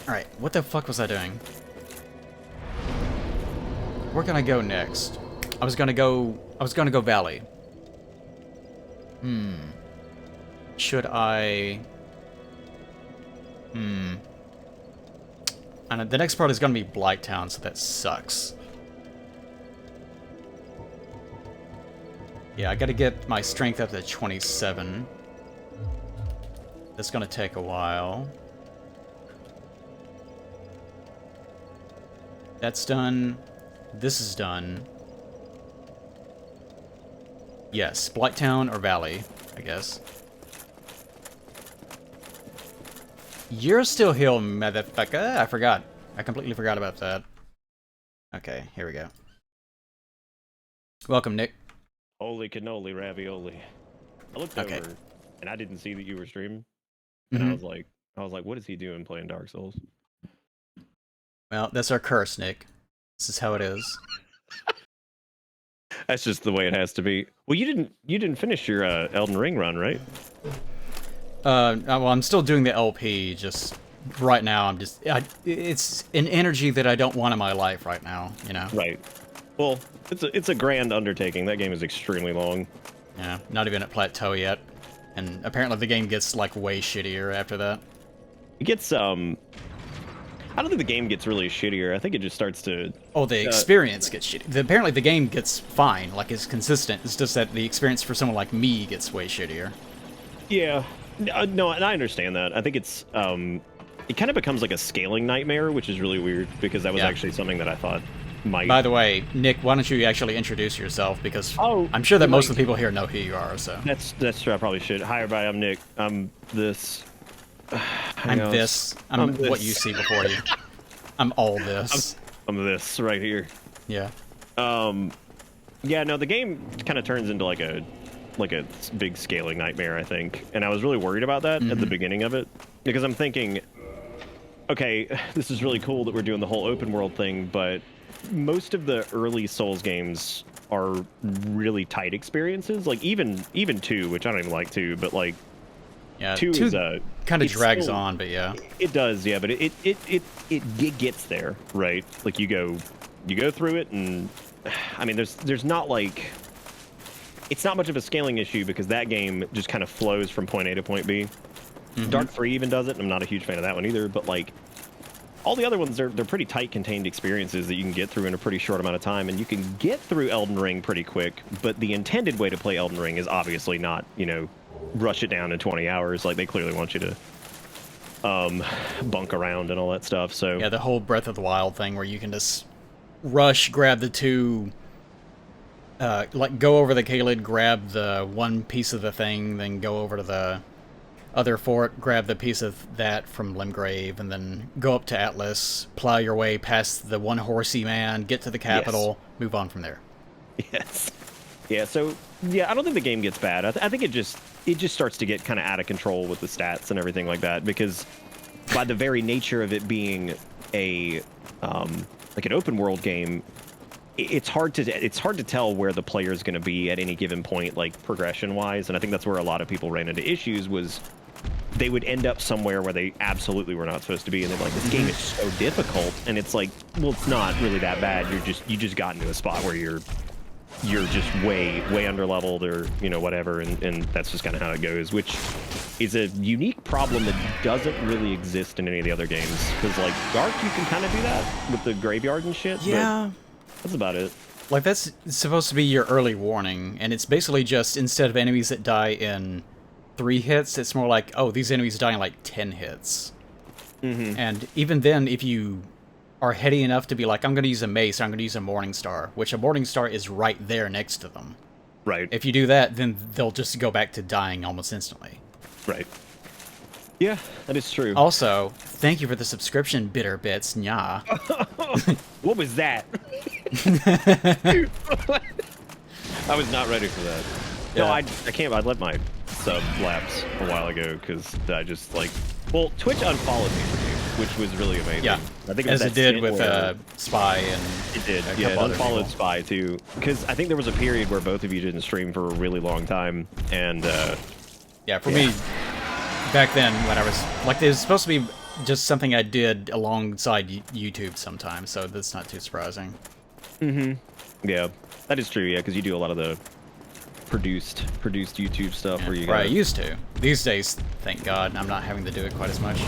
Alright, what the fuck was I doing? Where can I go next? I was gonna go Valley. Should I... And the next part is gonna be Blighttown, so that sucks. Yeah, I gotta get my strength up to 27. That's gonna take a while. That's done. This is done. Yes, Blighttown or Valley, I guess. You're still here, motherfucker. I forgot. I completely forgot about that. Okay, here we go. Welcome, Nick. Holy cannoli ravioli. I looked Okay. over and I didn't see that you were streaming. And I was like, what is he doing playing Dark Souls? Well, that's our curse, Nick. This is how it is. That's just the way it has to be. Well, you didn't finish your Elden Ring run, right? Well, I'm still doing the LP, just right now it's an energy that I don't want in my life right now, you know? Right. Well, it's a grand undertaking. That game is extremely long. Yeah, not even at plateau yet. And apparently the game gets, like, way shittier after that. It gets I don't think the game gets really shittier. I think it just starts to Oh, the experience gets shitty. Apparently the game gets fine, like, it's consistent. It's just that the experience for someone like me gets way shittier. Yeah. No, and I understand that. I think it's it kind of becomes like a scaling nightmare, which is really weird because that was Yeah. actually something that I thought might. By the way, Nick, why don't you actually introduce yourself? Because I'm sure that most of the people here know who you are, so. That's true. I probably should. Hi, everybody. I'm Nick. I'm this. I'm this. I'm what you see before you. I'm all this. I'm this right here. Yeah. Yeah. No, the game kind of turns into like a big scaling nightmare, I think, and I was really worried about that at the beginning of it because I'm thinking, okay, this is really cool that we're doing the whole open world thing, but most of the early Souls games are really tight experiences. Like even 2, which I don't even like 2, but like Yeah. 2 is kind of it's drags still- on, but yeah. It does, yeah, but it gets there, right? Like you go through it, and I mean, there's not like, it's not much of a scaling issue because that game just kind of flows from point A to point B. Dark 3 even does it, and I'm not a huge fan of that one either, but like all the other ones, they're pretty tight contained experiences that you can get through in a pretty short amount of time, and you can get through Elden Ring pretty quick, but the intended way to play Elden Ring is obviously not, rush it down in 20 hours. Like they clearly want you to bunk around and all that stuff. So Yeah, the whole Breath of the Wild thing where you can just rush, grab the two, like go over the Caelid, grab the one piece of the thing, then go over to the other fort, grab the piece of that from Limgrave, and then go up to Atlas, plow your way past the one horsey man, get to the capital, move on from there. yes, yeah. So yeah, I don't think the game gets bad. I think it just starts to get kind of out of control with the stats and everything like that, because by the very nature of it being a like an open world game, it's hard to tell where the player is going to be at any given point, like progression wise. And I think that's where a lot of people ran into issues, was they would end up somewhere where they absolutely were not supposed to be, and they're like, this game is so difficult, and it's like, well, it's not really that bad. You just got into a spot where you're just way under leveled, or whatever, and that's just kind of how it goes, which is a unique problem that doesn't really exist in any of the other games, because like Dark, you can kind of do that with the graveyard and shit. Yeah. But that's about it. Like, that's supposed to be your early warning, and it's basically just, instead of enemies that die in 3 hits, it's more like, oh, these enemies die in like 10 hits. And even then, if you are heady enough to be like, I'm going to use a mace, or I'm going to use a Morning Star, which a Morning Star is right there next to them. Right. If you do that, then they'll just go back to dying almost instantly. Right. Yeah, that is true. Also, thank you for the subscription, Bitter Bits, nya. What was that? I was not ready for that. No, Yeah. I can't. I let my sub lapse a while ago because I just like. Well, Twitch unfollowed me for you, which was really amazing. Yeah, I think as was it that did stint with where- Spy and It did. a Yeah, it couple other unfollowed people. Spy too, because I think there was a period where both of you didn't stream for a really long time, and Yeah, for me, back then, when I was, like, it was supposed to be just something I did alongside YouTube sometimes, so that's not too surprising. yeah, that is true. Yeah, because you do a lot of the produced YouTube stuff where you Right, I got. used to. These days, thank God, I'm not having to do it quite as much.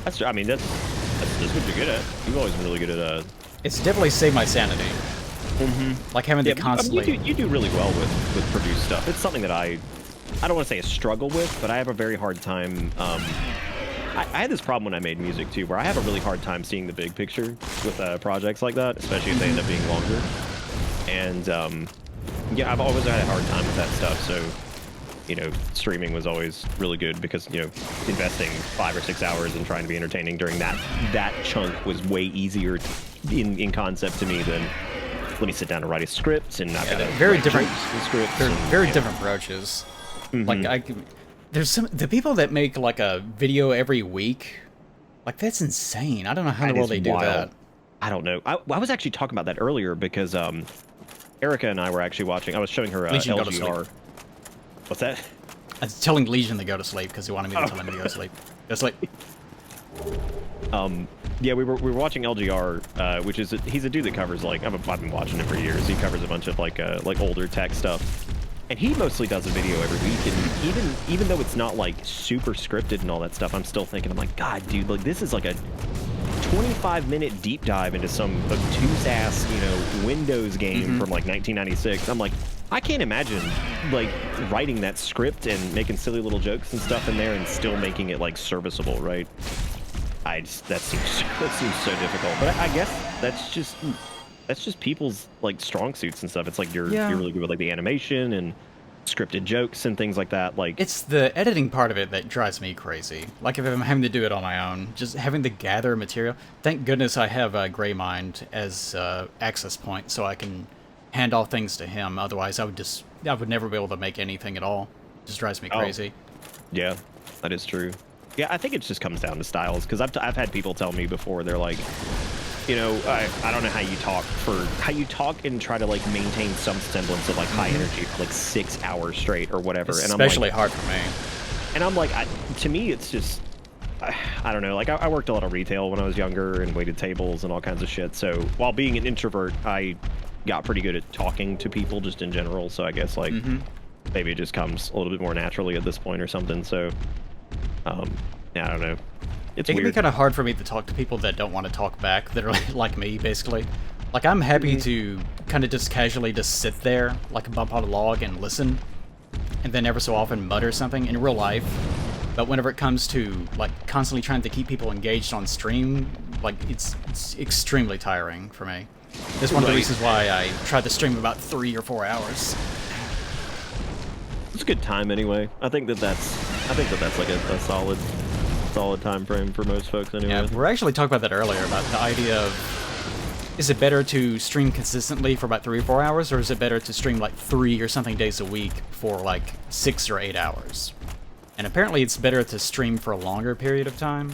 That's true. I mean, that's what you're good at. You've always been really good at. It's definitely saved my sanity. Like, having to Yeah, constantly... you do really well with produced stuff. It's something that I don't want to say a struggle with, but I have a very hard time. I had this problem when I made music too, where I have a really hard time seeing the big picture with projects like that, especially if they end up being longer. And yeah, I've always had a hard time with that stuff. So you know, streaming was always really good because, you know, investing 5 or 6 hours and trying to be entertaining during that chunk was way easier in concept to me than let me sit down and write a script and I've got very different scripts. They're and, very yeah. different approaches. Mhm. Like there's the people that make like a video every week, like that's insane. I don't know how in That the world is they do wild. that. I don't know. I was actually talking about that earlier because Erica and I were actually watching. I was showing her Legion, go to sleep. LGR. What's that? I was telling Legion to go to sleep because he wanted me to tell him to go to sleep. Go to sleep. Yeah, we were watching LGR, which is he's a dude that covers like I've been watching him for years. He covers a bunch of like older tech stuff, and he mostly does a video every week. And even though it's not like super scripted and all that stuff, I'm still thinking I'm like, God, dude, like this is like a 25-minute deep dive into some obtuse ass, you know, Windows game from like 1996. I'm like, I can't imagine like writing that script and making silly little jokes and stuff in there and still making it like serviceable, right? That seems so difficult. But I guess that's just people's like strong suits and stuff. It's like you're really good with like the animation and scripted jokes and things like that. Like It's the editing part of it that drives me crazy. Like if I'm having to do it on my own, just having to gather material. Thank goodness I have Greymind as access point, so I can hand off things to him. Otherwise, I would never be able to make anything at all. It just drives me crazy. Yeah, that is true. Yeah, I think it just comes down to styles because I've had people tell me before they're like, you know, I don't know how you talk and try to like maintain some semblance of like high energy for like 6 hours straight or whatever. It's and especially I'm hard for me. And I'm like, to me, it's just, I don't know. Like I worked a lot of retail when I was younger and waited tables and all kinds of shit. So while being an introvert, I got pretty good at talking to people just in general. So I guess like maybe it just comes a little bit more naturally at this point or something. So, yeah, I don't know. It's It can be weird. kind of hard for me to talk to people that don't want to talk back, that are like me, basically. Like, I'm happy to kind of just casually just sit there, like a bump on a log, and listen, and then ever so often mutter something in real life. But whenever it comes to, like, constantly trying to keep people engaged on stream, like, it's extremely tiring for me. That's one of the reasons why I tried to stream about 3 or 4 hours. It's a good time anyway. I think that's like a solid time frame for most folks anyway. Yeah, we were actually talking about that earlier, about the idea of, is it better to stream consistently for about 3 or 4 hours, or is it better to stream like 3 or something days a week for like 6 or 8 hours? And apparently it's better to stream for a longer period of time.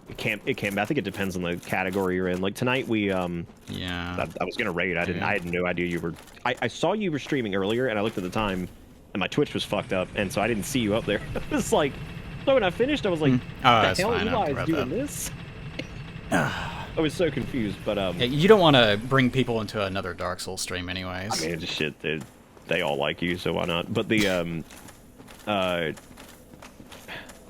It can. I think it depends on the category you're in. Like tonight, we Yeah. I was gonna raid. I had no idea you were. I saw you were streaming earlier, and I looked at the time, and my Twitch was fucked up, and so I didn't see you up there. It was like, so when I finished, I was like, Oh, the that's hell fine. I Eli don't is care doing about this? I was so confused, but Yeah, you don't want to bring people into another Dark Souls stream anyways. I mean, it's just shit. They all like you, so why not? But the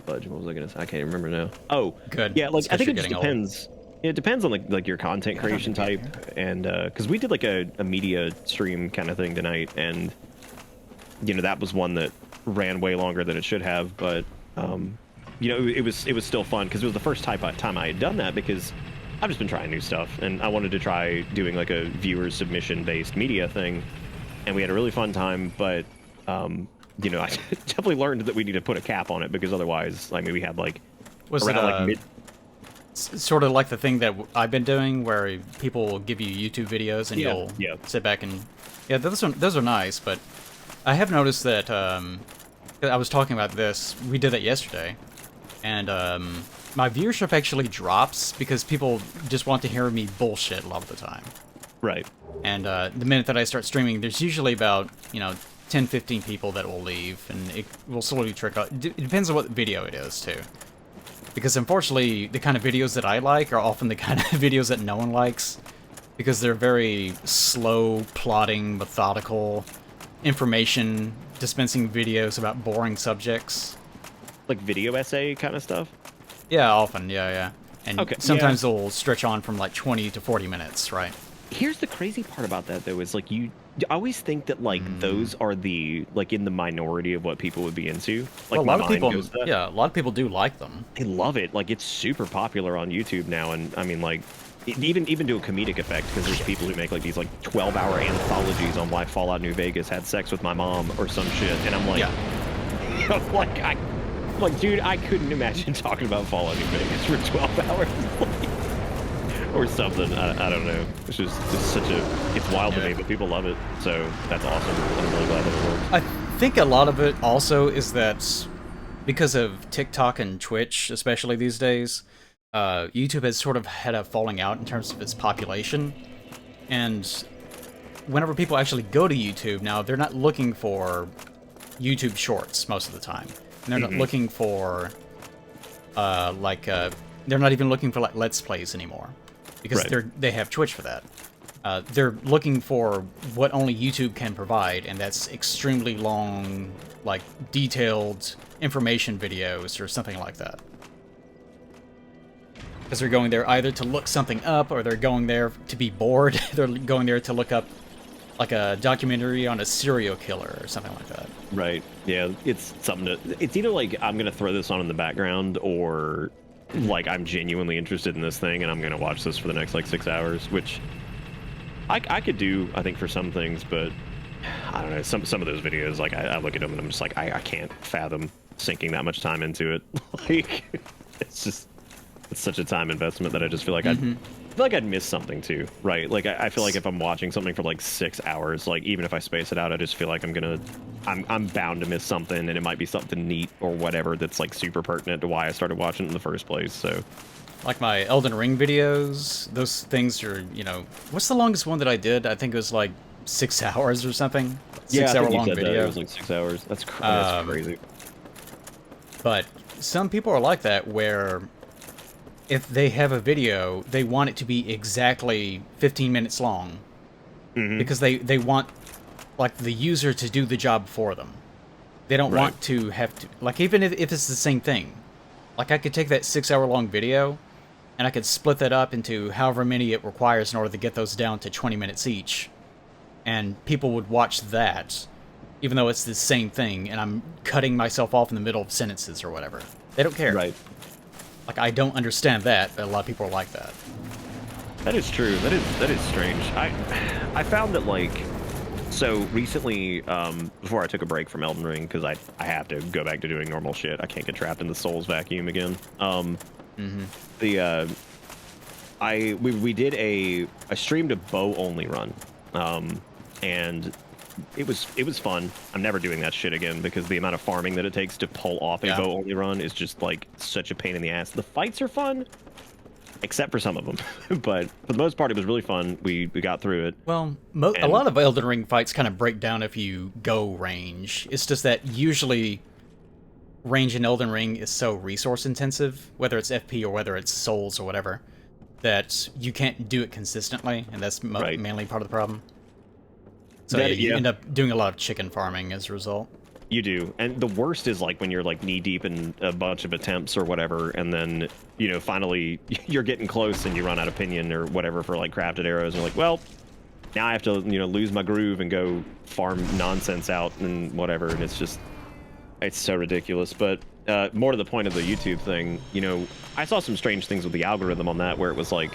Fudge, what was I gonna say? I can't remember now. Oh, Good. Yeah, like It's I 'cause think you're it just getting old. depends. It depends on like your content creation type, and because we did like a media stream kind of thing tonight, and you know that was one that ran way longer than it should have, but you know it was still fun because it was the first time I had done that because I've just been trying new stuff, and I wanted to try doing like a viewer submission based media thing, and we had a really fun time, but you know I definitely learned that we need to put a cap on it because otherwise, I mean, we had like Was it around like mid. sort of like the thing that I've been doing, where people will give you YouTube videos and Yeah, you'll yeah. sit back and those are nice. But I have noticed that I was talking about this. We did that yesterday, and my viewership actually drops because people just want to hear me bullshit a lot of the time. Right. And the minute that I start streaming, there's usually about 10, 15 people that will leave, and it will slowly trickle out. It depends on what video it is too. Because unfortunately, the kind of videos that I like are often the kind of videos that no one likes, because they're very slow, plotting, methodical, information dispensing videos about boring subjects. Like video essay kind of stuff. Yeah, often, yeah. And Okay, sometimes they'll stretch on from like 20 to 40 minutes, right? Here's the crazy part about that though is like you always think that like those are the like in the minority of what people would be into. Like Well, a my lot of mind people, goes there. yeah, a lot of people do like them. They love it. Like it's super popular on YouTube now, and I mean like even to a comedic effect because there's people who make like these like 12-hour anthologies on why Fallout New Vegas had sex with my mom or some shit, and I'm like, Yeah. like, dude, I couldn't imagine talking about Fallout New Vegas for 12 hours. Or something. I don't know. It's just such a... It's wild to me, but people love it. So that's awesome. I'm really glad that it works. I think a lot of it also is that because of TikTok and Twitch, especially these days, YouTube has sort of had a falling out in terms of its population. And whenever people actually go to YouTube now, they're not looking for YouTube shorts most of the time. And they're not looking for, they're not even looking for, like, Let's Plays anymore. Because they have Twitch for that. They're looking for what only YouTube can provide, and that's extremely long, like, detailed information videos or something like that. Because they're going there either to look something up, or they're going there to be bored. They're going there to look up, like, a documentary on a serial killer or something like that. Right. Yeah, it's something to... It's either like, I'm going to throw this on in the background, or... like, I'm genuinely interested in this thing and I'm gonna watch this for the next like 6 hours, which I could do, I think, for some things, but I don't know, some of those videos, like, I look at them and I'm just like, I can't fathom sinking that much time into it. Like, it's such a time investment that I just feel like I'd miss something too, right? Like, I feel like if I'm watching something for like 6 hours, like, even if I space it out, I just feel like I'm bound to miss something, and it might be something neat or whatever that's like super pertinent to why I started watching it in the first place. So, like my Elden Ring videos, those things are, you know, what's the longest one that I did? I think it was like 6 hours or something. yeah, 6 I hour think you long said video. that. It was like 6 hours. That's crazy. But some people are like that, where if they have a video, they want it to be exactly 15 minutes long. Because they want, like, the user to do the job for them. They don't want to have to... Like, even if it's the same thing. Like, I could take that 6 hour long video, and I could split that up into however many it requires in order to get those down to 20 minutes each. And people would watch that, even though it's the same thing, and I'm cutting myself off in the middle of sentences or whatever. They don't care. Right. Like, I don't understand that, but a lot of people are like that. That is true. That is strange. I found that, like, so recently, before I took a break from Elden Ring, because I have to go back to doing normal shit. I can't get trapped in the Souls vacuum again. We did I streamed a bow only run, and it was fun. I'm never doing that shit again, because the amount of farming that it takes to pull off a bow only run is just like such a pain in the ass. The fights are fun, except for some of them, but for the most part, it was really fun. We got through it. Well, a lot of Elden Ring fights kind of break down if you go range. It's just that usually range in Elden Ring is so resource intensive, whether it's FP or whether it's Souls or whatever, that you can't do it consistently, and that's mainly part of the problem. So you end up doing a lot of chicken farming as a result. You do, and the worst is like when you're like knee deep in a bunch of attempts or whatever, and then, you know, finally you're getting close and you run out of pinion or whatever for like crafted arrows, and you're like, well, now I have to, you know, lose my groove and go farm nonsense out and whatever, and it's so ridiculous. But more to the point of the YouTube thing, you know, I saw some strange things with the algorithm on that, where it was like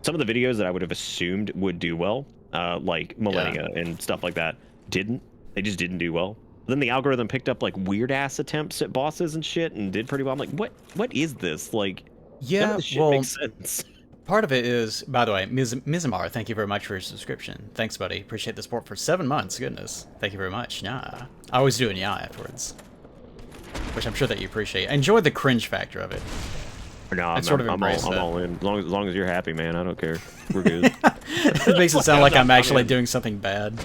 some of the videos that I would have assumed would do well, like Millennia and stuff like that, they just didn't do well. Then the algorithm picked up like weird ass attempts at bosses and shit and did pretty well. I'm like, what is this? Like, none of this shit makes sense. Part of it is, by the way, Mizamar, thank you very much for your subscription. Thanks, buddy. Appreciate the support for 7 months. Goodness. Thank you very much. Yeah. I always do an yeah afterwards, which I'm sure that you appreciate. I enjoy the cringe factor of it. No, I'm all in. As long as you're happy, man. I don't care. We're good. It makes it sound like I'm actually doing something bad.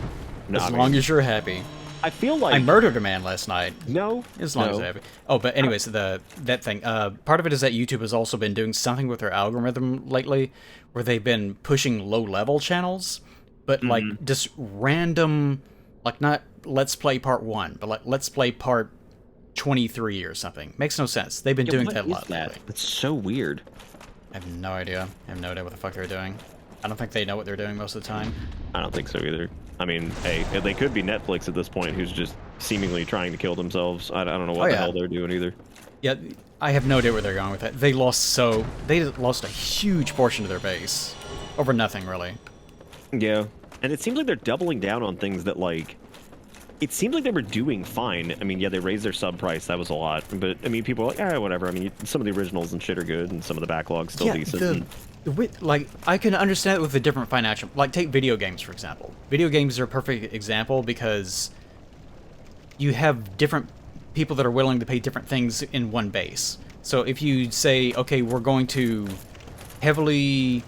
No, as long as you're happy. I feel like I murdered a man last night. No, as long as I'm happy. Oh, but anyways, that thing. Part of it is that YouTube has also been doing something with their algorithm lately, where they've been pushing low-level channels, but like just random, like not Let's Play Part 1, but like Let's Play Part 23 or something. Makes no sense. They've been doing that a lot lately. That's so weird. I have no idea. I have no idea what the fuck they're doing. I don't think they know what they're doing most of the time. I don't think so either. I mean, hey, they could be Netflix at this point, who's just seemingly trying to kill themselves. I don't know what the hell they're doing either. Yeah, I have no idea where they're going with that. They lost a huge portion of their base over nothing, really. Yeah, and it seems like they're doubling down on things that, like, it seemed like they were doing fine. I mean, yeah, they raised their sub price. That was a lot. But, I mean, people were like, whatever. I mean, some of the originals and shit are good, and some of the backlog's still decent. Like, I can understand it with the different financial... Like, take video games, for example. Video games are a perfect example because you have different people that are willing to pay different things in one base. So if you say, okay, we're going to heavily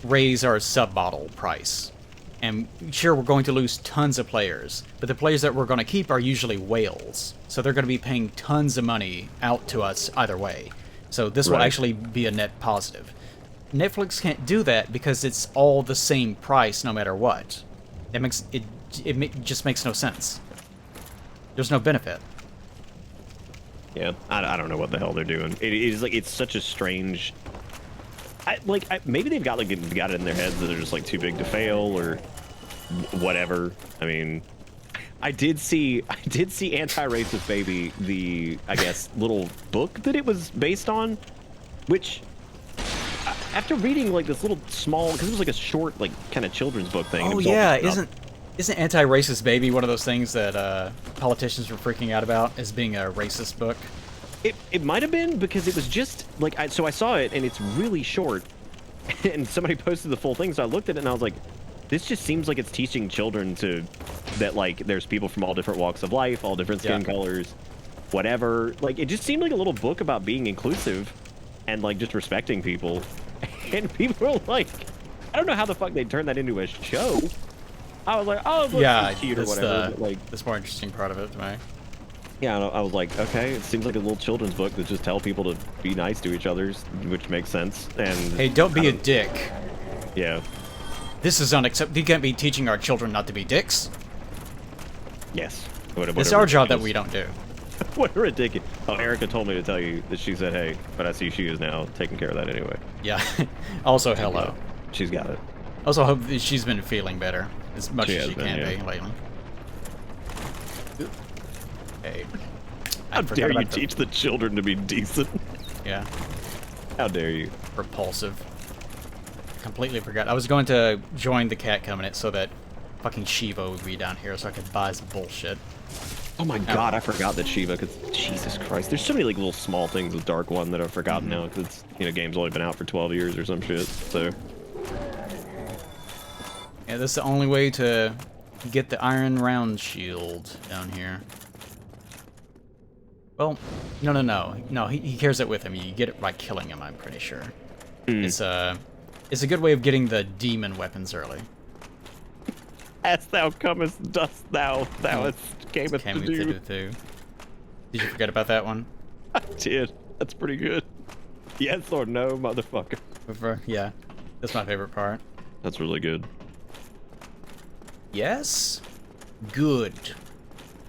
raise our sub-bottle price, and sure, we're going to lose tons of players, but the players that we're going to keep are usually whales. So they're going to be paying tons of money out to us either way. So this will actually be a net positive. Netflix can't do that because it's all the same price no matter what. That makes it just makes no sense. There's no benefit. Yeah, I don't know what the hell they're doing. It is like, it's such a strange... maybe they've got it in their heads that they're just like too big to fail or whatever. I mean, I did see Anti-Racist Baby, the, I guess, little book that it was based on, which after reading like this little small, because it was like a short, like kind of children's book thing. Oh yeah, isn't Anti-Racist Baby one of those things that politicians were freaking out about as being a racist book? It might have been, because it was just like, I saw it and it's really short, and somebody posted the full thing, so I looked at it and I was like, this just seems like it's teaching children that like there's people from all different walks of life, all different skin colors, whatever. Like, it just seemed like a little book about being inclusive and like just respecting people. And people were like, I don't know how the fuck they turned that into a show. I was like, oh, look, yeah, it's cute or whatever. But, like, that's more interesting part of it to me. Yeah, I was like, okay, it seems like a little children's book that just tell people to be nice to each other, which makes sense. And hey, don't be a dick. Yeah. This is unacceptable. You can't be teaching our children not to be dicks. Yes. It's our job that we don't do. What a ridiculous. Oh, Erica told me to tell you that she said, hey, but I see she is now taking care of that anyway. Yeah. Also, hello. She's got it. Also, hope that she's been feeling better as much as she can be lately. Hey. How dare you teach the children to be decent? Yeah. How dare you? Repulsive. Completely forgot. I was going to join the cat covenant so that fucking Shiva would be down here so I could buy some bullshit. Oh my god, I forgot that Shiva, because Jesus Christ, there's so many like little small things with Dark One that I've forgotten now, because it's, you know, game's only been out for 12 years or some shit, so. Yeah, that's the only way to get the Iron Round Shield down here. Well, no, he carries it with him. You get it by killing him, I'm pretty sure. It's a good way of getting the demon weapons early. As thou comest, dost thou camest to do. Did you forget about that one? I did. That's pretty good. Yes or no, motherfucker. Yeah, that's my favorite part. That's really good. Yes? Good.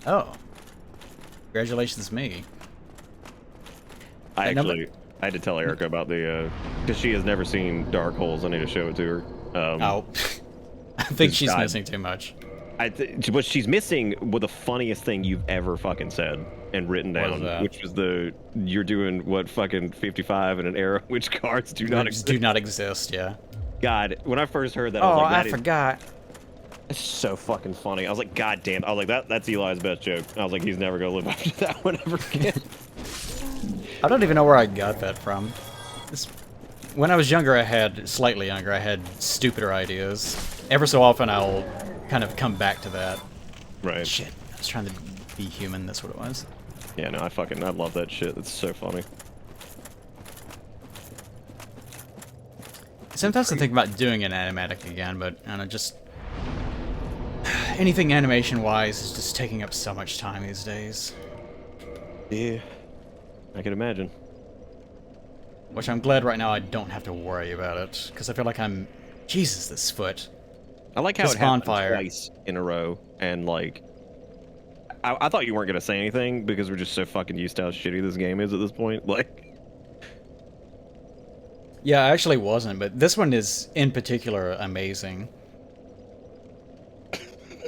Oh. Congratulations, me. I had to tell Erica about the, because she has never seen Dark Holes. I need to show it to her. Oh. I think she's missing too much. What she's missing was the funniest thing you've ever fucking said and written down, which was you're doing what, fucking 55 in an era which cards do not exist. Do not exist, yeah. God, when I first heard that, I was like, I forgot. It's so fucking funny. I was like, God damn. I was like, that's Eli's best joke. I was like, he's never gonna live up to that one ever again. I don't even know where I got that from. When I was younger, slightly younger, I had stupider ideas. Ever so often, I'll kind of come back to that. Right. Shit, I was trying to be human, that's what it was. Yeah, no, I love that shit. It's so funny. Sometimes I think about doing an animatic again, but I don't know, just... anything animation-wise is just taking up so much time these days. Yeah, I can imagine. Which I'm glad right now I don't have to worry about it, because I feel like I'm... Jesus, this foot. I like how this it happened bonfire. Twice in a row, and like... I thought you weren't gonna say anything, because we're just so fucking used to how shitty this game is at this point, like... Yeah, I actually wasn't, but this one is, in particular, amazing.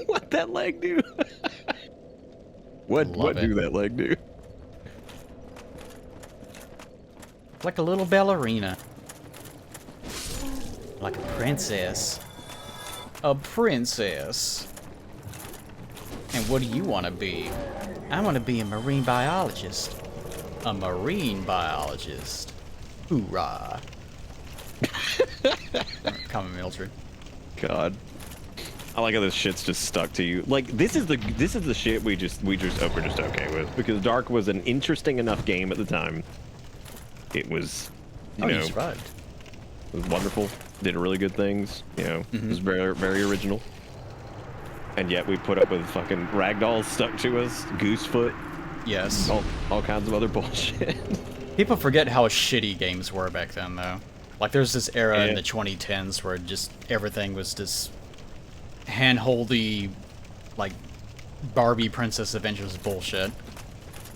What that leg do? What do that leg do? Like a little ballerina. Like a princess. A princess. And what do you want to be? I want to be a marine biologist. A marine biologist. Hoorah. Common Mildred. God. I like how this shit's just stuck to you. Like this is the shit we're just okay with, because Dark was an interesting enough game at the time. It was, You survived. it was wonderful. Did really good things. It was very, very original. And yet we put up with fucking ragdolls stuck to us, Goosefoot, Yes. all kinds of other bullshit. People forget how shitty games were back then, though. Like, there's this era in Yeah. the 2010s where just everything was just handholdy, like, Barbie Princess Adventures bullshit.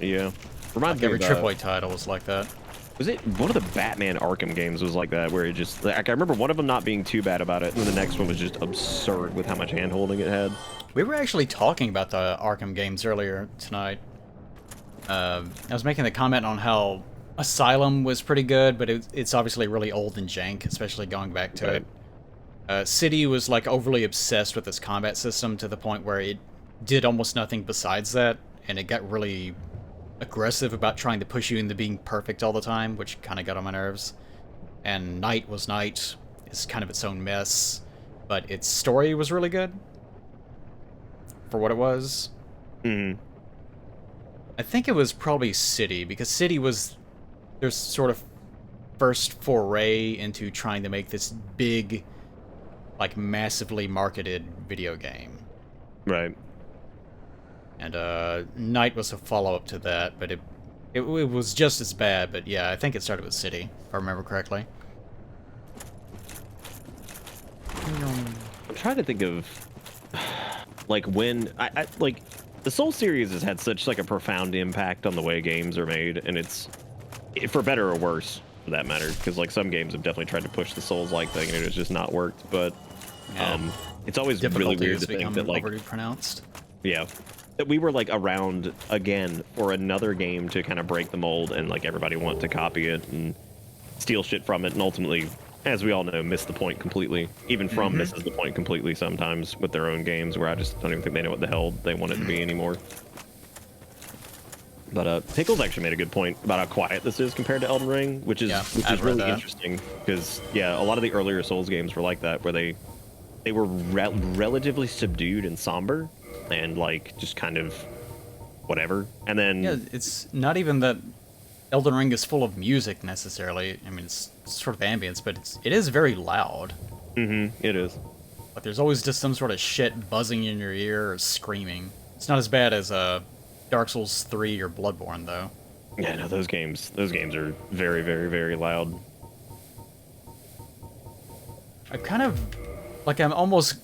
Yeah. Reminds Like, every me of, AAA title was like that. was it one of the Batman Arkham games was like that, where it just, like, I remember one of them not being too bad about it, and then the next one was just absurd with how much hand-holding it had. We were actually talking about the Arkham games earlier tonight. I was making the comment on how Asylum was pretty good, but it's obviously really old and jank, especially going back to it. City was like overly obsessed with its combat system to the point where it did almost nothing besides that, and it got really aggressive about trying to push you into being perfect all the time, which kind of got on my nerves. And Night was Night. It's kind of its own mess, but its story was really good for what it was. Mm. I think it was probably City, because City was their sort of first foray into trying to make this big, like, massively marketed video game. Right. And Night was a follow-up to that, but it was just as bad. But yeah, I think it started with City, if I remember correctly. I'm trying to think of, like, when I like the Soul series has had such like a profound impact on the way games are made, and it's for better or worse for that matter, because like some games have definitely tried to push the Souls-like thing and it has just not worked. But Yeah. it's always really Difficulty weird has to think become that like overly pronounced. yeah, that we were like around again for another game to kind of break the mold, and like everybody want to copy it and steal shit from it, and ultimately, as we all know, miss the point completely. Even From misses the point completely sometimes with their own games, where I just don't even think they know what the hell they want it to be anymore. But Pickles actually made a good point about how quiet this is compared to Elden Ring, which is I've read really that. interesting, because yeah, a lot of the earlier Souls games were like that, where they were relatively subdued and somber, and like just kind of whatever. And then Yeah, it's not even that Elden Ring is full of music necessarily. I mean, it's sort of ambience, but it is very loud. it is. Like, there's always just some sort of shit buzzing in your ear or screaming. It's not as bad as Dark Souls 3 or Bloodborne, though. Yeah, no, those games are very, very, very loud. I'm almost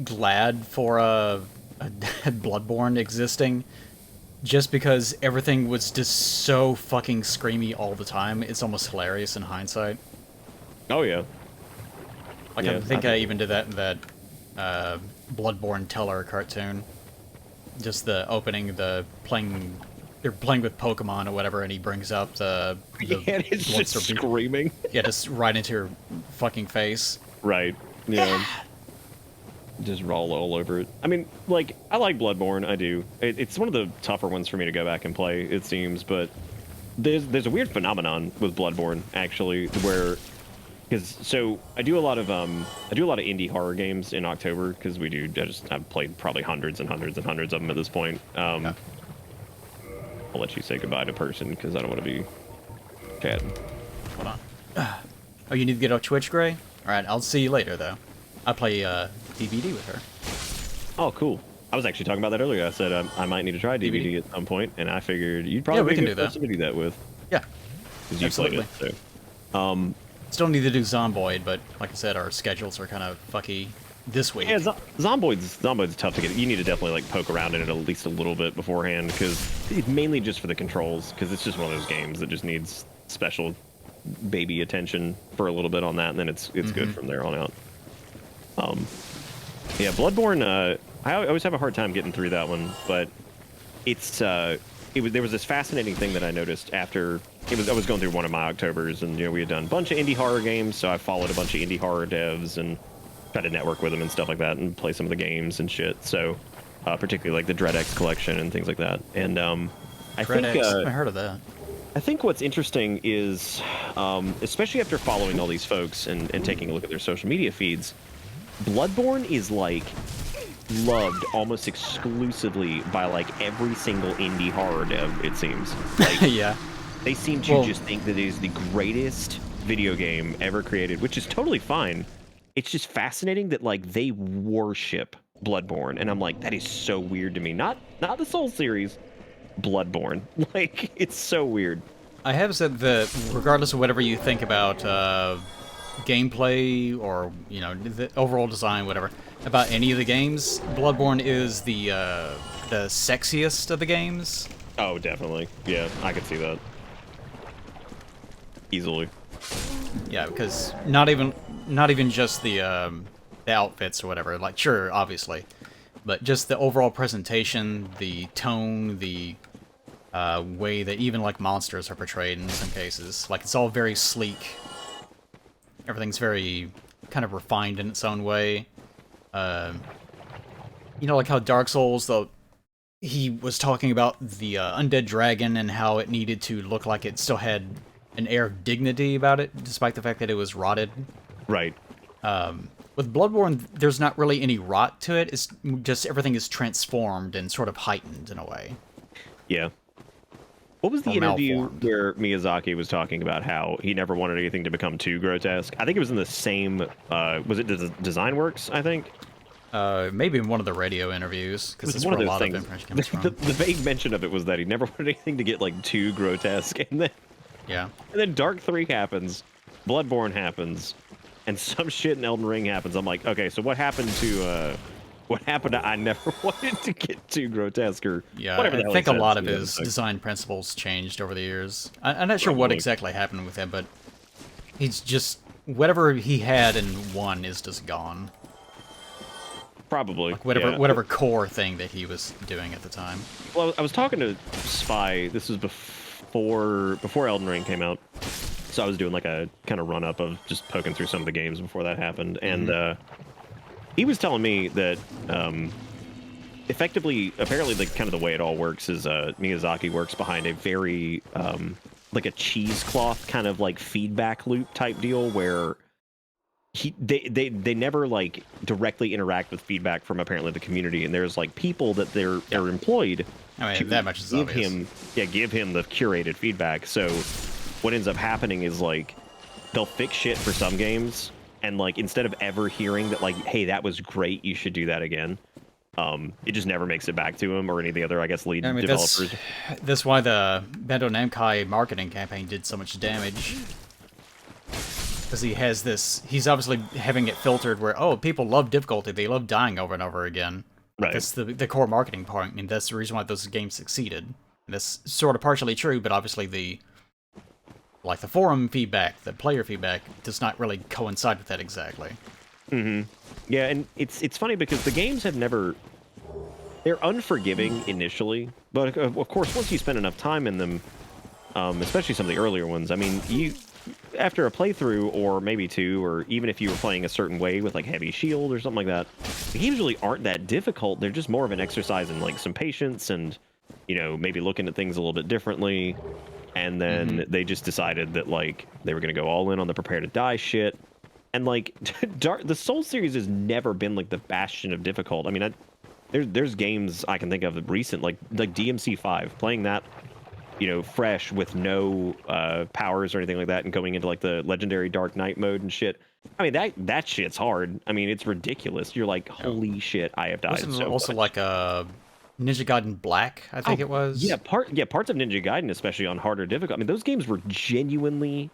glad for a Bloodborne existing, just because everything was just so fucking screamy all the time. It's almost hilarious in hindsight. Oh yeah. Like, Yeah, I think I I even did that in that Bloodborne Teller cartoon. Just the opening, they're playing with Pokemon or whatever, and he brings out the Yeah, it's just Bloodstone beam. screaming. Yeah, just right into your fucking face. Right. Yeah. Just roll all over it. I mean, like, I like Bloodborne. I do. It's one of the tougher ones for me to go back and play, it seems. But there's a weird phenomenon with Bloodborne, actually, where so I do a lot of indie horror games in October, because I've played probably hundreds and hundreds and hundreds of them at this point. Yeah. I'll let you say goodbye to person, because I don't want to be chatting. Hold on. Oh, you need to get off Twitch, Gray? Alright, I'll see you later, though. I play DVD with her. Oh, cool. I was actually talking about that earlier. I said I might need to try DVD at some point, and I figured you'd probably Yeah, we be can a do good that. person to do that with, Yeah, because you absolutely. played it. So. Still need to do Zomboid, but like I said, our schedules are kind of fucky this week. Yeah, Zomboid's tough to get. You need to definitely like poke around in it at least a little bit beforehand, because it's mainly just for the controls, because it's just one of those games that just needs special baby attention for a little bit on that, and then it's good from there on out. Yeah, Bloodborne. I always have a hard time getting through that one, but there was this fascinating thing that I noticed after I was going through one of my Octobers, and we had done a bunch of indie horror games, so I followed a bunch of indie horror devs and tried to network with them and stuff like that and play some of the games and shit. So particularly like the Dread X collection and things like that. And I Dread think X, I haven't heard of that. I think what's interesting is, especially after following all these folks and taking a look at their social media feeds, Bloodborne is like loved almost exclusively by like every single indie horror dev, it seems. Like, Yeah. they seem to Well- just think that it is the greatest video game ever created, which is totally fine. It's just fascinating that like they worship Bloodborne, and I'm like, that is so weird to me. Not the Souls series, Bloodborne. Like, it's so weird. I have said that regardless of whatever you think about gameplay or, you know, the overall design, whatever, about any of the games, Bloodborne is the sexiest of the games. Oh, definitely. Yeah, I could see that. Easily. Yeah, because not even just the outfits or whatever. Like, sure, obviously, but just the overall presentation, the tone, the way that even like monsters are portrayed in some cases. Like, it's all very sleek. Everything's very kind of refined in its own way. You know, like how Dark Souls, though, he was talking about the undead dragon and how it needed to look like it still had an air of dignity about it, despite the fact that it was rotted. Right. With Bloodborne, there's not really any rot to it. It's just everything is transformed and sort of heightened in a way. Yeah. What was the Or interview malformed. where Miyazaki was talking about how he never wanted anything to become too grotesque? I think it was in the same, was it Design Works, I think? Maybe in one of the radio interviews, because It was that's one where of a those lot of things. information comes from. The vague mention of it was that he never wanted anything to get like too grotesque, and Yeah. then Dark 3 happens, Bloodborne happens, and some shit in Elden Ring happens. I'm like, okay, so what happened to I never wanted to get too grotesque or Yeah, whatever the I hell think he a says lot of in the his thing. design principles changed over the years. I'm not sure what Probably. exactly happened with him, but he's just... whatever he had in one is just gone. Probably. Whatever yeah. whatever core thing that he was doing at the time. Well, I was talking to Spy. This was before Elden Ring came out, so I was doing like a kind of run up of just poking through some of the games before that happened, and he was telling me that effectively, apparently, like kind of the way it all works is Miyazaki works behind a very like a cheesecloth kind of like feedback loop type deal where they never like directly interact with feedback from apparently the community, and there's like people that are employed I mean, to that much is give obvious. give him the curated feedback. So what ends up happening is like they'll fix shit for some games, and like instead of ever hearing that like, hey, that was great, you should do that again, it just never makes it back to him or any of the other, I guess, lead I mean, developers. that's why the Bandai Namco marketing campaign did so much damage. Because he has this... he's obviously having it filtered where, oh, people love difficulty, they love dying over and over again. Right. That's the core marketing point, and that's the reason why those games succeeded. And that's sort of partially true, but obviously the forum feedback, the player feedback, does not really coincide with that exactly. Yeah, and it's funny because the games have never... they're unforgiving initially, but of course, once you spend enough time in them, especially some of the earlier ones, I mean, you... after a playthrough, or maybe two, or even if you were playing a certain way with like heavy shield or something like that, the games really aren't that difficult. They're just more of an exercise in like some patience and, you know, maybe looking at things a little bit differently. And then they just decided that like they were going to go all in on the prepare to die shit. And like the Soul series has never been like the bastion of difficult. I mean, there's games I can think of recent, like DMC 5, playing that, you know, fresh with no powers or anything like that, and going into like the legendary Dark Knight mode and shit. I mean, that shit's hard. I mean, it's ridiculous. You're like, holy shit, I have died Wasn't so also much. like Ninja Gaiden Black, I think it was. Yeah, parts of Ninja Gaiden, especially on harder difficult. I mean, those games were genuinely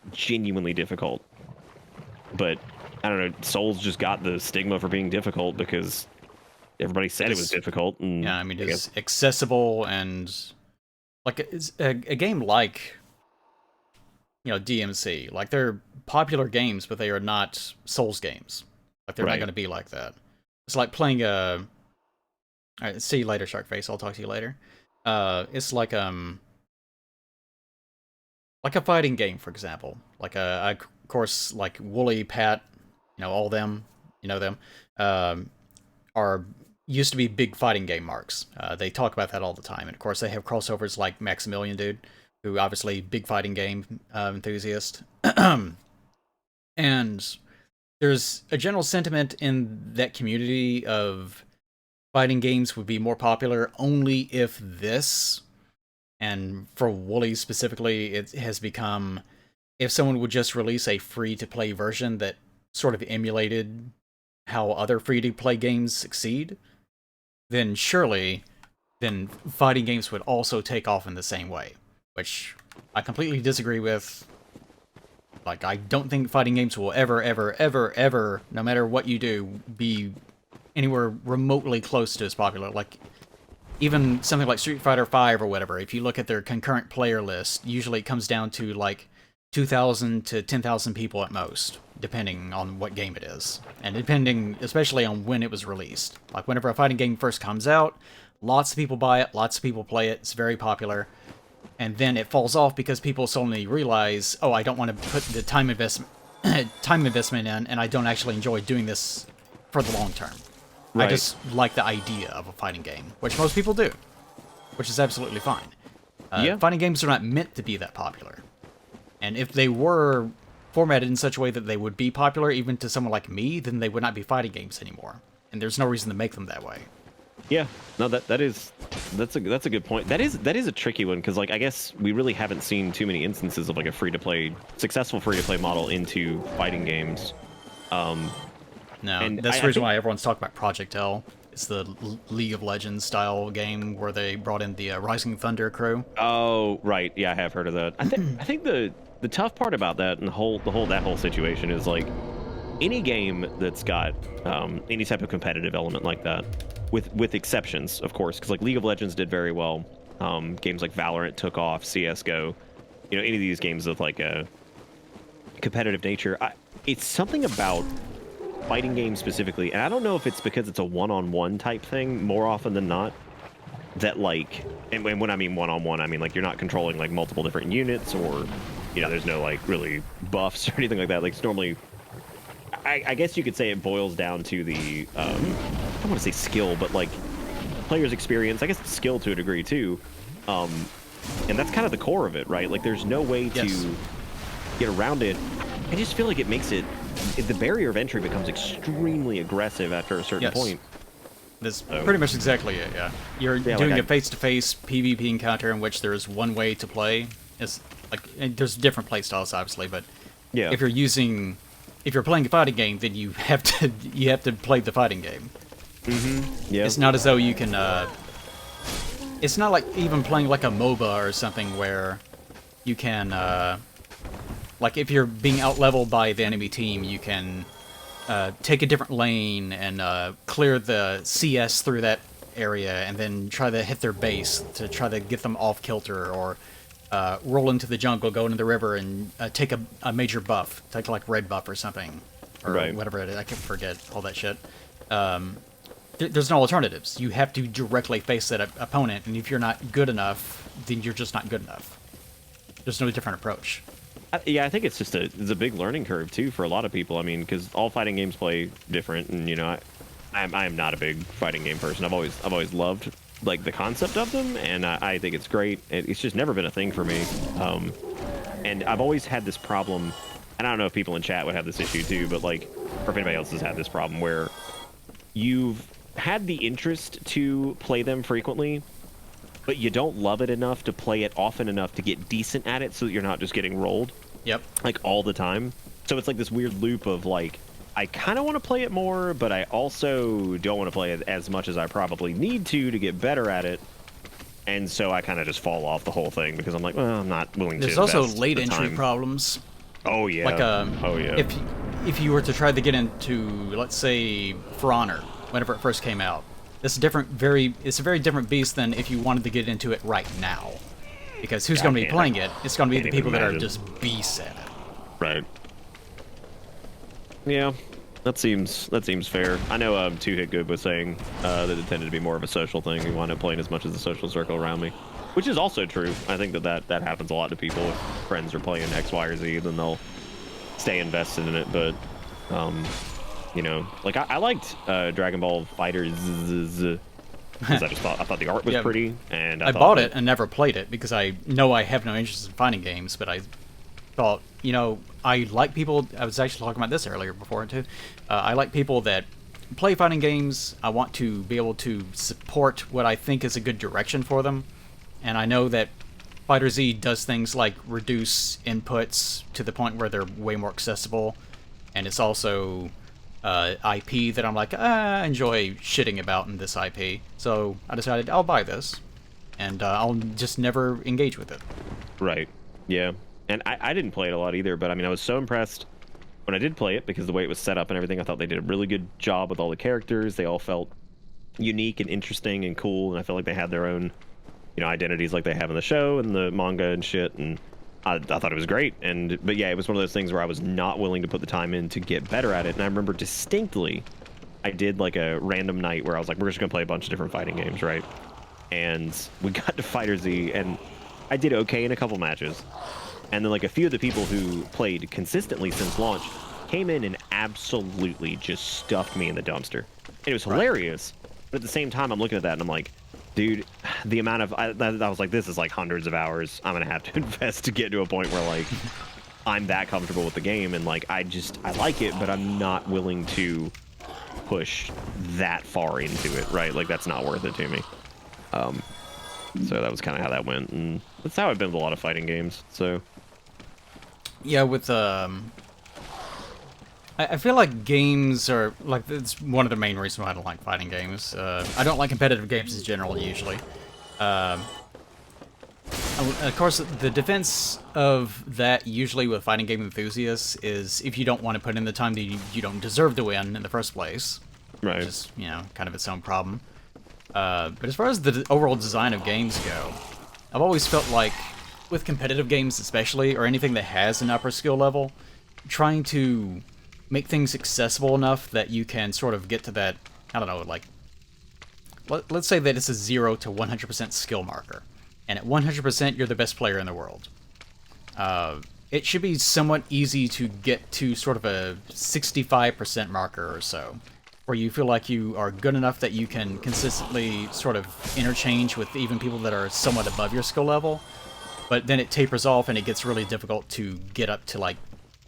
difficult. But I don't know, Souls just got the stigma for being difficult because everybody said it was difficult. And Yeah, I mean, I it's guess- accessible and like it's a game like, you know, DMC. Like, they're popular games, but they are not Souls games. Like, they're not Right. going to be like that. It's like playing a... All right, see you later, Sharkface. I'll talk to you later. It's like a fighting game, for example. Like of course, like Wooly, Pat, you know, all them, you know them, are used to be big fighting game marks. They talk about that all the time, and of course they have crossovers like Maximilian Dude, who obviously big fighting game enthusiast. And there's a general sentiment in that community of fighting games would be more popular only if this, and for Wooly specifically, it has become, if someone would just release a free-to-play version that sort of emulated how other free-to-play games succeed, then surely, then fighting games would also take off in the same way, which I completely disagree with. Like, I don't think fighting games will ever, no matter what you do, be anywhere remotely close to as popular. Like, even something like Street Fighter V or whatever, if you look at their concurrent player list, usually it comes down to, like, 2,000 to 10,000 people at most, depending on what game it is. And depending, especially on when it was released. Like, whenever a fighting game first comes out, lots of people buy it, lots of people play it, it's very popular. And then it falls off because people suddenly realize, oh, I don't want to put the time investment in, and I don't actually enjoy doing this for the long term. Right. I just like the idea of a fighting game, which most people do, which is absolutely fine. Yeah. Fighting games are not meant to be that popular. And if they were formatted in such a way that they would be popular even to someone like me, then they would not be fighting games anymore. And there's no reason to make them that way. Yeah, no, that's a good point. That is a tricky one because, like, I guess we really haven't seen too many instances of like a successful free to play model into fighting games. No, and that's I the reason think- why everyone's talking about Project L. It's the League of Legends style game where they brought in the Rising Thunder crew. Oh, right. Yeah, I have heard of that. I think the tough part about that and that whole situation is like any game that's got any type of competitive element like that, with exceptions, of course, because like League of Legends did very well. Games like Valorant took off, CS:GO, any of these games with like a competitive nature. It's something about fighting games specifically, and I don't know if it's because it's a one-on-one type thing more often than not, that like, and when I mean one-on-one, I mean like you're not controlling like multiple different units, or there's no like really buffs or anything like that. Like it's normally, I guess you could say it boils down to the I don't want to say skill, but like player's experience. I guess it's skill to a degree too, and that's kind of the core of it, right? Like there's no way to get around it. I just feel like it makes the barrier of entry becomes extremely aggressive after a certain point. That's pretty much exactly it, yeah. You're doing a face-to-face PvP encounter in which there's one way to play. It's like, and there's different play styles, obviously, but if you're playing a fighting game, then you have to play the fighting game. Mm-hmm. Yeah. It's not as though you can. It's not like even playing like a MOBA or something where you can. Like if you're being out-leveled by the enemy team, you can take a different lane and clear the CS through that area, and then try to hit their base to try to get them off kilter, or roll into the jungle, go into the river, and take a major buff, take like red buff or something, or whatever it is. I can forget all that shit. There's no alternatives. You have to directly face that opponent, and if you're not good enough, then you're just not good enough. There's no different approach. Yeah, I think it's just it's a big learning curve too for a lot of people. I mean, because all fighting games play different, and I am not a big fighting game person. I've always loved like the concept of them, and I think it's great. It's just never been a thing for me. And I've always had this problem, and I don't know if people in chat would have this issue too, but like, or if anybody else has had this problem where you've had the interest to play them frequently, but you don't love it enough to play it often enough to get decent at it so that you're not just getting rolled. Yep. Like all the time. So it's like this weird loop of like, I kind of want to play it more, but I also don't want to play it as much as I probably need to get better at it. And so I kind of just fall off the whole thing because I'm like, well, I'm not willing to. There's also invest late the entry time. problems. Oh yeah. Like oh yeah. If you were to try to get into, let's say, For Honor, whenever it first came out, it's a very different beast than if you wanted to get into it right now. Because who's going to be playing it? It's going to be the people that are just beasts at it. Right. Yeah, that seems fair. I know Two Hit Good was saying that it tended to be more of a social thing. He wound up playing as much as the social circle around me, which is also true. I think that happens a lot to people. If friends are playing X, Y, or Z, then they'll stay invested in it. But You know, like I liked Dragon Ball Fighters because I thought the art was Yeah, pretty, and I thought bought that- it and never played it because I know I have no interest in fighting games, but I thought, you know, I like people. I was actually talking about this earlier before too. I like people that play fighting games. I want to be able to support what I think is a good direction for them, and I know that Fighter Z does things like reduce inputs to the point where they're way more accessible, and it's also IP that I'm like, I enjoy shitting about in this IP. So I decided I'll buy this, and I'll just never engage with it. Right. Yeah. And I didn't play it a lot either, but I mean, I was so impressed when I did play it because the way it was set up and everything, I thought they did a really good job with all the characters. They all felt unique and interesting and cool, and I felt like they had their own, you know, identities like they have in the show and the manga and shit. And I thought it was great. But yeah, it was one of those things where I was not willing to put the time in to get better at it. And I remember distinctly, I did like a random night where I was like, we're just gonna play a bunch of different fighting games, right? And we got to Fighter Z, and I did okay in a couple matches. And then like a few of the people who played consistently since launch came in and absolutely just stuffed me in the dumpster. And it was hilarious, but at the same time, I'm looking at that and I'm like, dude, the amount of I was like, this is like hundreds of hours I'm gonna have to invest to get to a point where like I'm that comfortable with the game, and like I like it, but I'm not willing to push that far into it, right? Like that's not worth it to me. So that was kind of how that went, and that's how I've been with a lot of fighting games. So Yeah, with I feel like games are like it's one of the main reasons why I don't like fighting games. I don't like competitive games in general usually. Of course, the defense of that usually with fighting game enthusiasts is if you don't want to put in the time, then you don't deserve to win in the first place. right. Which is, you know, kind of its own problem. But as far as the overall design of games go, I've always felt like, with competitive games especially, or anything that has an upper skill level, trying to make things accessible enough that you can sort of get to that, I don't know, like, let's say that it's a 0 to 100% skill marker, and at 100% you're the best player in the world. It should be somewhat easy to get to sort of a 65% marker or so, where you feel like you are good enough that you can consistently sort of interchange with even people that are somewhat above your skill level, but then it tapers off and it gets really difficult to get up to, like,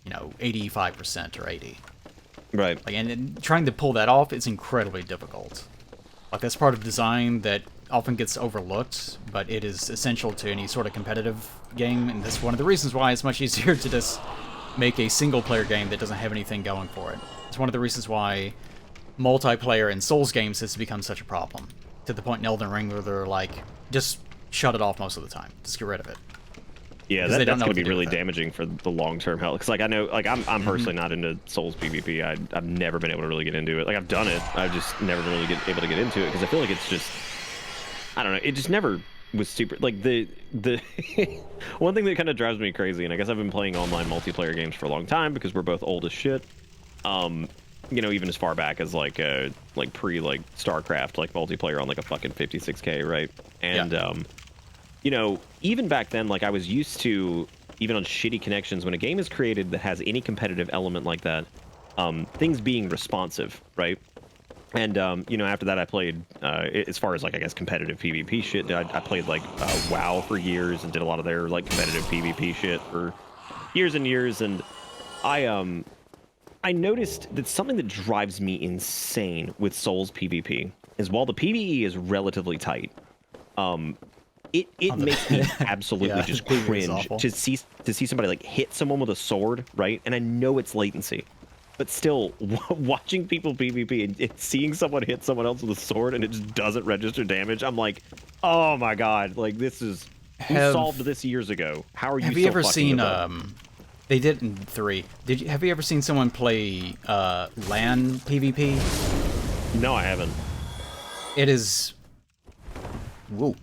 you know, 85% or 80. Right. Like, and trying to pull that off is incredibly difficult. Like, that's part of design that often gets overlooked, but it is essential to any sort of competitive game, and that's one of the reasons why it's much easier to just make a single-player game that doesn't have anything going for it. It's one of the reasons why multiplayer in Souls games has become such a problem, to the point in Elden Ring where they're like, just shut it off most of the time. Just get rid of it. Yeah, Because they don't that's know going what to to be do really with it. damaging for the long-term health. Because, like, I know, like, I'm personally not into Souls PvP. I've never been able to really get into it. Like, I've done it. I've just never been really able to get into it because I feel like it's just, I don't know. It just never was super. Like, the one thing that kind of drives me crazy, and I guess I've been playing online multiplayer games for a long time because we're both old as shit. You know, even as far back as like pre like StarCraft, like multiplayer on like a fucking 56K, right? And Yeah. You know, even back then, like I was used to, even on shitty connections, when a game is created that has any competitive element like that, things being responsive, right? And you know, after that, I played as far as like I guess competitive PvP shit. I played like WoW for years and did a lot of their like competitive PvP shit for years and years, and I noticed that something that drives me insane with Souls PvP is while the PvE is relatively tight, it makes me absolutely Yeah, just the PvE is cringe awful. to see somebody like hit someone with a sword, right? And I know it's latency, but still, watching people PvP and seeing someone hit someone else with a sword and it just doesn't register damage, I'm like, oh my god, like this is we Have- solved this years ago. How are you? Have you still ever fucking seen it up? they did it in 3. Have you ever seen someone play LAN PvP? No, I haven't. It is, whoa,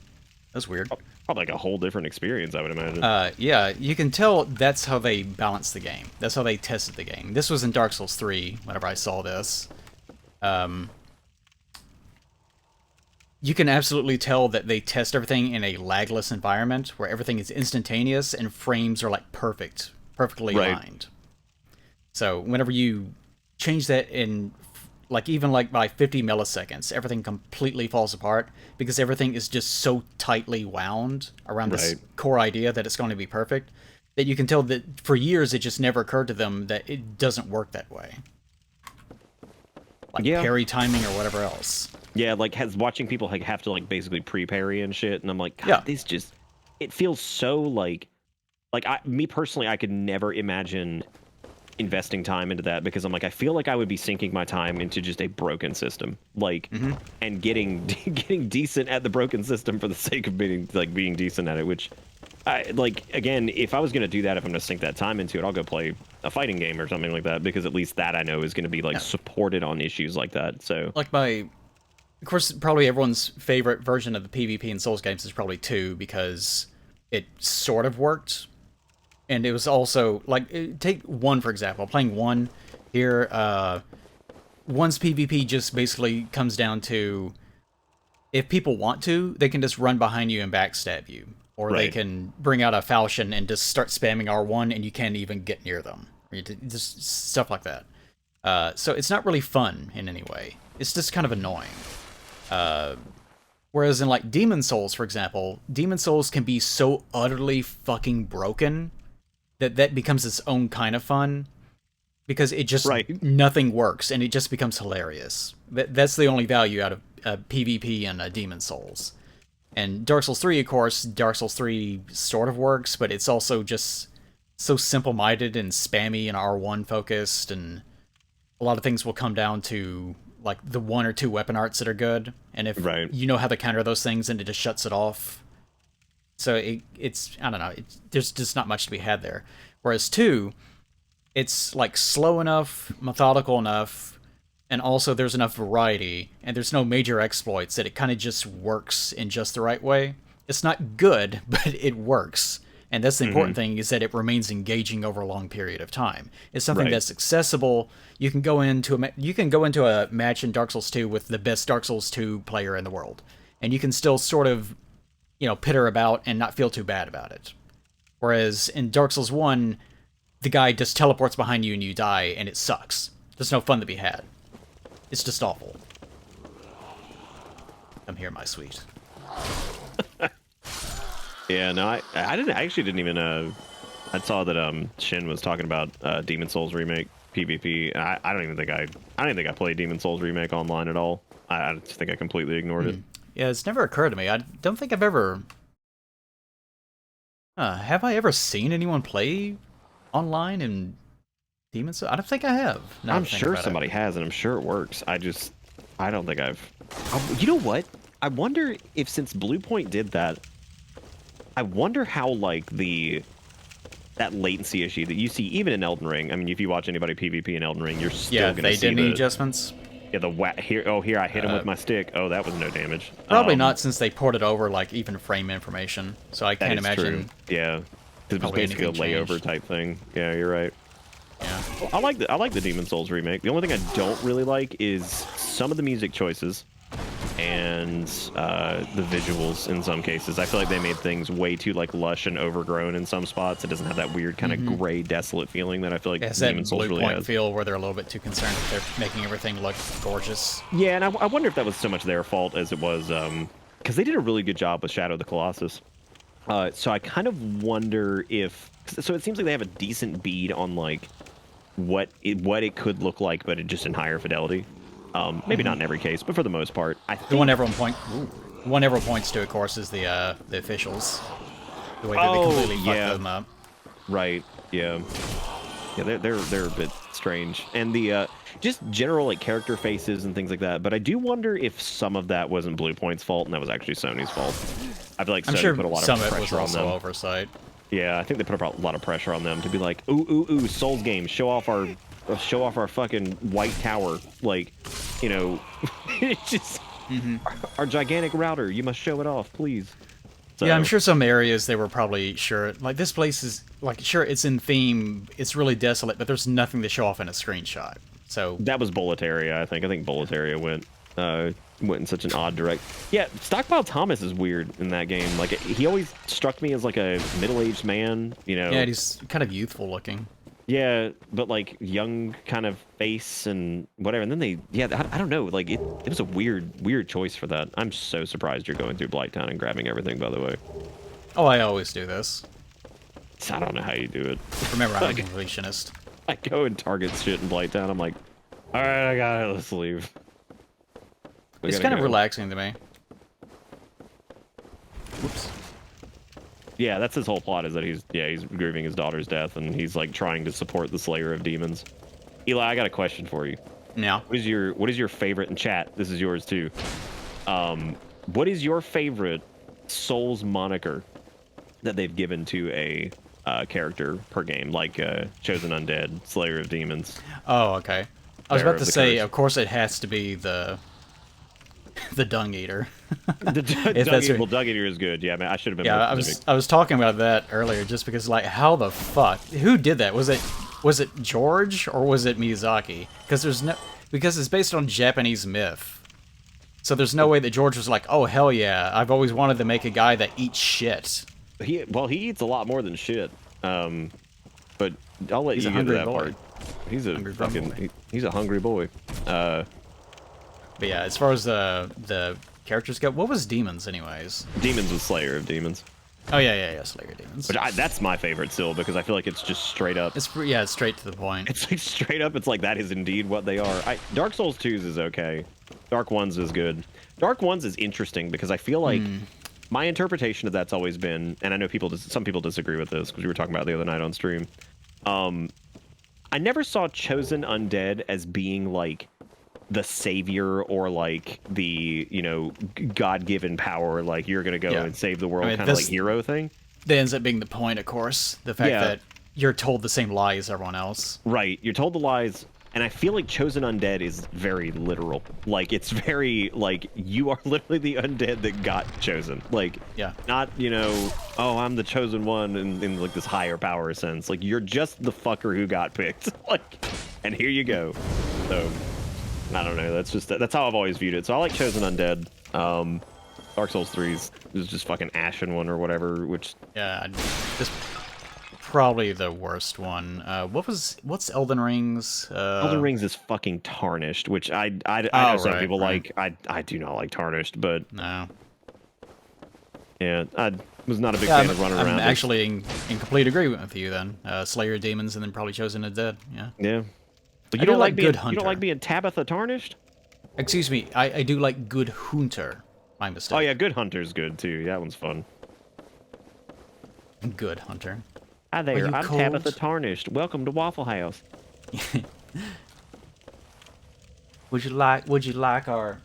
that's weird. Probably like a whole different experience, I would imagine. Yeah, you can tell that's how they balanced the game. That's how they tested the game. This was in Dark Souls 3, whenever I saw this. You can absolutely tell that they test everything in a lagless environment, where everything is instantaneous and frames are like perfectly Right. aligned. So whenever you change that in like even like by 50 milliseconds, everything completely falls apart because everything is just so tightly wound around this core idea that it's going to be perfect that you can tell that for years it just never occurred to them that it doesn't work that way. Like parry timing or whatever else. Yeah, like watching people like have to like basically pre-parry and shit, and I'm like, God, this just it feels so like me personally, I could never imagine investing time into that because I'm like, I feel like I would be sinking my time into just a broken system, like, and getting decent at the broken system for the sake of being decent at it. Which, again, if I was gonna do that, if I'm gonna sink that time into it, I'll go play a fighting game or something like that because at least that I know is gonna be like supported on issues like that. So like of course, probably everyone's favorite version of the PvP in Souls games is probably 2 because it sort of worked. And it was also, like, take 1 for example. Playing 1 here, 1's PvP just basically comes down to, if people want to, they can just run behind you and backstab you. Or they can bring out a falchion and just start spamming R1 and you can't even get near them. Just stuff like that. So it's not really fun in any way. It's just kind of annoying. Whereas in, like, Demon Souls, for example, Demon Souls can be so utterly fucking broken that becomes its own kind of fun because it just nothing works and it just becomes hilarious. That's the only value out of PvP and Demon Souls. And Dark Souls 3, of course, Dark Souls 3 sort of works, but it's also just so simple-minded and spammy and R1 focused, and a lot of things will come down to like the 1 or 2 weapon arts that are good, and if you know how to counter those things, and it just shuts it off. So it's I don't know, there's just not much to be had there. Whereas 2, it's like slow enough, methodical enough, and also there's enough variety, and there's no major exploits that it kind of just works in just the right way. It's not good, but it works. And that's the important thing, is that it remains engaging over a long period of time. It's something that's accessible. You can go into a match in Dark Souls 2 with the best Dark Souls 2 player in the world, and you can still sort of, you know, pitter about and not feel too bad about it. Whereas in Dark Souls 1, the guy just teleports behind you and you die, and it sucks. There's no fun to be had. It's just awful. Come here, my sweet. Yeah, no, I actually didn't even I saw that Shin was talking about Demon Souls remake PvP. I don't think I played Demon Souls remake online at all. I just think I completely ignored it. Yeah, it's never occurred to me. I don't think I've ever have I ever seen anyone play online in Demon Souls? I don't think I have. I'm sure somebody has, and I'm sure it works. I don't think I've. You know what? I wonder if, since Bluepoint did that, I wonder how, like, that latency issue that you see even in Elden Ring. I mean, if you watch anybody PvP in Elden Ring, you're still going to see they did any adjustments. Yeah, here I hit him with my stick. Oh, that was no damage. Probably not, since they ported over like even frame information. So I can't imagine. True. Yeah, because it was basically a layover type thing. Yeah, you're right. Yeah. Well, I like the Demon Souls remake. The only thing I don't really like is some of the music choices and the visuals in some cases. I feel like they made things way too like lush and overgrown in some spots. It doesn't have that weird kind of gray, desolate feeling that I feel like Demon Souls really has. Feel where they're a little bit too concerned if they're making everything look gorgeous. Yeah, and I wonder if that was so much their fault as it was, because they did a really good job with Shadow of the Colossus. So I kind of wonder if, so it seems like they have a decent bead on like what it could look like, but it just in higher fidelity. Maybe not in every case, but for the most part, I think... The one everyone points to, of course, is the officials. The way that they completely fucked them up. Right. Yeah. Yeah, they're a bit strange, and the just general like character faces and things like that. But I do wonder if some of that wasn't Bluepoint's fault and that was actually Sony's fault. I feel like Sony put a lot of pressure on them. Some of it was also oversight. Yeah, I think they put a lot of pressure on them to be like, ooh, Souls games, show off our fucking white tower, like, you know, it's just our gigantic router. You must show it off, please. So, yeah, I'm sure some areas they were probably sure, like, this place is, like, sure, it's in theme, it's really desolate, but there's nothing to show off in a screenshot. So that was Bulletaria, I think. I think Bulletaria went in such an odd direct. Yeah, Stockpile Thomas is weird in that game. Like, he always struck me as like a middle-aged man, you know. Yeah, he's kind of youthful looking. Yeah, but like young kind of face and whatever. And then I don't know. Like it was a weird choice for that. I'm so surprised you're going through Blighttown and grabbing everything. By the way, Oh, I always do this. I don't know how you do it. Remember, I'm a completionist. I go and target shit in Blighttown. I'm like, all right, I got it. Let's leave. We It's gotta kind of go. relaxing to me. Whoops. Yeah, that's his whole plot. Is that he's grieving his daughter's death, and he's like trying to support the Slayer of Demons. Eli, I got a question for you. Now, What is your favorite in chat? This is yours too. What is your favorite Souls moniker that they've given to a character per game, like Chosen Undead, Slayer of Demons? oh, okay. I was Bearer about to of the say, curse. of course, it has to be the Dung Eater. The If that's Dung, what- Dung Eater is good. Yeah, man, I should have been Yeah, more specific. I was talking about that earlier, just because like, how the fuck? Who did that? Was it George or was it Miyazaki? Because it's based on Japanese myth. So there's no way that George was like, oh hell yeah, I've always wanted to make a guy that eats shit. He eats a lot more than shit. But I'll let He's you a get to hungry that boy. part. He's a Hungry fucking boy. he's a hungry boy. But yeah, as far as the characters go, what was Demons anyways? Demons was Slayer of Demons. Oh yeah, Slayer Demons. Which that's my favorite still because I feel like it's just straight up. It's straight to the point. It's like straight up. It's like that is indeed what they are. Dark Souls 2's is okay. Dark One's is good. Dark One's is interesting because I feel like my interpretation of that's always been, and I know some people disagree with this because we were talking about it the other night on stream. I never saw Chosen Undead as being like the savior or like the God-given power, like you're gonna go Yeah. and save the world I mean, kind of this- like hero thing. That ends up being the point, of course. The fact Yeah. that you're told the same lie as everyone else. Right, you're told the lies, and I feel like Chosen Undead is very literal. Like it's very like you are literally the undead that got chosen. Like Yeah. not oh I'm the chosen one in like this higher power sense. Like you're just the fucker who got picked. Like, and here you go. So I don't know. That's how I've always viewed it. So I like Chosen Undead. Dark Souls 3 is just fucking Ashen one or whatever, which Yeah, this probably the worst one. What's Elden Ring's? Elden Rings is fucking Tarnished, which I know Oh, some right, people right. like. I do not like Tarnished, but No. yeah, I was not a big Yeah, fan of running I'm around. actually in complete agreement with you then. Slayer Demons and then probably Chosen Undead. Yeah. Yeah. But I you do don't like being Good you Hunter. don't like being Tabitha Tarnished? Excuse me, I do like Good Hunter. My mistake. Oh yeah, Good Hunter's good too. That one's fun. Good Hunter. Hi there, you I'm cold? Tabitha Tarnished. Welcome to Waffle House. Would you like our?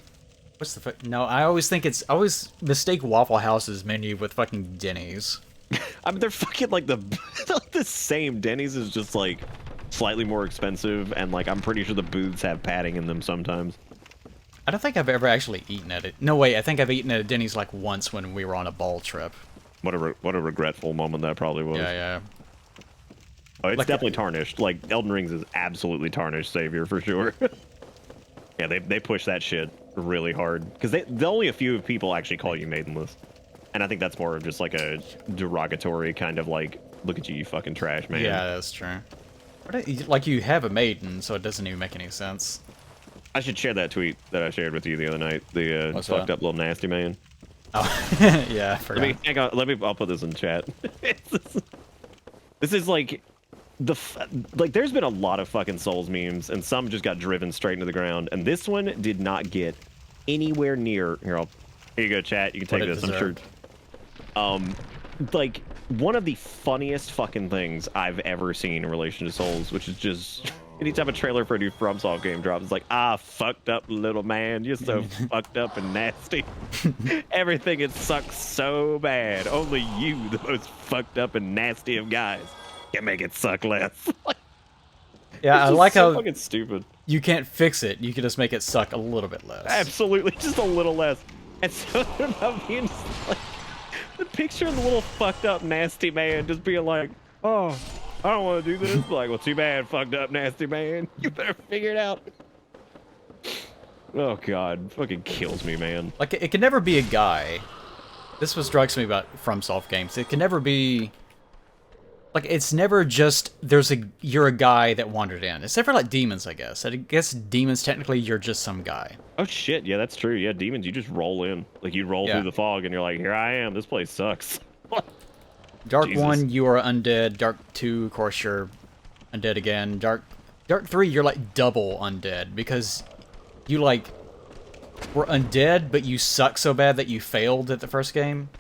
What's the fuck? No, I always mistake Waffle House's menu with fucking Denny's. I mean, they're fucking like the same. Denny's is just like slightly more expensive, and like I'm pretty sure the booths have padding in them sometimes. I don't think I've ever actually eaten at it. No way, I think I've eaten at a Denny's like once when we were on a ball trip. What a regretful moment that probably was. Yeah. Oh, it's Like- definitely Tarnished. Like Elden Rings is absolutely Tarnished savior for sure. Yeah, they push that shit really hard because only a few people actually call you maidenless, and I think that's more of just like a derogatory kind of like, look at you, you fucking trash man. Yeah, that's true. Like you have a maiden, so it doesn't even make any sense. I should share that tweet that I shared with you the other night. The What's fucked that? up little nasty man. Oh, yeah, I forgot. Let me hang on. I'll put this in chat. This is like there's been a lot of fucking Souls memes, and some just got driven straight into the ground, and this one did not get anywhere near. Here you go, chat. You can What take it this. I'm sure. Like one of the funniest fucking things I've ever seen in relation to Souls, which is just anytime a trailer for a new FromSoft game drops, it's like, fucked up little man, you're so fucked up and nasty. Everything it sucks so bad. Only you, the most fucked up and nasty of guys, can make it suck less. Yeah, I It's just like so how fucking stupid. you can't fix it. You can just make it suck a little bit less. Absolutely, just a little less. And so about being just like the picture of the little fucked up nasty man just being like, oh, I don't want to do this. Like, well, too bad, fucked up nasty man. You better figure it out. Oh god, fucking kills me, man. Like it can never be a guy. This was strikes me about FromSoft games. It can never be Like, it's never just you're a guy that wandered in. Except for, like, demons, I guess. I guess demons, technically, you're just some guy. Oh shit, yeah, that's true. Yeah, demons, you just roll in. Like, you roll Yeah. through the fog and you're like, here I am, this place sucks. Dark Jesus. 1, you are undead. Dark 2, of course, you're undead again. Dark 3, you're, like, double undead. Because you, like, were undead, but you suck so bad that you failed at the first game.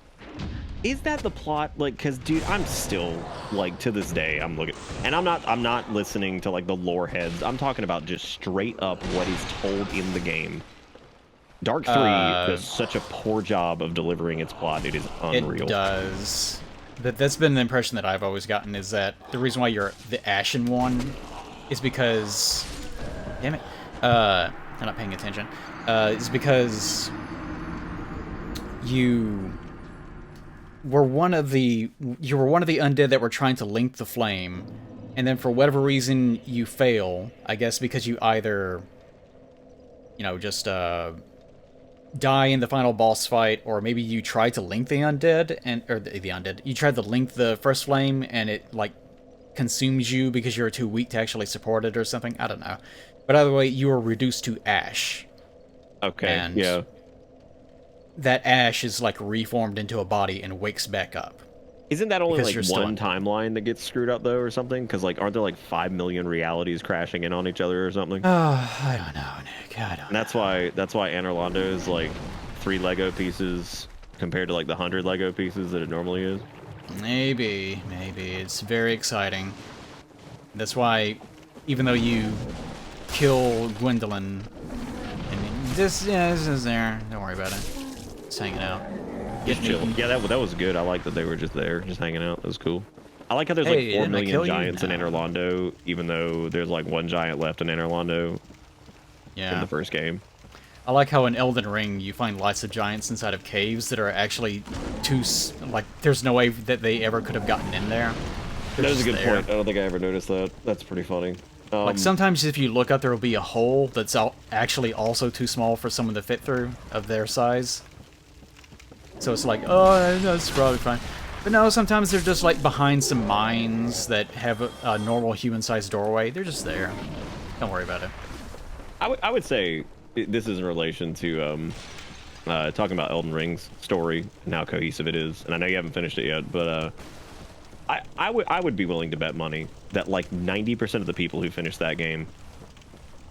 Is that the plot? Like, because dude, I'm still like to this day, I'm looking, and I'm not listening to like the lore heads. I'm talking about just straight up what is told in the game. Dark 3 does such a poor job of delivering its plot. It is unreal. It does. That's been the impression that I've always gotten, is that the reason why you're the Ashen one is because... Damn it. I'm not paying attention. Is because you were one of the undead that were trying to link the flame, and then for whatever reason you fail. I guess because you either, just die in the final boss fight, or maybe you tried to link the undead you tried to link the first flame and it like consumes you because you're too weak to actually support it or something. I don't know. But either way, you are reduced to ash. Okay. And yeah. that ash is like reformed into a body and wakes back up. Isn't that only because like you're still one timeline that gets screwed up though, or something? Because like, aren't there like 5 million realities crashing in on each other or something? I don't know, Nick. I don't And that's why Anor Londo is like 3 Lego pieces compared to like the 100 Lego pieces that it normally is. Maybe. It's very exciting. That's why, even though you kill Gwendolyn, this is there. Don't worry about it. Just hanging out. Just chill. Yeah, that was good. I like that they were just there, just hanging out. That was cool. I like how there's Hey, like 4 didn't I million kill you? giants in No. Anor Londo, even though there's like 1 giant left in Anor Londo in Yeah. the first game. I like how in Elden Ring you find lots of giants inside of caves that are actually there's no way that they ever could have gotten in there. They're That was a just good there. point. I don't think I ever noticed that. That's pretty funny. Like sometimes if you look up, there will be a hole that's actually also too small for someone to fit through of their size. So it's like, oh, that's probably fine. But no, sometimes they're just like behind some mines that have a normal human-sized doorway. They're just there. Don't worry about it. I would say this is in relation to talking about Elden Ring's story and how cohesive it is. And I know you haven't finished it yet, but I would be willing to bet money that like 90% of the people who finish that game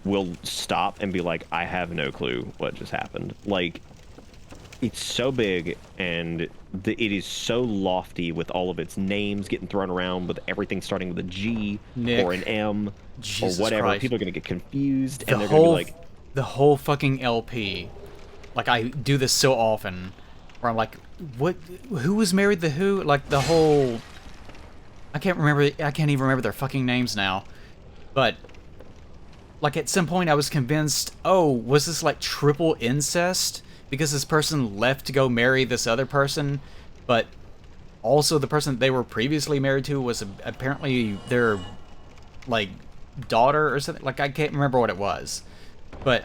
will stop and be like, I have no clue what just happened. Like, it's so big and it is so lofty with all of its names getting thrown around, with everything starting with a G Nick, or an M Jesus or whatever. Christ. People are going to get confused The and they're going to be like, the whole fucking LP. Like, I do this so often, where I'm like, what? Who was married to who? Like, the whole... I can't even remember their fucking names now. But, like, at some point I was convinced, oh, was this like triple incest? Because this person left to go marry this other person, but also the person they were previously married to was apparently their, like, daughter or something. Like, I can't remember what it was. But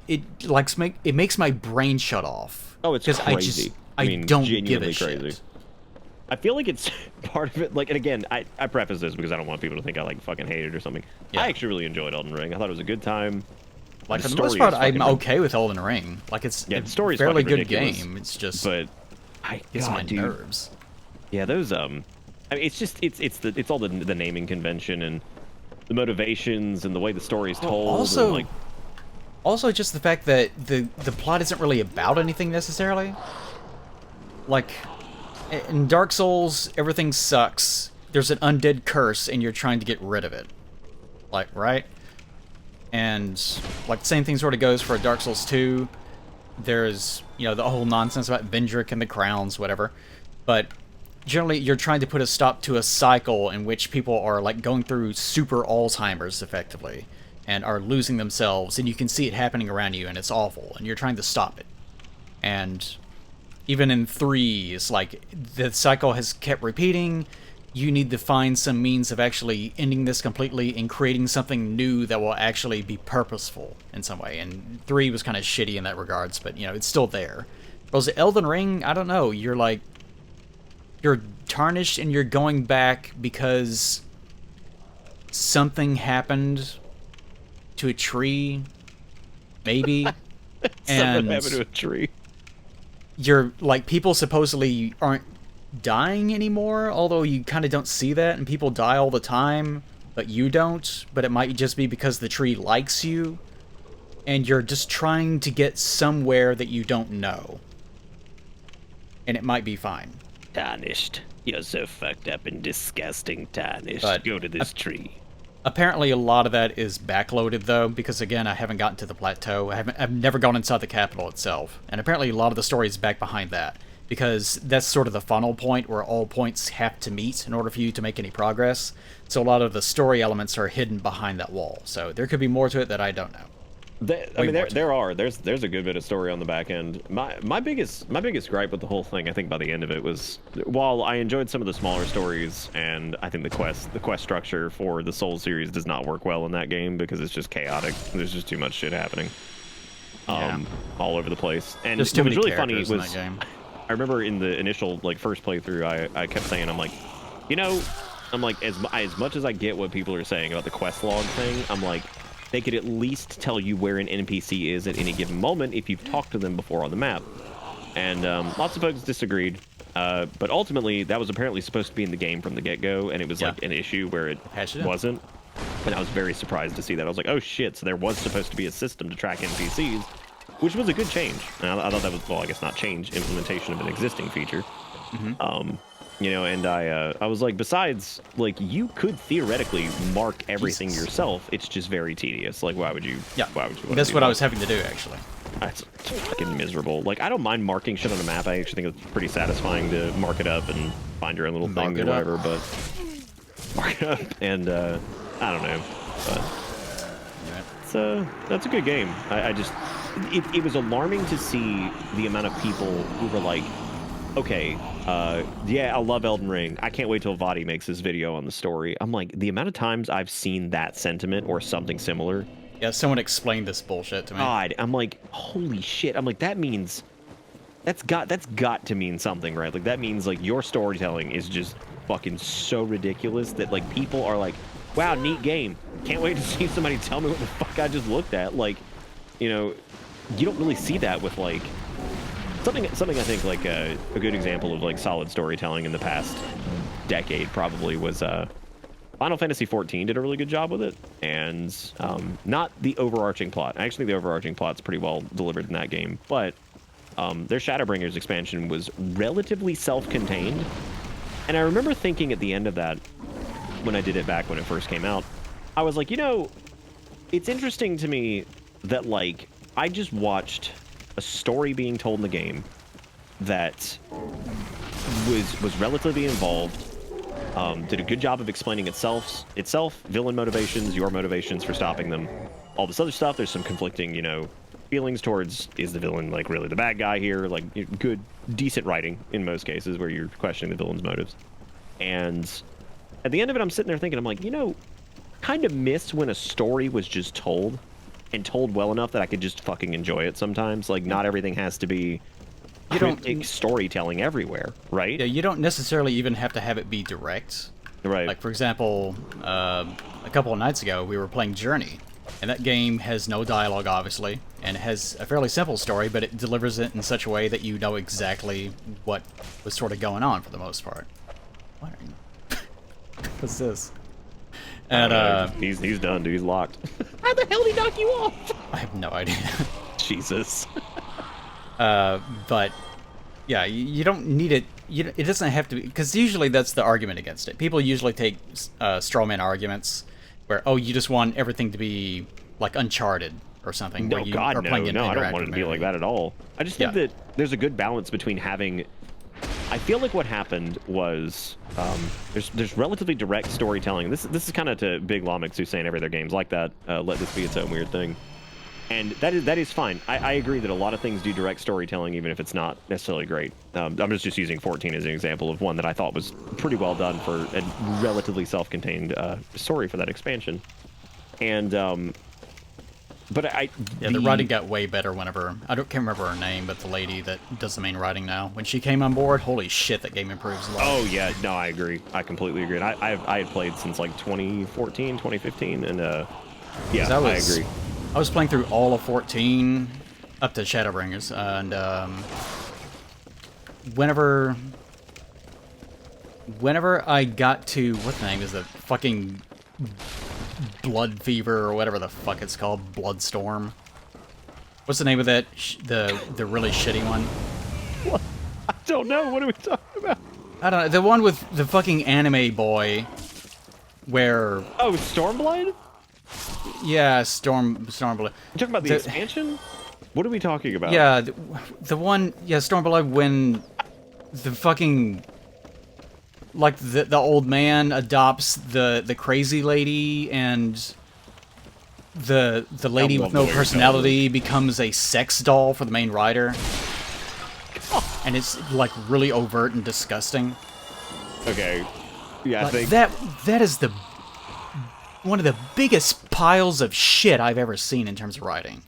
it makes my brain shut off. oh, it's 'cause crazy. I mean, don't give genuinely a crazy. shit. I feel like it's part of it. Like, and again, I preface this because I don't want people to think I like fucking hate it or something. Yeah. I actually really enjoyed Elden Ring. I thought it was a good time. Like, The for the most story part, is I'm fucking okay with Elden Ring. Like, it's Yeah, a the story's fairly fucking good ridiculous, game. It's just But gets my dude, nerves. yeah, those I mean, it's just it's all the naming convention and the motivations and the way the story is told. Also, and, like, also just the fact that the plot isn't really about anything necessarily. Like, in Dark Souls, everything sucks. There's an undead curse, and you're trying to get rid of it. Like, right? And, like, the same thing sort of goes for Dark Souls 2. There's, the whole nonsense about Vendrick and the crowns, whatever. But generally, you're trying to put a stop to a cycle in which people are, like, going through super Alzheimer's, effectively, and are losing themselves, and you can see it happening around you, and it's awful, and you're trying to stop it. And even in 3, it's like, the cycle has kept repeating. You need to find some means of actually ending this completely and creating something new that will actually be purposeful in some way. And 3 was kind of shitty in that regards, but, it's still there. Whereas Elden Ring, I don't know, you're tarnished and you're going back because something happened to a tree, maybe, Something and happened to a tree. you're like, people supposedly aren't dying anymore, although you kind of don't see that, and people die all the time, but you don't. But it might just be because the tree likes you, and you're just trying to get somewhere that you don't know, and it might be fine. Tarnished. You're so fucked up and disgusting, Tarnished. But Go to this tree. Apparently, a lot of that is backloaded, though, because again, I haven't gotten to the plateau. I've never gone inside the capital itself, and apparently, a lot of the story is back behind that, because that's sort of the funnel point where all points have to meet in order for you to make any progress. So a lot of the story elements are hidden behind that wall. So there could be more to it that I don't know. There's a good bit of story on the back end. My biggest gripe with the whole thing, I think by the end of it, was while I enjoyed some of the smaller stories, and I think the quest structure for the Souls series does not work well in that game because it's just chaotic. There's just too much shit happening, all over the place. And There's too what was many really funny characters in was that game. I remember in the initial first playthrough, I kept saying, I'm like, as much as I get what people are saying about the quest log thing, I'm like, they could at least tell you where an NPC is at any given moment if you've talked to them before on the map. And lots of folks disagreed, but ultimately that was apparently supposed to be in the game from the get-go, and it was like an issue where it wasn't. And I was very surprised to see that. I was like, oh shit, so there was supposed to be a system to track NPCs, which was a good change. And I thought that was, well, I guess not change, implementation of an existing feature. And I was like, besides, like, you could theoretically mark everything yourself. It's just very tedious. Like, why would you? Yeah, Why would you? that's what I was having to do, actually. That's fucking miserable. Like, I don't mind marking shit on a map. I actually think it's pretty satisfying to mark it up and find your own little thing or whatever. But mark it up, and I don't know. But that's a good game. It was alarming to see the amount of people who were like, okay, yeah, I love Elden Ring. I can't wait till Vadi makes his video on the story. I'm like, the amount of times I've seen that sentiment or something similar. Yeah, someone explained this bullshit to me. God, I'm like, holy shit. I'm like, that's got to mean something, right? Like, that means, like, your storytelling is just fucking so ridiculous that, like, people are like, wow, neat game. Can't wait to see somebody tell me what the fuck I just looked at. Like, you know, you don't really see that with, like, something I think, like, a good example of, like, solid storytelling in the past decade probably was Final Fantasy XIV did a really good job with it, and not the overarching plot. I actually think the overarching plot's pretty well delivered in that game, but their Shadowbringers expansion was relatively self-contained, and I remember thinking at the end of that, when I did it back when it first came out, I was like, you know, it's interesting to me that, like, I just watched a story being told in the game that was relatively involved, did a good job of explaining itself, villain motivations, your motivations for stopping them, all this other stuff. There's some conflicting, you know, feelings towards, is the villain, like, really the bad guy here? Like, good, decent writing in most cases where you're questioning the villain's motives. And at the end of it, I'm sitting there thinking, I'm like, you know, kind of miss when a story was just told, and told well enough that I could just fucking enjoy it sometimes. Like, not everything has to be cryptic storytelling everywhere, right? Yeah, you don't necessarily even have to have it be direct. Right. Like, for example, a couple of nights ago, we were playing Journey, and that game has no dialogue, obviously, and it has a fairly simple story, but it delivers it in such a way that you know exactly what was sort of going on for the most part. What are you... What's this? And he's done, dude. He's locked. How the hell did he knock you off? I have no idea. Jesus. But yeah, you don't need it. It doesn't have to be, because usually that's the argument against it. People usually take straw man arguments where, oh, you just want everything to be like Uncharted or something. No, where you God, are playing no. I don't want it to be like that at all. I just think that there's a good balance between having. I feel like what happened was there's relatively direct storytelling. This is kind of to Big Lomix, who's saying every other game's like that. Let this be its own weird thing, and that is fine. I agree that a lot of things do direct storytelling, even if it's not necessarily great. I'm just using 14 as an example of one that I thought was pretty well done for a relatively self-contained story for that expansion. And but Yeah, the writing got way better whenever can't remember her name, but the lady that does the main writing now, when she came on board, holy shit, that game improves a lot. Oh yeah, no, I agree. I completely agree. And I had played since like 2014, 2015, and yeah, I agree. I was playing through all of 14 up to Shadowbringers, and whenever I got to what the name is the fucking Blood Fever or whatever the fuck it's called, Bloodstorm. What's the name of that? The really shitty one. What? I don't know. What are we talking about? I don't know. The one with the fucking anime boy, where Oh, Stormblood? yeah, Stormblood. You talking about the expansion? What are we talking about? Yeah, the one, yeah, Stormblood, when the fucking, like, the old man adopts the crazy lady, and the lady with no personality becomes a sex doll for the main writer. And it's, like, really overt and disgusting. Okay. Yeah, I think... That is one of the biggest piles of shit I've ever seen in terms of writing.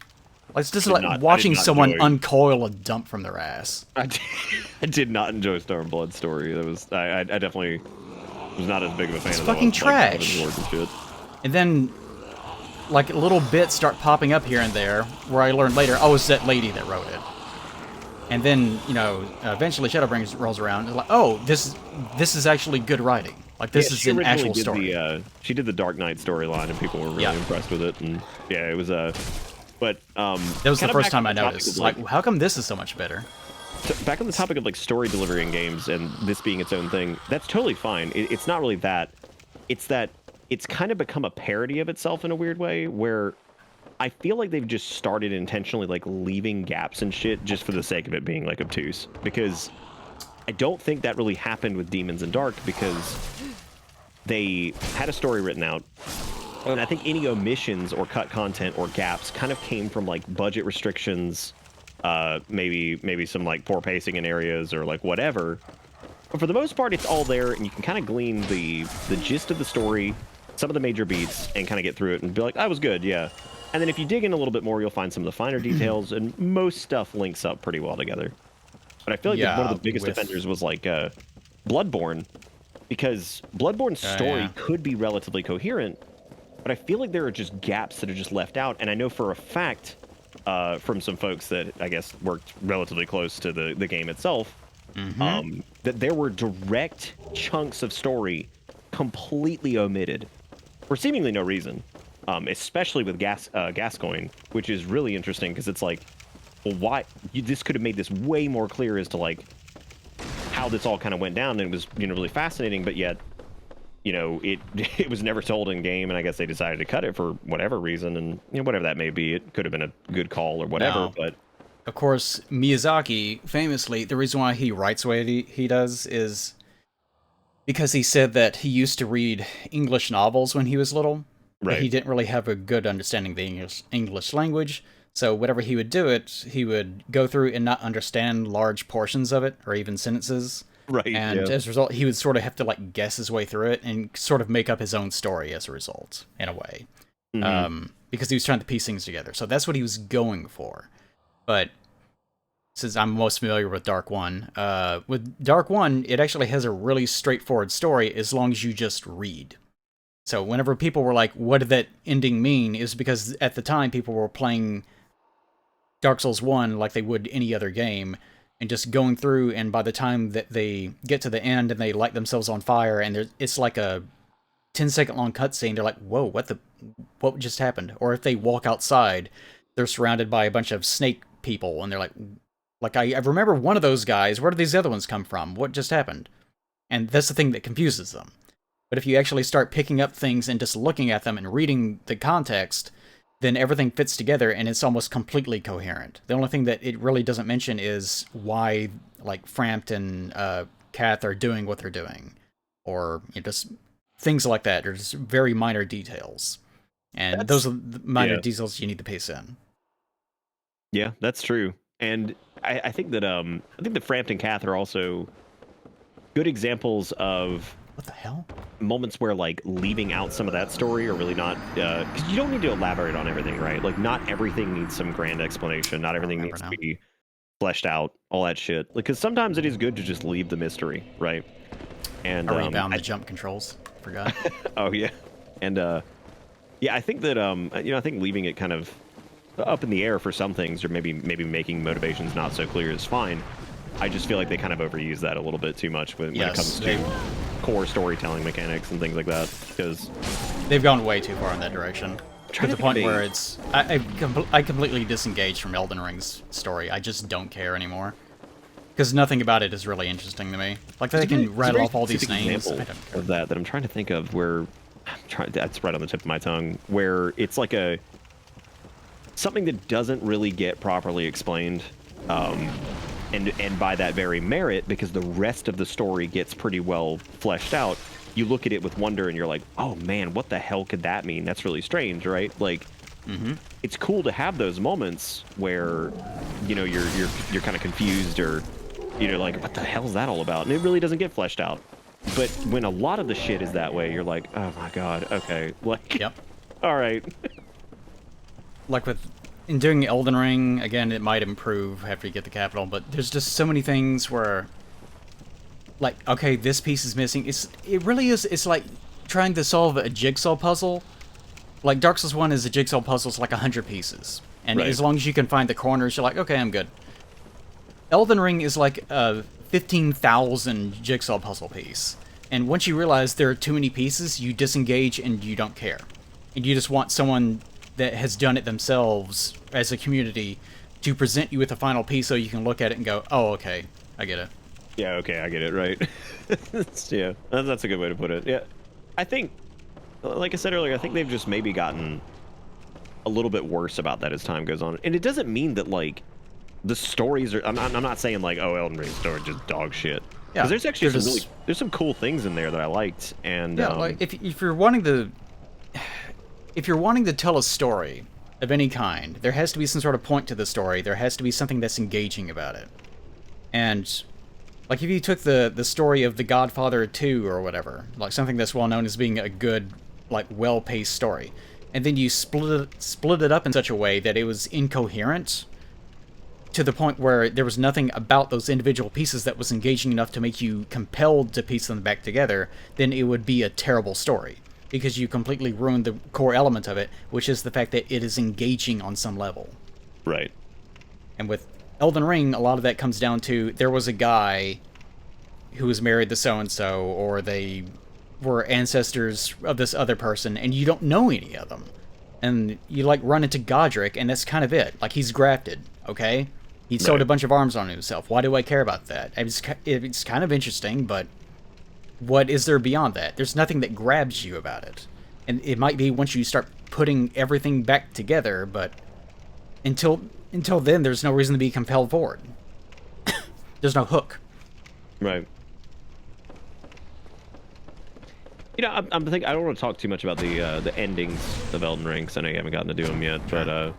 Like, it's just like watching someone uncoil a dump from their ass. I did not enjoy Stormblood's story. That was I definitely was not as big of a fan of it. It's fucking trash. And then, like, little bits start popping up here and there, where I learned later, oh, it's that lady that wrote it. And then, you know, eventually Shadowbringers rolls around, and like, oh, this is actually good writing. Like, this is an actual story. She did the Dark Knight storyline, and people were really impressed with it. And yeah, it was But that was the first time I noticed. Like, how come this is so much better? Back on the topic of like story delivery in games and this being its own thing, that's totally fine. It's not really that. It's that it's kind of become a parody of itself in a weird way, where I feel like they've just started intentionally like leaving gaps and shit just for the sake of it being like obtuse. Because I don't think that really happened with Demons in Dark, because they had a story written out. And I think any omissions or cut content or gaps kind of came from like budget restrictions, maybe some like poor pacing in areas or like whatever. But for the most part, it's all there, and you can kind of glean the gist of the story, some of the major beats, and kind of get through it and be like, that was good, yeah. And then if you dig in a little bit more, you'll find some of the finer details, and most stuff links up pretty well together. But I feel like one of the biggest offenders was like Bloodborne, because Bloodborne's story could be relatively coherent, but I feel like there are just gaps that are just left out. And I know for a fact from some folks that I guess worked relatively close to the game itself, that there were direct chunks of story completely omitted for seemingly no reason, especially with Gascoigne, which is really interesting because it's like, well, why? This could have made this way more clear as to like how this all kind of went down, and it was, you know, really fascinating, but yet, you know, it was never told in game, and I guess they decided to cut it for whatever reason, and you know, whatever that may be, it could have been a good call or whatever. But of course, Miyazaki famously, the reason why he writes the way he does is because he said that he used to read English novels when he was little, but he didn't really have a good understanding of the English language. So whenever he would do it, he would go through and not understand large portions of it, or even sentences. Right. And as a result, he would sort of have to like guess his way through it and sort of make up his own story as a result, in a way. Because he was trying to piece things together. So that's what he was going for. But since I'm most familiar with Dark One, with Dark One, it actually has a really straightforward story as long as you just read. So whenever people were like, what did that ending mean? Is because at the time people were playing Dark Souls 1 like they would any other game, and just going through, and by the time that they get to the end and they light themselves on fire, and it's like a 10-second long cutscene, they're like, whoa, what just happened? Or if they walk outside, they're surrounded by a bunch of snake people, and they're like I remember one of those guys, where did these other ones come from? What just happened? And that's the thing that confuses them. But if you actually start picking up things and just looking at them and reading the context, then everything fits together and it's almost completely coherent. The only thing that it really doesn't mention is why, like, Frampt and Kath are doing what they're doing. Or just things like that. They're just very minor details. And those are the minor details you need to pace in. Yeah, that's true. And I think that Frampt and Kath are also good examples of What the hell? moments where like leaving out some of that story are really not because you don't need to elaborate on everything, right? Like not everything needs some grand explanation. Not everything needs to be fleshed out. All that shit. Like, because sometimes it is good to just leave the mystery, right? And I rebound the jump controls. Forgot. oh yeah, and yeah, I think that I think leaving it kind of up in the air for some things, or maybe making motivations not so clear is fine. I just feel like they kind of overuse that a little bit too much when it comes to core storytelling mechanics and things like that, because they've gone way too far in that direction. To the point where it's I completely disengaged from Elden Ring's story. I just don't care anymore. Because nothing about it is really interesting to me. Like, they can rattle off all these names. I don't care. Of that I'm trying to think of where... that's right on the tip of my tongue. Where it's like something that doesn't really get properly explained. And by that very merit, because the rest of the story gets pretty well fleshed out, you look at it with wonder and you're like, oh man, what the hell could that mean? That's really strange, right? Like... It's cool to have those moments where, you're kind of confused, or like, what the hell is that all about? And it really doesn't get fleshed out. But when a lot of the shit is that way, you're like, oh my god, okay, like, yep, all right. Like in doing Elden Ring, again, it might improve after you get the capital, but there's just so many things where, like, okay, this piece is missing. It really is. It's like trying to solve a jigsaw puzzle. Like, Dark Souls 1 is a jigsaw puzzle. It's like 100 pieces. And as long as you can find the corners, you're like, okay, I'm good. Elden Ring is like a 15,000 jigsaw puzzle piece. And once you realize there are too many pieces, you disengage and you don't care. And you just want someone that has done it themselves as a community to present you with a final piece so you can look at it and go, oh, okay, I get it. Yeah, okay, I get it, right? Yeah, that's a good way to put it. Yeah, I think... Like I said earlier, I think they've just maybe gotten a little bit worse about that as time goes on. And it doesn't mean that, like, the stories are... I'm not saying, like, oh, Elden Ring's story is just dog shit. Yeah. Because there's actually there's some cool things in there that I liked. And, yeah, like, if you're wanting to tell a story of any kind, there has to be some sort of point to the story. There has to be something that's engaging about it. And... like, if you took the story of The Godfather 2 or whatever, like something that's well known as being a good, like, well-paced story, and then you split it up in such a way that it was incoherent to the point where there was nothing about those individual pieces that was engaging enough to make you compelled to piece them back together, then it would be a terrible story, because you completely ruined the core element of it, which is the fact that it is engaging on some level. Right. And with Elden Ring, a lot of that comes down to, there was a guy who was married to so-and-so, or they were ancestors of this other person, and you don't know any of them. And you, like, run into Godric, and that's kind of it. Like, he's grafted, okay? He sewed a bunch of arms on himself. Why do I care about that? It's kind of interesting, but what is there beyond that? There's nothing that grabs you about it. And it might be once you start putting everything back together, but until then, there's no reason to be compelled forward. There's no hook. Right. I'm thinking, I don't want to talk too much about the endings of Elden Ring, because I know you haven't gotten to do them yet, but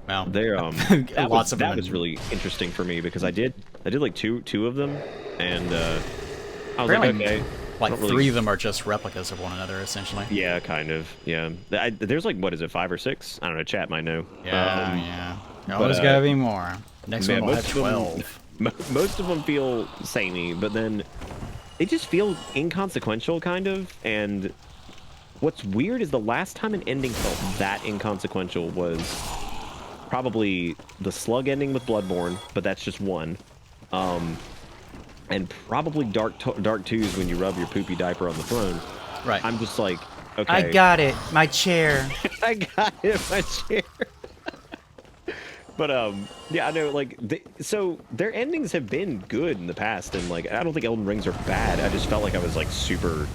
well, they're that was really interesting for me, because I did like two of them, and I was like, okay. Like, three of them are just replicas of one another, essentially. Yeah, kind of. Yeah. There's like, what is it, 5 or 6? I don't know. Chat might know. Yeah. Always gotta be more. Next one will have 12. Most of them feel samey, but then they just feel inconsequential, kind of. And what's weird is the last time an ending felt that inconsequential was probably the slug ending with Bloodborne, but that's just one. And probably Dark 2's when you rub your poopy diaper on the throne. Right. I'm just like, okay. I got it. My chair. I got it. My chair. But yeah, I know, like, so their endings have been good in the past, and like, I don't think Elden Rings are bad. I just felt like I was like super.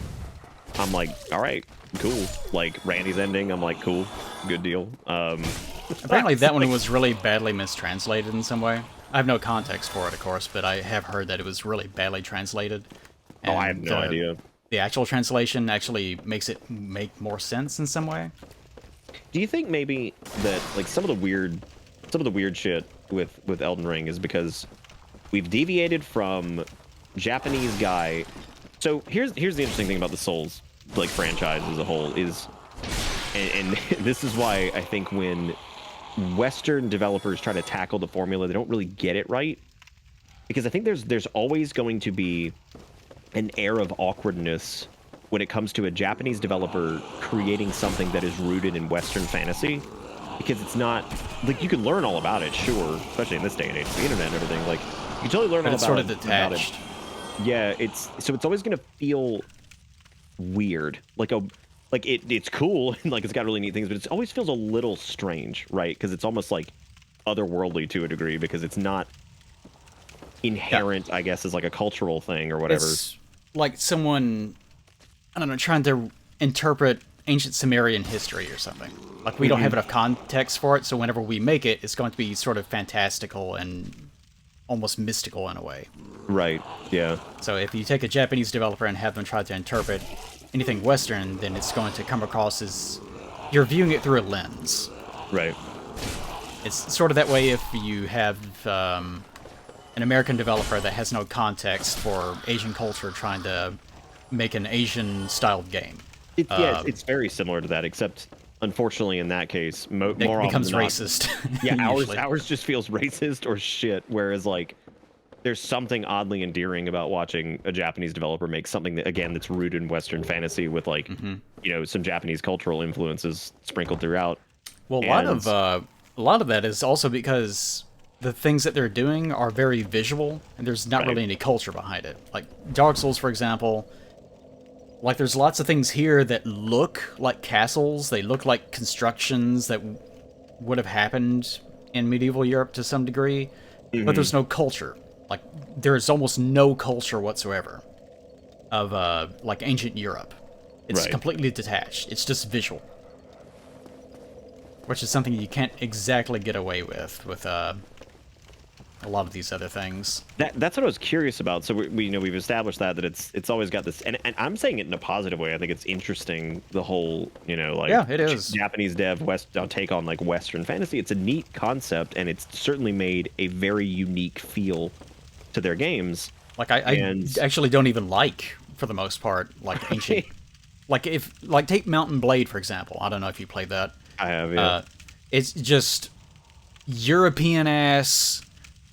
I'm like, all right, cool. Like Randy's ending, I'm like, cool, good deal. Apparently, that one was really badly mistranslated in some way. I have no context for it, of course, but I have heard that it was really badly translated. And I have no idea. The actual translation actually makes it make more sense in some way. Do you think maybe that like some of the weird shit with Elden Ring is because we've deviated from Japanese guy So here's the interesting thing about the Souls like franchise as a whole is, and this is why I think when Western developers try to tackle the formula, they don't really get it right, because I think there's always going to be an air of awkwardness when it comes to a Japanese developer creating something that is rooted in Western fantasy, because it's not like you can learn all about it, sure, especially in this day and age, the internet and everything. Like you can totally learn But all it's about sort of it. detached. Yeah, it's always gonna feel weird, it's cool and like it's got really neat things, but it always feels a little strange, right? Because it's almost like otherworldly to a degree, because it's not inherent, I guess, as like a cultural thing or whatever. It's like someone, I don't know, trying to interpret ancient Sumerian history or something. Like, we don't have enough context for it, so whenever we make it, it's going to be sort of fantastical and almost mystical in a way. Right, yeah. So if you take a Japanese developer and have them try to interpret anything Western, then it's going to come across as you're viewing it through a lens. Right. It's sort of that way if you have an American developer that has no context for Asian culture trying to make an Asian-styled game. It's very similar to that, except unfortunately in that case, It more often becomes than not, racist. yeah, usually. ours just feels racist or shit, whereas like there's something oddly endearing about watching a Japanese developer make something that, again, that's rooted in Western fantasy with like, some Japanese cultural influences sprinkled throughout. Well, a lot of that is also because the things that they're doing are very visual, and there's not really any culture behind it. Like Dark Souls, for example, like there's lots of things here that look like castles, they look like constructions that would have happened in medieval Europe to some degree, but there's no culture. Like, there's almost no culture whatsoever of like ancient Europe. It's completely detached. It's just visual, which is something you can't exactly get away with a lot of these other things. That's what I was curious about. So we've established that it's always got this, and I'm saying it in a positive way. I think it's interesting, the whole yeah, it is. Japanese dev take on like Western fantasy. It's a neat concept, and it's certainly made a very unique feel to their games. Like I actually don't even like, for the most part, like ancient. Take Mountain Blade for example. I don't know if you played that. I have, yeah. It's just European ass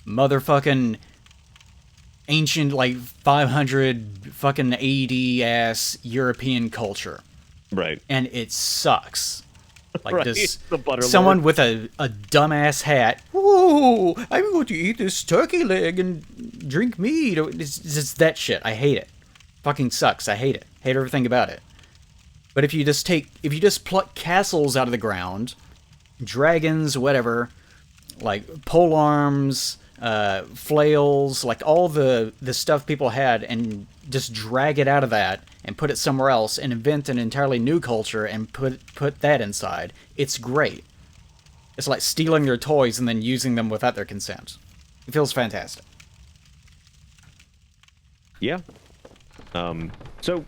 motherfucking ancient, like 500 fucking AD ass European culture. Right. And it sucks. Like Right, this, the Butterlord. someone with a dumbass hat. Whoa! I'm going to eat this turkey leg and drink meat. It's just that shit. I hate it. Fucking sucks. I hate it. Hate everything about it. But if you just pluck castles out of the ground, dragons, whatever, like polearms, flails, like all the stuff people had, and just drag it out of that and put it somewhere else and invent an entirely new culture and put that inside. It's great. It's like stealing their toys and then using them without their consent. It feels fantastic. Yeah. So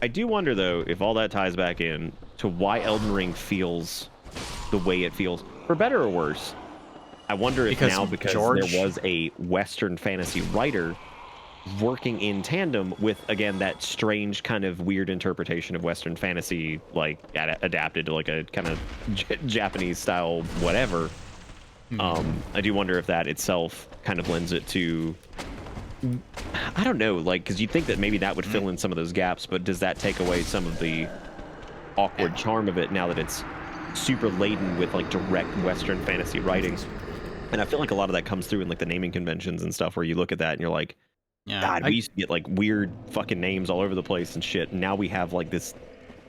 I do wonder though if all that ties back in to why Elden Ring feels the way it feels, for better or worse. I wonder if because George? there was a Western fantasy writer working in tandem with, again, that strange kind of weird interpretation of Western fantasy, like adapted to like a kind of Japanese style whatever. I do wonder if that itself kind of lends it to, I don't know, like, because you'd think that maybe that would fill in some of those gaps, but does that take away some of the awkward charm of it now that it's super laden with like direct Western fantasy writings? And I feel like a lot of that comes through in like the naming conventions and stuff, where you look at that and you're like, Yeah, God, we used to get like weird fucking names all over the place and shit. And now we have like this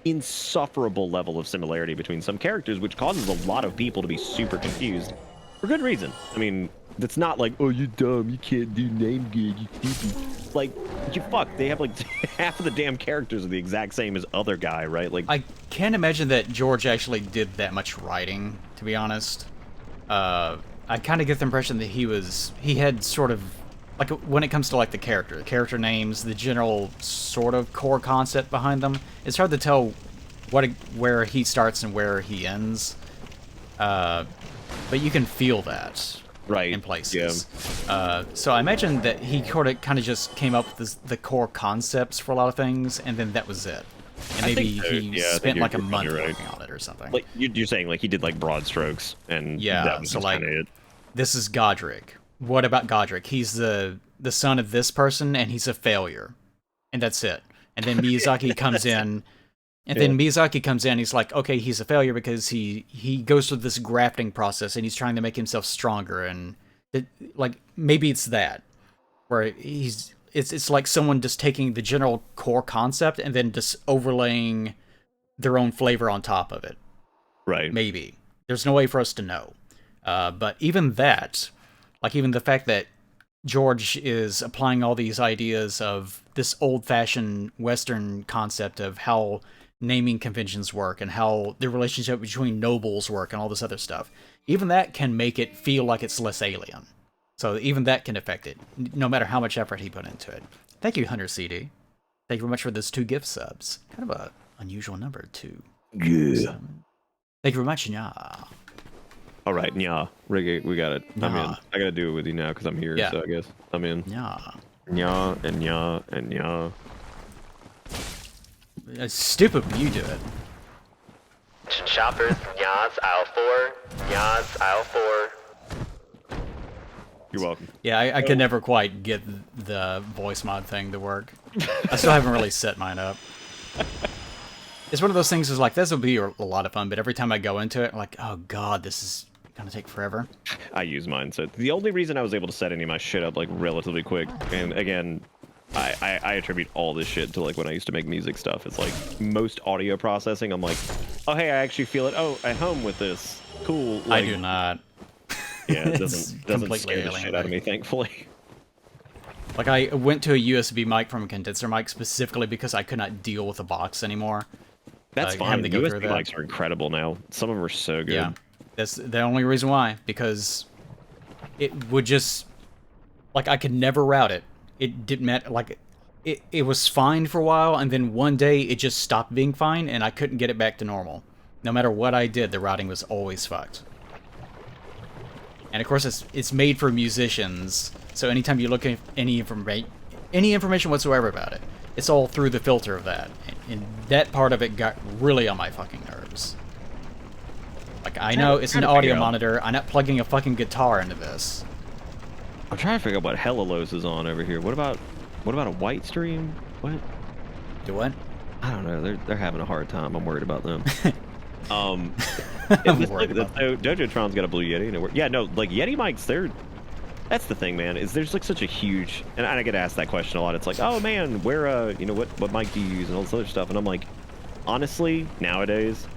insufferable level of similarity between some characters, which causes a lot of people to be super confused for good reason. I mean, it's not like, oh, you're dumb, you can't do name good, you stupid. Like, you fuck, they have like half of the damn characters are the exact same as other guy, right? Like, I can't imagine that George actually did that much writing, to be honest. I kind of get the impression that he had sort of, like, when it comes to like the character names, the general sort of core concept behind them, it's hard to tell where he starts and where he ends. But you can feel that. Right, in places. So I imagine that he kind of just came up with the core concepts for a lot of things, and then that was it. And maybe think so. he Yeah, I think spent like a you're month probably right. working on it or something. Like you're saying, like he did like broad strokes, and Yeah, that was so, just like, kind of it. This is Godric. What about Godric? He's the son of this person, and he's a failure, and that's it. And then Miyazaki comes in, and then Miyazaki comes in. He's like, okay, he's a failure because he goes through this grafting process, and he's trying to make himself stronger, and like maybe it's that where it's like someone just taking the general core concept and then just overlaying their own flavor on top of it. Right. Maybe. There's no way for us to know. But even that, like even the fact that George is applying all these ideas of this old-fashioned Western concept of how naming conventions work and how the relationship between nobles work and all this other stuff, even that can make it feel like it's less alien. So even that can affect it, no matter how much effort he put into it. Thank you, Hunter CD. Thank you very much for those 2 gift subs. Kind of a unusual number, too. Yeah. Thank you very much, yeah. All right, yeah, Ricky, we got it. I'm in. Nah. I gotta do it with you now because I'm here. Yeah. So I guess I'm in. Yeah. Yeah, and yeah, and yeah. It's stupid when you do it. Shoppers, Yas, aisle 4. Yas, aisle 4. You're welcome. Yeah, I could never quite get the voice mod thing to work. I still haven't really set mine up. It's one of those things is like, this will be a lot of fun, but every time I go into it, I'm like, oh god, this is gonna take forever. I use mine, so the only reason I was able to set any of my shit up like relatively quick, and again, I attribute all this shit to like when I used to make music stuff. It's like most audio processing, I'm like, oh hey, I actually feel it. Oh, at home with this, cool. Like, I do not. Yeah, it It's doesn't completely scare the alien shit out of to me. me, thankfully. Like, I went to a USB mic from a condenser mic specifically because I could not deal with the box anymore. That's fine. having to go USB through that. mics are incredible now. Some of them are so good. Yeah, that's the only reason why. Because it would just, like, I could never route it. It didn't matter. Like, it was fine for a while, and then one day it just stopped being fine, and I couldn't get it back to normal. No matter what I did, the routing was always fucked. And of course, it's made for musicians, so anytime you look at any information whatsoever about it, it's all through the filter of that. And that part of it got really on my fucking nerves. Like, I know it's an audio monitor. I'm not plugging a fucking guitar into this. I'm trying to figure out what Hellolos is on over here. What about a white stream? What? Do what? I don't know. They're having a hard time. I'm worried about them. I'm worried about So Dojotron's got a Blue Yeti. And yeah, no, like Yeti mics, that's the thing, man, is there's like such a huge, and I get asked that question a lot. It's like, oh man, where, you know, what mic do you use and all this other stuff? And I'm like, honestly, nowadays,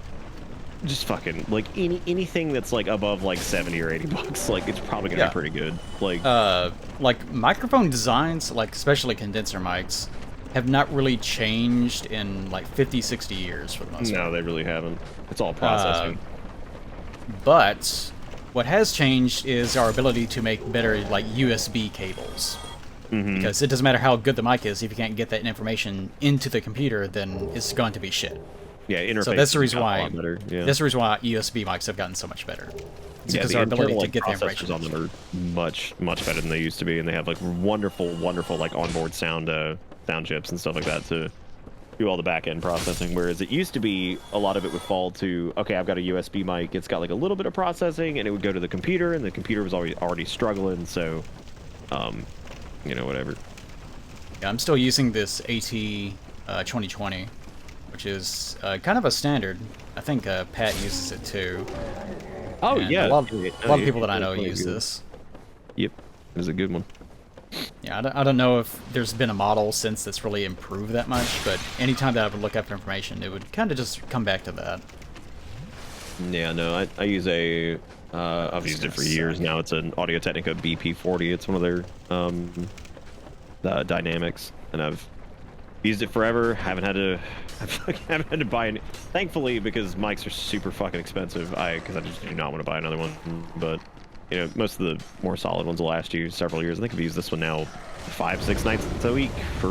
just fucking, like, anything that's like above like 70 or 80 bucks, like it's probably gonna be pretty good. like microphone designs, like especially condenser mics, have not really changed in like 50, 60 years for the most part. No, they really haven't. It's all processing. But what has changed is our ability to make better like USB cables. Because it doesn't matter how good the mic is, if you can't get that information into the computer, then it's going to be shit. Yeah, interface. So that's the reason got a why. lot better, yeah. That's the reason why USB mics have gotten so much better. It's Yeah, because the our ability internal, to like, get the processors information. on them are much better than they used to be, and they have like wonderful like onboard sound chips and stuff like that to do all the back end processing. Whereas it used to be a lot of it would fall to, okay, I've got a USB mic, it's got like a little bit of processing, and it would go to the computer, and the computer was already struggling. So, you know, whatever. Yeah, I'm still using this AT 2020, which is kind of a standard. I think Pat uses it too. Oh And yeah, a lot of people that I know use good. this. Yep, it was a good one. Yeah, I don't know if there's been a model since that's really improved that much, but anytime that I would look up information, it would kind of just come back to that. Yeah, no, I use I've used it for years now. It's an Audio-Technica BP40. It's one of their dynamics, and I've used it forever. Haven't had to buy any. Thankfully, because mics are super fucking expensive, because I just do not want to buy another one. But you know, most of the more solid ones will last you several years. I think I've used this one now 5-6 nights a week for,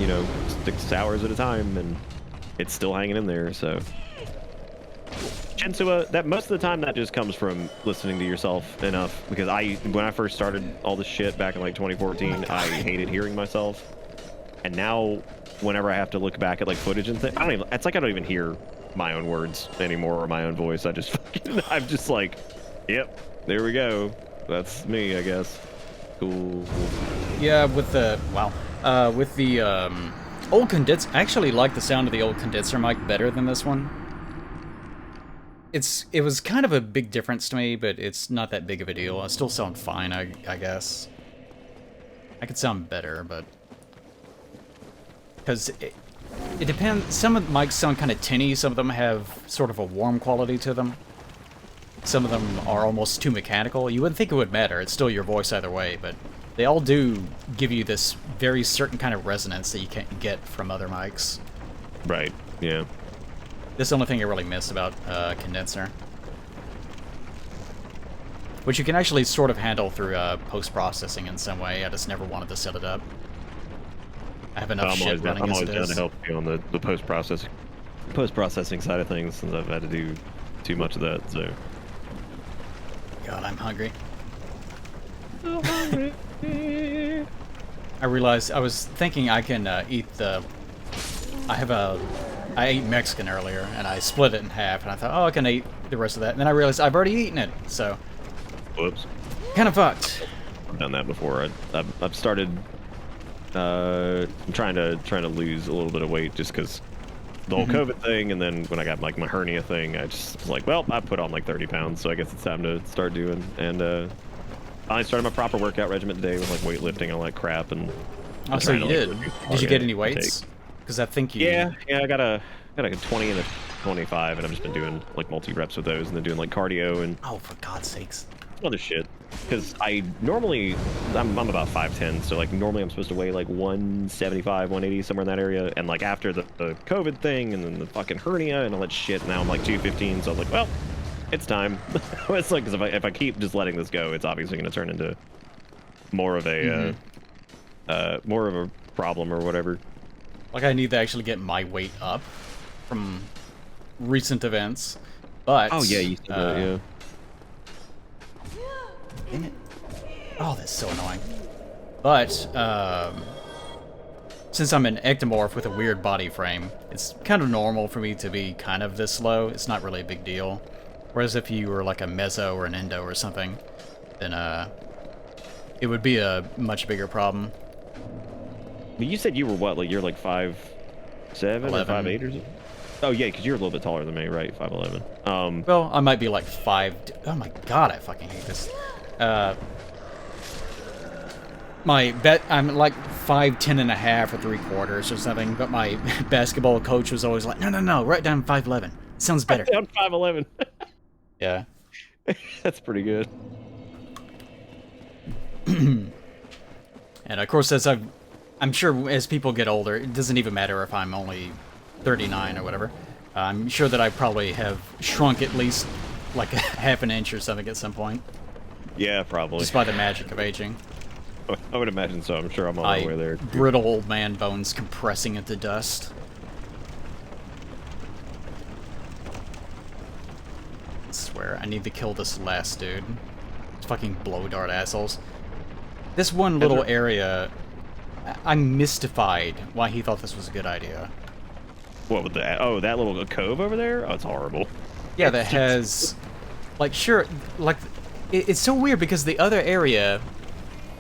you know, 6 hours at a time, and it's still hanging in there. So Shinsua, that most of the time that just comes from listening to yourself enough. Because when I first started all this shit back in like 2014, I hated hearing myself. And now, whenever I have to look back at like footage and things, it's like I don't even hear my own words anymore or my own voice. I'm just like, yep, there we go. That's me, I guess. Cool. Yeah, with the old condenser, I actually like the sound of the old condenser mic better than this one. It was kind of a big difference to me, but it's not that big of a deal. I still sound fine, I guess. I could sound better, but because it depends. Some of the mics sound kind of tinny. Some of them have sort of a warm quality to them. Some of them are almost too mechanical. You wouldn't think it would matter. It's still your voice either way, but they all do give you this very certain kind of resonance that you can't get from other mics. Right, yeah. That's the only thing I really miss about condenser. Which you can actually sort of handle through post-processing in some way. I just never wanted to set it up. I have enough shit running as it is. I'm always down to help you on the post-processing side of things, since I've had to do too much of that, so... God, I'm hungry. I realized, I was thinking I can eat the... I ate Mexican earlier, and I split it in half, and I thought, oh, I can eat the rest of that. And then I realized I've already eaten it, so... Whoops. Kind of fucked. I've done that before. I've started... I'm trying to lose a little bit of weight, just because the whole COVID thing, and then when I got like my hernia thing, I just was like, well, I put on like 30 pounds, so I guess it's time to start doing. And I started my proper workout regimen today with like weightlifting and all that crap. And oh, so you did? Did you get any weights? Because I think you... Yeah, I got a 20 and a 25, and I've just been doing like multi-reps with those, and then doing like cardio and... Oh, for God's sakes. Other shit. Because I'm about 5'10", so like normally I'm supposed to weigh like 175, 180, somewhere in that area, and like after the COVID thing, and then the fucking hernia and all that shit, now I'm like 215, so I'm like, well, it's time. It's like, because if I keep just letting this go, it's obviously going to turn into more of a problem or whatever. Like, I need to actually get my weight up from recent events, but... Oh, yeah, you said that, yeah. Damn it. Oh, that's so annoying. But, since I'm an ectomorph with a weird body frame, it's kind of normal for me to be kind of this low. It's not really a big deal. Whereas if you were like a meso or an endo or something, then, it would be a much bigger problem. But you said you were what? Like you're like 5'7" or 5'8" or something? Oh yeah, because you're a little bit taller than me, right? 5'11". Well, I might be like 5... Oh my God, I fucking hate this. I'm like 5'10" and a half or 3/4 or something, but my basketball coach was always like, no, write down 5'11". Sounds better. Down 5'11". Yeah. That's pretty good. And of course, I'm sure as people get older, it doesn't even matter if I'm only 39 or whatever. I'm sure that I probably have shrunk at least like a half an inch or something at some point. Yeah, probably. Just by the magic of aging. I would imagine so. I'm sure I'm on my way there. Brittle old man bones compressing into dust. I swear, I need to kill this last dude. These fucking blow dart assholes. This one little area, I'm mystified why he thought this was a good idea. What with that? Oh, that little cove over there? Oh, it's horrible. Yeah, that has, like, sure, like, it's so weird because the other area,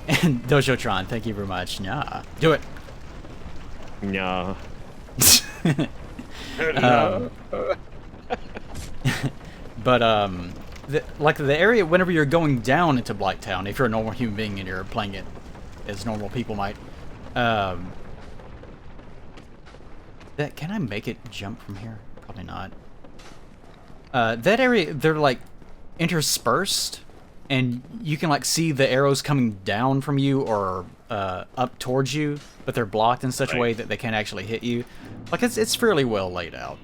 and Dojotron, thank you very much. Nah, do it. Nah. But like the area, whenever you're going down into Blighttown, if you're a normal human being and you're playing it as normal people might, that can I make it jump from here? Probably not. That area, they're like interspersed, and you can like see the arrows coming down from you or up towards you, but they're blocked in such a way that they can't actually hit you. Like it's fairly well laid out.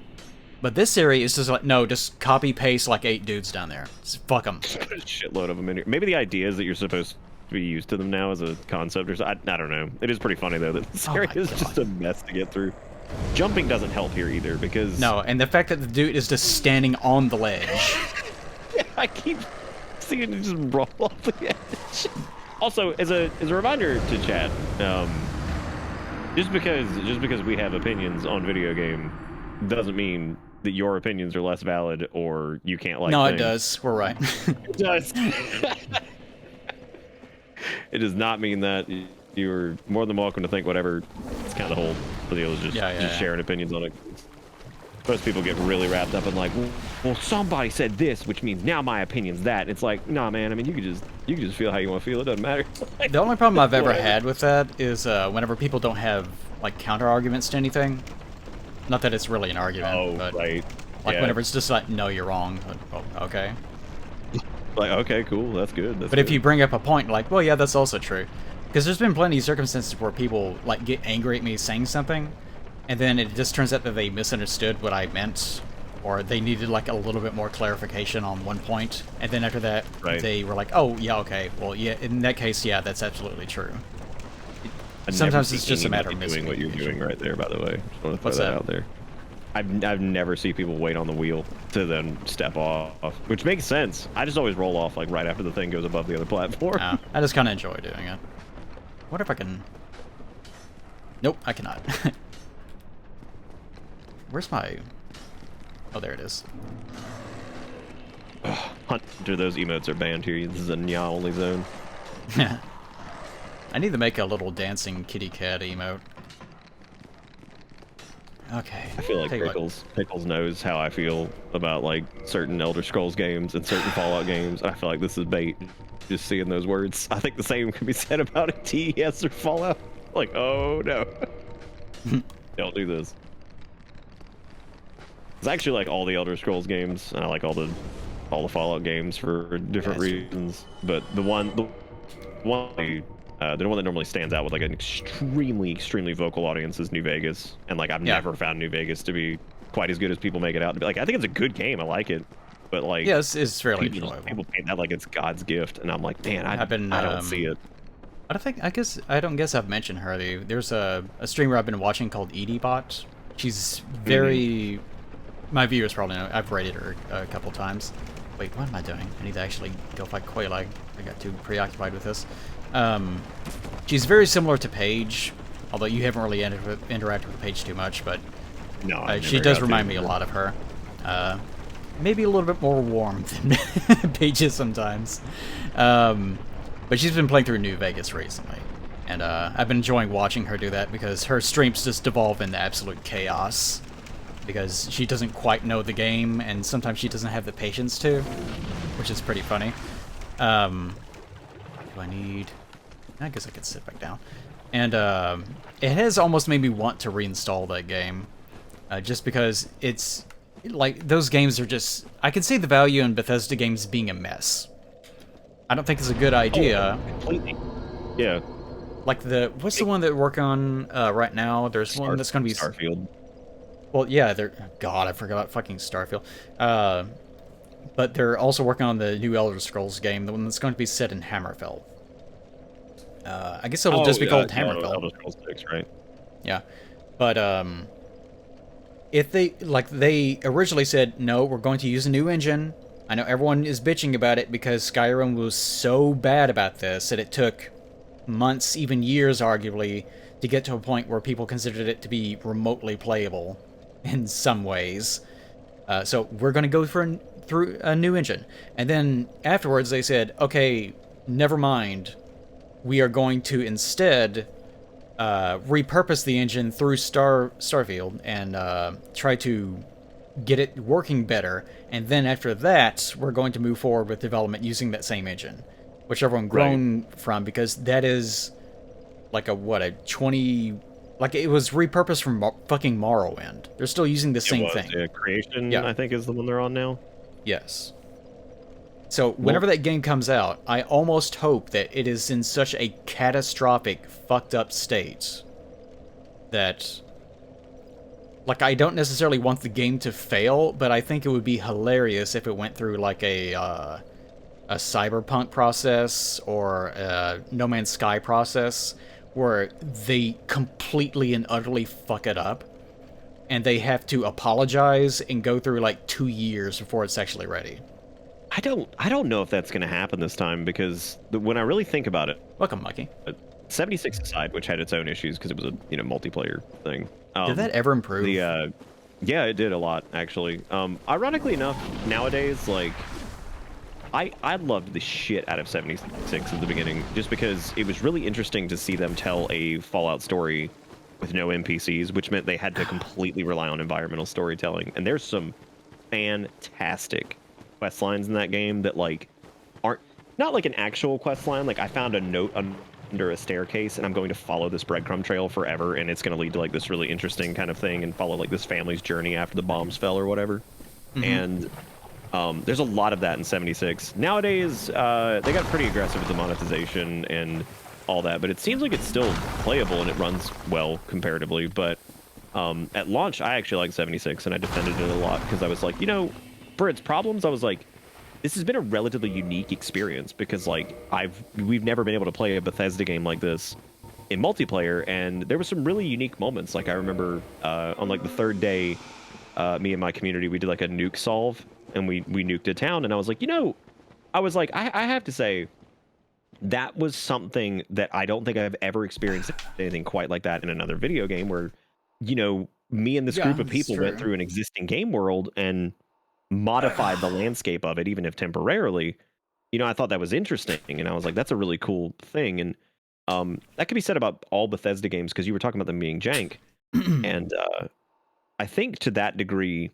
But this area is just like, no, just copy paste like 8 dudes down there. Just fuck them. A shitload of them in here. Maybe the idea is that you're supposed to be used to them now as a concept or something. I don't know. It is pretty funny though that this area is just a mess to get through. jumping doesn't help here either because No, and the fact that the dude is just standing on the ledge. I keep seeing it just roll off the edge. Also, as a reminder to chat, just because we have opinions on video game doesn't mean that your opinions are less valid or you can't like No, it things. does. We're right. It does. It does not mean that. You're more than welcome to think whatever. It's kind of the whole deal is just sharing opinions on it. Most people get really wrapped up in like, well, somebody said this, which means now my opinion's that. And it's like, nah, man. I mean, you can just feel how you want to feel. It doesn't matter. The only problem I've ever had with that is whenever people don't have like counter arguments to anything. Not that it's really an argument, but right. like whenever it's just like, no, you're wrong. Well, okay. Like, okay, cool, that's good. But if you bring up a point like, well, yeah, that's also true. Because there's been plenty of circumstances where people like get angry at me saying something, and then it just turns out that they misunderstood what I meant, or they needed like a little bit more clarification on one point, and then after that they were like, oh, yeah, okay, well, yeah, in that case, yeah, that's absolutely true. Sometimes it's just a matter of doing what you're doing right there. By the way, just want to throw What's that that out there. I've never seen people wait on the wheel to then step off, which makes sense. I just always roll off like right after the thing goes above the other platform. I just kind of enjoy doing it. What if I can? Nope, I cannot. Where's my? Oh, there it is. Hunter, those emotes are banned here. This is a Nya only zone. I need to make a little dancing kitty cat emote. Okay. I feel like Pickles knows how I feel about like certain Elder Scrolls games and certain Fallout games. I feel like this is bait. Just seeing those words. I think the same can be said about a TES or Fallout. Like, oh no. Don't do this. It's actually like all the Elder Scrolls games, and I like all the Fallout games for different reasons. But the one that normally stands out with like an extremely vocal audience is New Vegas, and like I've never found New Vegas to be quite as good as people make it out to be. Like I think it's a good game, I like it, but like it's fairly enjoyable. People paint that like it's God's gift, and I'm like, man, I don't see it. I don't guess I've mentioned her. There's a streamer I've been watching called EDBot. She's very. My viewers probably know. I've rated her a couple times. Wait, what am I doing? I need to actually go fight Quailag. I got too preoccupied with this. She's very similar to Paige, although you haven't really interacted with Paige too much, but no, she does remind me a lot of her. Maybe a little bit more warm than Paige is sometimes. But she's been playing through New Vegas recently, and I've been enjoying watching her do that because her streams just devolve into absolute chaos. Because she doesn't quite know the game, and sometimes she doesn't have the patience to, which is pretty funny. Do I need... I guess I could sit back down. And it has almost made me want to reinstall that game. Just because it's... Like, those games are just... I can see the value in Bethesda games being a mess. I don't think it's a good idea. Completely. Yeah. Like what's the one that we're working on right now? There's one that's going to be... Starfield. Well, yeah, God, I forgot about fucking Starfield. But they're also working on the new Elder Scrolls game, the one that's going to be set in Hammerfell. I guess it'll just be called Hammerfell. Elder Scrolls 6, right? Yeah, but if they originally said no, we're going to use a new engine. I know everyone is bitching about it because Skyrim was so bad about this that it took months, even years, arguably, to get to a point where people considered it to be remotely playable. In some ways. So we're going to go through a new engine. And then afterwards they said, okay, never mind. We are going to instead repurpose the engine through Starfield and try to get it working better. And then after that, we're going to move forward with development using that same engine. Which everyone groaned from because that is like a 20... Like, it was repurposed from fucking Morrowind. They're still using the same thing. Yeah, Creation, I think, is the one they're on now. Yes. So, whenever that game comes out, I almost hope that it is in such a catastrophic, fucked up state that... Like, I don't necessarily want the game to fail, but I think it would be hilarious if it went through, like, a Cyberpunk process or a No Man's Sky process, where they completely and utterly fuck it up, and they have to apologize and go through like 2 years before it's actually ready. I don't know if that's going to happen this time, because when I really think about it, Welcome, Mikey. 76 aside, which had its own issues because it was a multiplayer thing. Did that ever improve? Yeah, it did a lot actually. Ironically enough, nowadays, like I loved the shit out of 76 at the beginning, just because it was really interesting to see them tell a Fallout story with no NPCs, which meant they had to completely rely on environmental storytelling. And there's some fantastic quest lines in that game that like aren't not like an actual quest line. Like I found a note under a staircase and I'm going to follow this breadcrumb trail forever, and it's going to lead to like this really interesting kind of thing and follow like this family's journey after the bombs fell or whatever. And there's a lot of that in 76. Nowadays, they got pretty aggressive with the monetization and all that, but it seems like it's still playable and it runs well comparatively. But at launch, I actually liked 76 and I defended it a lot because I was like, you know, for its problems, I was like, this has been a relatively unique experience because like we've never been able to play a Bethesda game like this in multiplayer, and there were some really unique moments. Like I remember on like the third day, me and my community, we did like a nuke solve, and we nuked a town, and I was like, you know, I was like, I have to say, that was something that I don't think I've ever experienced anything quite like that in another video game, where, you know, me and this group of people went through an existing game world and modified the landscape of it, even if temporarily. You know, I thought that was interesting, and I was like, that's a really cool thing. And that could be said about all Bethesda games, because you were talking about them being jank. And I think to that degree,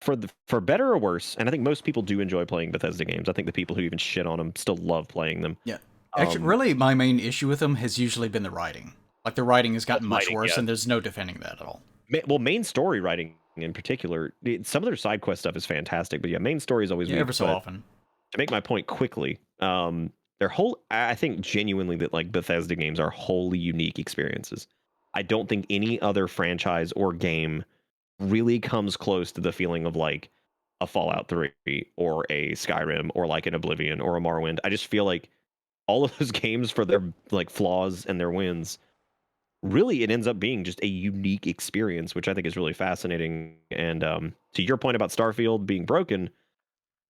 for better or worse, and I think most people do enjoy playing Bethesda games. I think the people who even shit on them still love playing them. Yeah. Actually, really, my main issue with them has usually been the writing. Like, the writing has gotten much worse, and there's no defending that at all. Well, main story writing in particular, some of their side quest stuff is fantastic, but yeah, main story is always weak. Ever so often. To make my point quickly, their whole, I think genuinely that like Bethesda games are wholly unique experiences. I don't think any other franchise or game really comes close to the feeling of like a Fallout 3 or a Skyrim or like an Oblivion or a Morrowind. I just feel like all of those games, for their like flaws and their wins, really it ends up being just a unique experience, which I think is really fascinating. And to your point about Starfield being broken,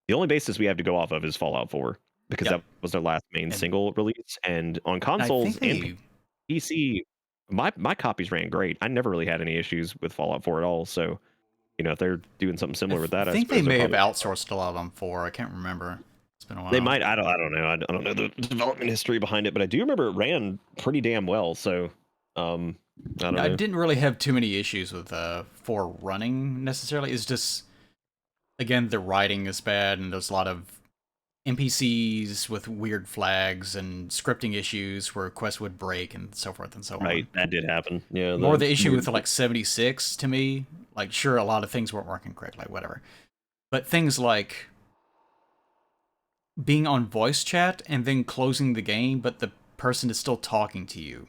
the only basis we have to go off of is Fallout 4, because that was their last main single release. And on consoles and PC, my copies ran great. I never really had any issues with Fallout 4 at all. So, you know, if they're doing something similar with that, I think they may have outsourced a lot of them 4. I can't remember. It's been a while. They might. I don't know. I don't know the development history behind it, but I do remember it ran pretty damn well. So, I don't know. I didn't really have too many issues with 4 running necessarily. It's just, again, the writing is bad, and there's a lot of NPCs with weird flags and scripting issues where quests would break and so forth and so on. Right, that did happen. Yeah. More the issue with like 76 to me, like sure, a lot of things weren't working correctly, whatever. But things like being on voice chat and then closing the game, but the person is still talking to you.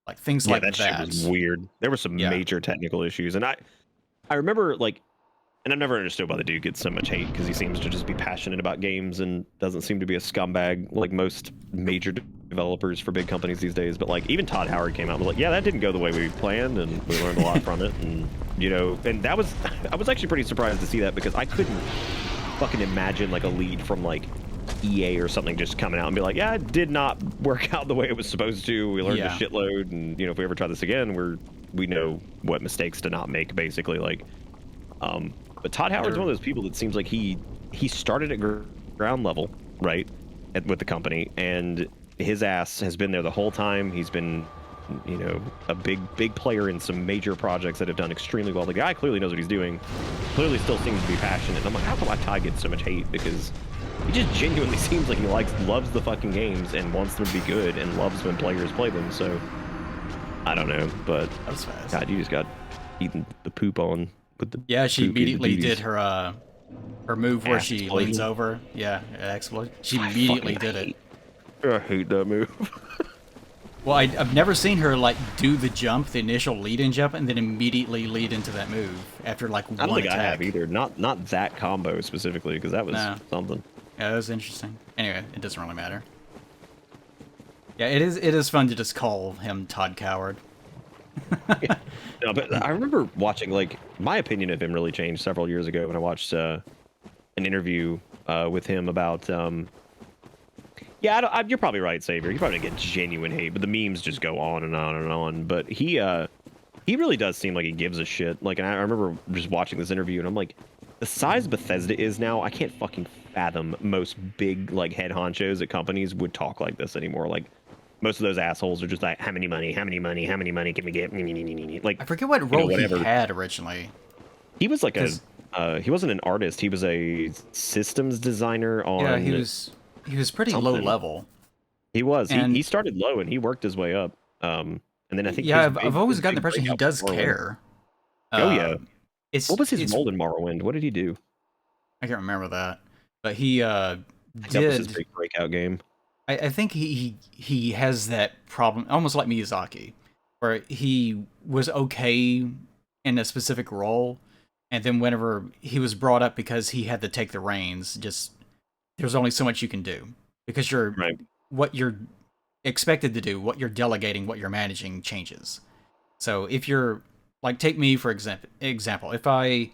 Like things like that. Shit was weird. There were some major technical issues, and I remember like, and I've never understood why the dude gets so much hate, because he seems to just be passionate about games and doesn't seem to be a scumbag like most major developers for big companies these days. But like even Todd Howard came out and was like, yeah, that didn't go the way we planned, and we learned a lot from it. And you know, and that was, I was actually pretty surprised to see that, because I couldn't fucking imagine like a lead from like EA or something just coming out and be like, yeah, it did not work out the way it was supposed to. We learned a shitload, and you know, if we ever try this again, we know what mistakes to not make, basically. Like, but Todd Howard's one of those people that seems like he started at ground level, right, with the company, and his ass has been there the whole time. He's been, you know, a big player in some major projects that have done extremely well. The guy clearly knows what he's doing, clearly still seems to be passionate. And I'm like, how come Todd gets so much hate? Because he just genuinely seems like he loves the fucking games and wants them to be good and loves when players play them. So I don't know, but that was fast. God, you just got eaten the poop on with the she immediately did her move where she leans over. Yeah, explosion. She immediately did it. I hate that move. Well, I've never seen her like do the jump, the initial lead-in jump, and then immediately lead into that move after like one I don't think attack. I have either. Not that combo specifically, because that was something. Yeah, that was interesting. Anyway, it doesn't really matter. Yeah, it is fun to just call him Todd Coward. Yeah. No, but I remember watching, like, my opinion of him really changed several years ago when I watched an interview with him about. You're probably right, Savior. You probably get genuine hate, but the memes just go on and on and on. But he really does seem like he gives a shit. Like, and I remember just watching this interview, and I'm like, the size Bethesda is now, I can't fucking fathom most big like head honchos at companies would talk like this anymore. Like, most of those assholes are just like, how many money can we get? Like, I forget what role whatever. he had originally. He was like 'Cause- he wasn't an artist. He was a systems designer on. Yeah, he was pretty low something. level. He was. And- He started low and he worked his way up. And then I think. Yeah, his I've always his gotten the big impression he breakout does was Morrowind. care. Oh yeah. It's What was his it's- role in Morrowind? What did he do? I can't remember that, but he I think that was his did. big breakout game. I think he has that problem, almost like Miyazaki, where he was okay in a specific role, and then whenever he was brought up because he had to take the reins, just there's only so much you can do because Right. what you're expected to do, what you're delegating, what you're managing changes. So if you're like, take me for example, if I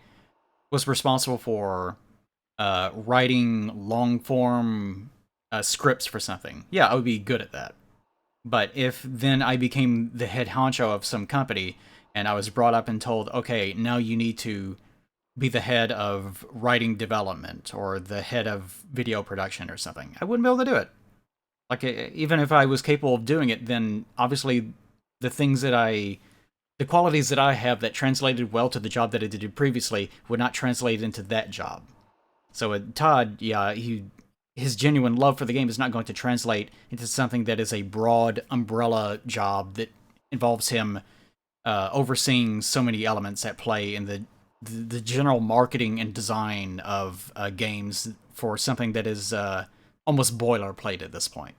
was responsible for writing long form scripts for something, yeah, I would be good at that. But if then I became the head honcho of some company and I was brought up and told, okay, now you need to be the head of writing development or the head of video production or something, I wouldn't be able to do it. Like, even if I was capable of doing it, then obviously the qualities that I have that translated well to the job that I did previously would not translate into that job. So Todd, yeah, his genuine love for the game is not going to translate into something that is a broad umbrella job that involves him overseeing so many elements at play in the general marketing and design of games for something that is almost boilerplate at this point.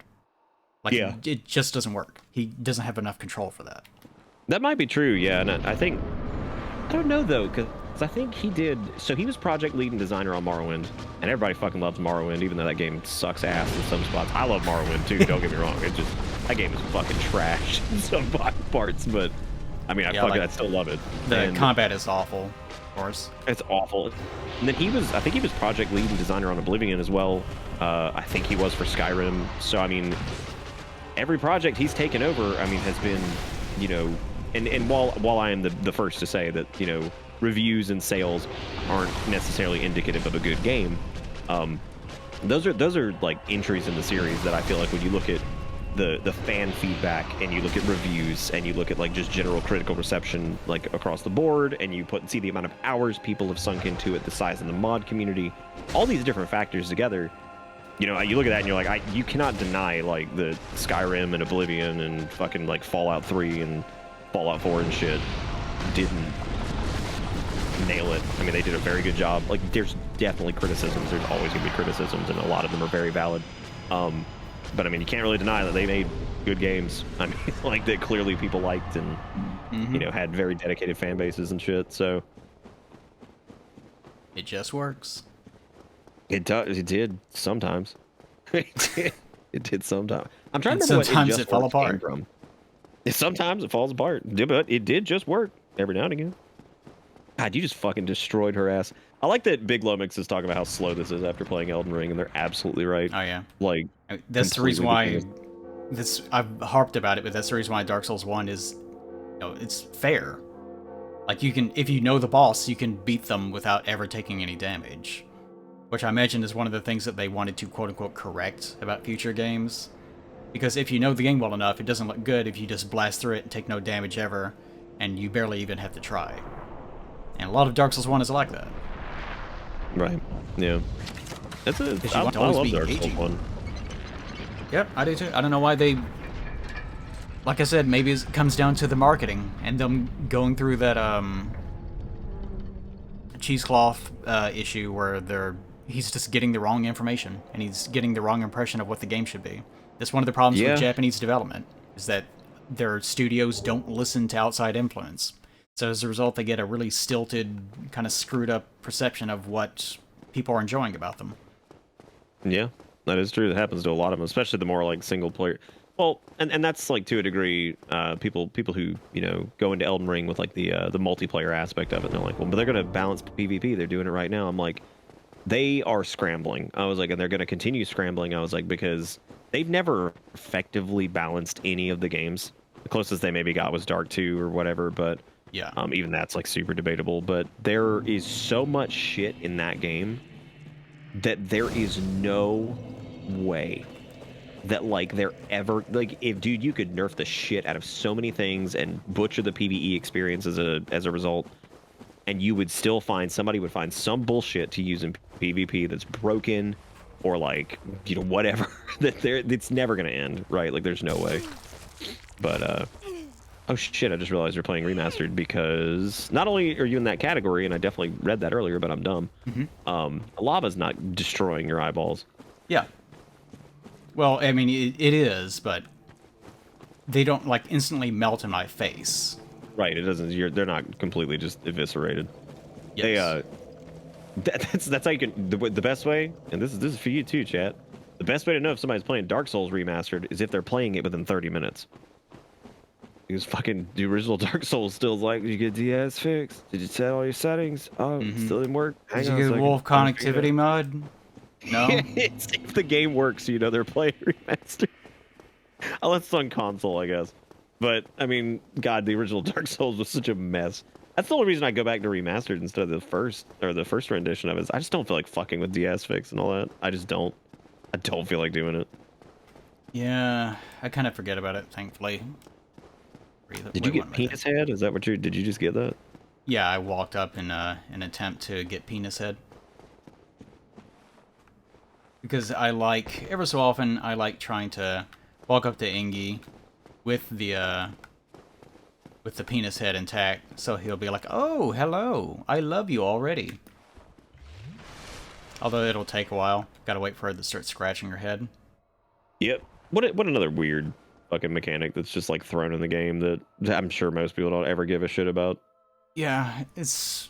Like, Yeah. it just doesn't work. He doesn't have enough control for that. That might be true, yeah. And I think, I don't know though, because I think he did. So he was project lead and designer on Morrowind, and everybody fucking loves Morrowind, even though that game sucks ass in some spots. I love Morrowind too. Don't get me wrong. It just, that game is fucking trash in some parts, but I mean, Yeah, like, I still love it. The And combat is awful, of course. it's awful. And then I think he was project lead and designer on Oblivion as well. I think he was for Skyrim. So I mean, every project he's taken over, I mean, has been, you know, and while I am the first to say that, you know, reviews and sales aren't necessarily indicative of a good game, those are like entries in the series that I feel like when you look at the fan feedback and you look at reviews and you look at like just general critical reception like across the board, and you see the amount of hours people have sunk into it, the size of the mod community, all these different factors together, you know, you look at that and you're like, you cannot deny like the Skyrim and Oblivion and fucking like Fallout 3 and Fallout 4 and shit didn't nail it. I mean, they did a very good job. Like, there's definitely criticisms. There's always gonna be criticisms, and a lot of them are very valid. But I mean, you can't really deny that they made good games. I mean, like, that clearly people liked and you know, had very dedicated fan bases and shit. So It just works. it does. It did sometimes. It did sometimes. I'm trying And to remember sometimes what it fell Just Works came apart. from. Sometimes it falls apart. Yeah, but it did just work every now and again. God, you just fucking destroyed her ass. I like that Big Lomix is talking about how slow this is after playing Elden Ring, and they're absolutely right. Oh yeah, Like, that's the reason completely why I've harped about it, but that's the reason why Dark Souls 1 is, you know, it's fair. Like, you can, if you know the boss, you can beat them without ever taking any damage, which I imagine is one of the things that they wanted to quote unquote correct about future games. Because if you know the game well enough, it doesn't look good if you just blast through it and take no damage ever, and you barely even have to try. And a lot of Dark Souls 1 is like that. right. Yeah. That's a. Because you I want to always love be Dark Souls engaging. 1. Yep, I do too. I don't know why they... Like I said, maybe it comes down to the marketing and them going through that cheesecloth issue where he's just getting the wrong information and he's getting the wrong impression of what the game should be. That's one of the problems Yeah. with Japanese development, is that their studios don't listen to outside influence. So as a result, they get a really stilted, kind of screwed up perception of what people are enjoying about them. Yeah, that is true. That happens to a lot of them, especially the more like single player. Well, and that's like to a degree, people who go into Elden Ring with like the multiplayer aspect of it. And they're like, well, but they're gonna balance PvP. They're doing it right now. I'm like, they are scrambling. I was like, and they're gonna continue scrambling. I was like, because they've never effectively balanced any of the games. The closest they maybe got was Dark 2 or whatever, but Yeah. even that's like super debatable. But there is so much shit in that game that there is no way that like they're ever like if dude you could nerf the shit out of so many things and butcher the PvE experience as a result, and you would still find somebody would find some bullshit to use in PvP that's broken or like whatever that it's never gonna end, right? Like there's no way. But oh shit, I just realized you're playing remastered because not only are you in that category, and I definitely read that earlier, but I'm dumb. Lava's not destroying your eyeballs. Yeah. Well, I mean, it is, but they don't, like, instantly melt in my face. Right, it doesn't. They're not completely just eviscerated. Yes. That's how you can. The best way, and this is for you too, chat. The best way to know if somebody's playing Dark Souls remastered is if they're playing it within 30 minutes. Because fucking the original Dark Souls still is like, did you get DS fixed? Did you set all your settings? Oh, it still didn't work. Did you get a Wolf connectivity mod? No? It's if the game works, they're playing remastered. Unless it's on console, I guess. But, I mean, God, the original Dark Souls was such a mess. That's the only reason I go back to remastered instead of the first rendition of it. I just don't feel like fucking with DS fix and all that. I just don't. I don't feel like doing it. Yeah, I kind of forget about it, thankfully. Did you get Penis Head? Is that what did you just get that? Yeah, I walked up in an attempt to get Penis Head. Because I like, ever so often, I like trying to walk up to Ingi with the Penis Head intact, so he'll be like, oh, hello, I love you already. Although it'll take a while. Gotta wait for her to start scratching her head. Yep. What another weird fucking mechanic that's just like thrown in the game that I'm sure most people don't ever give a shit about. Yeah, it's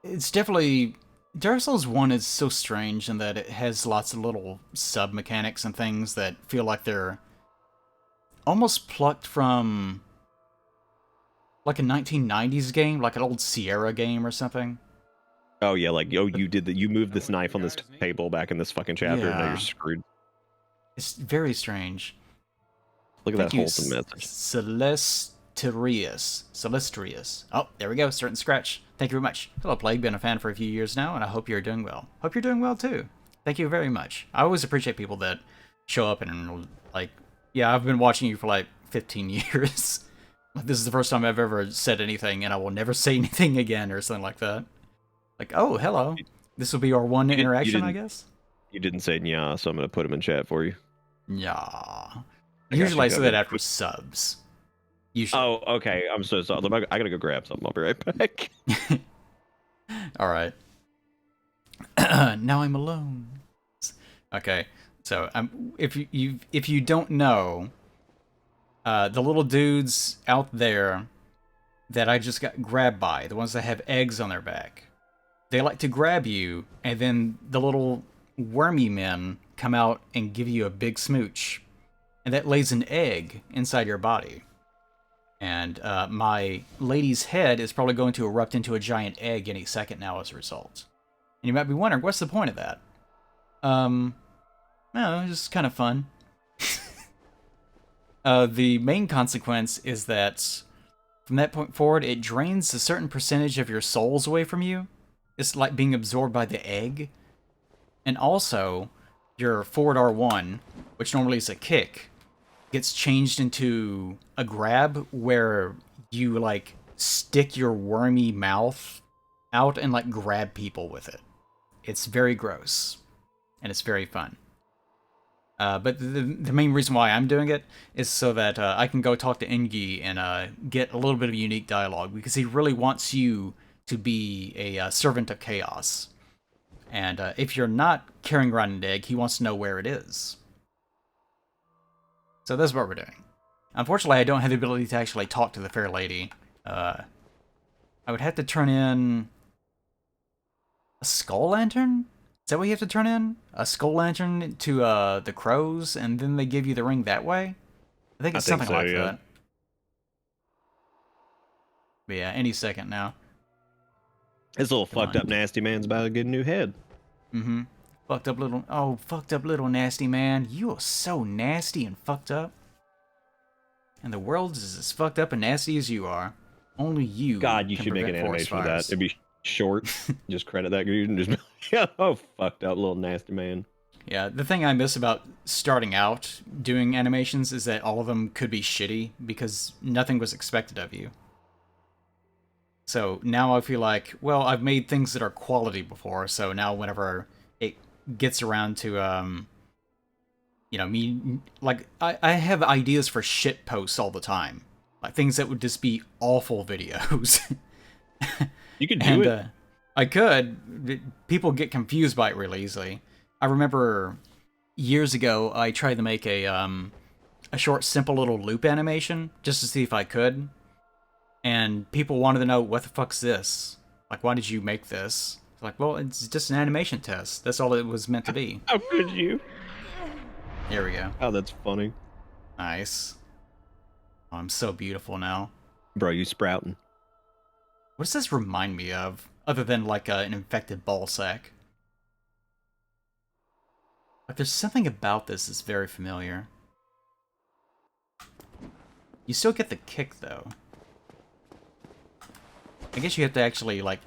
definitely... Dark Souls 1 is so strange in that it has lots of little sub-mechanics and things that feel like they're almost plucked from like a 1990s game, like an old Sierra game or something. Oh yeah, like you moved this knife on this table back in this fucking chapter, and now Yeah. you're screwed. It's very strange. Look at Thank that you, wholesome message. Celestrius. Oh, there we go, starting to scratch. Thank you very much. Hello, Plague. Been a fan for a few years now, and I hope you're doing well. Hope you're doing well, too. Thank you very much. I always appreciate people that show up and, like, yeah, I've been watching you for, like, 15 years. This is the first time I've ever said anything, and I will never say anything again, or something like that. Like, oh, hello. This will be our one interaction, I guess? You didn't say nya, so I'm gonna put him in chat for you. Yeah. got Usually you I say covered. that after subs. Usually. Oh, okay. I'm so sorry. I gotta go grab something. I'll be right back. All right. Now I'm alone. Okay, so if you don't know, the little dudes out there that I just got grabbed by, the ones that have eggs on their back, they like to grab you, and then the little wormy men come out and give you a big smooch, and that lays an egg inside your body. And my lady's head is probably going to erupt into a giant egg any second now as a result. And you might be wondering, what's the point of that? No, it's just kind of fun. The main consequence is that from that point forward, it drains a certain percentage of your souls away from you. It's like being absorbed by the egg. And also, your forward R1, which normally is a kick, gets changed into a grab where you like stick your wormy mouth out and like grab people with it. It's very gross and it's very fun. But the main reason why I'm doing it is so that I can go talk to Engi and get a little bit of unique dialogue, because he really wants you to be a servant of chaos. And if you're not carrying around an egg, he wants to know where it is. So that's what we're doing. Unfortunately, I don't have the ability to actually talk to the fair lady. I would have to turn in a skull lantern? Is that what you have to turn in? A skull lantern to the crows, and then they give you the ring that way? I think it's I think something so, like yeah. that. But yeah, any second now. This little Come fucked on. up nasty man's about to get a new head. Mm-hmm. Fucked up little nasty man. You are so nasty and fucked up. And the world is as fucked up and nasty as you are. Only you God, you can should make an prevent forest animation of that. fires. It'd be short. Just credit that dude and just oh, fucked up little nasty man. Yeah, the thing I miss about starting out doing animations is that all of them could be shitty because nothing was expected of you. So now I feel like, well, I've made things that are quality before, so now whenever it gets around to, you know, me, like, I have ideas for shit posts all the time. Like, things that would just be awful videos. You could do And it. I could. People get confused by it really easily. I remember years ago I tried to make a short, simple little loop animation just to see if I could, and people wanted to know, what the fuck's this? Like, why did you make this? It's like, well, it's just an animation test. That's all it was meant to be. How could you? Here we go. Oh, that's funny. Nice. Oh, I'm so beautiful now. Bro, you sprouting. What does this remind me of, other than like an infected ball sack? Like, there's something about this that's very familiar. You still get the kick, though. I guess you have to actually, like,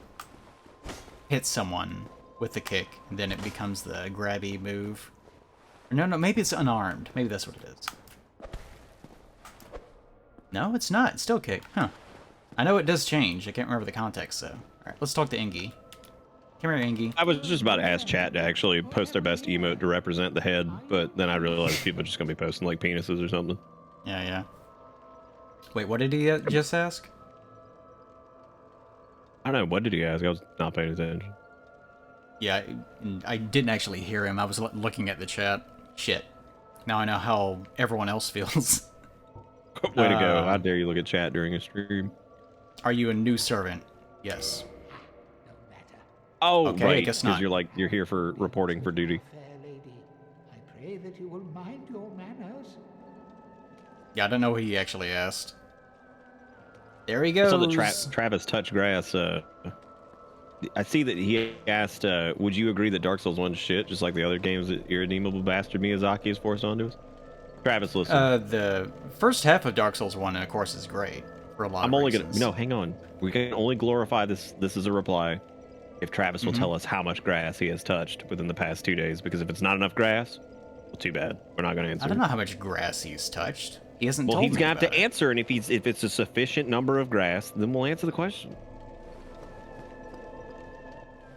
hit someone with the kick, and then it becomes the grabby move. Or no, maybe it's unarmed. Maybe that's what it is. No, it's not. It's still kick. Huh. I know it does change. I can't remember the context, though. Alright, let's talk to Ingy. Come here, Ingy. I was just about to ask chat to actually post their best emote to represent the head, but then I realized people are just gonna be posting like penises or something. Yeah, yeah. Wait, what did he just ask? I don't know. What did he ask? I was not paying attention. Yeah, I didn't actually hear him. I was looking at the chat. Shit. Now I know how everyone else feels. Way to go. How dare you look at chat during a stream. Are you a new servant? Yes. Oh, Okay, I right, guess because not. you're here for reporting for duty. Fair lady, I pray that you will mind your manners. Yeah, I don't know what he actually asked. There he goes. So the Travis touch grass. I see that he asked, "Would you agree that Dark Souls 1 shit, just like the other games that irredeemable bastard Miyazaki has forced onto us?" Travis, listen. The first half of Dark Souls 1, of course, is great for a lot I'm of only reasons. gonna hang on. We can only glorify this. This is a reply. If Travis will tell us how much grass he has touched within the past 2 days, because if it's not enough grass, well, too bad. We're not gonna answer. I don't know how much grass he's touched. He hasn't Well, told he's me gonna have to about it. answer, and if it's a sufficient number of grass, then we'll answer the question.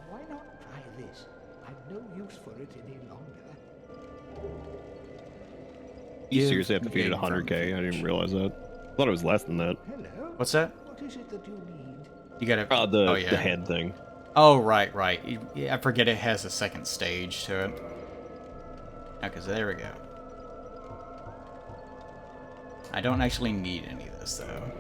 Why not try this? I've no use for it any longer. You Give seriously have to feed it me 100k? I didn't realize that. I thought it was less than that. Hello? What's that? What is it that you need? You gotta... The yeah. the head thing. Oh, right. Yeah, I forget it has a second stage to it. Okay, so there we go. I don't actually need any of this, though.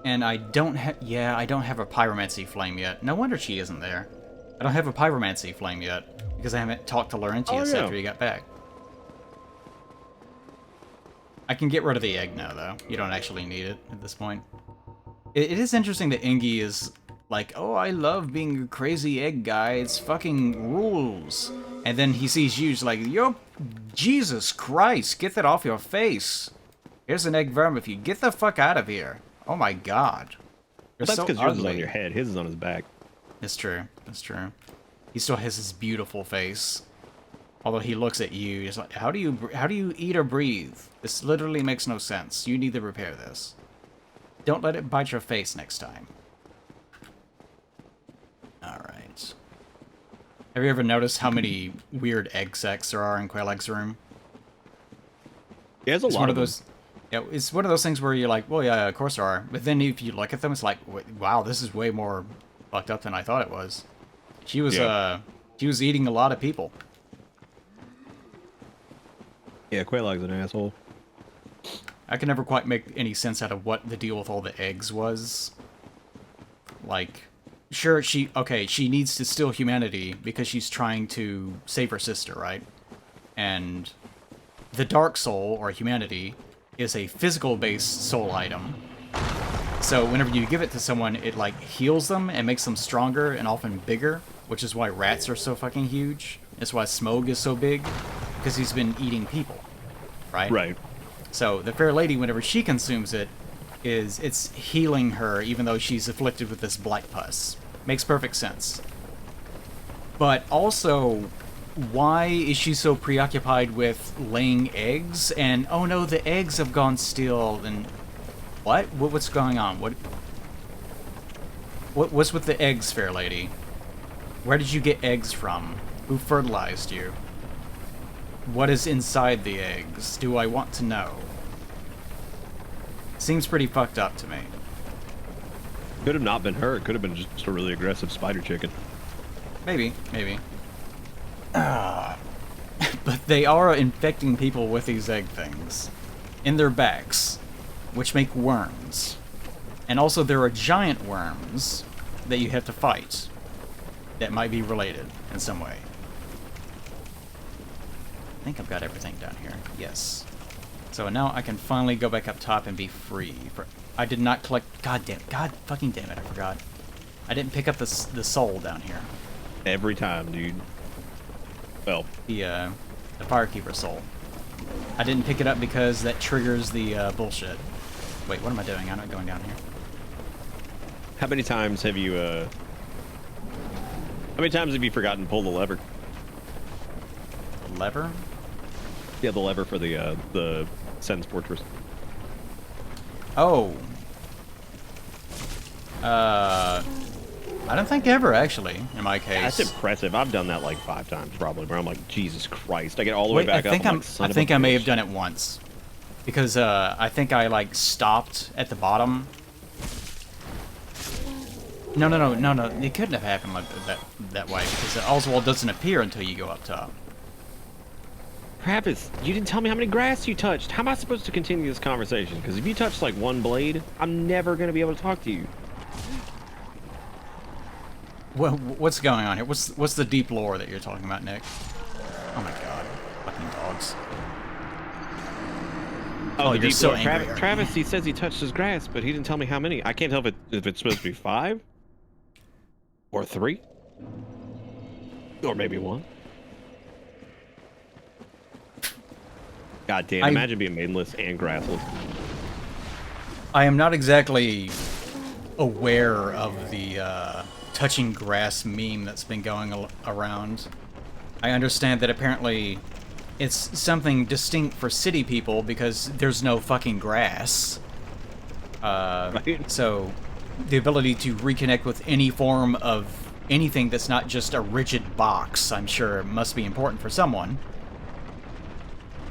And I don't have... Yeah, I don't have a pyromancy flame yet. No wonder she isn't there. I don't have a pyromancy flame yet, because I haven't talked to Laurentius yeah. after he got back. I can get rid of the egg now, though. You don't actually need it at this point. It is interesting that Ingy is like, oh, I love being a crazy egg guy. It's fucking rules. And then he sees you, he's like, yo, Jesus Christ, get that off your face. Here's an egg verm if you get the fuck out of here. Oh my god. You're That's so because yours is on ugly. your head. His is on his back. It's true. It's true. He still has his beautiful face. Although he looks at you, he's like, how do you eat or breathe? This literally makes no sense. You need to repair this. Don't let it bite your face next time. Alright. Have you ever noticed how many weird egg sacs there are in Quelaag's room? He has a It's lot one of of those... Yeah, it's one of those things where you're like, well, yeah, of course there are. But then if you look at them, it's like, wow, this is way more fucked up than I thought it was. She was eating a lot of people. Yeah, Quelaag's an asshole. I can never quite make any sense out of what the deal with all the eggs was. Like, sure, she needs to steal humanity because she's trying to save her sister, right? And the Dark Soul, or Humanity, is a physical-based soul item. So whenever you give it to someone, it like heals them and makes them stronger and often bigger, which is why rats are so fucking huge. That's why Smough is so big, because he's been eating people, right? Right. So the Fair Lady, whenever she consumes it, it's healing her, even though she's afflicted with this black pus. Makes perfect sense. But also, why is she so preoccupied with laying eggs? And oh no, the eggs have gone still. And what's going on? What's with the eggs, Fair Lady? Where did you get eggs from? Who fertilized you? What is inside the eggs? Do I want to know? Seems pretty fucked up to me. Could have not been her. It could have been just a really aggressive spider chicken. Maybe. But they are infecting people with these egg things in their backs, which make worms. And also there are giant worms that you have to fight that might be related in some way. I think I've got everything down here. Yes. So now I can finally go back up top and be free. I did not collect... God fucking damn it, I forgot. I didn't pick up the soul down here. Every time, dude. Well, The Firekeeper soul. I didn't pick it up because that triggers the bullshit. Wait, what am I doing? I'm not going down here. how many times have you forgotten to pull the lever? The lever? Yeah, the lever for the Sen's Fortress. Oh. I don't think ever, actually, in my case. That's impressive. I've done that like 5 times probably, where I'm like, Jesus Christ. I get all the way Wait, back I think up. I'm like, son I of think a I may bitch. have done it once. Because I think I like stopped at the bottom. No. It couldn't have happened like that way because Oswald doesn't appear until you go up top. Travis, you didn't tell me how many grass you touched. How am I supposed to continue this conversation? Because if you touch like one blade, I'm never going to be able to talk to you. Well, what's going on here? What's the deep lore that you're talking about, Nick? Oh my god, fucking dogs! Oh, the you're deep so lore. angry. aren't Travis, you? he says he touched his grass, but he didn't tell me how many. I can't tell if it's supposed to be 5 or 3 or maybe 1. God damn! Imagine being maidenless and grassless. I am not exactly aware of the touching grass meme that's been going around. I understand that apparently it's something distinct for city people because there's no fucking grass. Right. So the ability to reconnect with any form of anything that's not just a rigid box, I'm sure must be important for someone.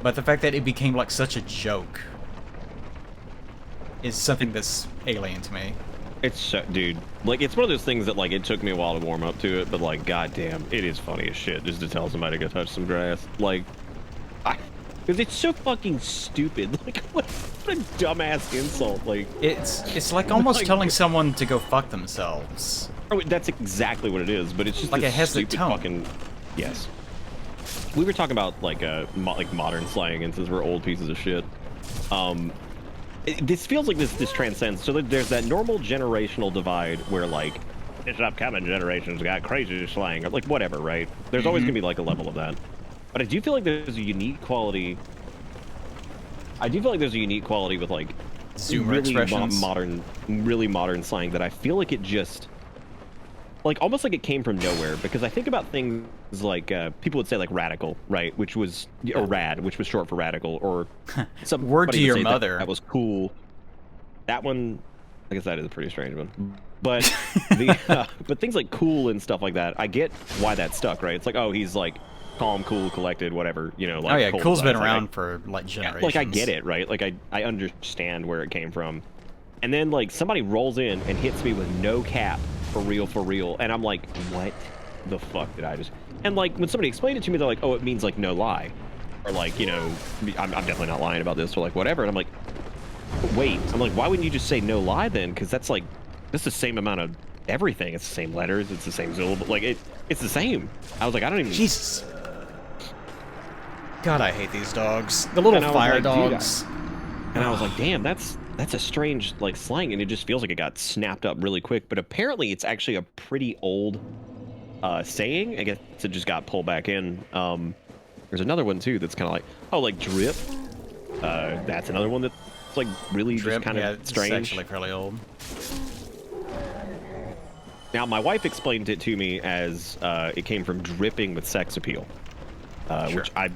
But the fact that it became like such a joke is something that's alien to me. It's so, dude, like it's one of those things that like it took me a while to warm up to it, but like goddamn, it is funny as shit just to tell somebody to go touch some grass. Like, because it's so fucking stupid. Like, what a dumbass insult. Like, It's like almost like- telling someone to go fuck themselves. oh, that's exactly what it is. But it's just Like this it has the stupid tone. fucking. Yes. We were talking about like like modern slang, and since we're old pieces of shit, this feels like this transcends. So there's that normal generational divide where like this upcoming generation's got crazy slang, or like whatever, right? There's always gonna be like a level of that. But I do feel like there's a unique quality. I do feel like there's a unique quality with like Zoomer really expressions. really modern slang that I feel like it just like almost like it came from nowhere, because I think about things like people would say like radical, right, which was or rad, which was short for radical, or some Word to your mother. that was cool. That one, I guess that is a pretty strange one, but but things like cool and stuff like that, I get why that stuck, right? It's like, oh, he's like calm, cool, collected, whatever, you know. Like, Oh yeah, cold cool's been vibes. Like, around for like generations. like I get it, right? Like I understand where it came from. And then like somebody rolls in and hits me with no cap for real, and I'm like, what the fuck did I just? And like when somebody explained it to me, they're like, oh, it means like no lie, or like, you know, I'm definitely not lying about this, or like whatever. And I'm like, wait, I'm like, why wouldn't you just say no lie then? Because that's like that's the same amount of everything. It's the same letters, it's the same syllable, like it's the same. I was like, I don't even. Jesus. God, I hate these dogs. The little And I was fire like, dude, dogs. And I was like, damn, that's a strange like slang, and it just feels like it got snapped up really quick. But apparently, it's actually a pretty old saying. I guess it just got pulled back in. There's another one too that's kind of like, oh, like drip. That's another one that's like really Drip, just kind yeah, of it's strange. actually fairly old. Now, my wife explained it to me as it came from dripping with sex appeal, Sure. which I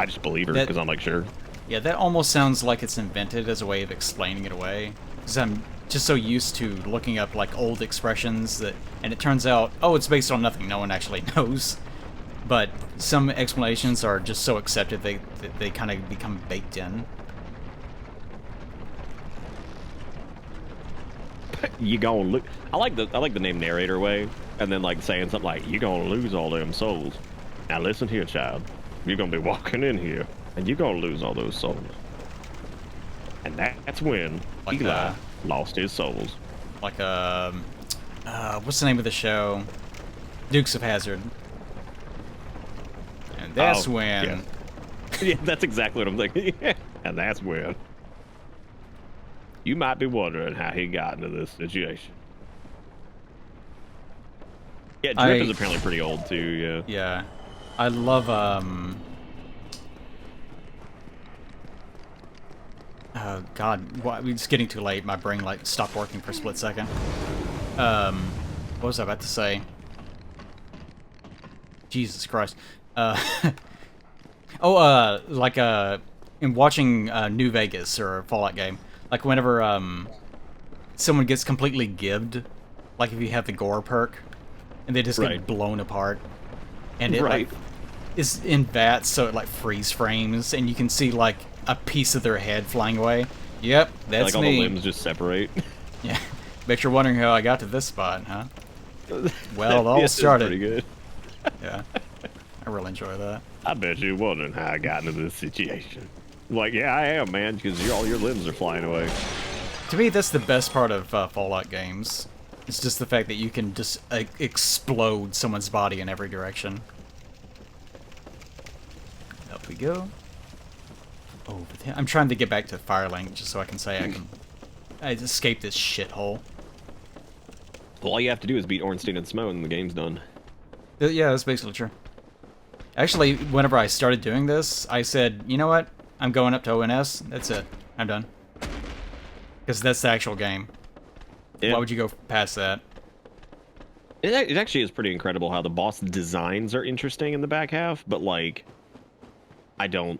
just believe her That- because I'm like, sure. Yeah, that almost sounds like it's invented as a way of explaining it away. Because I'm just so used to looking up like old expressions that, and it turns out, oh, it's based on nothing. No one actually knows. But some explanations are just so accepted they kind of become baked in. You gonna look. I like the name narrator way, and then like saying something like, "You gonna lose all them souls." Now listen here, child. You're gonna be walking in here, and you're gonna lose all those souls. And that's when Like, Eli lost his souls. Like what's the name of the show? Dukes of Hazzard. And that's Oh, when. yeah. Yeah, that's exactly what I'm thinking. And that's when you might be wondering how he got into this situation. Yeah, Drip is apparently pretty old too. Yeah. Yeah, I love oh God, it's getting too late. My brain like stopped working for a split second. What was I about to say? Jesus Christ. In watching New Vegas or a Fallout game, like whenever someone gets completely gibbed, like if you have the gore perk, and they just Right. get blown apart, and it Right. like is in VATS, so it like freeze frames, and you can see like a piece of their head flying away. Yep, that's Like all me. the limbs just separate. Yeah, bet you're wondering how I got to this spot, huh? Well, it all This is started. pretty good. Yeah, I really enjoy that. I bet you're wondering how I got into this situation. Like, yeah, I am, man, because all your limbs are flying away. To me, that's the best part of Fallout games. It's just the fact that you can just explode someone's body in every direction. Up we go. Over there. I'm trying to get back to Firelink just so I can say I escaped this shithole. Well, all you have to do is beat Ornstein and Smo, and the game's done. Yeah, that's basically true. Actually, whenever I started doing this, I said, you know what? I'm going up to ONS. That's it. I'm done. Because that's the actual game. Yeah. Why would you go past that? It actually is pretty incredible how the boss designs are interesting in the back half, but like, I don't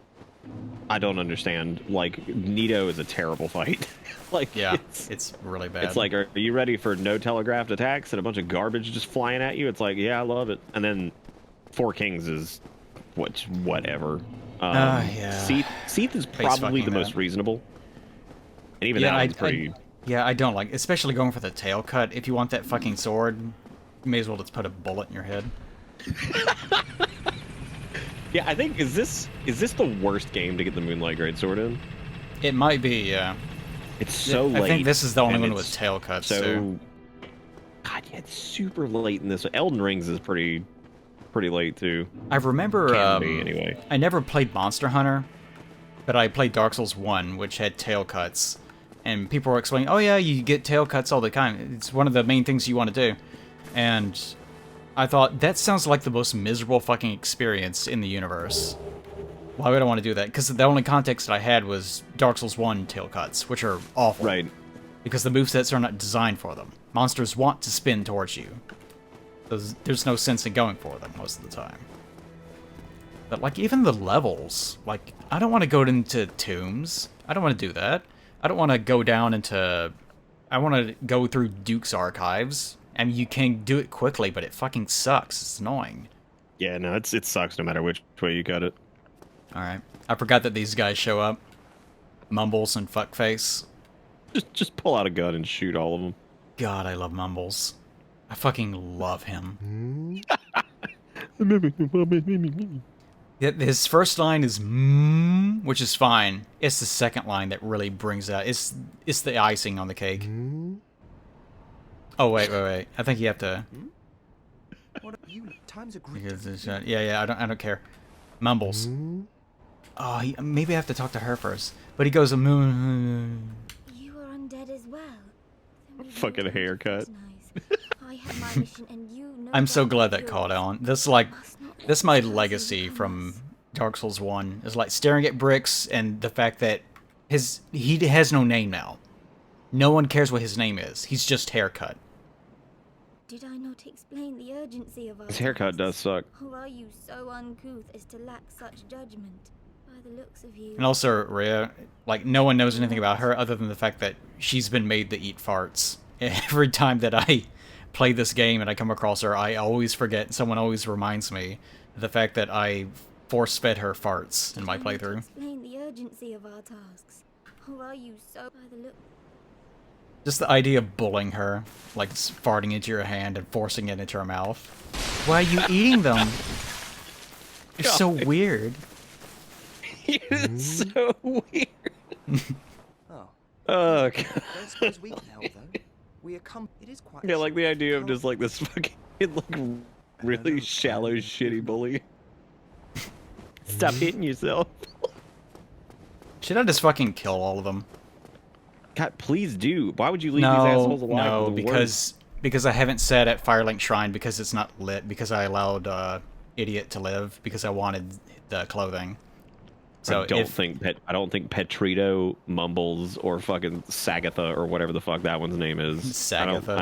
understand. Like, Nito is a terrible fight. Like, Yeah, it's really bad. it's like, are you ready for no telegraphed attacks and a bunch of garbage just flying at you? It's like, yeah, I love it. And then Four Kings is whatever. Yeah. Seath is probably the most reasonable. And even that one's pretty. Yeah, I don't like, especially going for the tail cut. If you want that fucking sword, you may as well just put a bullet in your head. Yeah, I think is this the worst game to get the Moonlight Greatsword in? It might be, yeah. It's so late. I think this is the only and one it's with tail cuts, So, too. God, yeah, it's super late in this. Elden Rings is pretty late too. I remember, Can be, anyway. I never played Monster Hunter, but I played Dark Souls 1, which had tail cuts. And people were explaining, oh yeah, you get tail cuts all the time. It's one of the main things you want to do. And I thought, that sounds like the most miserable fucking experience in the universe. Why would I want to do that? Because the only context that I had was Dark Souls 1 tail cuts, which are awful. Right. Because the movesets are not designed for them. Monsters want to spin towards you. There's no sense in going for them most of the time. But, like, even the levels, like, I don't want to go into tombs. I don't want to do that. I don't want to go down into... I want to go through Duke's archives. I mean, you can do it quickly, but it fucking sucks. It's annoying. Yeah, no, it sucks no matter which way you cut it. Alright. I forgot that these guys show up. Mumbles and Fuckface. Just pull out a gun and shoot all of them. God, I love Mumbles. I fucking love him. Yeah, his first line is which is fine. It's the second line that really brings out. It's the icing on the cake. Oh wait. I think you have to. What are you? Time's a great. Yeah. I don't care. Mumbles. Oh, maybe I have to talk to her first. But he goes, moon. You are undead as well. Then we Fucking won't haircut. fraternize. I have my mission and you know I'm so that glad is that yours. caught on. Must not This my let the legacy chosen from come us. Dark Souls 1 is like staring at bricks and the fact that he has no name now. No one cares what his name is. He's just haircut. Did I not explain the urgency of our His haircut tasks? does suck. Or are you so uncouth as to lack such judgment? By the looks of you. And also, Rhea, like, no one knows anything about her other than the fact that she's been made to eat farts. Every time that I play this game and I come across her, I always forget, someone always reminds me of the fact that I force-fed her farts in my Did I not playthrough. explain the urgency of our tasks? Or are you so by the look? Just the idea of bullying her, like farting into your hand and forcing it into her mouth. Why are you eating them? You're so weird. You're so weird. Oh, Oh, God. don't suppose we can help though. We it is quite. Yeah, like the idea of just like this fucking like really shallow, shitty bully. Stop hitting yourself. Should I just fucking kill all of them? God, please do. Why would you leave these assholes alive? No, They're the worst. because I haven't said at Firelink Shrine because it's not lit, because I allowed Idiot to live, because I wanted the clothing. So I don't think Petrito, Mumbles, or fucking Sagatha or whatever the fuck that one's name is. Sagatha.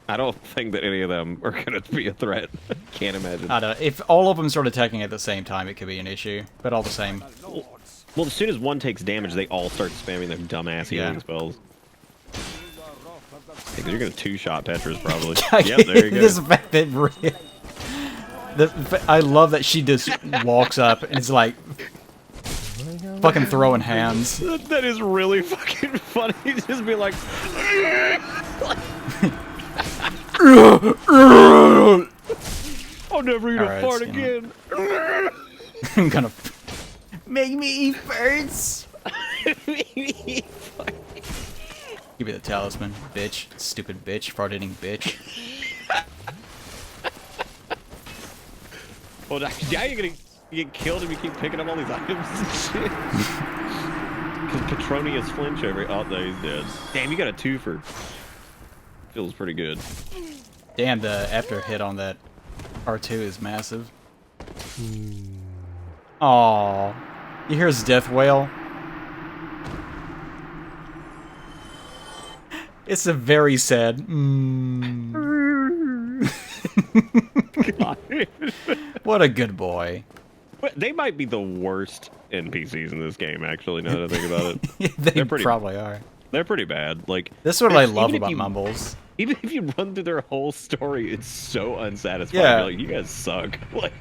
I don't think that any of them are gonna be a threat. Can't imagine. I don't know. If all of them started attacking at the same time, it could be an issue. But all the same. Well, as soon as one takes damage, they all start spamming their dumbass healing Yeah. spells. Hey, you're gonna two-shot Petra's probably. Yep, there you go. This fact that I love that she just walks up and is like fucking throwing hands. That is really fucking funny. Just be like, I'll never eat a Alright, fart it's, again. I'm gonna make me eat first. Give me the talisman, bitch. Stupid bitch. Fart-eating bitch. Well, now you're gonna get killed if you keep picking up all these items and shit. Because Petronius flinch over. Oh, no, he's dead. Damn, you got a twofer. Feels pretty good. Damn, the after hit on that R2 is massive. Aww. You hear his death wail? It's a very sad. God. What a good boy. But they might be the worst NPCs in this game, actually, now that I think about it. They They're pretty- probably are. They're pretty bad. Like, This is what I even love if about you- Mumbles. Even if you run through their whole story, it's so unsatisfying. Yeah. You're like, you guys suck.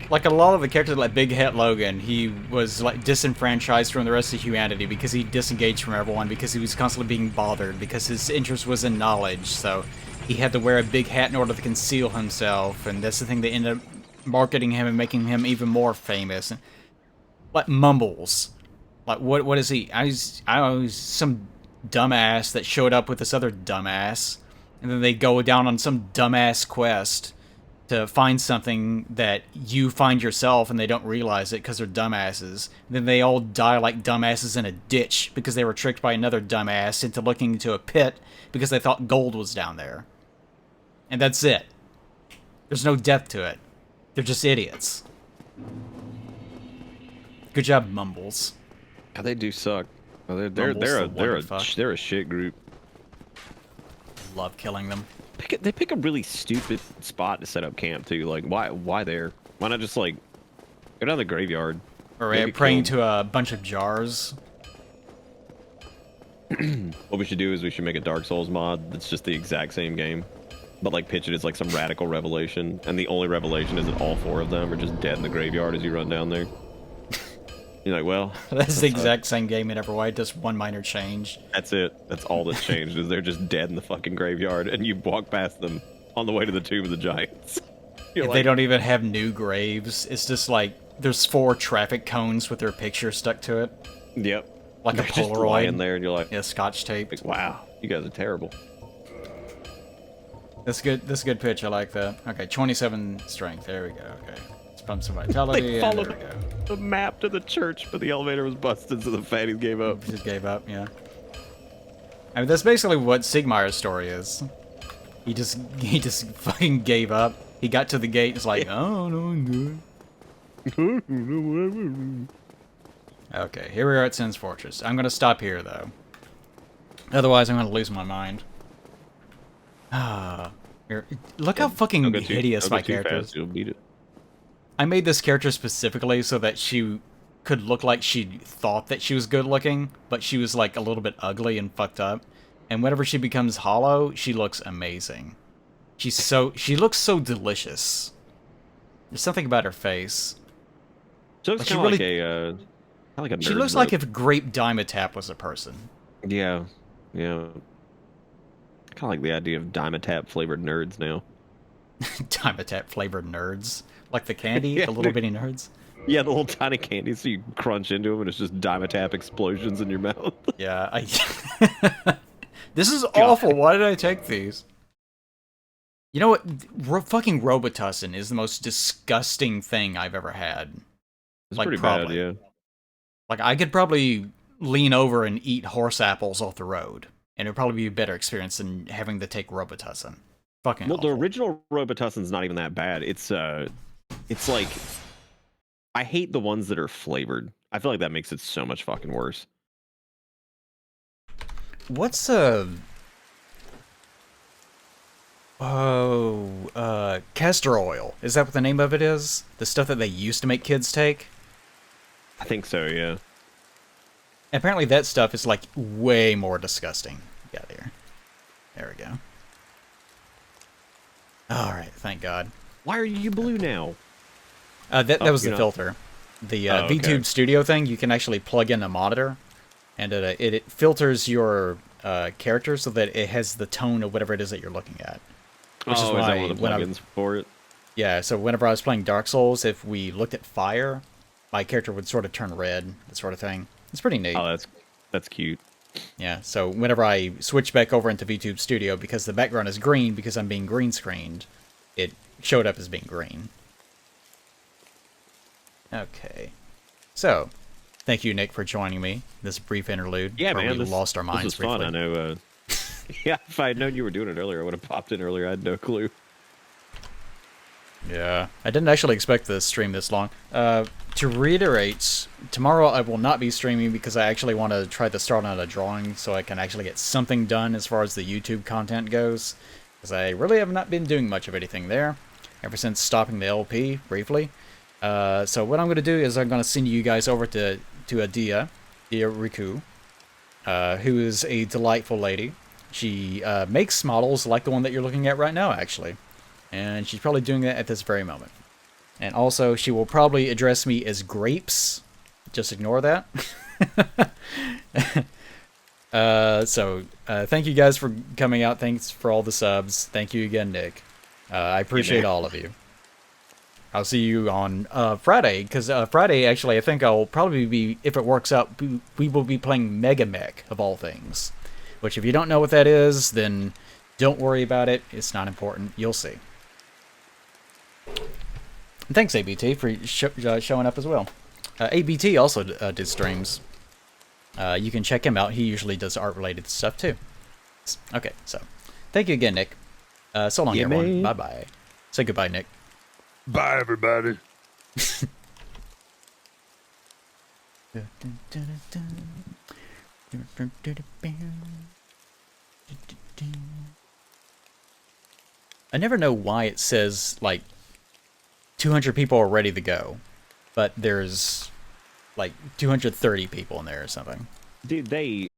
Like a lot of the characters, like Big Hat Logan, he was like disenfranchised from the rest of humanity because he disengaged from everyone because he was constantly being bothered because his interest was in knowledge. So he had to wear a big hat in order to conceal himself, and that's the thing that ended up marketing him and making him even more famous. Like Mumbles, like what is he? I was some dumbass that showed up with this other dumbass, and then they go down on some dumbass quest to find something that you find yourself, and they don't realize it because they're dumbasses. And then they all die like dumbasses in a ditch because they were tricked by another dumbass into looking into a pit because they thought gold was down there. And that's it. There's no depth to it. They're just idiots. Good job, Mumbles. God, they do suck. Well, Mumbles, the fuck. they're a shit group. Love killing them. They pick a really stupid spot to set up camp too. Like, why there? Why not just like go down the graveyard? Or Maybe praying kill- to a bunch of jars. What we should do is we should make a Dark Souls mod that's just the exact same game, but like pitch it as like some radical revelation, and the only revelation is that all four of them are just dead in the graveyard as you run down there. You're like, well, That's the exact same game in Everwild, just one minor change. that's it. That's all that's changed is they're just dead in the fucking graveyard, and you walk past them on the way to the Tomb of the Giants. You're If they don't even have new graves, it's just like there's 4 traffic cones with their picture stuck to it. Yep. Like They're a just lying Polaroid. there, and you're like, Yeah, scotch tape. wow, you guys are terrible. That's good. That's a good pitch. I like that. Okay, 27 strength. There we go. Okay. Let's pump some vitality. They And there followed we go. the map to the church, but the elevator was busted, so the fatties gave up. Just gave up, yeah. I mean, that's basically what Sigmaier's story is. He just fucking gave up. He got to the gate, it's like, oh, no, I'm good. Okay, here we are at Sin's Fortress. I'm gonna stop here, though. Otherwise, I'm gonna lose my mind. Ah, look how fucking Don't go too- hideous don't go my too character fast, is. You'll beat it. I made this character specifically so that she could look like she thought that she was good looking, but she was like a little bit ugly and fucked up. And whenever she becomes hollow, she looks amazing. She looks so delicious. There's something about her face. So Like, it's she kind of really- like a nerd She looks look. like if Grape Dimetap was a person. Yeah. Kind of like the idea of Dimetap flavored nerds now. Dimetap flavored nerds. Like the candy, Yeah, the little bitty nerds. Yeah, the little tiny candies, so you crunch into them and it's just Dimetap explosions in your mouth. Yeah, This is awful. Why did I take these? You know what? Fucking Robitussin is the most disgusting thing I've ever had. It's Like, pretty probably. bad, yeah. Like, I could probably lean over and eat horse apples off the road, and it would probably be a better experience than having to take Robitussin. Fucking Well, the awful. original Robitussin's not even that bad. It's like, I hate the ones that are flavored. I feel like that makes it so much fucking worse. What's castor oil? Is that what the name of it is? The stuff that they used to make kids take? I think so, yeah. Apparently that stuff is like way more disgusting. Got here. There we go. Alright, thank God. Why are you blue now? That was the you're not- filter. The Oh, okay. VTube Studio thing, you can actually plug in a monitor, and it filters your character so that it has the tone of whatever it is that you're looking at. Which is Is why that one of the when I- plugins for it? Yeah, so whenever I was playing Dark Souls, if we looked at fire, my character would sort of turn red, that sort of thing. It's pretty neat. Oh, that's cute. Yeah, so whenever I switch back over into VTube Studio, because the background is green because I'm being green screened, it showed up as being green. Okay. So, thank you, Nick, for joining me this brief interlude. Yeah, where man. We lost our minds This was fun. briefly. I know. Yeah, if I had known you were doing it earlier, I would have popped in earlier. I had no clue. Yeah, I didn't actually expect to stream this long. To reiterate, tomorrow I will not be streaming because I actually want to try to start on a drawing so I can actually get something done as far as the YouTube content goes. Because I really have not been doing much of anything there ever since stopping the LP briefly. So what I'm going to do is I'm going to send you guys over to Dia Riku, who is a delightful lady. She makes models like the one that you're looking at right now, actually. And she's probably doing that at this very moment. And also, she will probably address me as Grapes. Just ignore that. Thank you guys for coming out. Thanks for all the subs. Thank you again, Nick. I appreciate all of you. I'll see you on Friday, because Friday, actually, I think I'll probably be, if it works out, we will be playing Mega Mech, of all things. Which, if you don't know what that is, then don't worry about it. It's not important. You'll see. And thanks, ABT, for showing up as well. ABT also did streams. You can check him out. He usually does art-related stuff, too. Okay, so. Thank you again, Nick. So long, Yeah, everyone. man. Bye-bye. Say goodbye, Nick. Bye, everybody. I never know why it says, like, 200 people are ready to go, but there's, like, 230 people in there or something. Dude, they